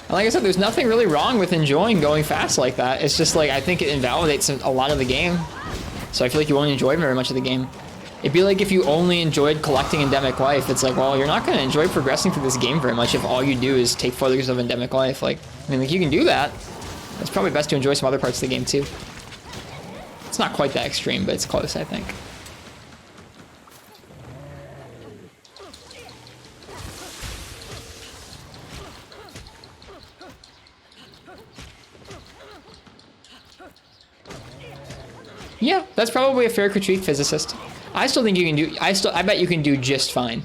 Like I said, there's nothing really wrong with enjoying going fast like that. It's just like, I think it invalidates a lot of the game. So I feel like you won't enjoy very much of the game. It'd be like if you only enjoyed collecting endemic life. It's like, well, you're not going to enjoy progressing through this game very much if all you do is take photos of endemic life. Like, I mean, like, you can do that. It's probably best to enjoy some other parts of the game too. It's not quite that extreme, but it's close, I think. Yeah, that's probably a fair critique, physicist. I still think you can do. I bet you can do just fine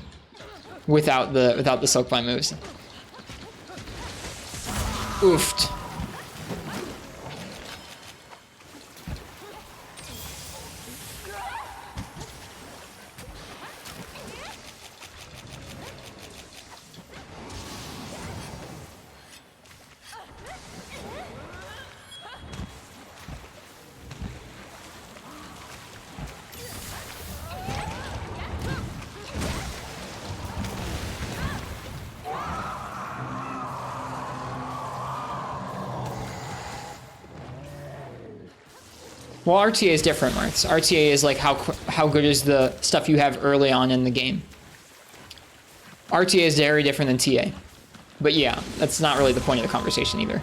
without the Silkbind moves. Oofed. Well, RTA is different, Marks. RTA is like how good is the stuff you have early on in the game. RTA is very different than TA. But yeah, that's not really the point of the conversation either.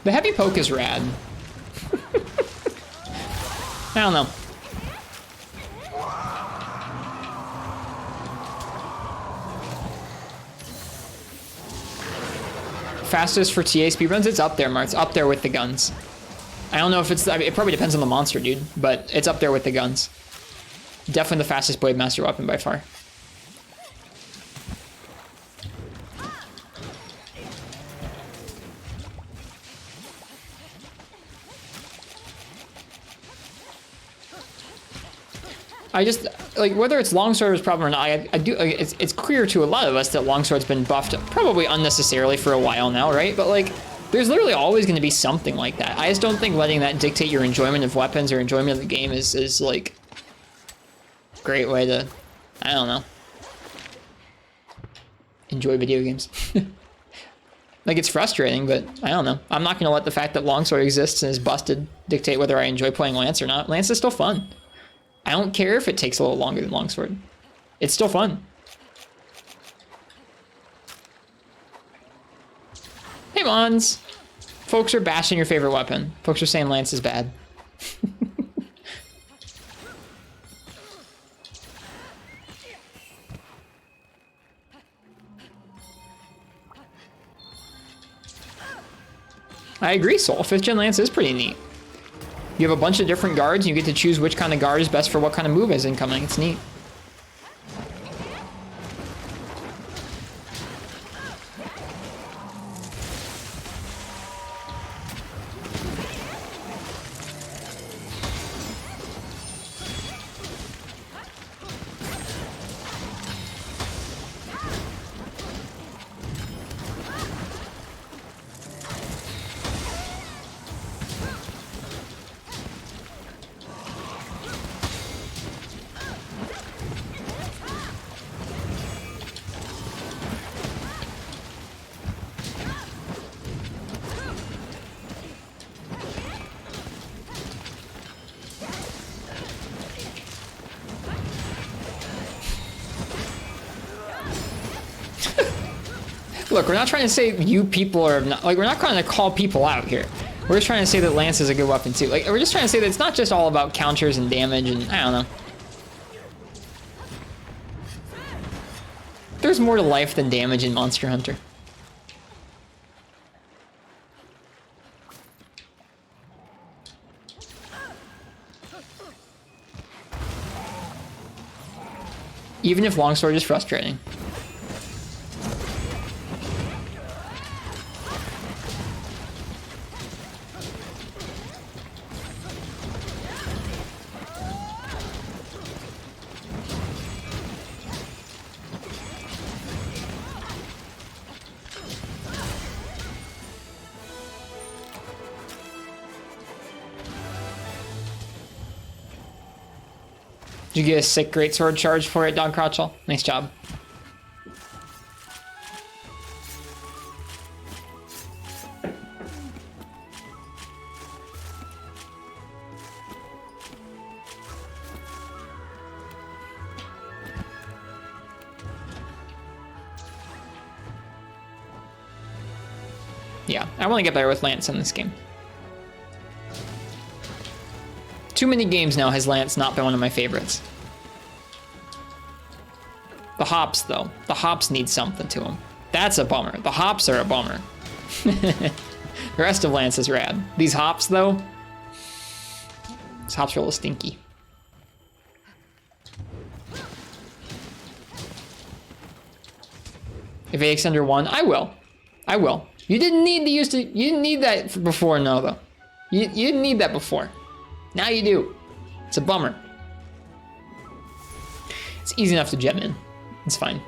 The heavy poke is rad. I don't know. Fastest for TA speedruns? It's up there, Mark. It's up there with the guns. I don't know if it's... I mean, it probably depends on the monster, dude. But it's up there with the guns. Definitely the fastest Blade Master weapon by far. I just, like, whether it's Longsword's problem or not, I do, like, it's clear to a lot of us that Longsword's been buffed probably unnecessarily for a while now, right? But, like, there's literally always going to be something like that. I just don't think letting that dictate your enjoyment of weapons or enjoyment of the game is like, a great way to, I don't know, enjoy video games. Like, it's frustrating, but I don't know. I'm not going to let the fact that Longsword exists and is busted dictate whether I enjoy playing Lance or not. Lance is still fun. I don't care if it takes a little longer than Longsword. It's still fun. Hey, Mons. Folks are bashing your favorite weapon. Folks are saying Lance is bad. I agree, Soul. 5th gen Lance is pretty neat. You have a bunch of different guards, and you get to choose which kind of guard is best for what kind of move is incoming. It's neat. Look, we're not trying to say you people are not, like, we're not trying to call people out here. We're just trying to say that Lance is a good weapon too. Like, we're just trying to say that it's not just all about counters and damage and, I don't know. There's more to life than damage in Monster Hunter. Even if longsword is frustrating. Did you get a sick greatsword charge for it, Dog Crotchel? Nice job. Yeah, I want to get better with Lance in this game. Too many games now has Lance not been one of my favorites. The hops, though. The hops need something to them. That's a bummer. The hops are a bummer. The rest of Lance is rad. These hops, though, these hops are a little stinky. If AX under 1, I will. I will. You didn't need to use to. You didn't need that before, no, though. You didn't need that before. Now you do. It's a bummer. It's easy enough to gem in. It's fine.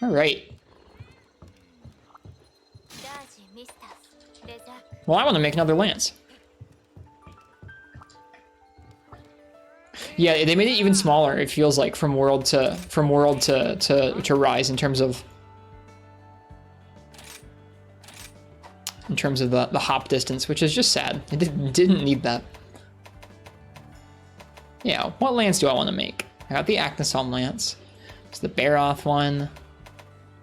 All right. Well, I want to make another lance. Yeah, they made it even smaller. It feels like from world to rise in terms of the hop distance, which is just sad. It didn't need that. Yeah, what lance do I want to make? I got the Acnesom lance. It's the Baroth one.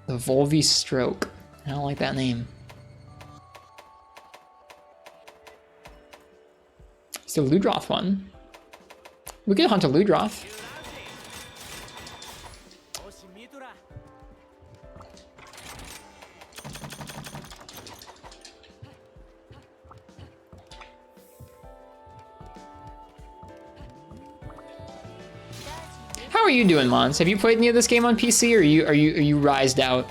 The Volvi Stroke. I don't like that name. It's the Ludroth one. We could hunt a Ludroth. How are you doing, Mons? Have you played any of this game on PC, or are you rised out?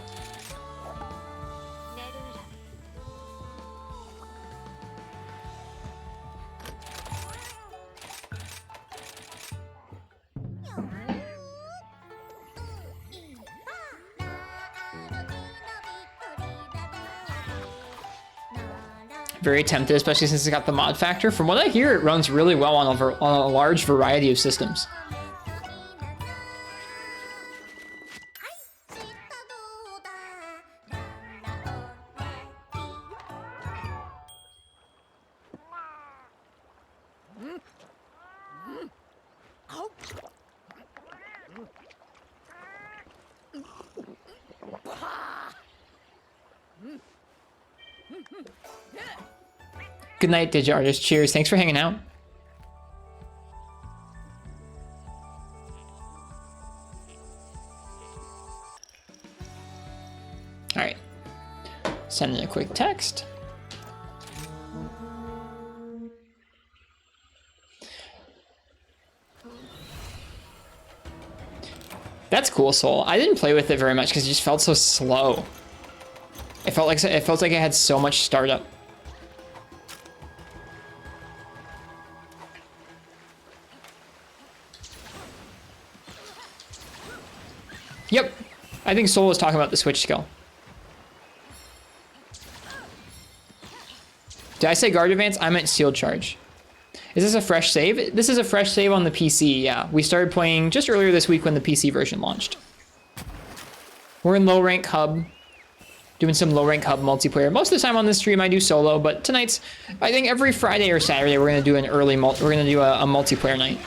Very tempted, especially since it's got the mod factor. From what I hear, it runs really well on a large variety of systems. Good night, Digi Artist. Cheers. Thanks for hanging out. All right. Send in a quick text. That's cool, Soul. I didn't play with it very much because it just felt so slow. It felt like it had so much startup. Yep, I think Soul was talking about the switch skill. Did I say guard advance? I meant shield charge. Is this a fresh save? This is a fresh save on the PC, yeah. We started playing just earlier this week when the PC version launched. We're in low rank hub, doing some low rank hub multiplayer. Most of the time on this stream I do solo, but tonight's, I think every Friday or Saturday we're gonna do an early we're gonna do a multiplayer night.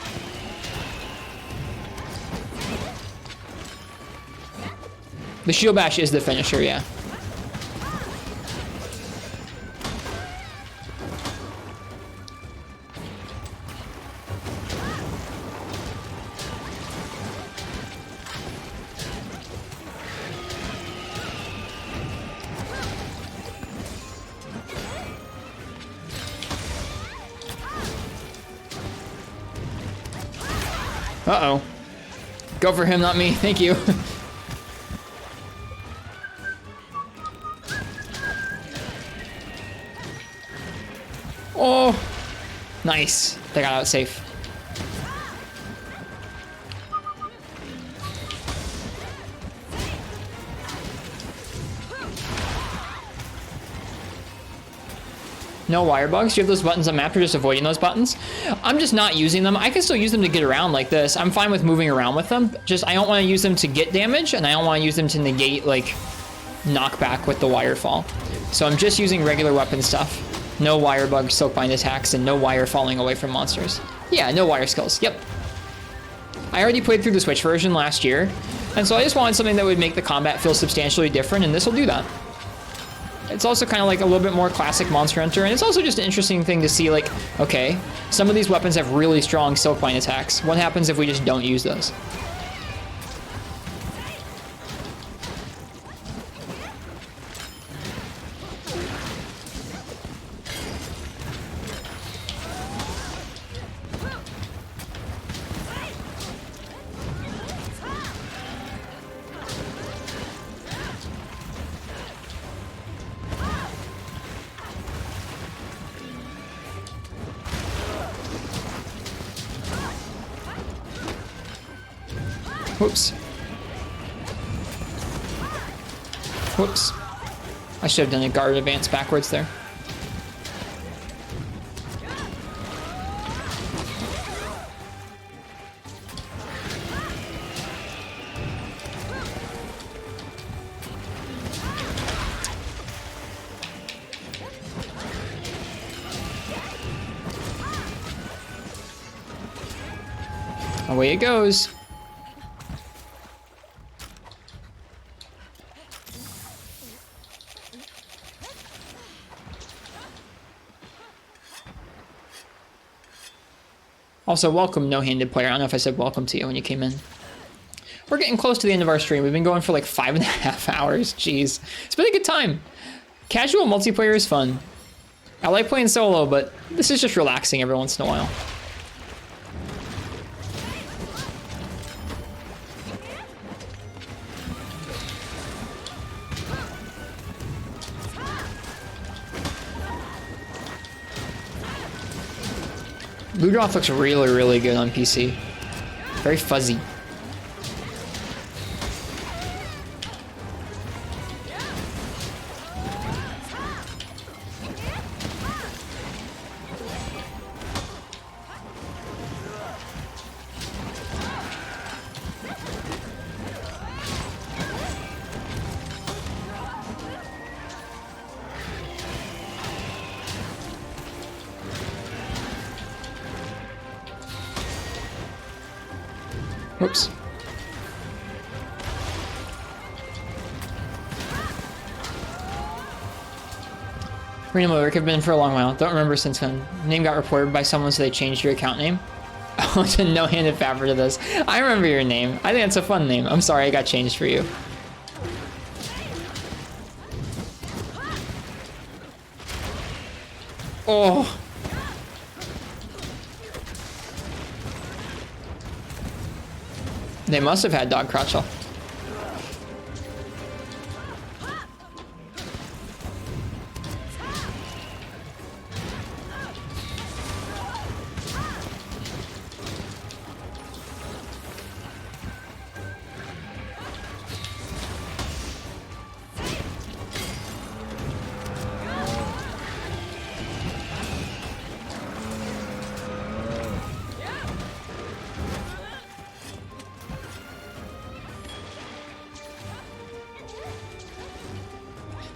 The shield bash is the finisher, yeah. Uh-oh. Go for him, not me. Thank you. Oh, nice. They got out safe. No wire bugs? You have those buttons on map, you're just avoiding those buttons? I'm just not using them. I can still use them to get around like this. I'm fine with moving around with them. Just, I don't want to use them to get damage, and I don't want to use them to negate, like, knockback with the wire fall. So I'm just using regular weapon stuff. No wire bug silkbind attacks, and no wire falling away from monsters. Yeah, no wire skills. Yep. I already played through the Switch version last year, and so I just wanted something that would make the combat feel substantially different, and this will do that. It's also kind of like a little bit more classic Monster Hunter, and it's also just an interesting thing to see, like, okay, some of these weapons have really strong silkbind attacks. What happens if we just don't use those? Whoops. Whoops. I should have done a guard advance backwards there. Away it goes. Also, welcome, no-handed player. I don't know if I said welcome to you when you came in. We're getting close to the end of our stream. We've been going for like 5.5 hours. Jeez. It's been a good time. Casual multiplayer is fun. I like playing solo, but this is just relaxing every once in a while. Ludroth looks really, really good on PC. Very fuzzy. Whoops. Arena Mode have been for a long while. Don't remember since when. Name got reported by someone, so they changed your account name. Oh, it's a no-handed favor to this. I remember your name. I think it's a fun name. I'm sorry I got changed for you. Oh. They must have had dog crotchel.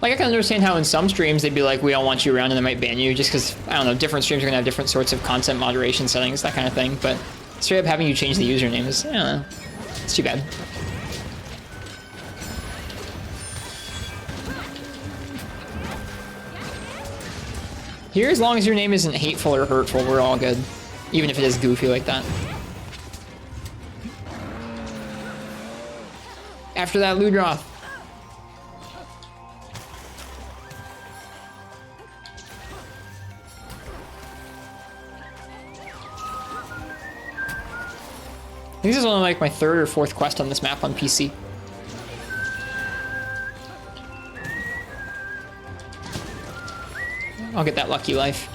Like, I can understand how in some streams they'd be like, we don't want you around, and they might ban you just because, I don't know, different streams are going to have different sorts of content moderation settings, that kind of thing. But straight up having you change the username is, I don't know, it's too bad. Here, as long as your name isn't hateful or hurtful, we're all good. Even if it is goofy like that. After that, Ludroth. I think this is only like my 3rd or 4th quest on this map on PC. I'll get that lucky life.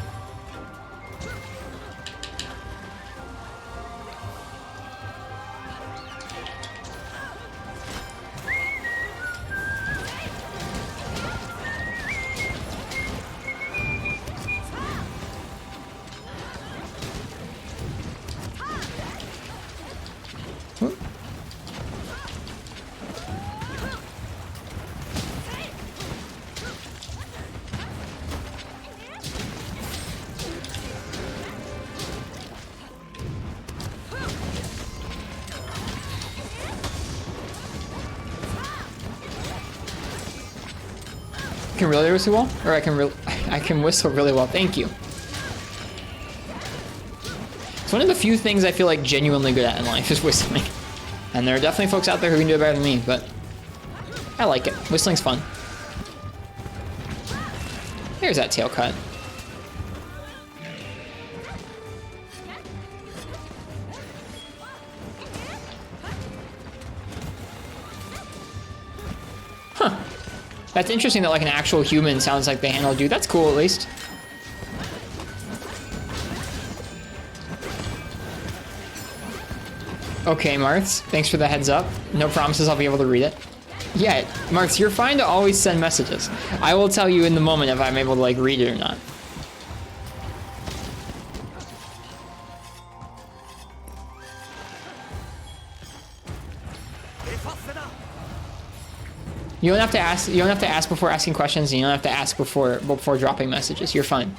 I can really whistle well, or I can whistle really well. Thank you. It's one of the few things I feel like genuinely good at in life is whistling, and there are definitely folks out there who can do it better than me, but I like it. Whistling's fun. There's that tail cut. Huh. That's interesting that like an actual human sounds like they handled you. That's cool at least. Okay, Marths, thanks for the heads up. No promises I'll be able to read it. Yeah, Marths, you're fine to always send messages. I will tell you in the moment if I'm able to like read it or not. You don't have to ask. You don't have to ask before asking questions, and you don't have to ask before dropping messages. You're fine.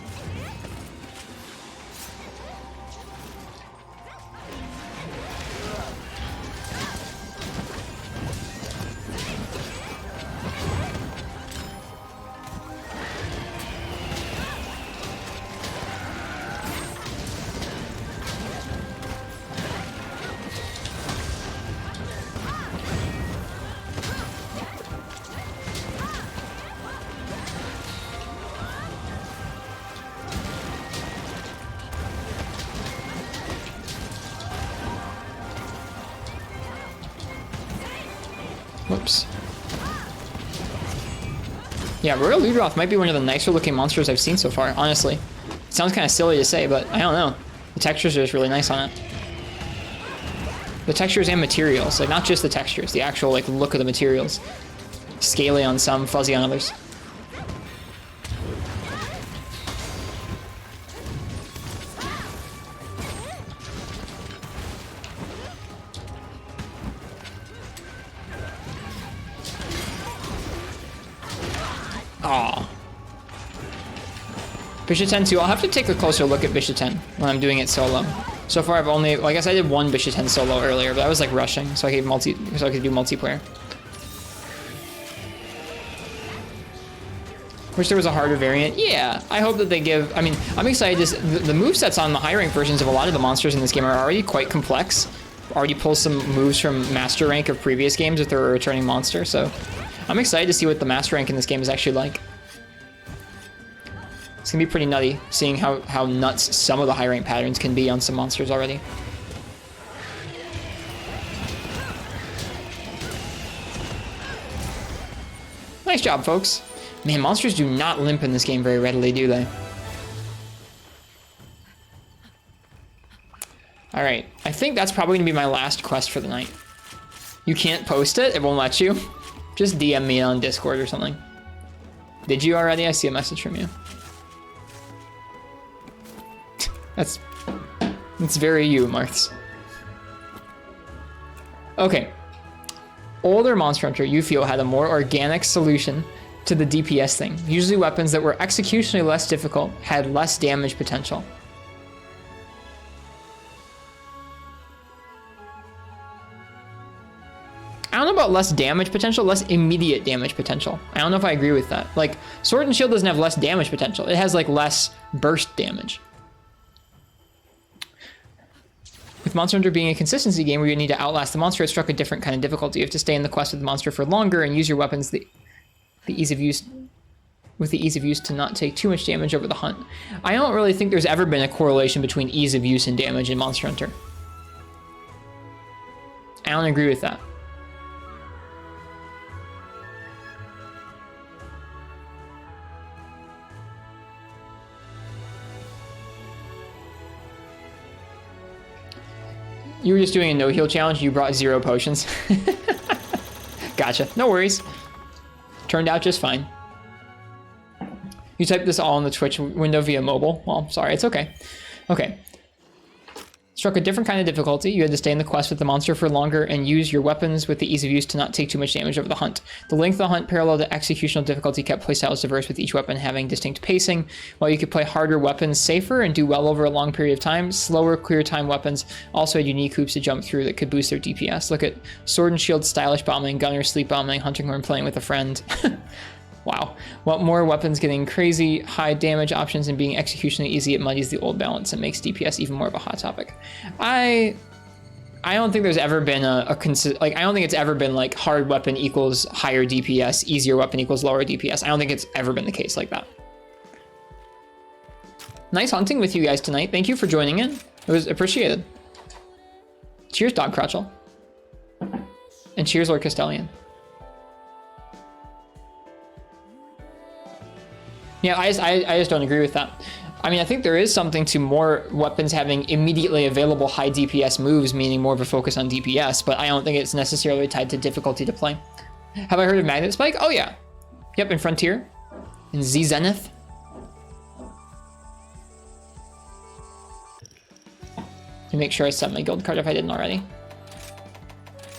Whoops. Yeah, Royal Ludroth might be one of the nicer looking monsters I've seen so far, honestly. It sounds kind of silly to say, but I don't know. The textures are just really nice on it. The textures and materials, like not just the textures, the actual like look of the materials. Scaly on some, fuzzy on others. Aw. Bishaten 2, I'll have to take a closer look at Bishaten when I'm doing it solo. So far I've only, well, I guess I did one Bishaten solo earlier, but I was like rushing so I could do multiplayer. Wish there was a harder variant. Yeah, I hope that they give, I mean, I'm excited the movesets on the high rank versions of a lot of the monsters in this game are already quite complex. Already pull some moves from master rank of previous games if they're a returning monster, so I'm excited to see what the master rank in this game is actually like. It's gonna be pretty nutty, seeing how nuts some of the high rank patterns can be on some monsters already. Nice job, folks. Man, monsters do not limp in this game very readily, do they? Alright, I think that's probably gonna be my last quest for the night. You can't post it? It won't let you? Just DM me on Discord or something. Did you already? I see a message from you. That's very you, Marths. Okay. Older Monster Hunter, you feel, had a more organic solution to the DPS thing. Usually weapons that were executionally less difficult had less damage potential. I don't know about less damage potential, less immediate damage potential. I don't know if I agree with that. Like, Sword and Shield doesn't have less damage potential. It has like less burst damage. With Monster Hunter being a consistency game where you need to outlast the monster, it struck a different kind of difficulty. You have to stay in the quest with the monster for longer and use your weapons the ease of use to not take too much damage over the hunt. I don't really think there's ever been a correlation between ease of use and damage in Monster Hunter. I don't agree with that. You were just doing a no heal challenge. You brought 0 potions. Gotcha. No worries. Turned out just fine. You typed this all in the Twitch window via mobile. Well, sorry. It's okay. Okay. Struck a different kind of difficulty. You had to stay in the quest with the monster for longer and use your weapons with the ease of use to not take too much damage over the hunt. The length of the hunt parallel to executional difficulty kept playstyles diverse, with each weapon having distinct pacing. While you could play harder weapons safer and do well over a long period of time, slower clear time weapons also had unique hoops to jump through that could boost their DPS. Look at Sword and Shield stylish bombing, Gunner sleep bombing, Hunting Horn playing with a friend. Wow. Want more weapons getting crazy high damage options and being executionally easy, it muddies the old balance and makes DPS even more of a hot topic. I don't think there's ever been I don't think it's ever been like hard weapon equals higher DPS, easier weapon equals lower DPS. I don't think it's ever been the case like that. Nice hunting with you guys tonight. Thank you for joining in. It was appreciated. Cheers, Dog Crotchel. And cheers, Lord Castellian. Yeah, I just don't agree with that. I mean, I think there is something to more weapons having immediately available high DPS moves, meaning more of a focus on DPS, but I don't think it's necessarily tied to difficulty to play. Have I heard of Magnet Spike? Oh yeah. Yep, in Frontier. In Z Zenith. Let me make sure I set my guild card if I didn't already.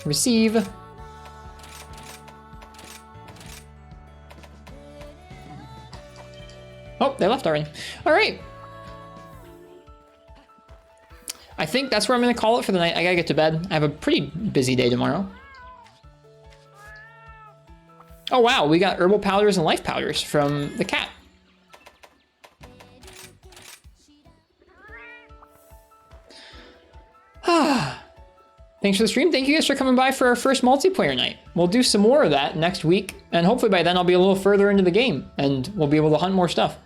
Receive. Oh, they left already. All right. I think that's where I'm going to call it for the night. I got to get to bed. I have a pretty busy day tomorrow. Oh, wow. We got herbal powders and life powders from the cat. Thanks for the stream. Thank you guys for coming by for our first multiplayer night. We'll do some more of that next week, and hopefully by then I'll be a little further into the game, and we'll be able to hunt more stuff.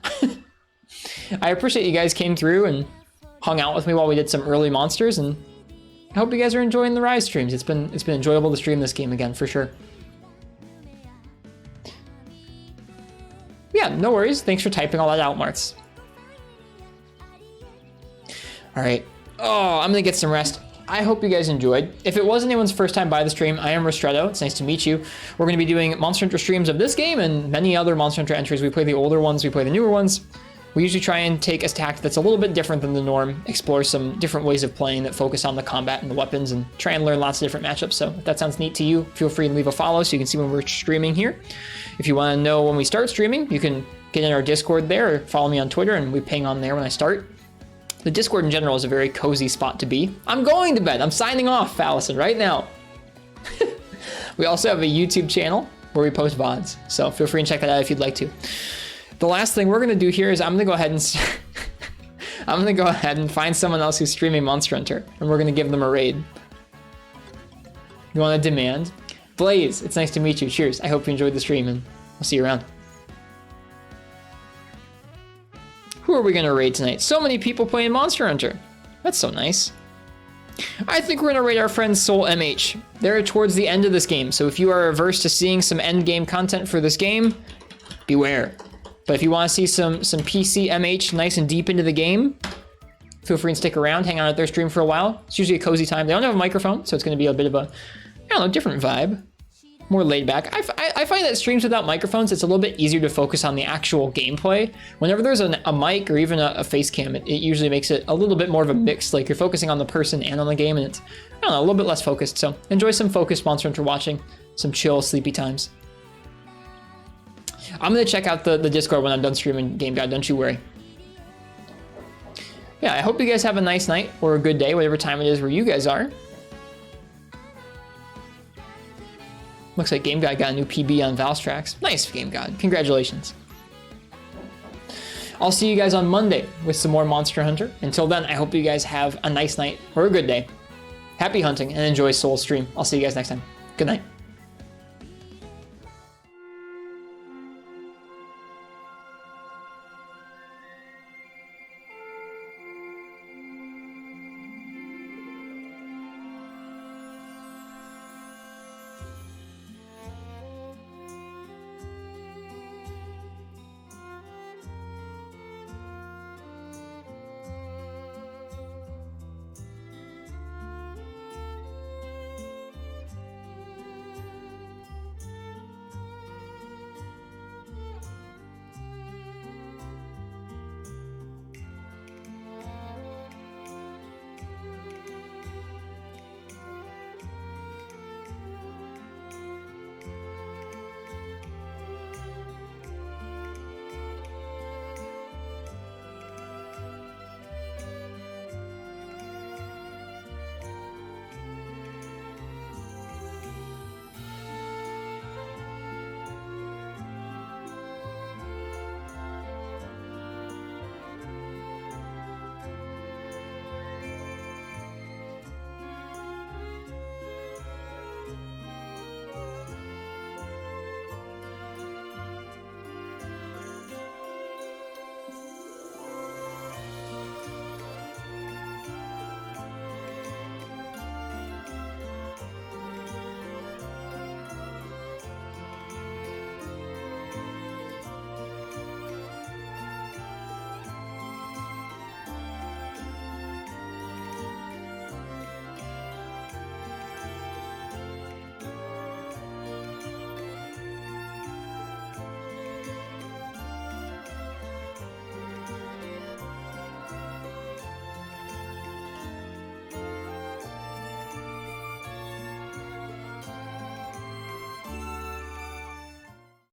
I appreciate you guys came through and hung out with me while we did some early monsters, and I hope you guys are enjoying the Rise streams. It's been enjoyable to stream this game again, for sure. Yeah, no worries. Thanks for typing all that out, Martz. All right. Oh, I'm gonna get some rest. I hope you guys enjoyed. If it was anyone's first time by the stream, I am Ristretto. It's nice to meet you. We're going to be doing Monster Hunter streams of this game and many other Monster Hunter entries. We play the older ones, we play the newer ones. We usually try and take a tact that's a little bit different than the norm, explore some different ways of playing that focus on the combat and the weapons, and try and learn lots of different matchups. So if that sounds neat to you, feel free to leave a follow so you can see when we're streaming here. If you want to know when we start streaming, you can get in our Discord there or follow me on Twitter, and we ping on there when I start. The Discord in general is a very cozy spot to be. I'm going to bed. I'm signing off, Allison, right now. We also have a YouTube channel where we post VODs, so feel free to check that out if you'd like to. The last thing we're gonna do here is I'm gonna go ahead and find someone else who's streaming Monster Hunter, and we're gonna give them a raid. You want to demand? Blaze, it's nice to meet you. Cheers. I hope you enjoyed the stream, and I'll see you around. Who are we going to raid tonight? So many people playing Monster Hunter. That's so nice. I think we're going to raid our friend Soul MH. They're towards the end of this game, so if you are averse to seeing some end game content for this game, beware. But if you want to see some PC MH nice and deep into the game, feel free and stick around, hang out at their stream for a while. It's usually a cozy time. They don't have a microphone, so it's going to be a bit of a, I don't know, different vibe. More laid back. I find that streams without microphones, it's a little bit easier to focus on the actual gameplay. Whenever there's a mic or even a face cam, it usually makes it a little bit more of a mix. Like you're focusing on the person and on the game, and it's, I don't know, a little bit less focused. So enjoy some focused Monster Hunter watching, some chill, sleepy times. I'm gonna check out the Discord when I'm done streaming Game Guide, don't you worry. Yeah, I hope you guys have a nice night or a good day, whatever time it is where you guys are. Looks like Game God got a new PB on Valstrax. Nice, Game God. Congratulations. I'll see you guys on Monday with some more Monster Hunter. Until then, I hope you guys have a nice night or a good day. Happy hunting and enjoy Soul Stream. I'll see you guys next time. Good night.